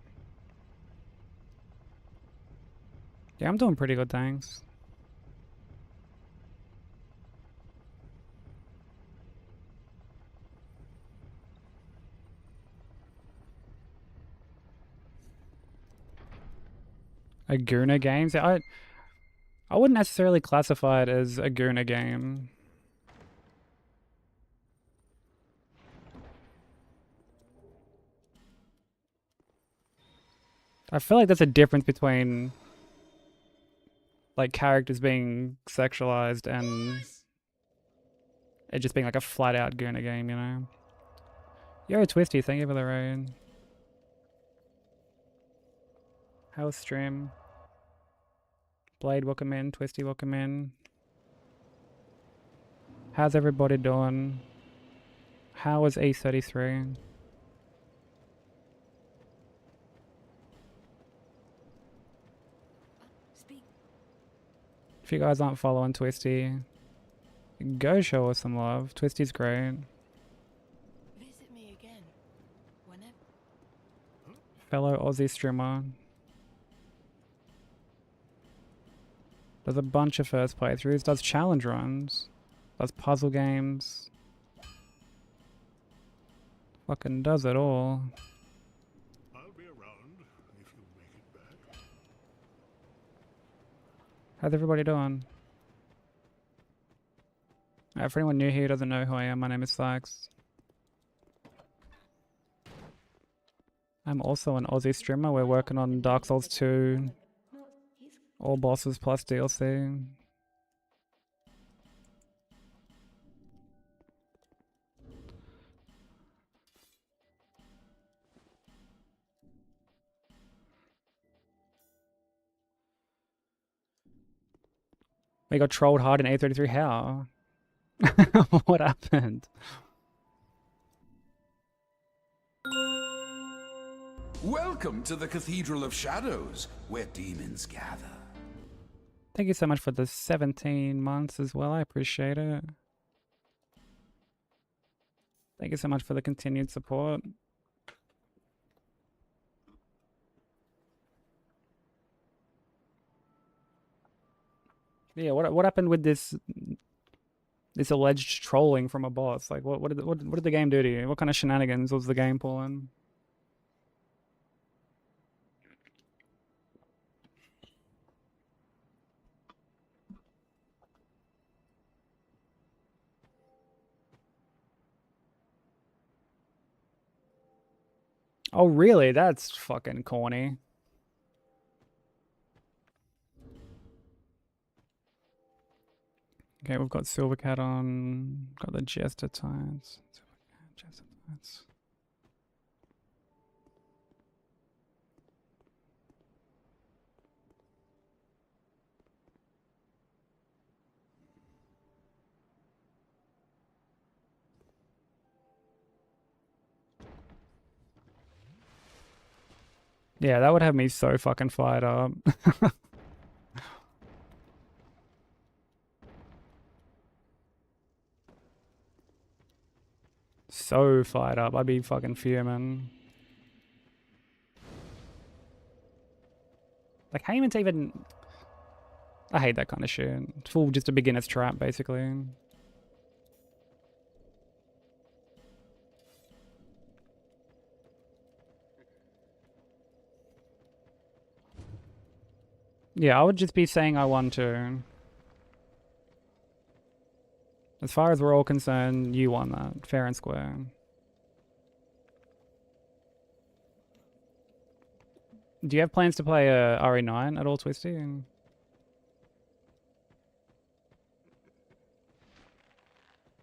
Yeah, I'm doing pretty good, thanks. Aguna games? I wouldn't necessarily classify it as a Guna game. I feel like there's a difference between like characters being sexualized and it just being like a flat out Guna game, you know? Yo, Twisty, thank you for the raid. How's stream? Blade, welcome in. Twisty, welcome in. How's everybody doing? How was E33? Speak. If you guys aren't following Twisty, go show us some love. Twisty's great. Visit me again. Whenever. Fellow Aussie streamer. Does a bunch of first playthroughs, does challenge runs, does puzzle games. Fucking does it all. I'll be around if you make it back. How's everybody doing? For anyone new here who doesn't know who I am, my name is Sykes. I'm also an Aussie streamer. We're working on Dark Souls 2, No, he's all bosses plus DLC. We got trolled hard in A33. How? What happened? Welcome to the Cathedral of Shadows, where demons gather. Thank you so much for the 17 months as well. I appreciate it. Thank you so much for the continued support. Yeah, what happened with this alleged trolling from a boss? Like, what did the game do to you? What kind of shenanigans was the game pulling? Oh, really? That's fucking corny. Okay, we've got Silvercat on. Got the Jester Tides. Jester Tides. Yeah, that would have me so fucking fired up. So fired up. I'd be fucking fuming. Like, how even to even... I hate that kind of shit. It's full just a beginner's trap, basically. Yeah, I would just be saying I won too. As far as we're all concerned, you won that, fair and square. Do you have plans to play RE9 at all, Twisty?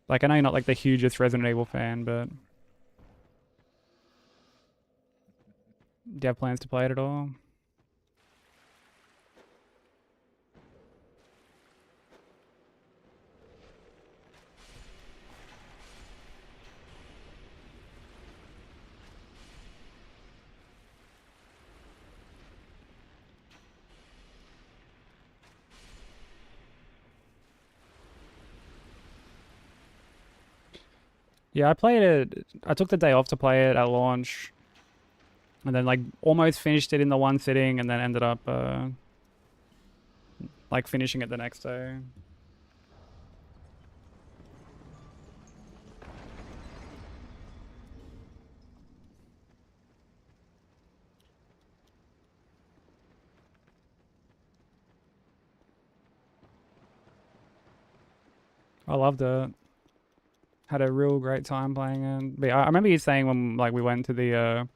Like, I know you're not like the hugest Resident Evil fan, but do you have plans to play it at all? Yeah, I played it. I took the day off to play it at launch, and then like almost finished it in the one sitting, and then ended up like finishing it the next day. I loved it. Had a real great time playing it. But yeah, I remember you saying when like we went to the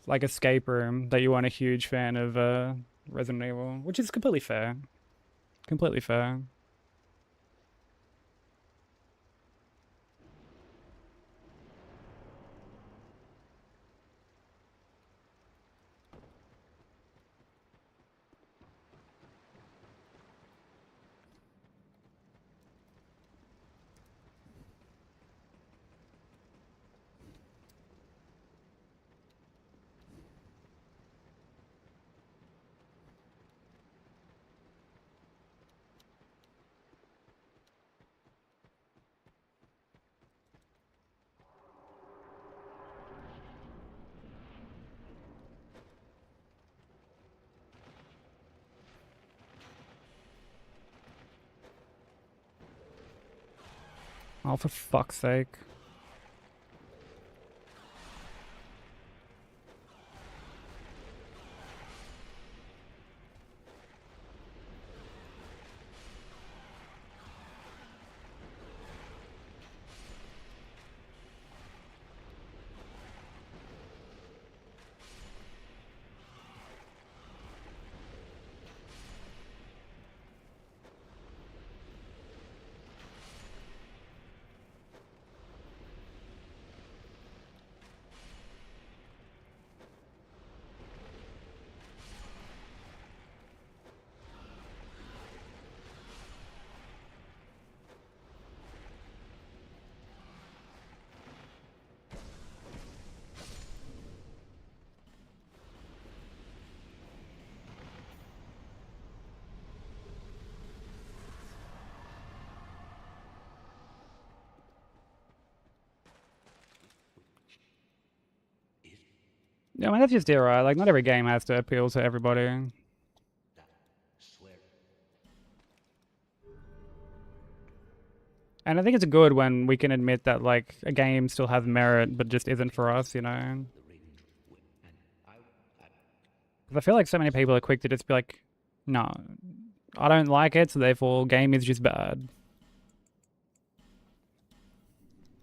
like escape room that you weren't a huge fan of Resident Evil, which is completely fair. Completely fair. Oh, for fuck's sake. Yeah, I mean that's just it, right? Like not every game has to appeal to everybody. Swear. And I think it's good when we can admit that like a game still has merit but just isn't for us, you know? The Raven win. And I 'Cause I feel like so many people are quick to just be like, no, I don't like it, so therefore game is just bad.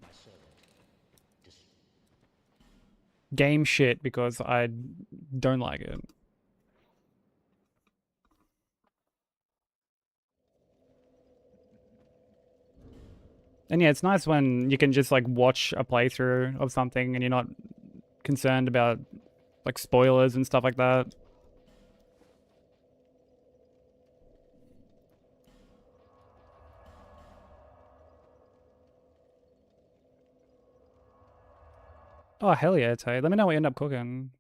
my servant. Dis Game shit because I don't like it. And yeah, it's nice when you can just like watch a playthrough of something and you're not concerned about like spoilers and stuff like that. Oh hell yeah, Tay. Let me know what you end up cooking.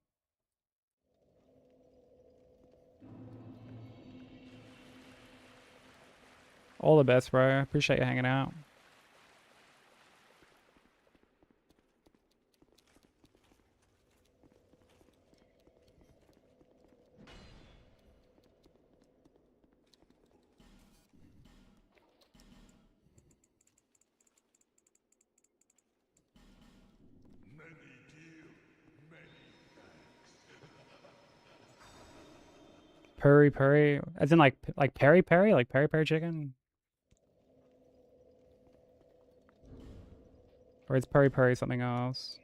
All the best, bro. Appreciate you hanging out. Puri puri, as in like peri peri, like peri peri chicken, or is peri peri something else?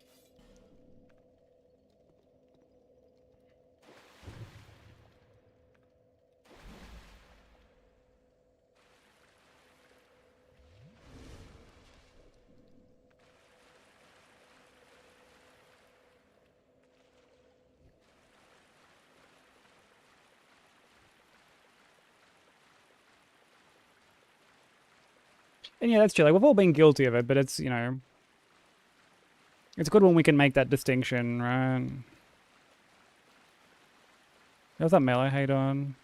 And yeah, that's true. Like we've all been guilty of it, but it's, you know, it's good when we can make that distinction, right? How's that melee hate on?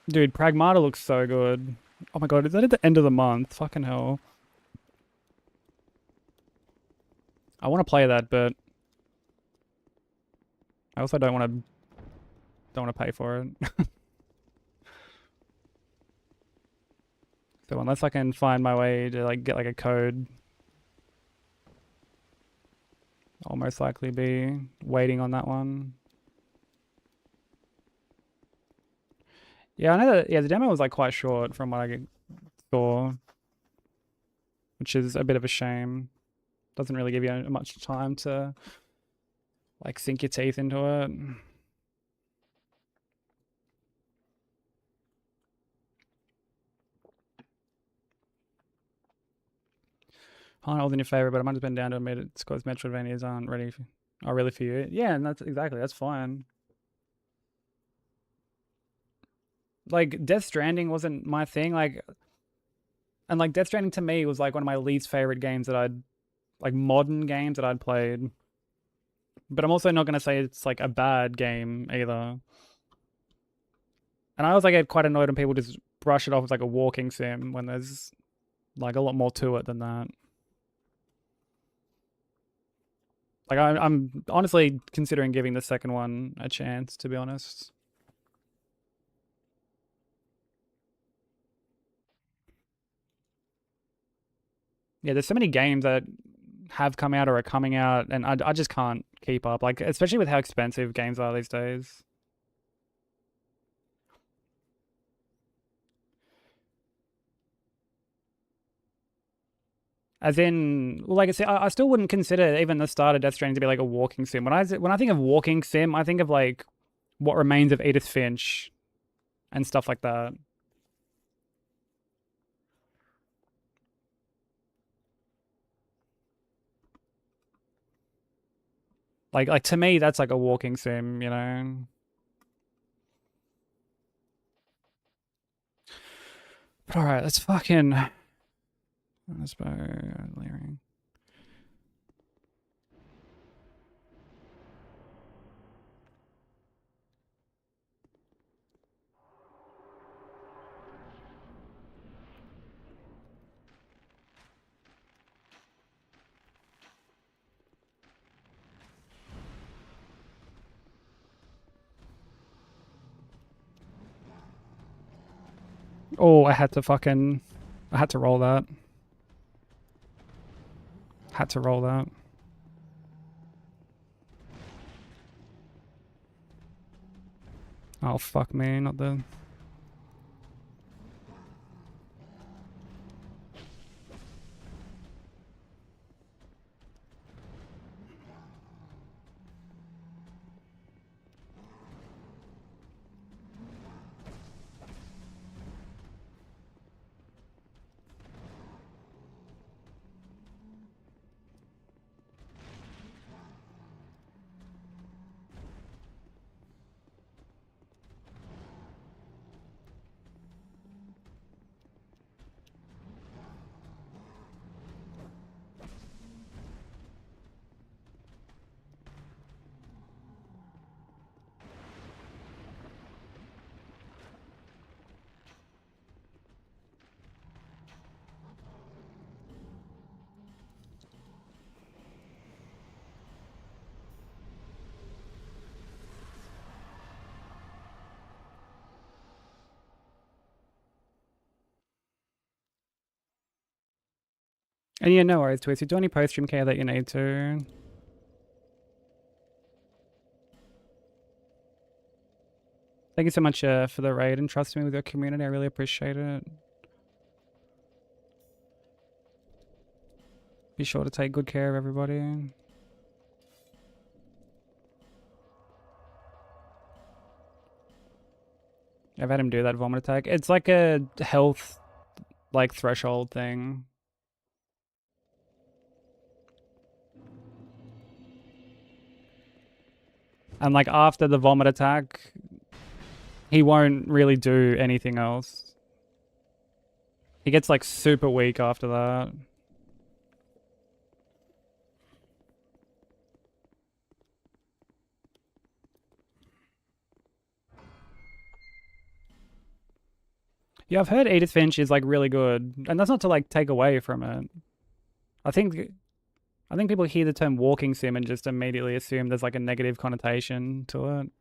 Dude, Pragmata looks so good. Oh my god, is that at the end of the month? Fucking hell. I want to play that, but I also don't want to pay for it. So unless I can find my way to like get like a code, I'll most likely be waiting on that one. Yeah, I know that. Yeah, the demo was like quite short from what I saw, which is a bit of a shame. Doesn't really give you much time to like sink your teeth into it. Holland wasn't your favorite, but I might have been down to admit it's because Metroidvanias aren't really for you. Yeah, and that's fine. Like Death Stranding wasn't my thing. And like Death Stranding to me was like one of my least favorite games that I'd like modern games that I'd played. But I'm also not gonna say it's like a bad game either. And I was like get quite annoyed when people just brush it off as like a walking sim when there's like a lot more to it than that. Like I'm honestly considering giving the second one a chance, to be honest. Yeah, there's so many games that have come out or are coming out, and I just can't keep up. Like especially with how expensive games are these days. As in, well, like I said, I still wouldn't consider even the start of Death Stranding to be like a walking sim. When I think of walking sim, I think of like What Remains of Edith Finch and stuff like that. Like to me, that's like a walking sim, you know. But all right, let's fucking. Let's go layering. Oh, I had to roll that. Had to roll that. Oh fuck me, not the. And yeah, no worries, Twist. You do any post-stream care that you need to. Thank you so much for the raid and trusting me with your community. I really appreciate it. Be sure to take good care of everybody. I've had him do that vomit attack. It's like a health like threshold thing. And like after the vomit attack, he won't really do anything else. He gets like super weak after that. Yeah, I've heard Edith Finch is like really good, and that's not to like take away from it. I think people hear the term walking sim and just immediately assume there's like a negative connotation to it.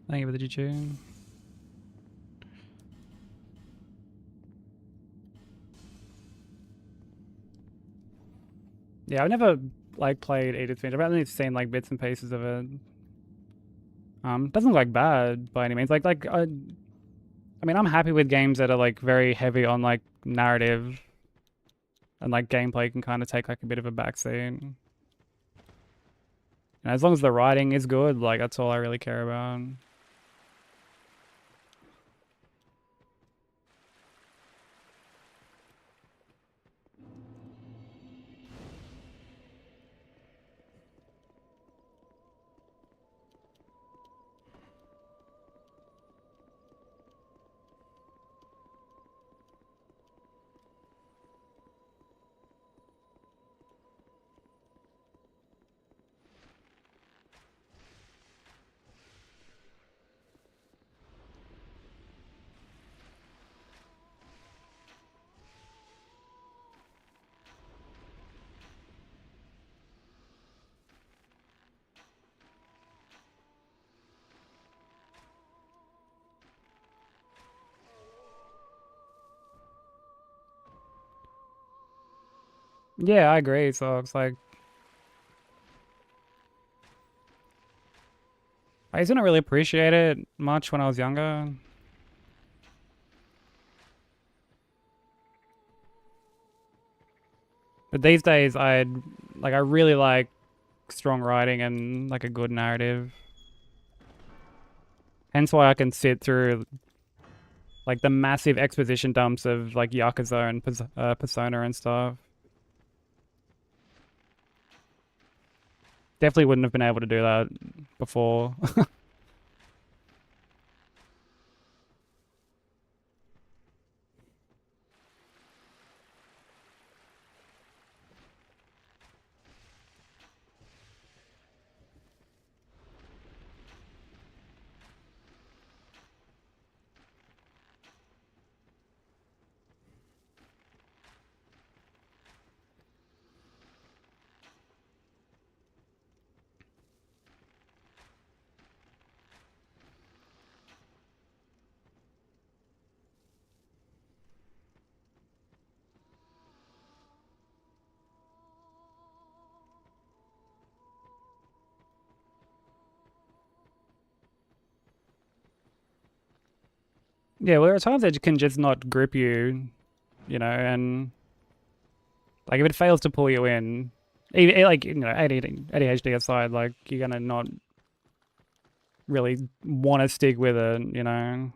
Thank you for the G-Tune. Yeah, I've never like played Edith Finch. I've only seen like bits and pieces of it. Doesn't look like bad by any means. I mean, I'm happy with games that are like very heavy on like narrative, and like gameplay can kind of take like a bit of a backseat. And as long as the writing is good, like that's all I really care about. Yeah, I agree. So it's like I used to not really appreciate it much when I was younger. But these days I really like strong writing and like a good narrative. Hence why I can sit through like the massive exposition dumps of like Yakuza and Persona and stuff. Definitely wouldn't have been able to do that before. Yeah, well, there are times that can just not grip you, you know, and like if it fails to pull you in, like, you know, ADHD aside, like you're gonna not really want to stick with it, you know.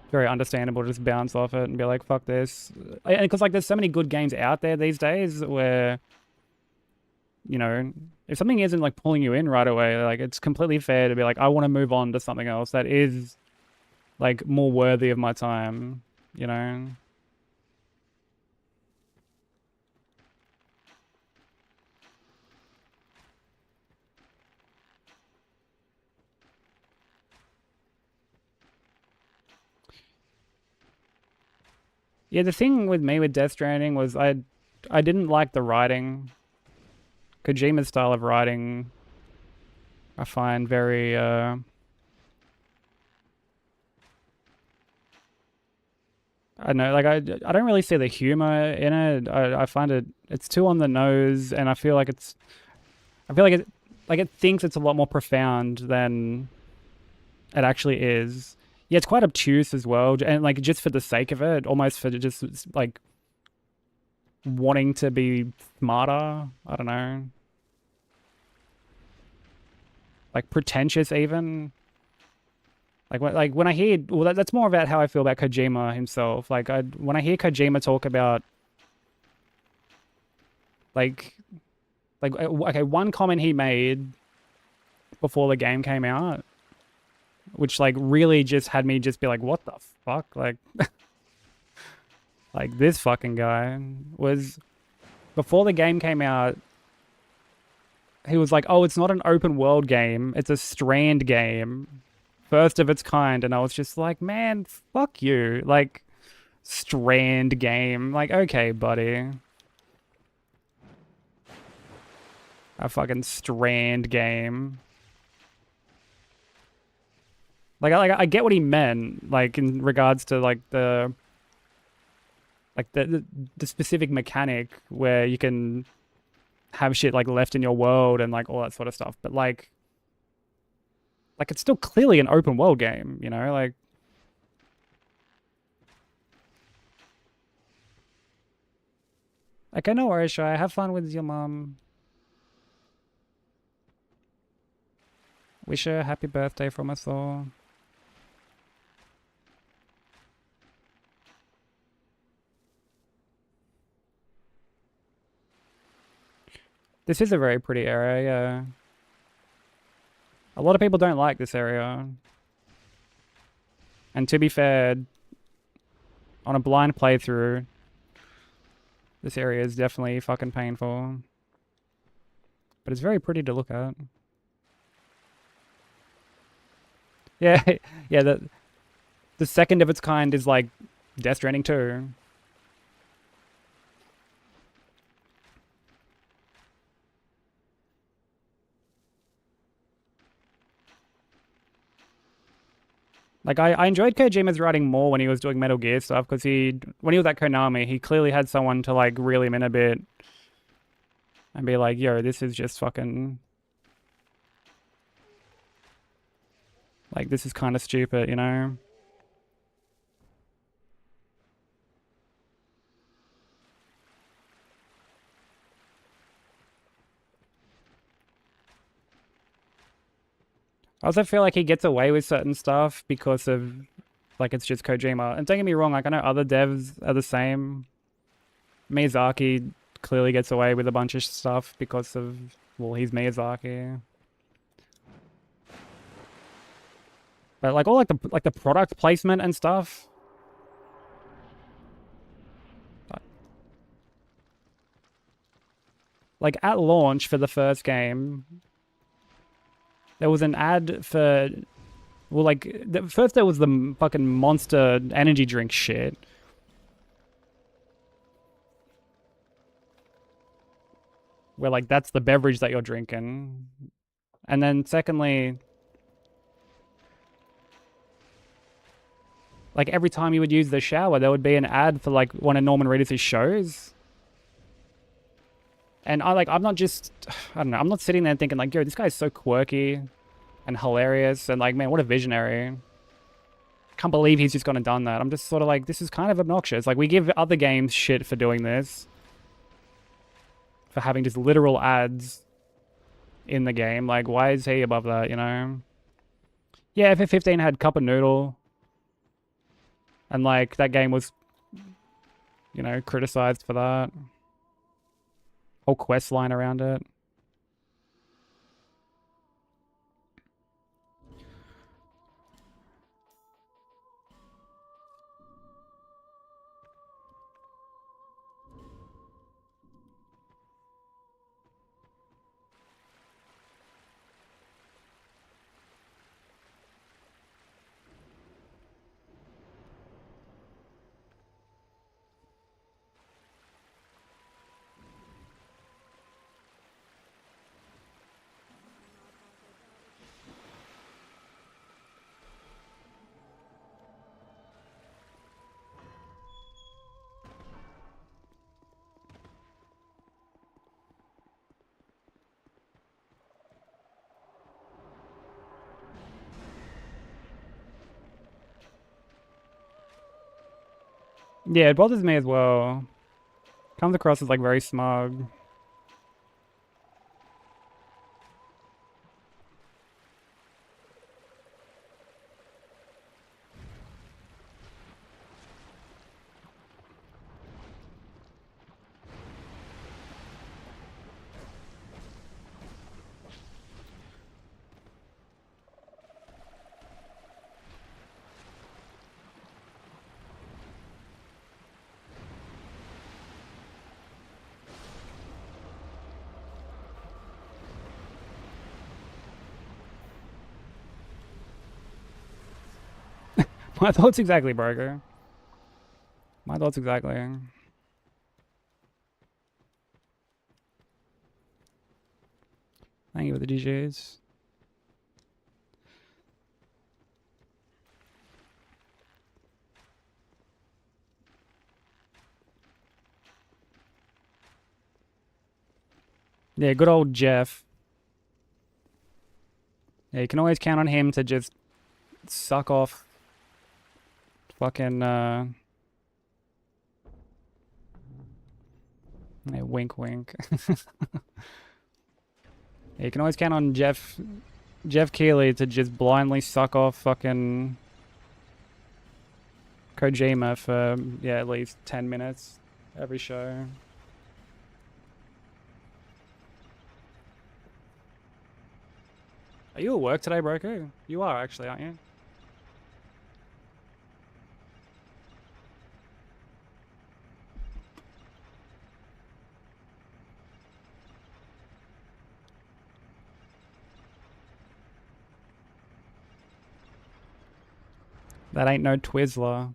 Very understandable to just bounce off it and be like, fuck this. And because like there's so many good games out there these days where, you know, if something isn't like pulling you in right away, like it's completely fair to be like, I want to move on to something else that is like more worthy of my time, you know. Yeah, the thing with me with Death Stranding was I didn't like the writing. Kojima's style of writing I find very I don't know, like I don't really see the humor in it. I find it's too on the nose, and I feel like it thinks it's a lot more profound than it actually is. Yeah, it's quite obtuse as well, and like just for the sake of it, almost for just like wanting to be smarter. I don't know, like pretentious even. Like when I hear, well, that's more about how I feel about Kojima himself. Like when I hear Kojima talk about like okay, one comment he made before the game came out, which like really just had me just be like, what the fuck, like. Like this fucking guy was before the game came out. He was like, "Oh, it's not an open world game; it's a Strand game, first of its kind." And I was just like, "Man, fuck you!" Like, Strand game. Like, okay, buddy, a fucking Strand game. Like, I get what he meant, like in regards to like the specific mechanic where you can have shit like left in your world and like all that sort of stuff, but like it's still clearly an open world game, you know, like okay, no worries, Shy, have fun with your mom, wish her a happy birthday from us all. This is a very pretty area, yeah. A lot of people don't like this area. And to be fair, on a blind playthrough, this area is definitely fucking painful. But it's very pretty to look at. Yeah, yeah, the second of its kind is like Death Stranding 2. Like, I enjoyed Kojima's writing more when he was doing Metal Gear stuff, because when he was at Konami, he clearly had someone to, like, reel him in a bit and be like, yo, this is just fucking... Like, this is kind of stupid, you know? I also feel like he gets away with certain stuff because of, like, it's just Kojima. And don't get me wrong, like, I know other devs are the same. Miyazaki clearly gets away with a bunch of stuff because of, well, he's Miyazaki. But, like, all, like the product placement and stuff. Like, at launch for the first game, there was an ad for, well, like, first there was the fucking Monster energy drink shit. Where, like, that's the beverage that you're drinking. And then secondly, like, every time you would use the shower, there would be an ad for, like, one of Norman Reedus' shows. And I'm not just, I don't know, I'm not sitting there thinking like, yo, this guy's so quirky and hilarious and like, man, what a visionary. can't believe he's just gone and done that. I'm just sort of like, this is kind of obnoxious. Like, we give other games shit for doing this. For having just literal ads in the game. Like, why is he above that, you know? Yeah, FF15 had Cup of Noodle. And, like, that game was, you know, criticized for that. Whole quest line around it. Yeah, it bothers me as well. Comes across as, like, very smug. My thoughts exactly, Broker. My thoughts exactly. Thank you for the DJs. Yeah, good old Jeff. Yeah, you can always count on him to just suck off fucking, yeah, wink wink. Yeah, you can always count on Jeff Keighley to just blindly suck off fucking Kojima for, yeah, at least 10 minutes every show. Are you at work today, Broker? You are actually, aren't you? That ain't no Twizzler.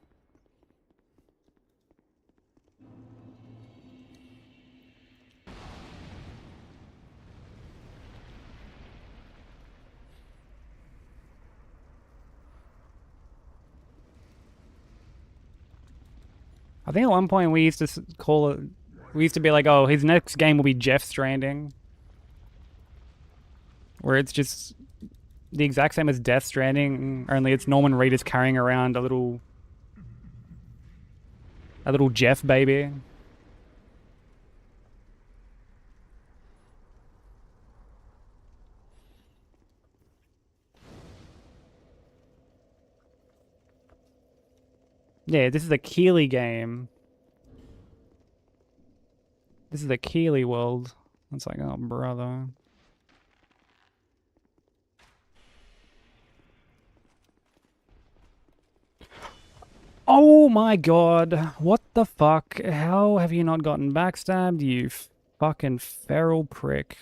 I think at one point we used to call it, we used to be like, oh, his next game will be Jeff Stranding. Where it's just the exact same as Death Stranding, only it's Norman Reedus carrying around a little Jeff baby. Yeah, this is a Keeley game. This is the Keeley world. It's like, oh, brother. Oh my god. What the fuck? How have you not gotten backstabbed, you fucking feral prick?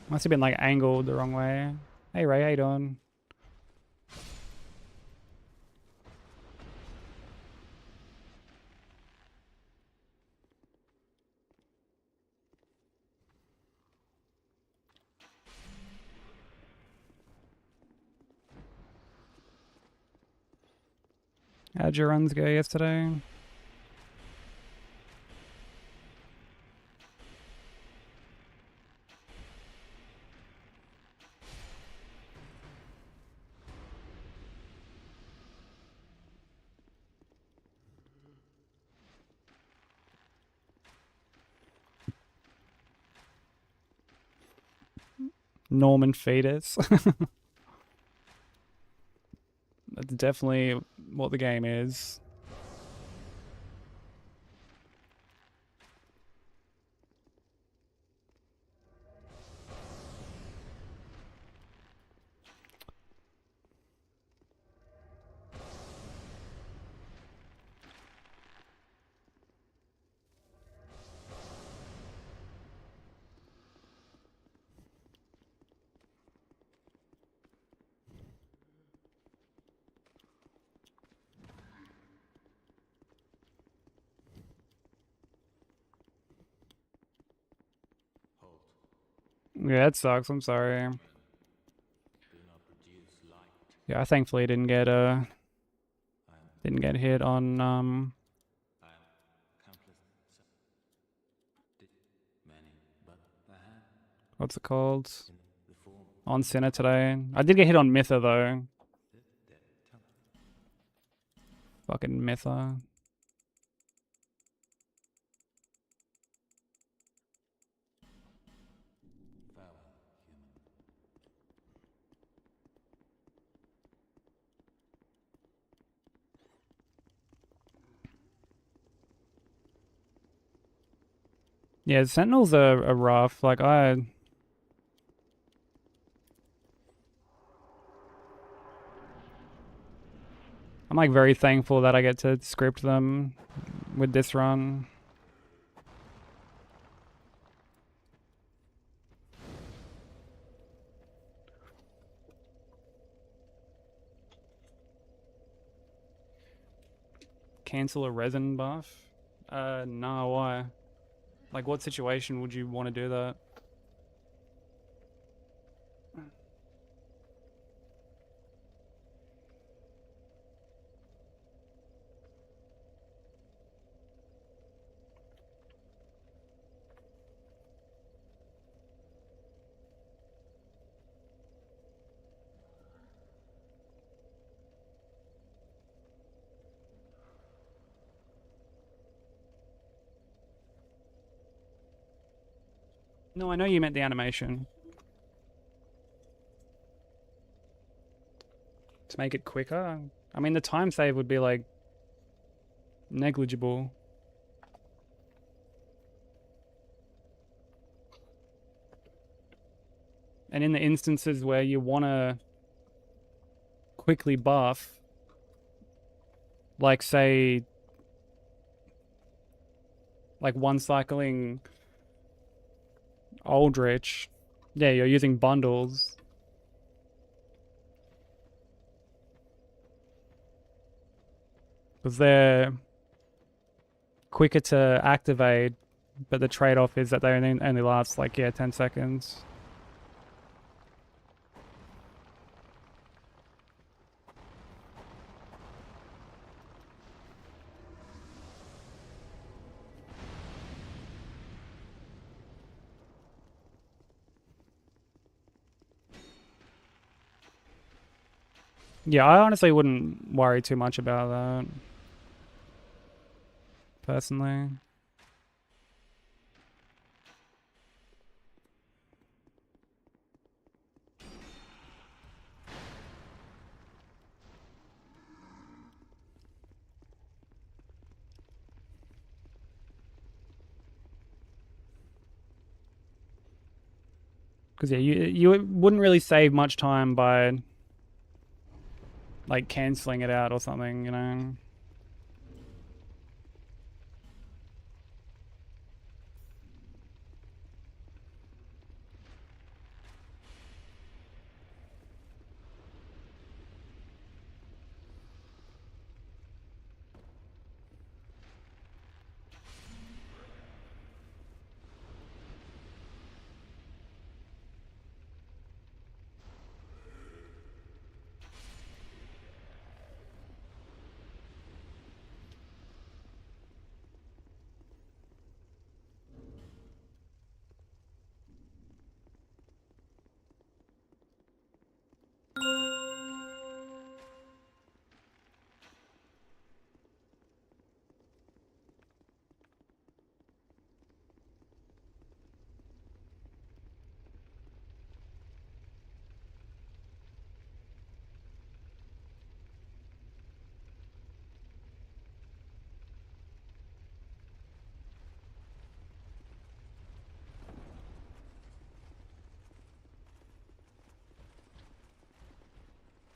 Must have been like angled the wrong way. Hey Ray, how you doing? How'd your runs go yesterday? Norman fetus. That's definitely what the game is. Yeah, that sucks. I'm sorry. Yeah, I thankfully didn't get hit on what's it called? On Sinner today. I did get hit on Mytha though. Fucking Mytha. Yeah, Sentinels are rough. Like I'm like very thankful that I get to script them with this run. Cancel a resin buff? No, why? Like what situation would you want to do that? No, I know you meant the animation. To make it quicker? I mean, the time save would be like negligible. And in the instances where you want to quickly buff, like say, like one cycling Aldrich, yeah, you're using bundles. Because they're quicker to activate, but the trade-off is that they only last like, yeah, 10 seconds. Yeah, I honestly wouldn't worry too much about that, personally. Because yeah, you wouldn't really save much time by like canceling it out or something, you know.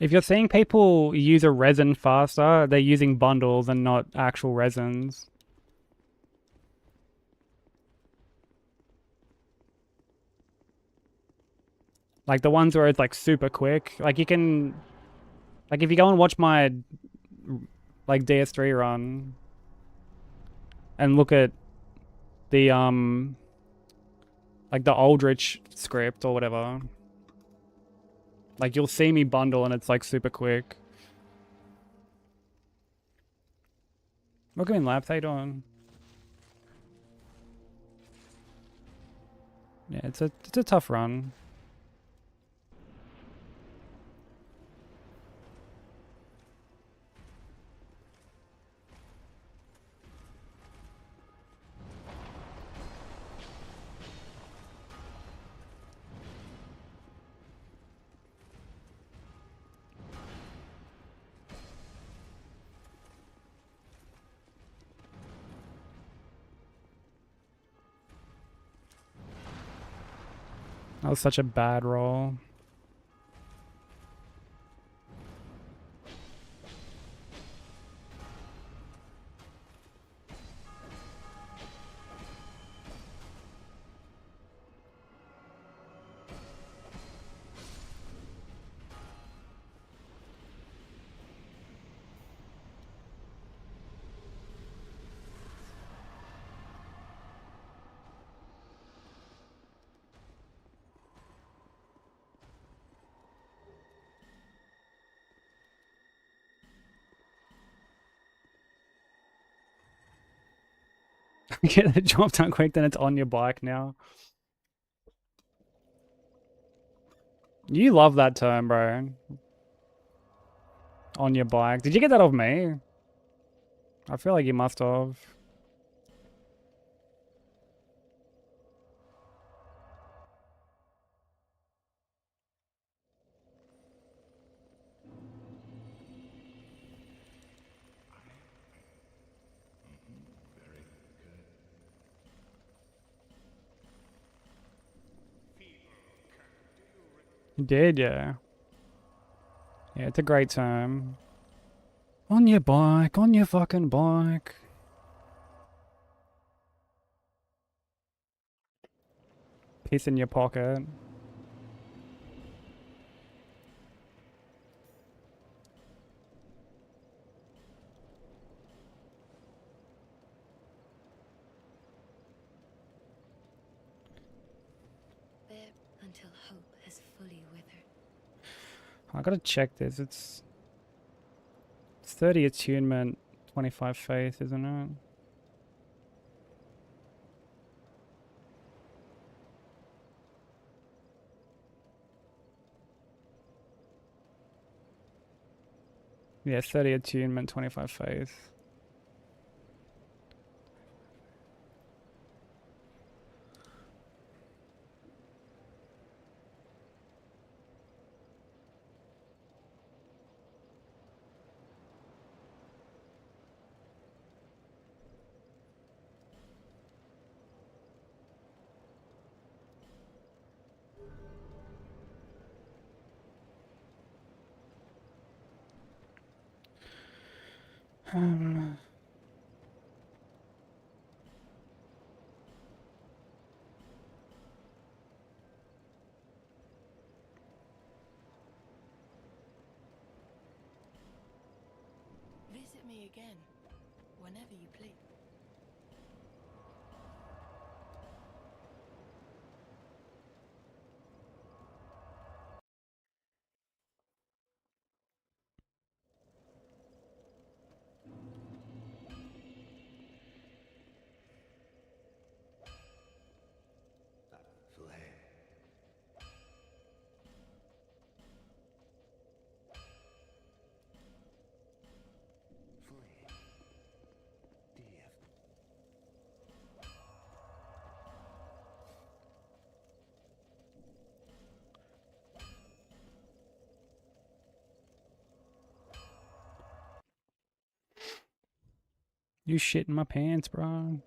If you're seeing people use a resin faster, they're using bundles and not actual resins. Like the ones where it's like super quick. Like you can, like if you go and watch my like DS3 run and look at the like the Aldrich script or whatever, like you'll see me bundle and it's like super quick. Welcome in, Labs. How you doing? Yeah, it's a tough run. That was such a bad roll. Get the job done quick, then it's on your bike now. You love that term, bro. On your bike. Did you get that off me? I feel like you must have. You did, yeah. Yeah, it's a great term. On your bike, on your fucking bike. Piss in your pocket. There until hope has fully withered. I gotta check this. It's 30 attunement, 25 faith, isn't it? Yeah, 30 attunement, 25 faith. Um, Visit me again, whenever you please. That flame. Flame. DF. you shit in my pants, bro.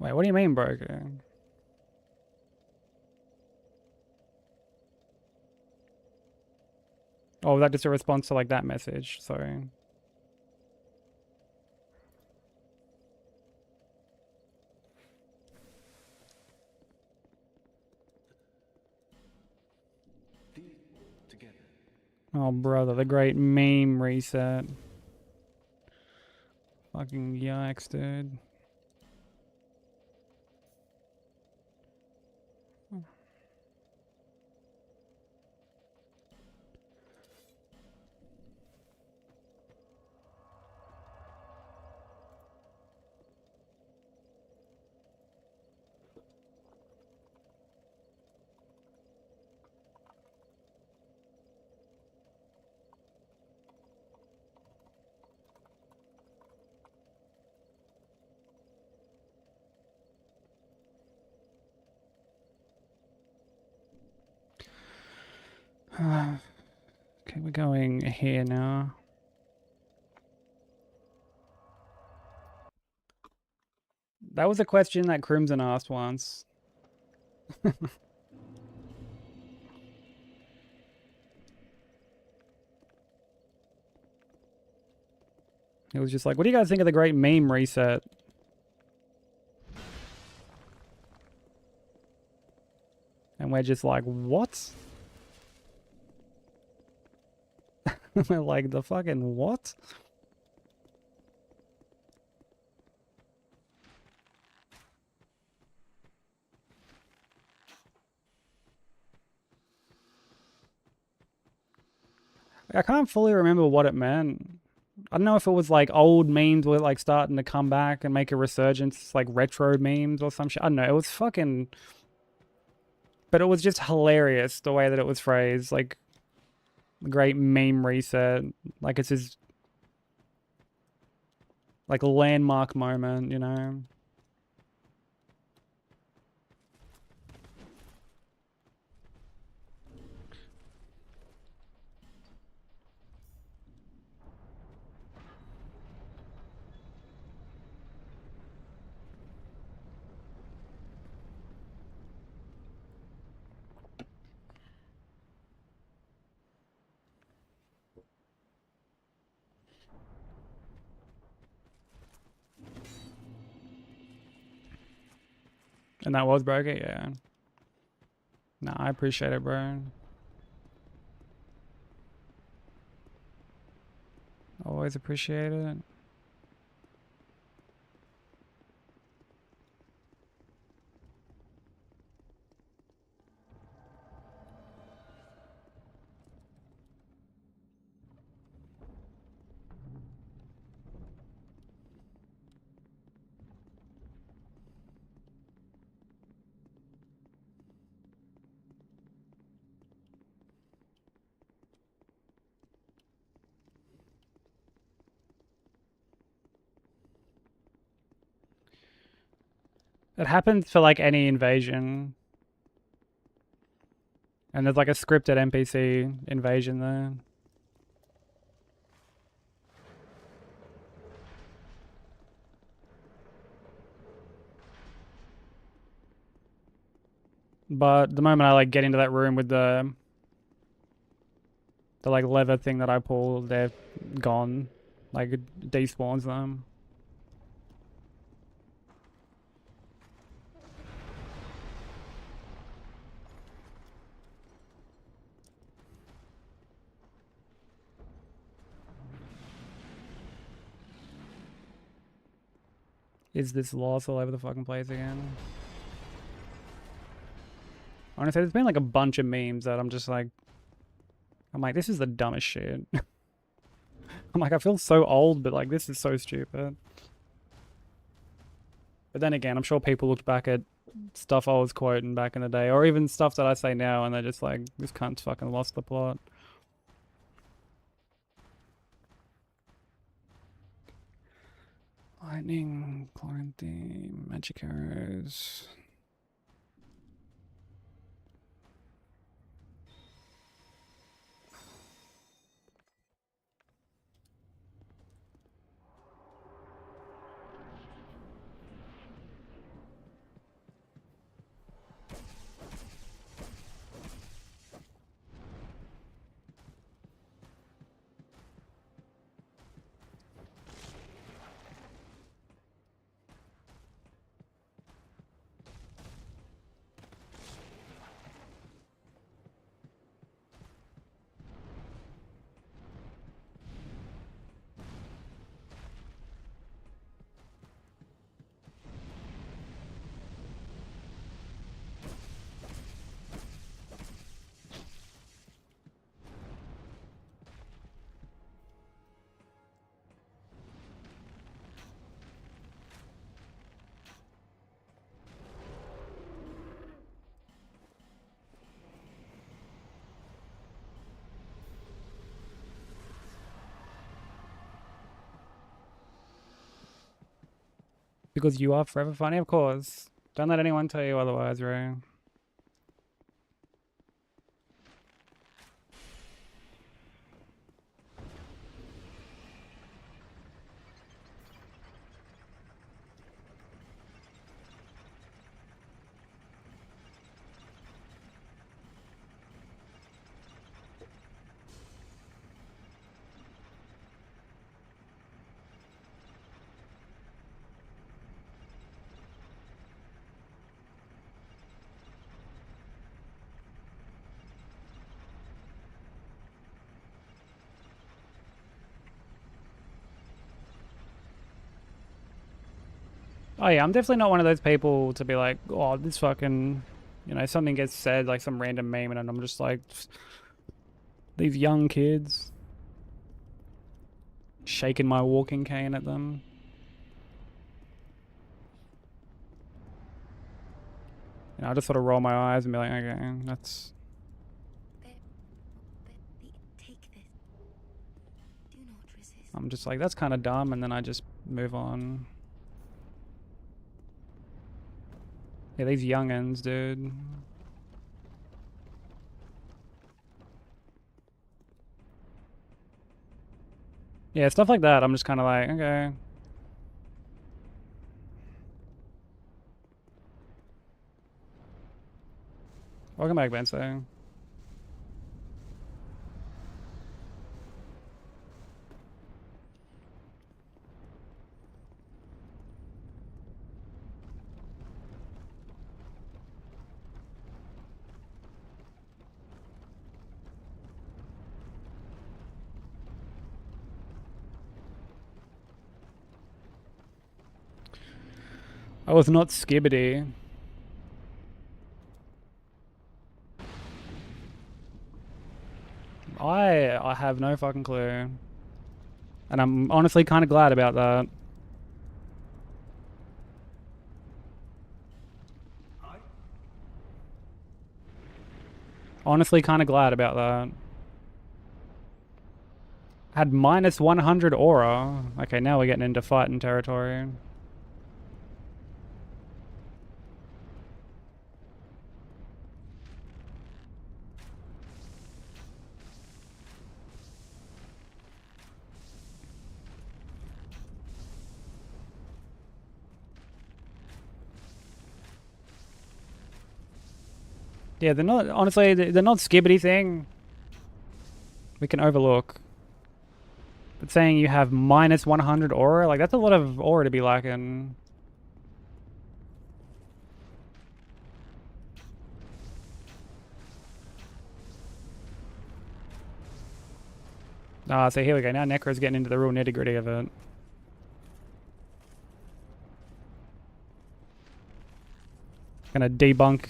Wait, what do you mean broken? Oh, that just a response to like that message. Sorry. Together. Oh, brother, the great meme reset. Fucking yikes, dude. Okay, we're going here now. That was a question that Crimson asked once. It was just like, what do you guys think of the great meme reset? And we're just like, what? We're like, the fucking what? I can't fully remember what it meant. I don't know if it was like old memes were like starting to come back and make a resurgence, like retro memes or some shit. I don't know. It was fucking... But it was just hilarious the way that it was phrased. Like, great meme reset. Like, it's his... like, landmark moment, you know? And that was broken, yeah. Nah, I appreciate it, bro. Always appreciate it. It happens for like any invasion. And there's like a scripted NPC invasion there. But the moment I like get into that room with the like lever thing that I pull, they're gone. Like it despawns them. Is this lost all over the fucking place again? Honestly, there's been like a bunch of memes that I'm like, this is the dumbest shit. I'm like, I feel so old, but like, this is so stupid. But then again, I'm sure people looked back at stuff I was quoting back in the day, or even stuff that I say now, and they're just like, this cunt's fucking lost the plot. Lightning, quarantine, magic arrows. Because you are forever funny, of course. Don't let anyone tell you otherwise, Ray. Oh yeah, I'm definitely not one of those people to be like, oh, this fucking, you know, something gets said, like some random meme, and I'm just like, these young kids, shaking my walking cane at them. You know, I just sort of roll my eyes and be like, okay, that's... Take this. Do not resist. I'm just like, that's kind of dumb, and then I just move on. Yeah, these youngins, dude. Yeah, stuff like that, I'm just kind of like, okay. Welcome back, Benso. I was not Skibbity. I have no fucking clue. And I'm honestly kind of glad about that. Honestly kind of glad about that. Had minus 100 aura. Okay, now we're getting into fighting territory. Yeah, they're not, honestly, they're not Skibbity thing. We can overlook. But saying you have minus 100 aura, like that's a lot of aura to be lacking. Ah, so here we go. Now Necro's getting into the real nitty gritty of it. Gonna debunk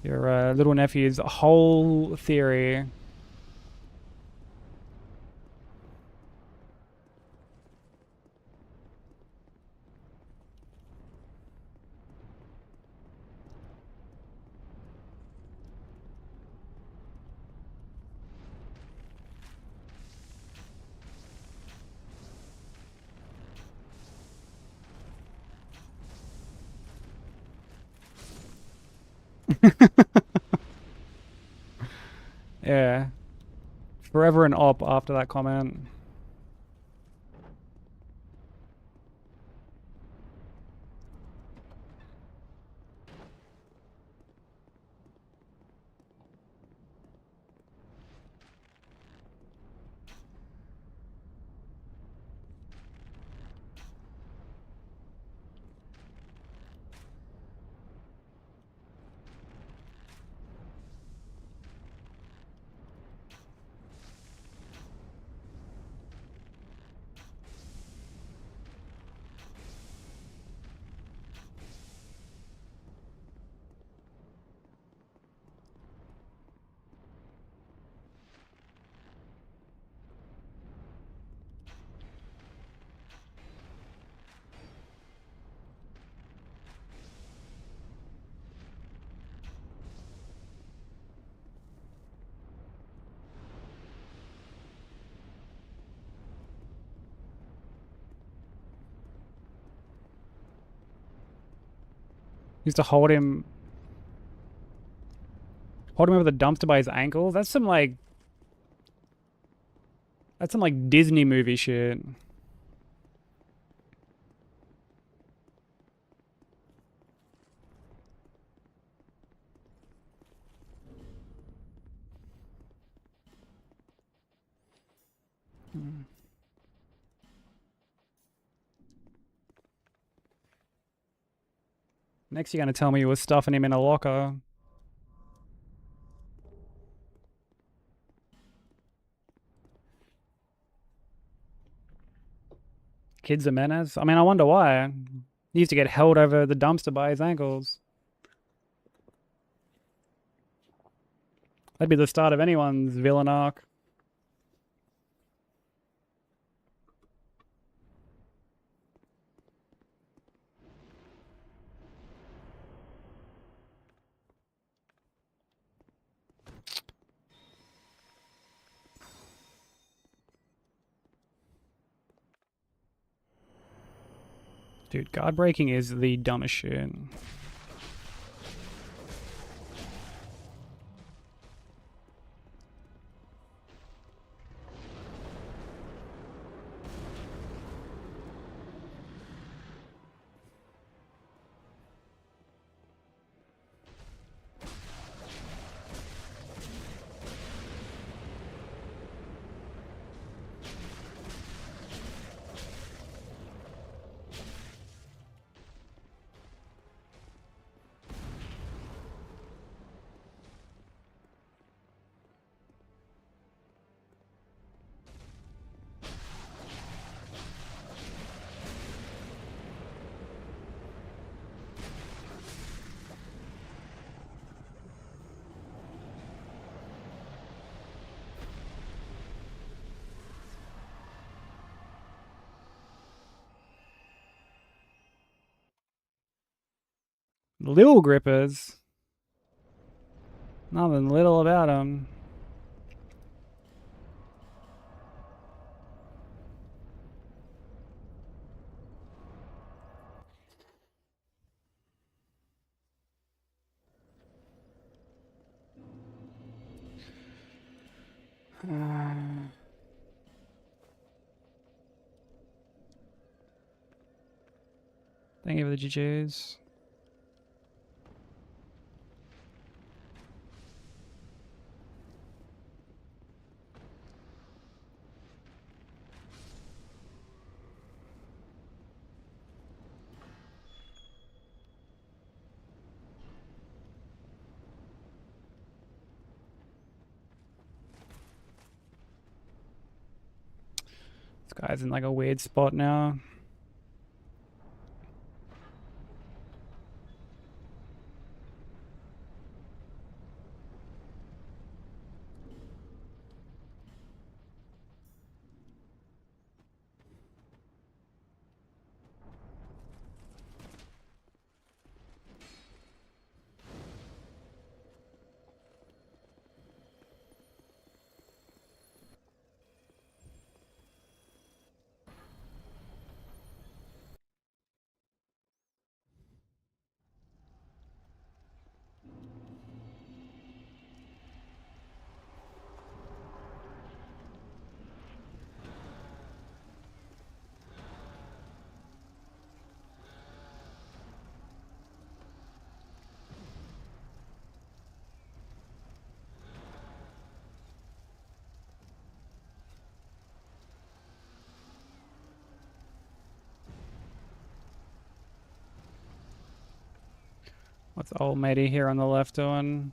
your little nephew's whole theory. Yeah. Forever an op after that comment. Used to hold him over the dumpster by his ankles. That's some like Disney movie shit. Next you're gonna tell me you were stuffing him in a locker. Kid's a menace. I mean, I wonder why. He used to get held over the dumpster by his ankles. That'd be the start of anyone's villain arc. Dude, guard breaking is the dumbest shit. Little grippers. Nothing little about them. Thank you for the GGs. This guy's in like a weird spot now. What's old matey here on the left doing?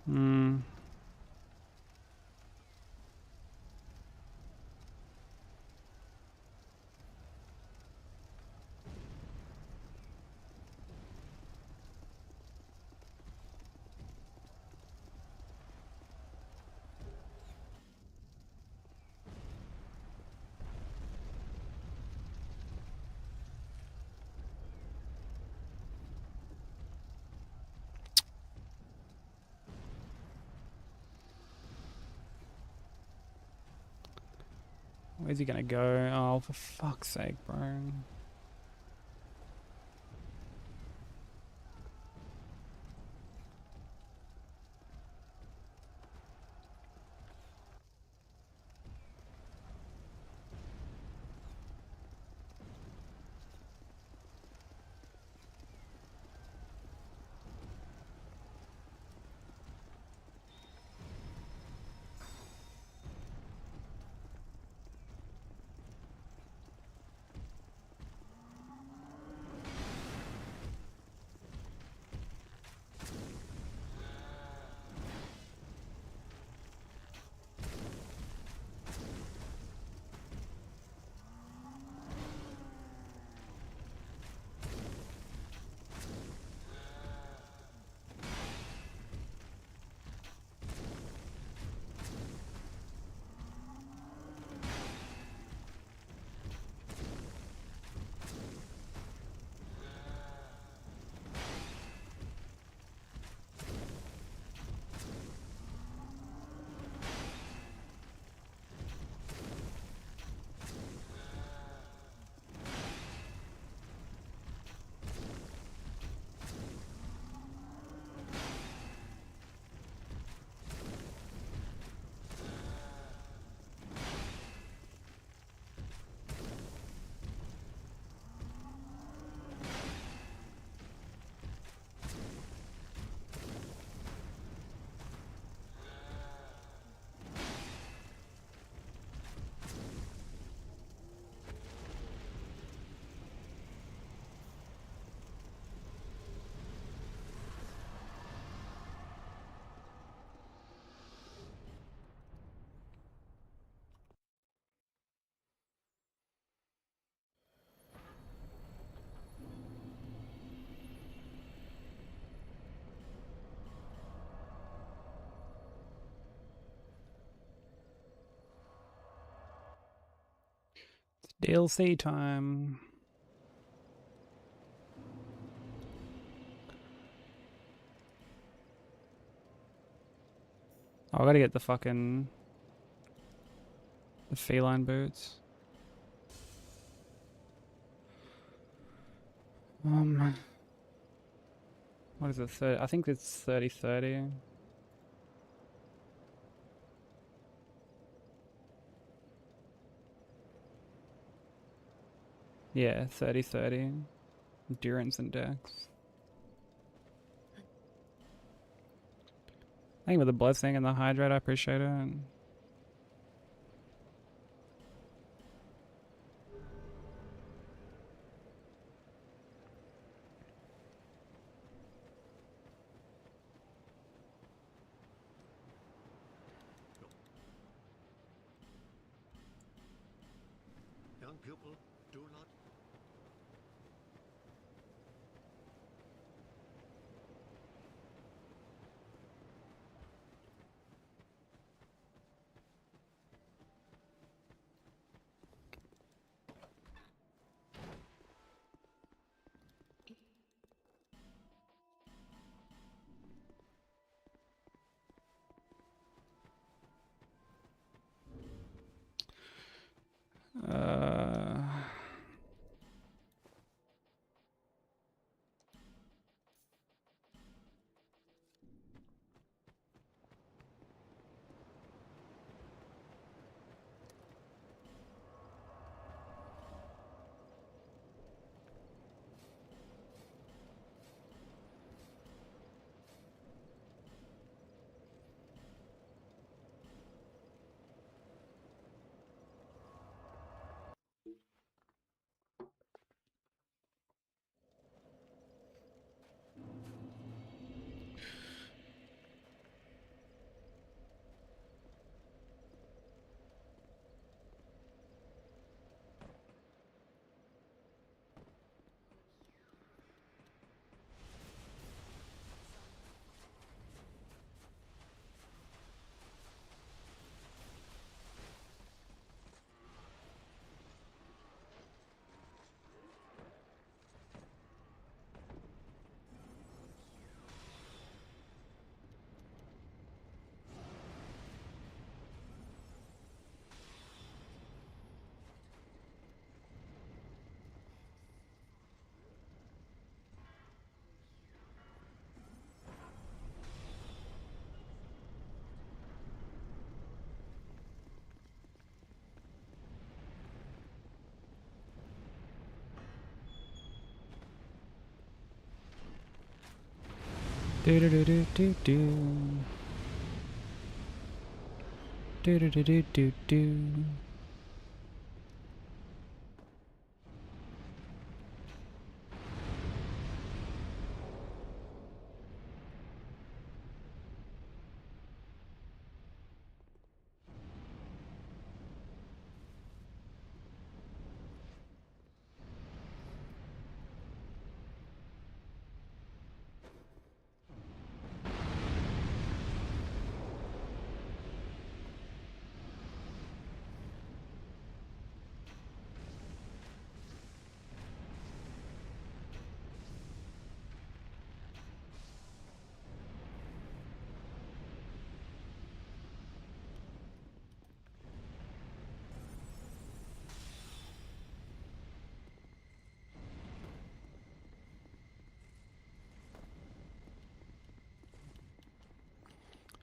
Hmm. Where's he gonna go? Oh, for fuck's sake, bro. DLC time. Oh, I gotta get the fucking the feline boots. What is it? I think it's 30-30. Yeah, 30-30. Endurance and dex. Thank you for the blessing and the hydrate. I appreciate it. Young pupil, do not. Uh, Do do do do do do. Do do do do do do.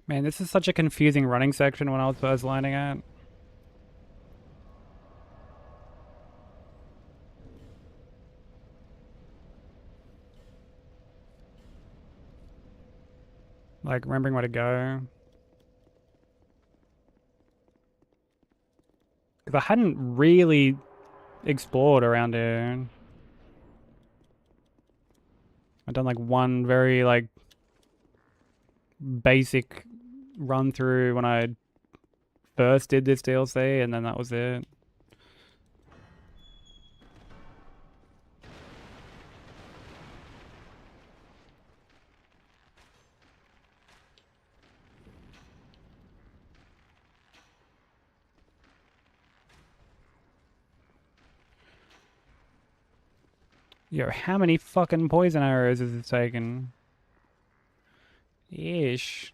Man, this is such a confusing running section when I was first learning it. Like, remembering where to go. Because I hadn't really explored around here. I've done like one very like basic run through when I first did this DLC, and then that was it. Yo, how many fucking poison arrows has it taken? Ish.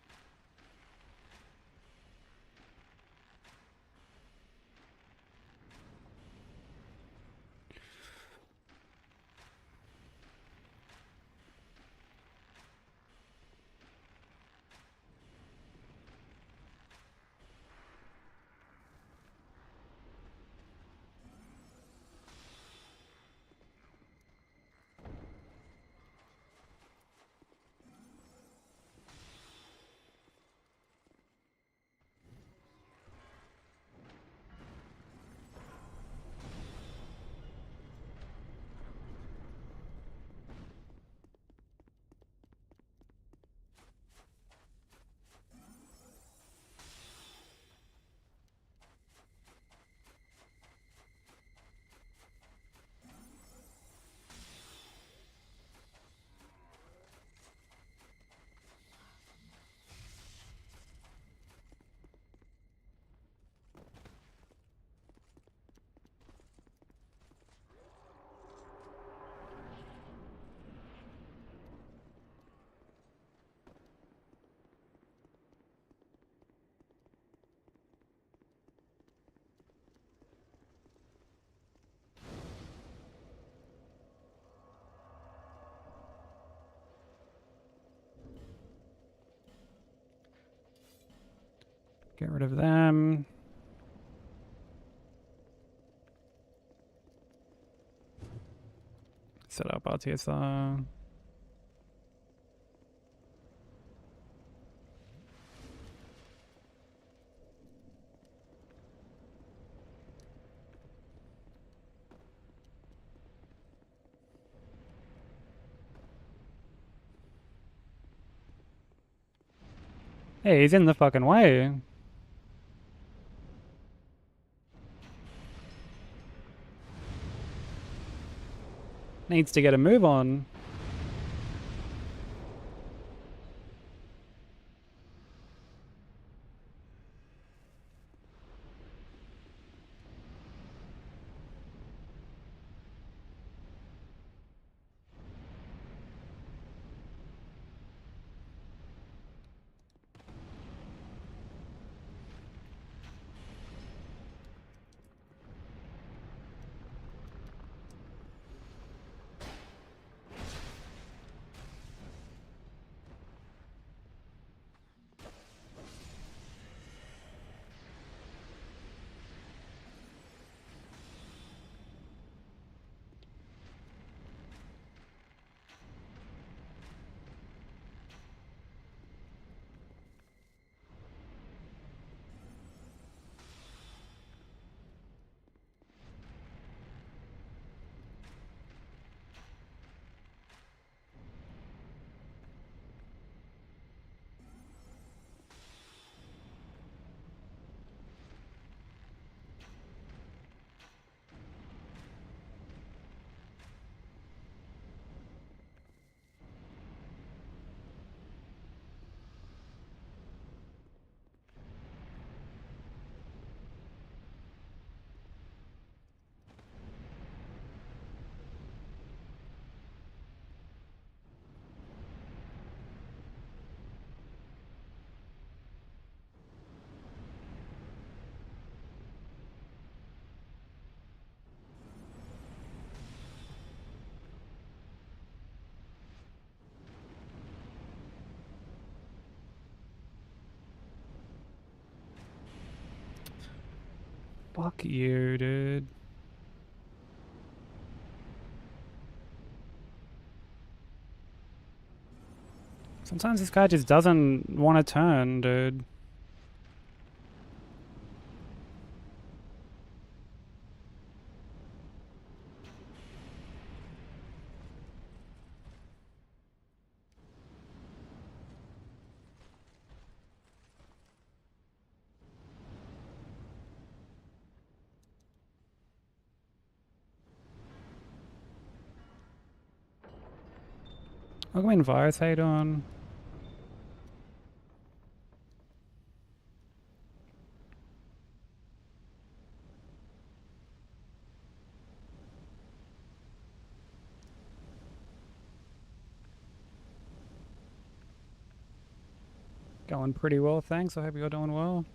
Get rid of them. Set up RTSR. Hey, he's in the fucking way. Needs to get a move on. Fuck you, dude. Sometimes this guy just doesn't want to turn, dude. Welcome in, Virus. How you doing? Going pretty well, thanks. I hope you're doing well.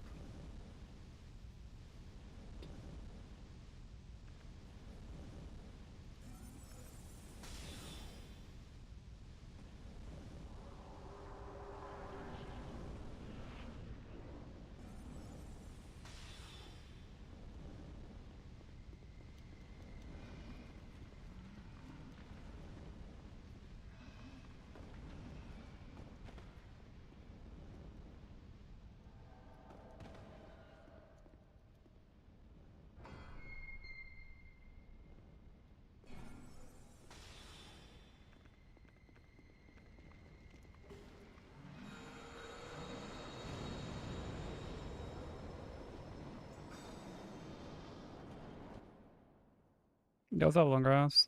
Yo, what's up, long grass?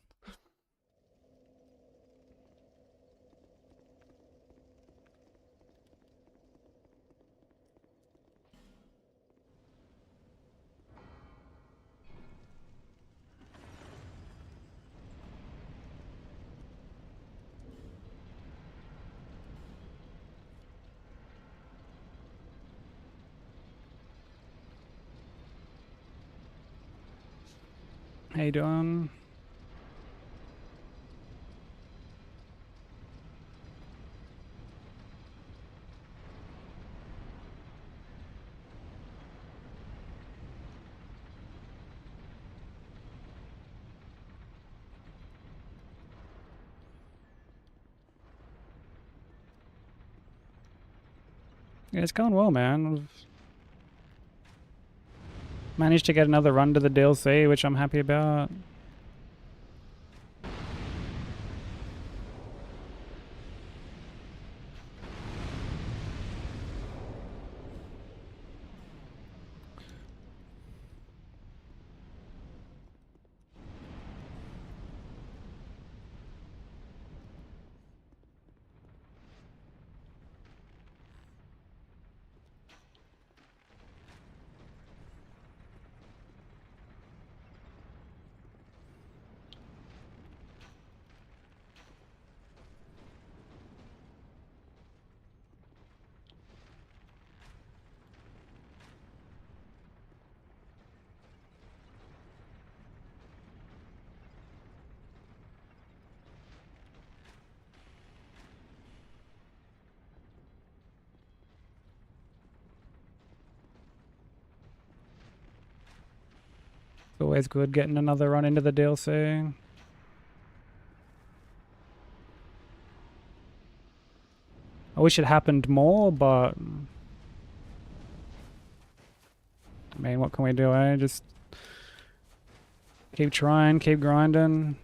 How you doing? Yeah, it's going well, man. I've managed to get another run to the DLC, which I'm happy about. It's always good getting another run into the DLC. I wish it happened more, but I mean, what can we do, eh? Just keep trying, keep grinding.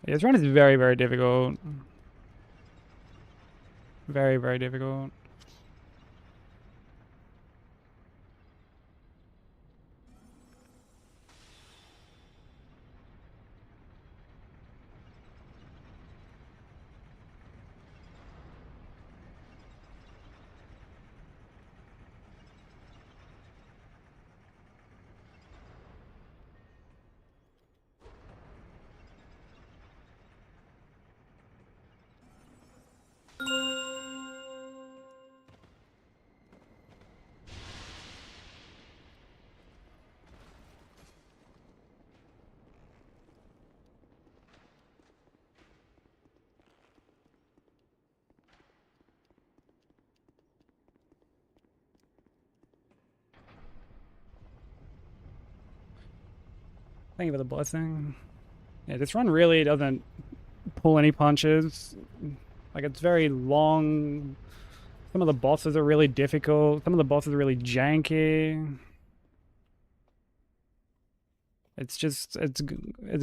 Yeah, this run is very, very difficult. Very, very difficult. Thank you for the blessing. Yeah, this run really doesn't pull any punches. Like, it's very long. Some of the bosses are really difficult. Some of the bosses are really janky. It's just, it's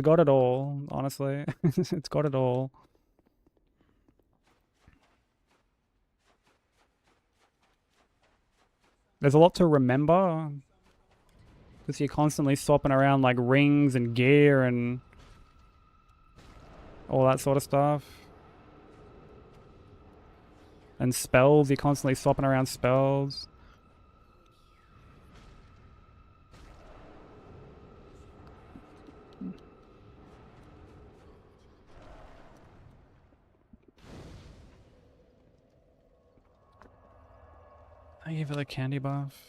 got it all, honestly. It's got it all. There's a lot to remember. Because you're constantly swapping around like rings and gear and all that sort of stuff. And spells, you're constantly swapping around spells. Thank you for the candy buff.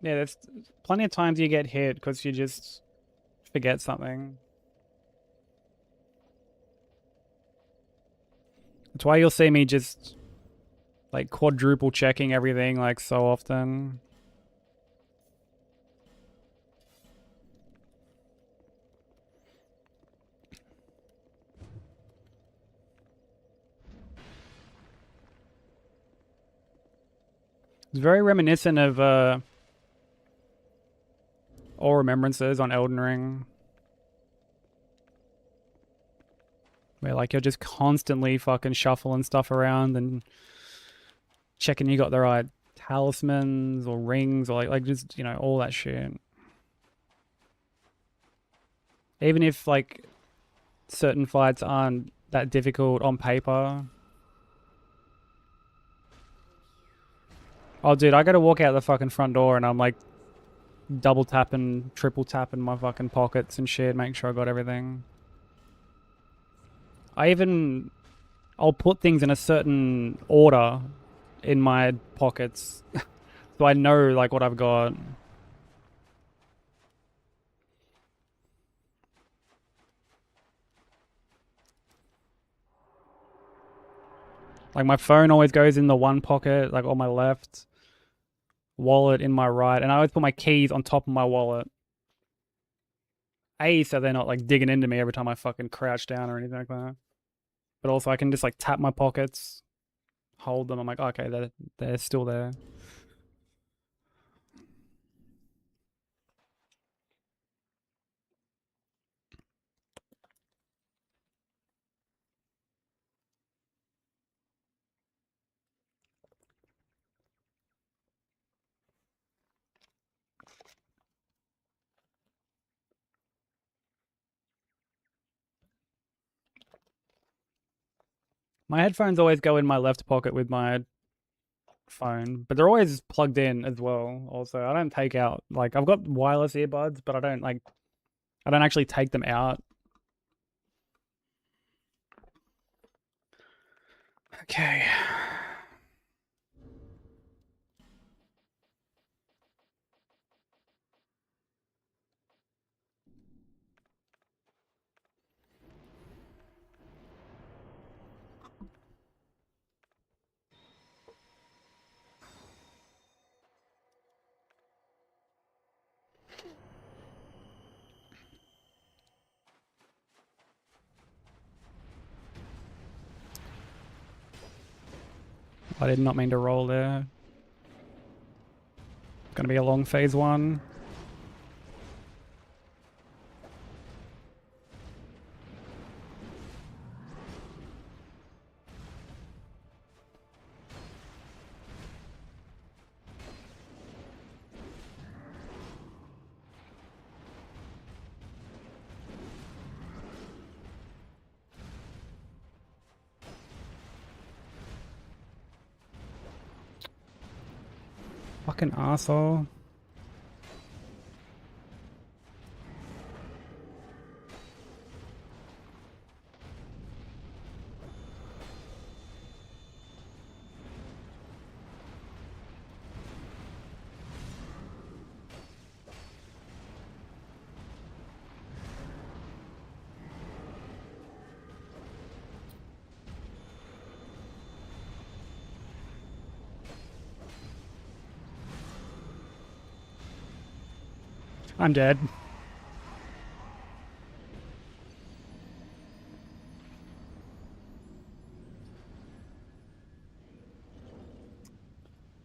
Yeah, there's plenty of times you get hit because you just forget something. That's why you'll see me just like quadruple checking everything like so often. It's very reminiscent of All Remembrances on Elden Ring. Where like you're just constantly fucking shuffling stuff around and checking you got the right talismans or rings or like just, you know, all that shit. Even if like certain fights aren't that difficult on paper. Oh dude, I gotta walk out the fucking front door and I'm like double tapping, triple tapping my fucking pockets and shit, make sure I got everything. I'll put things in a certain order in my pockets so I know like what I've got. Like my phone always goes in the one pocket, like on my left, wallet in my right, and I always put my keys on top of my wallet. So they're not like digging into me every time I fucking crouch down or anything like that. But also I can just like tap my pockets, hold them. I'm like, okay, they're still there. My headphones always go in my left pocket with my phone, but they're always plugged in as well. Also, I don't take out like I've got wireless earbuds, but I don't actually take them out. Okay. I did not mean to roll there. It's gonna be a long phase one. Fucking asshole. I'm dead.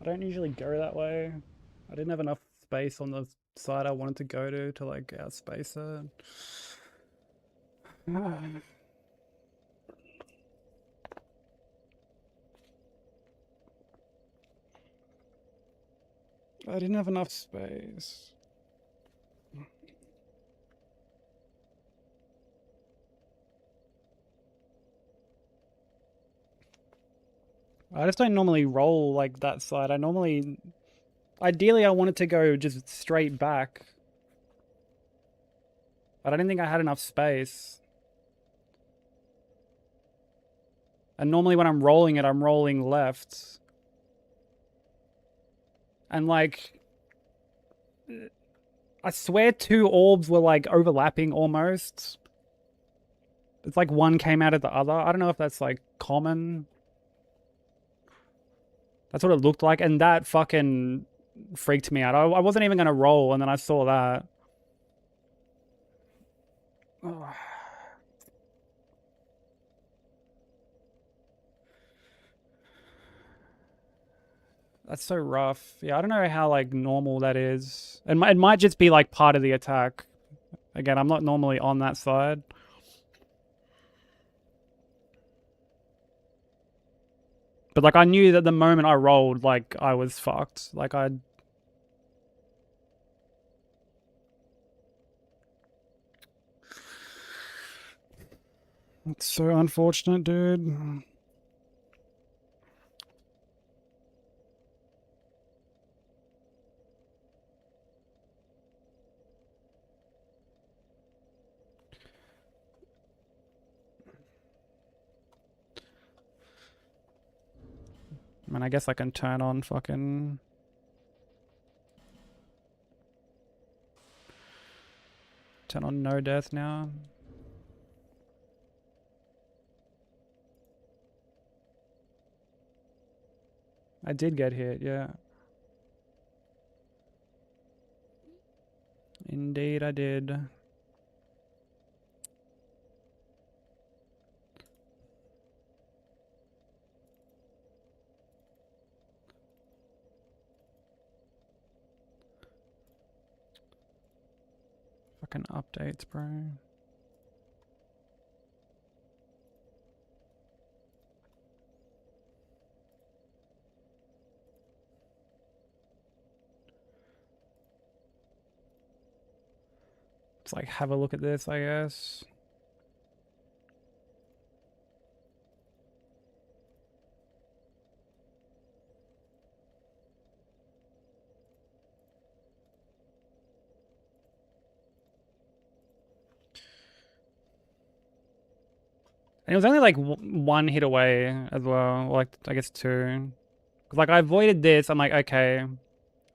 I don't usually go that way. I didn't have enough space on the side I wanted to go to like outspace it. I didn't have enough space. I just don't normally roll like that side. Ideally I wanted to go just straight back. But I didn't think I had enough space. And normally when I'm rolling it, I'm rolling left. And like, I swear 2 orbs were like overlapping almost. It's like one came out of the other. I don't know if that's like common. That's what it looked like. And that fucking freaked me out. I wasn't even going to roll and then I saw that. Oh. That's so rough. Yeah, I don't know how like normal that is. It might just be like part of the attack. Again, I'm not normally on that side. But like I knew that the moment I rolled, like I was fucked. Like I'd... It's so unfortunate, dude. I mean, I guess I can turn on fucking... Turn on no death now. I did get hit, yeah. Indeed I did. Fucking updates, bro. Let's like have a look at this, I guess. And it was only like one hit away as well, like I guess 2. Like I avoided this, I'm like, okay.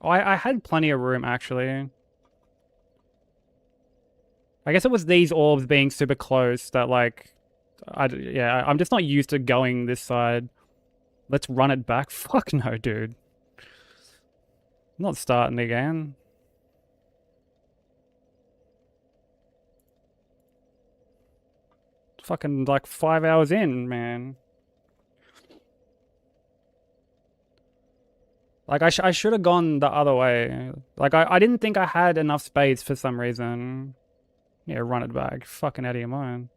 Oh, I had plenty of room actually. I guess it was these orbs being super close that like, yeah, I'm just not used to going this side. Let's run it back. Fuck no, dude. I'm not starting again. Fucking like 5 hours in, man. Like I should have gone the other way. Like I didn't think I had enough space for some reason. Yeah, run it back. Fucking out of your mind.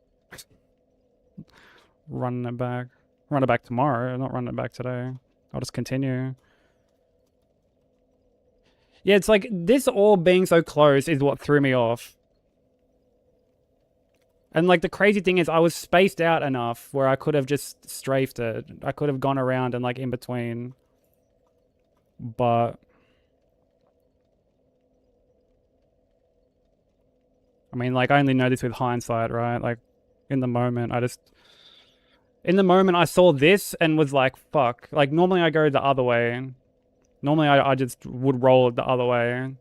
Running it back. Run it back tomorrow, not run it back today. I'll just continue. Yeah, it's like this orb being so close is what threw me off. And like the crazy thing is I was spaced out enough where I could have just strafed it. I could have gone around and like in between. But I mean, like I only know this with hindsight, right? Like in the moment I saw this and was like, fuck. Like normally I go the other way. Normally I just would roll it the other way.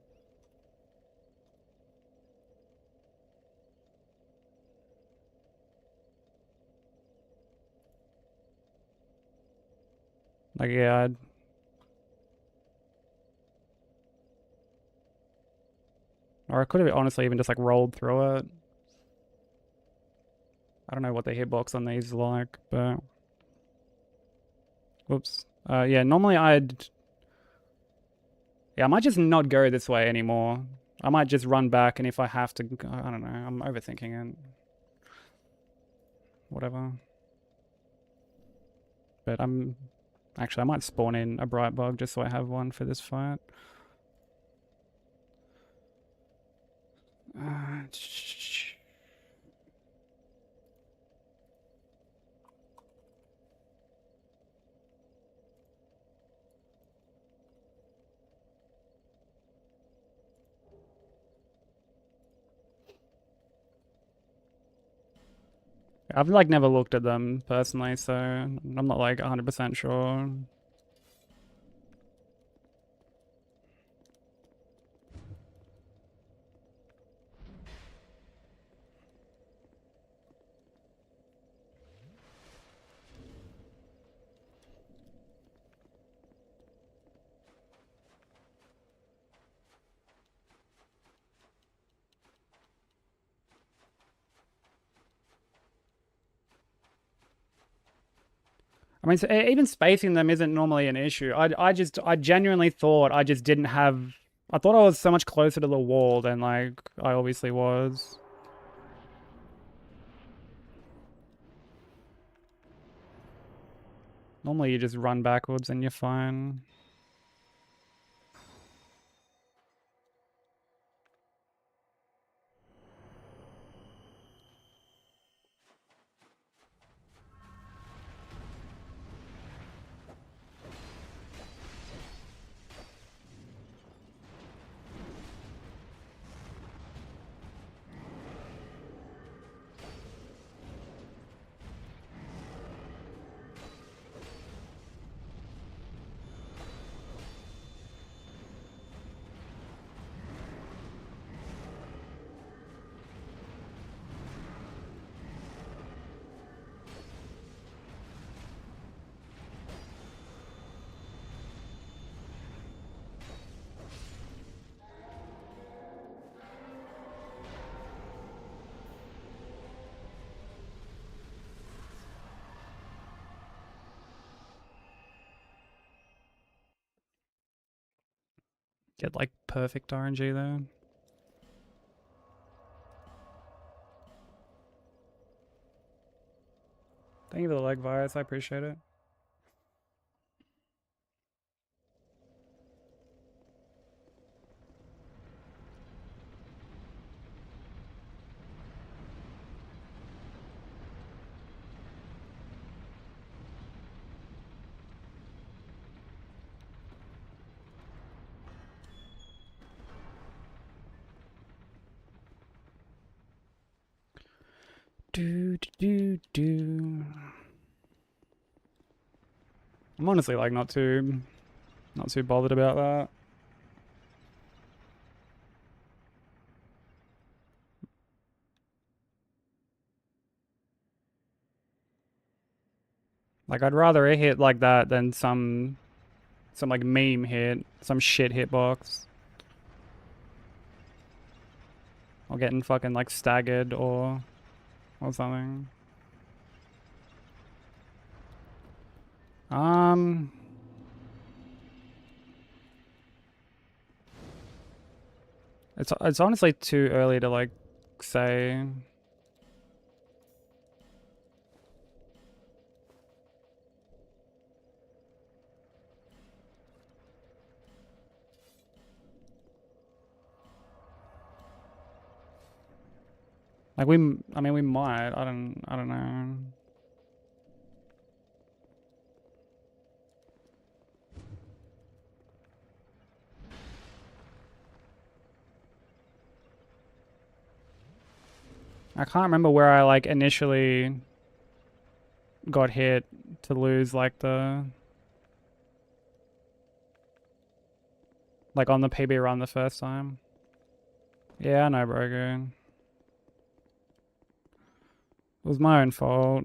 Like, yeah, Or I could have honestly even just like rolled through it. I don't know what the hitbox on these is like, but... Whoops. Yeah, normally I'd... Yeah, I might just not go this way anymore. I might just run back, and if I have to... I don't know, I'm overthinking it. Whatever. But I'm... Actually, I might spawn in a bright bug just so I have one for this fight. I've like never looked at them personally, so I'm not like 100% sure. I mean, so even spacing them isn't normally an issue. I genuinely thought I just didn't have... I thought I was so much closer to the wall than, like, I obviously was. Normally you just run backwards and you're fine. Get like perfect RNG there. Thank you for the like, Virus. I appreciate it. Do. I'm honestly like not too bothered about that. Like I'd rather a hit like that than some like meme hit, some shit hitbox. Or getting fucking like staggered or something. It's honestly too early to like say. Like I mean we might. I don't know. I can't remember where I like initially got hit to lose like the like on the PB run the first time. Yeah, I know, Brogan. It was my own fault.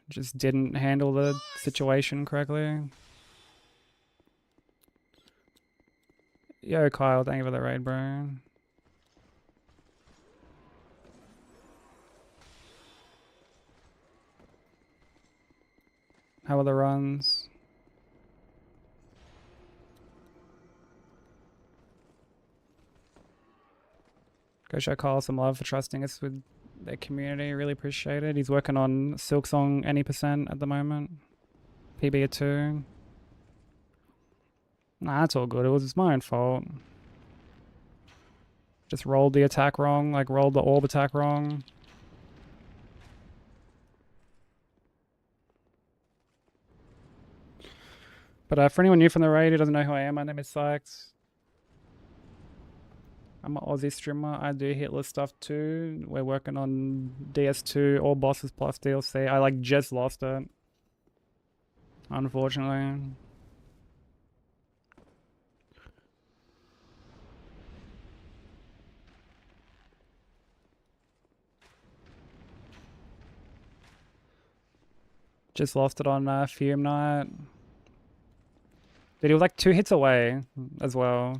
Just didn't handle the situation correctly. Yo, Kyle, thank you for the raid, bro. How are the runs? Go show Kyle some love for trusting us with their community. Really appreciate it. He's working on Silksong any percent at the moment. PB at 2. Nah, that's all good. It was my own fault. Just rolled the attack wrong, like rolled the orb attack wrong. But for anyone new from the raid who doesn't know who I am, my name is Sykes. I'm an Aussie streamer. I do Hitless stuff too. We're working on DS2, all bosses plus DLC. I like just lost it, unfortunately. Just lost it on Fume Night. Dude, he was like 2 hits away as well.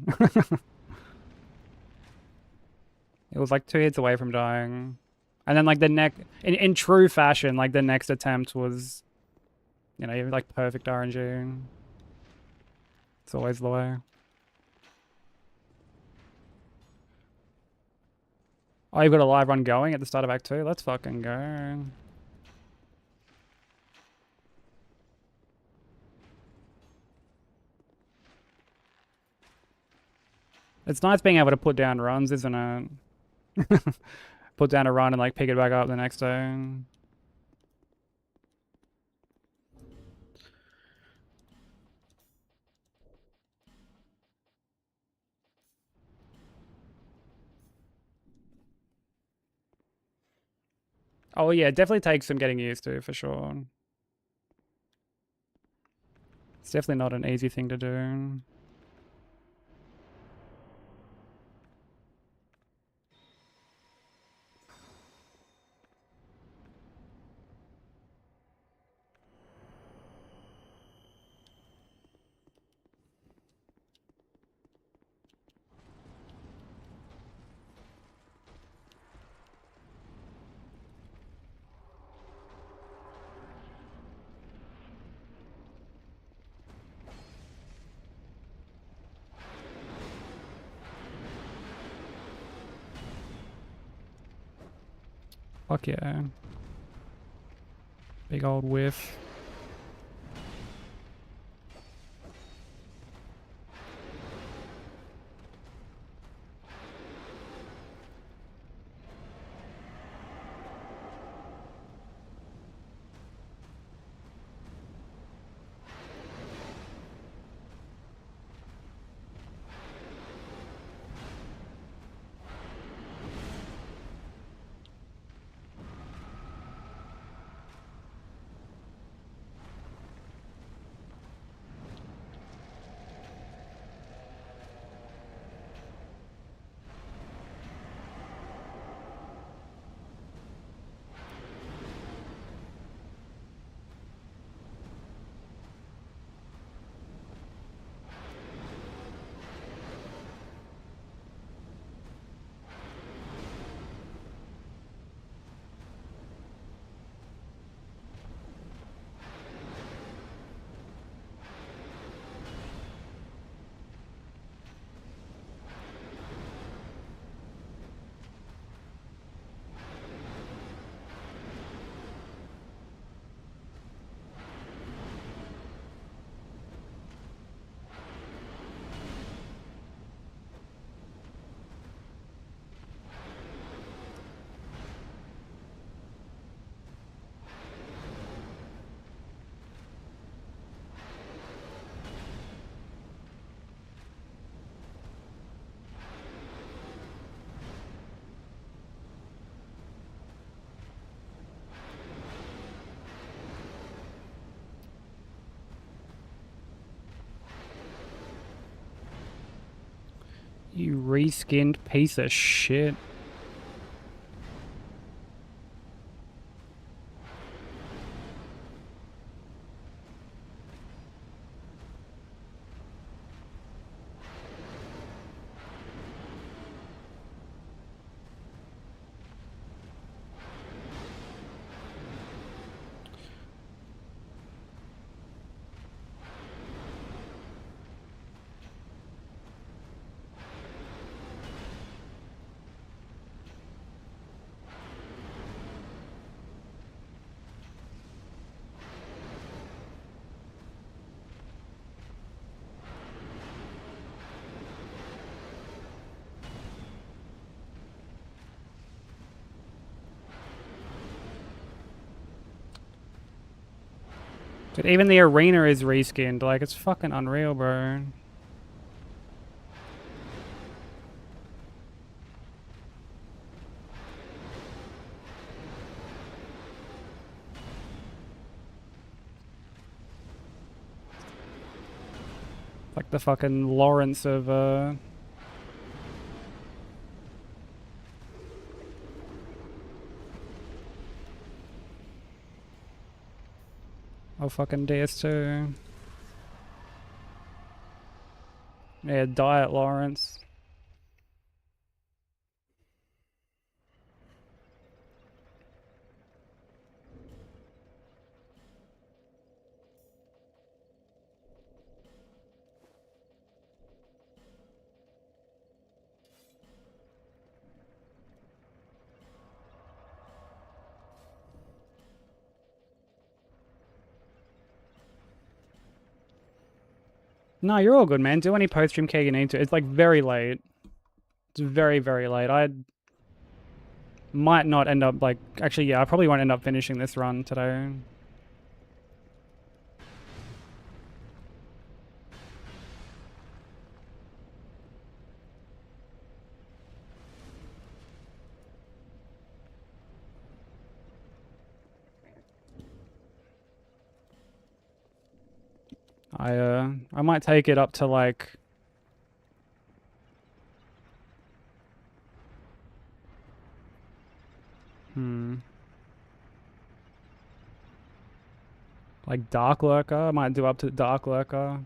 It was like 2 hits away from dying. And then like the next, in true fashion, like the next attempt was, you know, like perfect RNG. It's always the way. Oh, you've got a live run going at the start of Act 2? Let's fucking go. It's nice being able to put down runs, isn't it? Put down a run and like pick it back up the next day. Oh yeah, it definitely takes some getting used to, for sure. It's definitely not an easy thing to do. Fuck yeah. Big old whiff. You reskinned piece of shit. But even the arena is reskinned. Like, it's fucking unreal, bro. Like the fucking Lawrence of, oh, fucking DS2. Yeah, Diet Lawrence. No, you're all good, man. Do any post-stream care you need to. It's like very late. It's very, very late. I might not end up like... Actually, yeah, I probably won't end up finishing this run today. I might take it up to like... Like Dark Lurker. I might do up to Dark Lurker.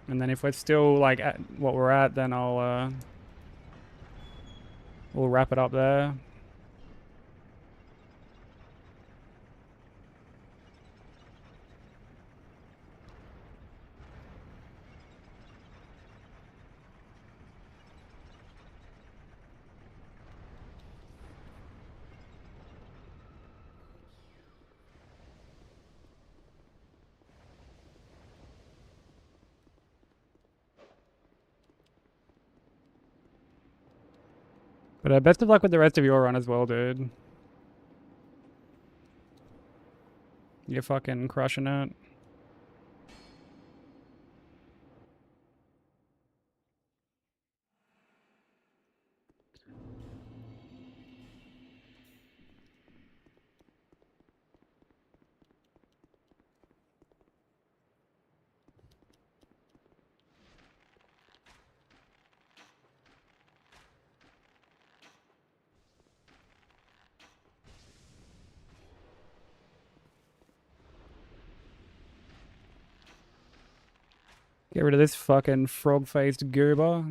And then if we're still like at what we're at, then we'll wrap it up there. But best of luck with the rest of your run as well, dude. You're fucking crushing it. Get rid of this fucking frog-faced goober.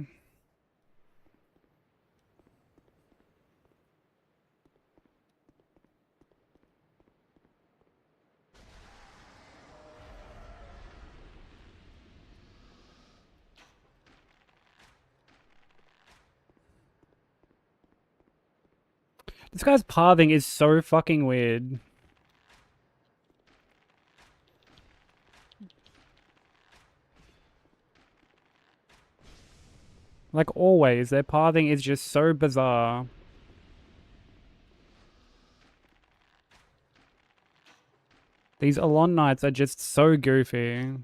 This guy's pathing is so fucking weird. Like always, their pathing is just so bizarre. These Alon Knights are just so goofy.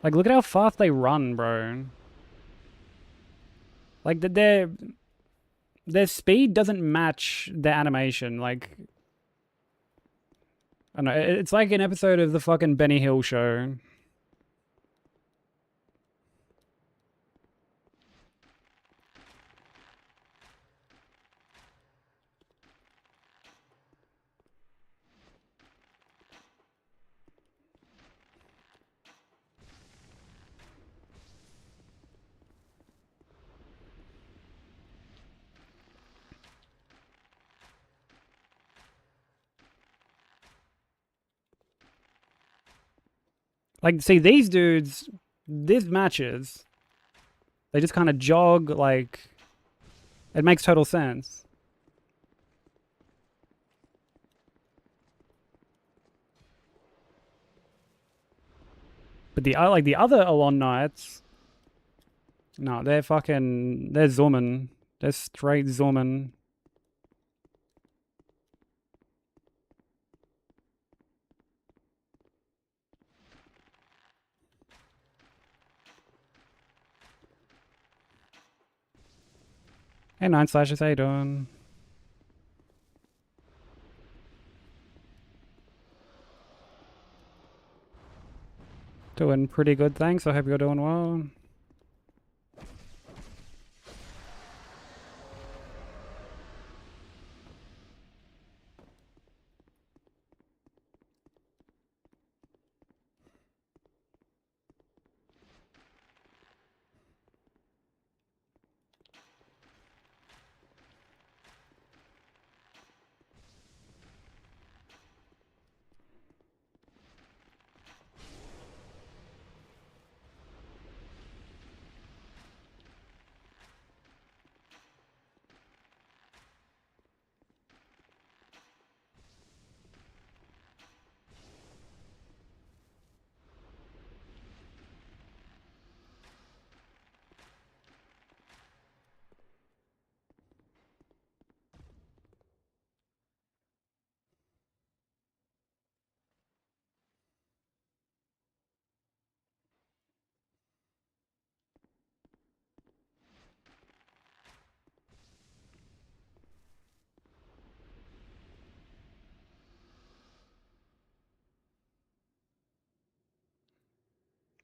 Like, look at how fast they run, bro. Like, their speed doesn't match their animation. Like, I don't know. It's like an episode of the fucking Benny Hill show. Like, see, these dudes, these matches, they just kind of jog, like, it makes total sense. But the other Alon Knights, no, they're zooming. They're straight zooming. Hey, Nine Slashes, how you doing? Doing pretty good, thanks. I hope you're doing well.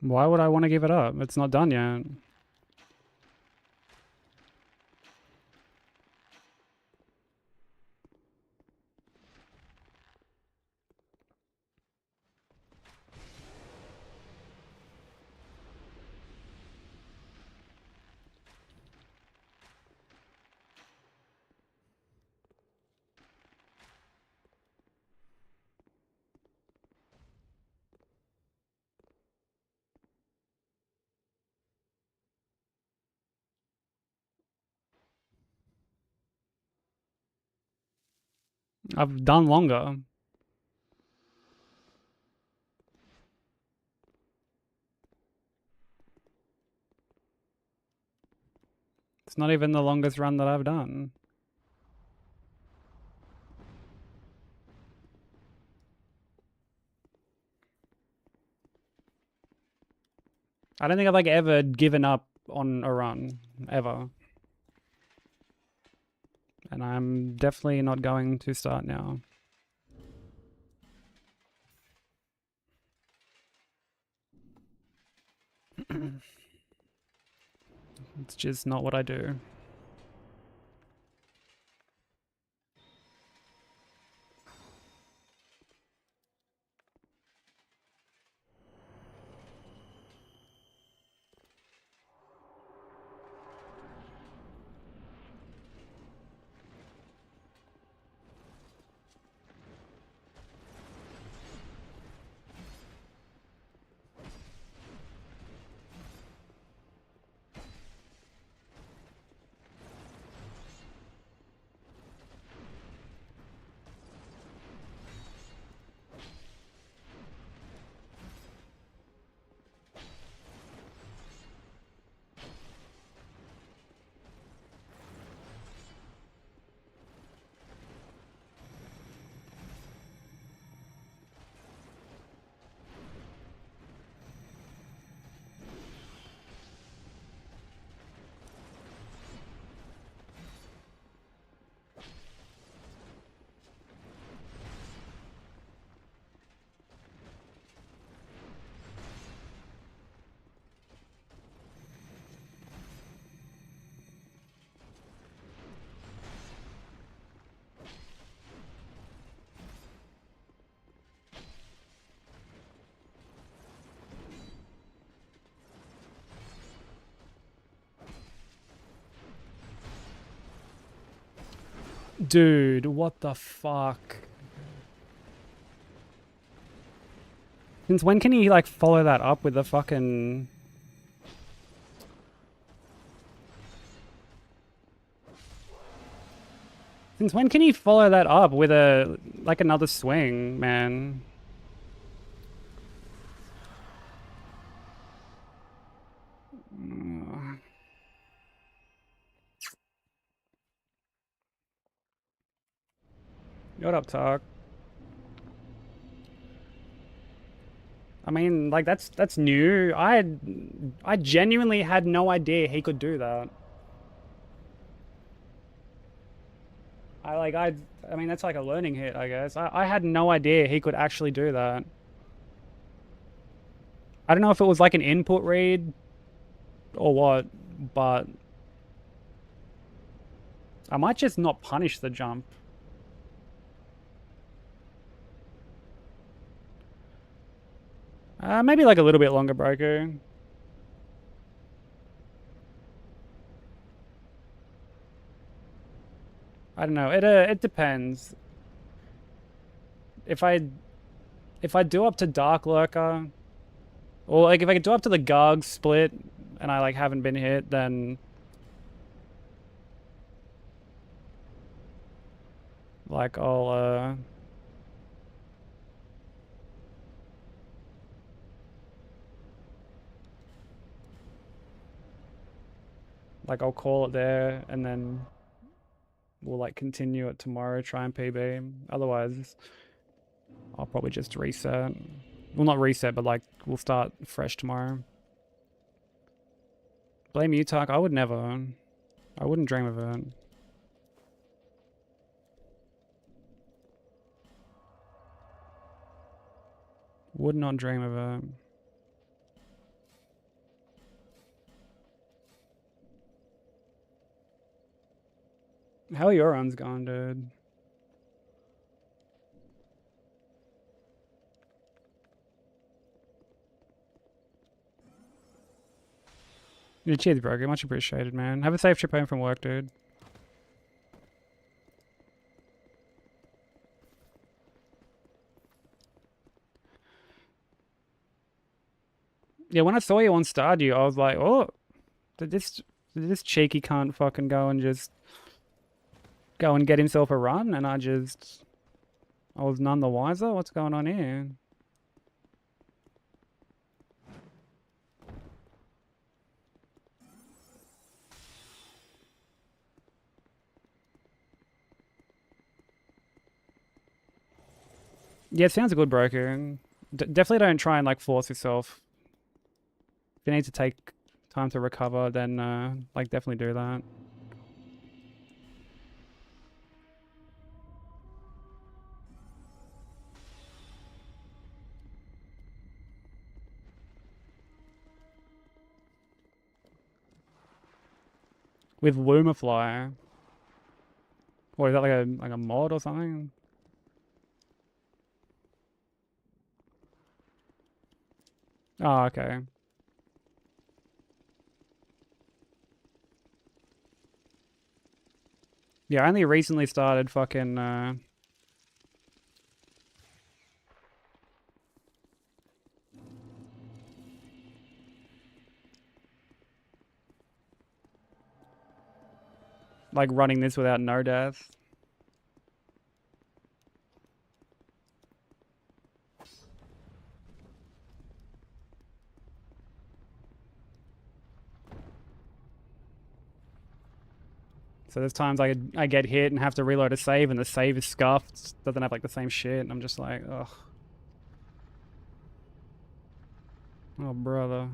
Why would I want to give it up? It's not done yet. I've done longer. It's not even the longest run that I've done. I don't think I've like ever given up on a run, ever. And I'm definitely not going to start now. It's just not what I do. Dude, what the fuck? Since when can he like follow that up with the fucking... Since when can he follow that up with a like another swing, man? What up, Talk? I mean, like that's new. I genuinely had no idea he could do that. I mean that's like a learning hit, I guess. I had no idea he could actually do that. I don't know if it was like an input read or what, but I might just not punish the jump. Maybe like a little bit longer, Broku. I don't know. It depends. If I do up to Dark Lurker, or like if I do up to the Garg split and I like haven't been hit, then like I'll like I'll call it there and then we'll like continue it tomorrow, try and PB. Otherwise, I'll probably just reset. Well, not reset, but like we'll start fresh tomorrow. Blame you, Tark. I would never. I wouldn't dream of it. Would not dream of it. How are your runs going, dude? Yeah, cheers, bro. Much appreciated, man. Have a safe trip home from work, dude. Yeah, when I saw you on Stardew, I was like, oh, did this cheeky cunt fucking go and get himself a run? And I was none the wiser. What's going on here? Yeah, it sounds good, broker. Definitely don't try and like force yourself. If you need to take time to recover, then like definitely do that. With Lumafly. Or is that like a mod or something? Oh, okay. Yeah, I only recently started fucking like running this without no death. So there's times I get hit and have to reload a save and the save is scuffed, doesn't have like the same shit, and I'm just like, ugh. Oh, brother.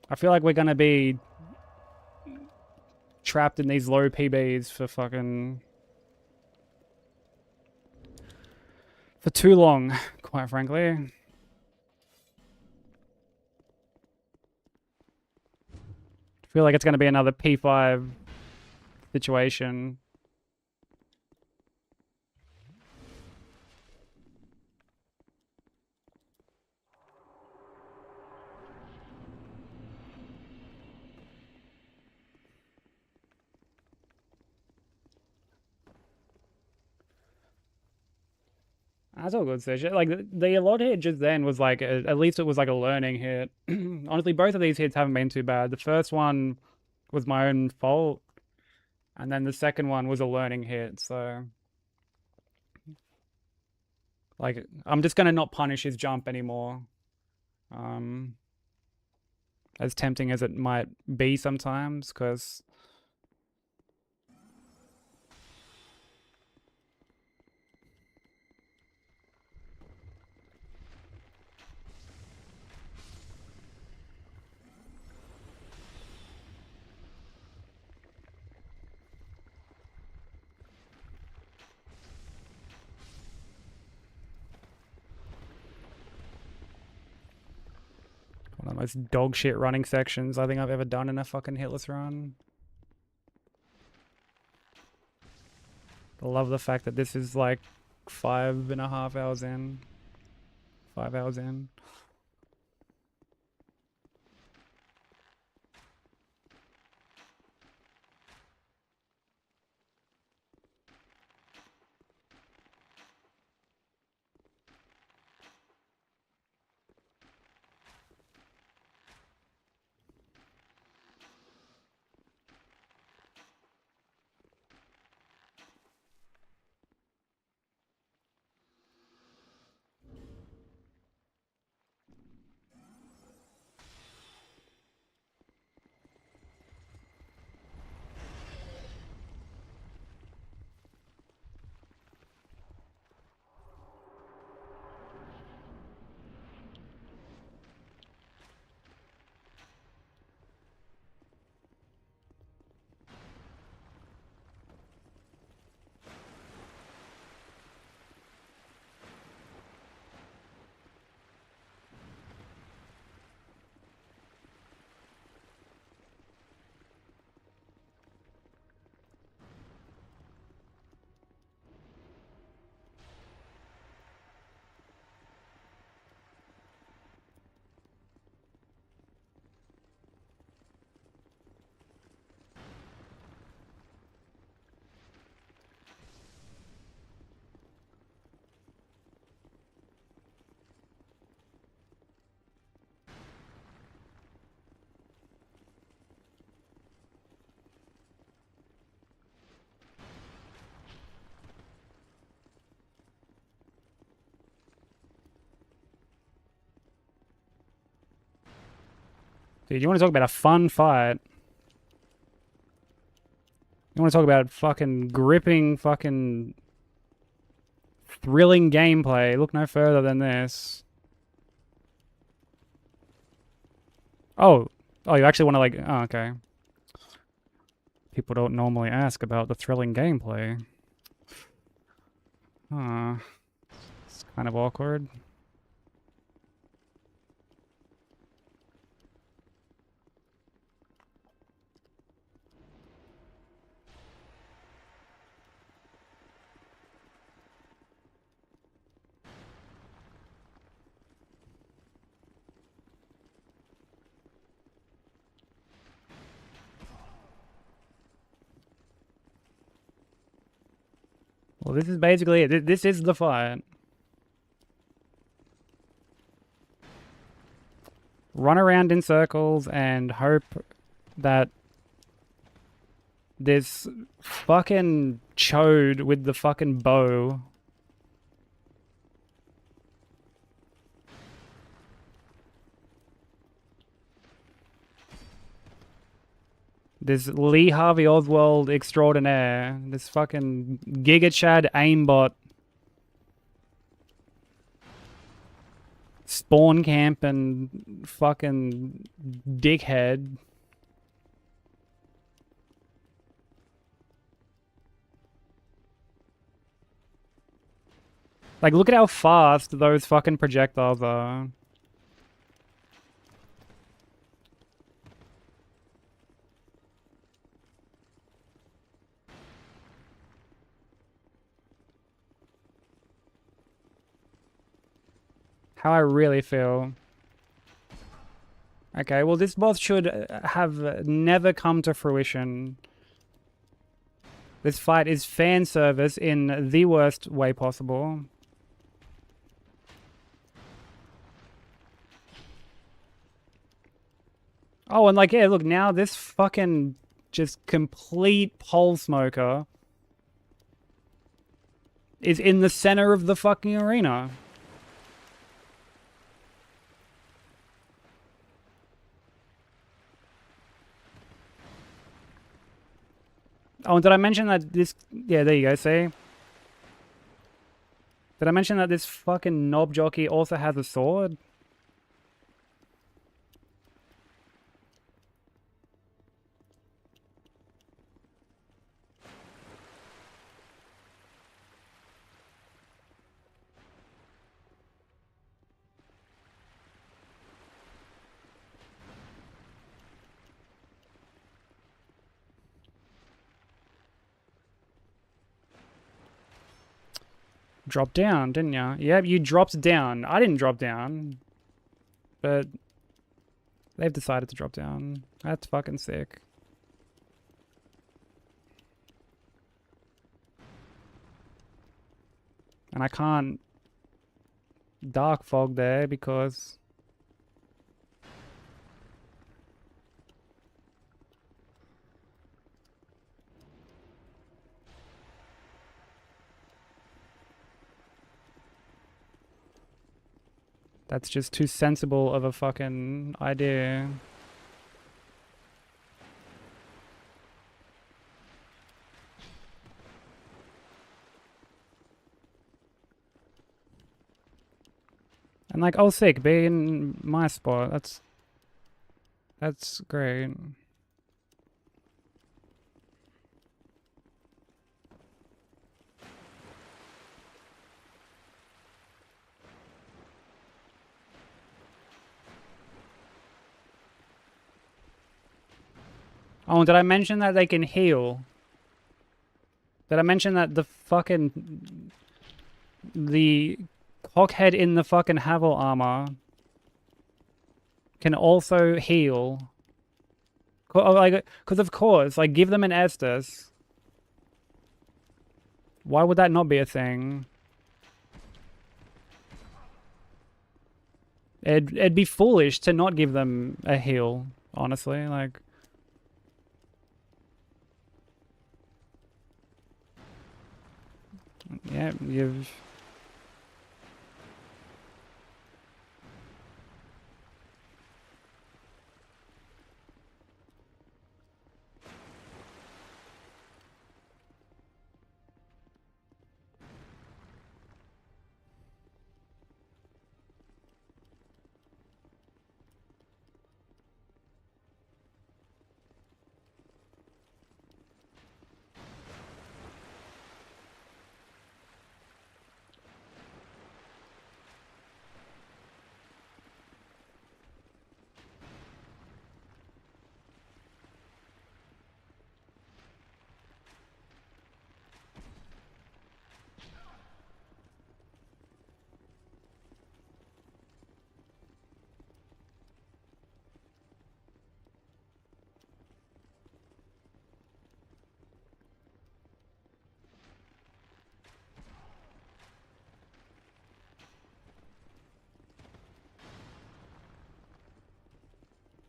I feel like we're gonna be trapped in these low PBs for fucking... for too long, quite frankly. I feel like it's gonna be another P5 situation. That's all good, Sergio. Like the lot hit just then was like at least it was like a learning hit. Honestly, both of these hits haven't been too bad. The first one was my own fault, and then the second one was a learning hit. So, like, I'm just gonna not punish his jump anymore. As tempting as it might be sometimes, because one of the most dog shit running sections I think I've ever done in a fucking hitless run. I love the fact that this is like 5.5 hours in. 5 hours in. Dude, you want to talk about a fun fight? You want to talk about fucking gripping, fucking thrilling gameplay? Look no further than this. Oh, you actually want to like? Oh, okay. People don't normally ask about the thrilling gameplay. It's kind of awkward. Well, this is basically it. This is the fight. Run around in circles and hope that this fucking chode with the fucking bow this Lee Harvey Oswald extraordinaire, this fucking Giga Chad aimbot, spawn camp and fucking dickhead. Like, look at how fast those fucking projectiles are. How I really feel. Okay, well, this boss should have never come to fruition. This fight is fan service in the worst way possible. Oh, and like, yeah, look, now this fucking just complete pole smoker is in the center of the fucking arena. Oh, and did I mention that this... Yeah, there you go, see? Did I mention that this fucking knob jockey also has a sword? Dropped down, didn't ya? Yep, you dropped down. I didn't drop down. But they've decided to drop down. That's fucking sick. And I can't dark fog there because... That's just too sensible of a fucking idea. And like, oh sick, be in my spot. That's great. Oh, did I mention that they can heal? Did I mention that the cockhead in the fucking Havel armor can also heal? Because of course, like, give them an Estus. Why would that not be a thing? It'd be foolish to not give them a heal, honestly, like... Yeah, you've...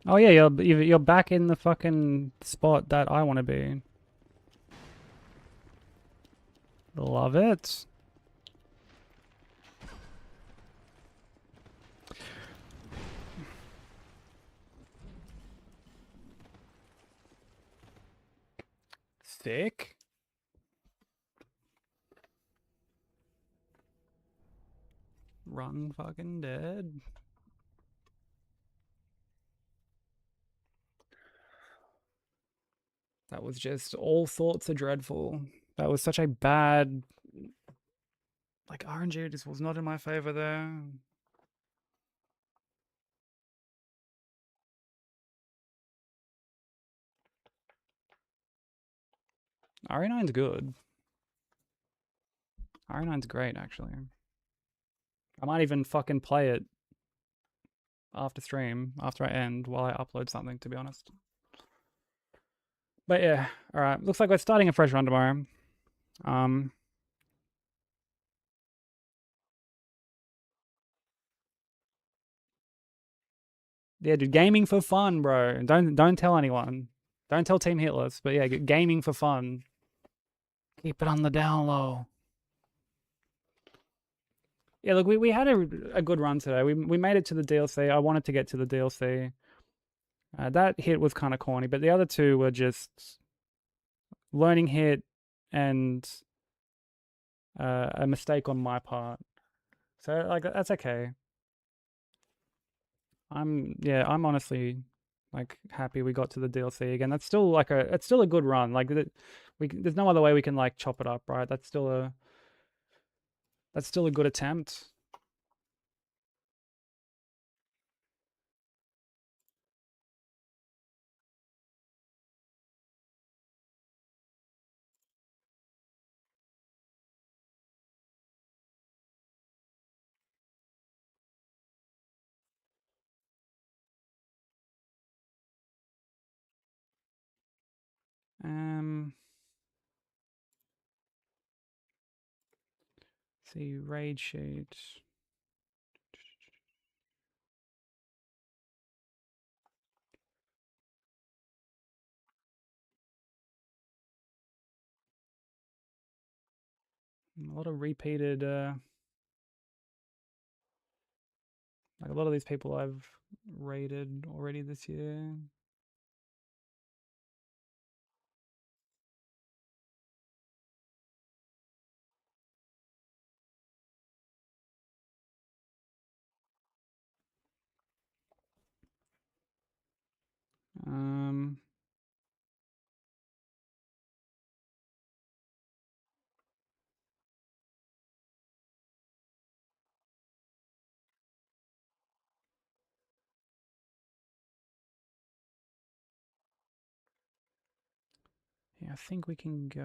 Oh yeah, you're back in the fucking spot that I want to be. Love it. Sick. Run fucking dead. That was just all thoughts are dreadful. That was such a bad... Like, RNG just was not in my favor there. RE9's good. RE9's great, actually. I might even fucking play it after stream, after I end, while I upload something, to be honest. But yeah, alright. Looks like we're starting a fresh run tomorrow. Yeah, dude, gaming for fun, bro. Don't tell anyone. Don't tell Team Hitless, but yeah, gaming for fun. Keep it on the down low. Yeah, look, we had a good run today. We made it to the DLC. I wanted to get to the DLC. That hit was kind of corny, but the other two were just learning hit and a mistake on my part. So like that's okay. I'm honestly like happy we got to the DLC again. That's still like it's still a good run. Like there's no other way we can like chop it up, right? That's still a good attempt. Um, see raid sheet. A lot of repeated like a lot of these people I've raided already this year. Um, yeah, I think we can go.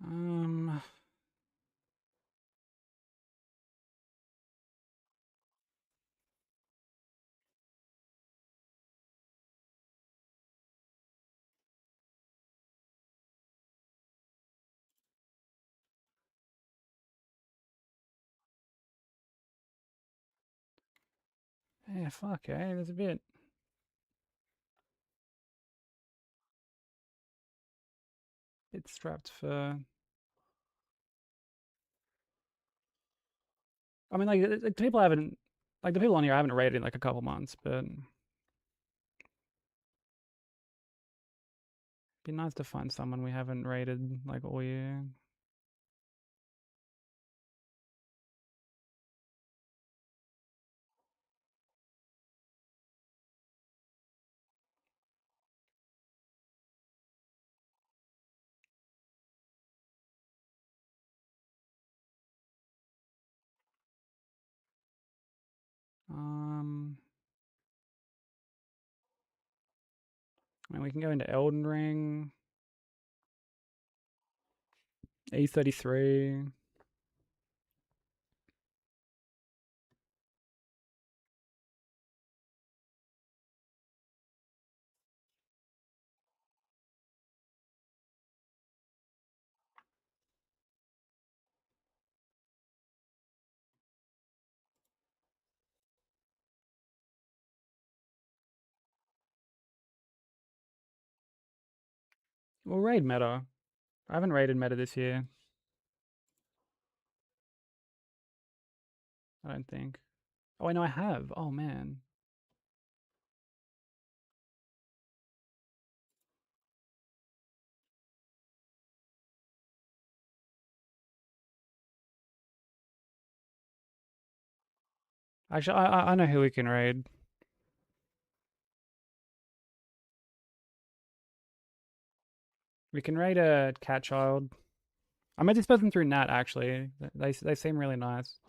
Um, yeah, fuck, eh? There's a bit strapped for. I mean, like people haven't, like the people on here I haven't rated in like a couple months, but it'd be nice to find someone we haven't rated like all year. Um, I mean, we can go into Elden Ring, E33. Well, raid meta. I haven't rated meta this year. I don't think. Oh, I know I have. Oh man. Actually, I know who we can raid. We can raid a cat child. I met this person through Nat actually. They seem really nice.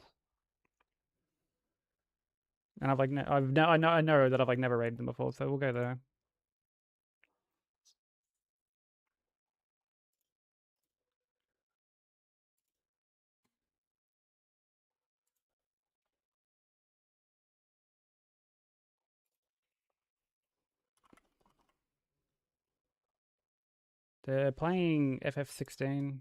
And I've like I know that I've like never raided them before, so we'll go there. They're playing FF16.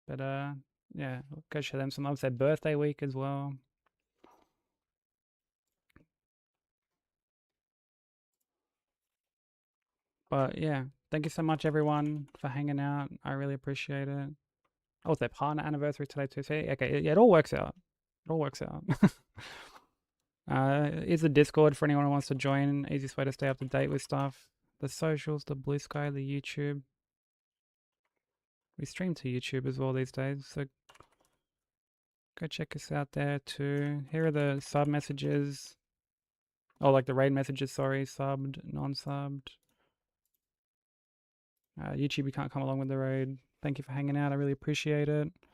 But yeah, go show them some love. It's their birthday week as well. But yeah, thank you so much everyone for hanging out. I really appreciate it. Oh, it's their partner anniversary today too. See, okay, yeah, it all works out. It all works out. Is the Discord for anyone who wants to join. Easiest way to stay up to date with stuff. The socials, the Blue Sky, the YouTube. We stream to YouTube as well these days, so go check us out there too. Here are the sub messages. Oh, like the raid messages, sorry. Subbed, non-subbed. YouTube, you can't come along with the raid. Thank you for hanging out. I really appreciate it.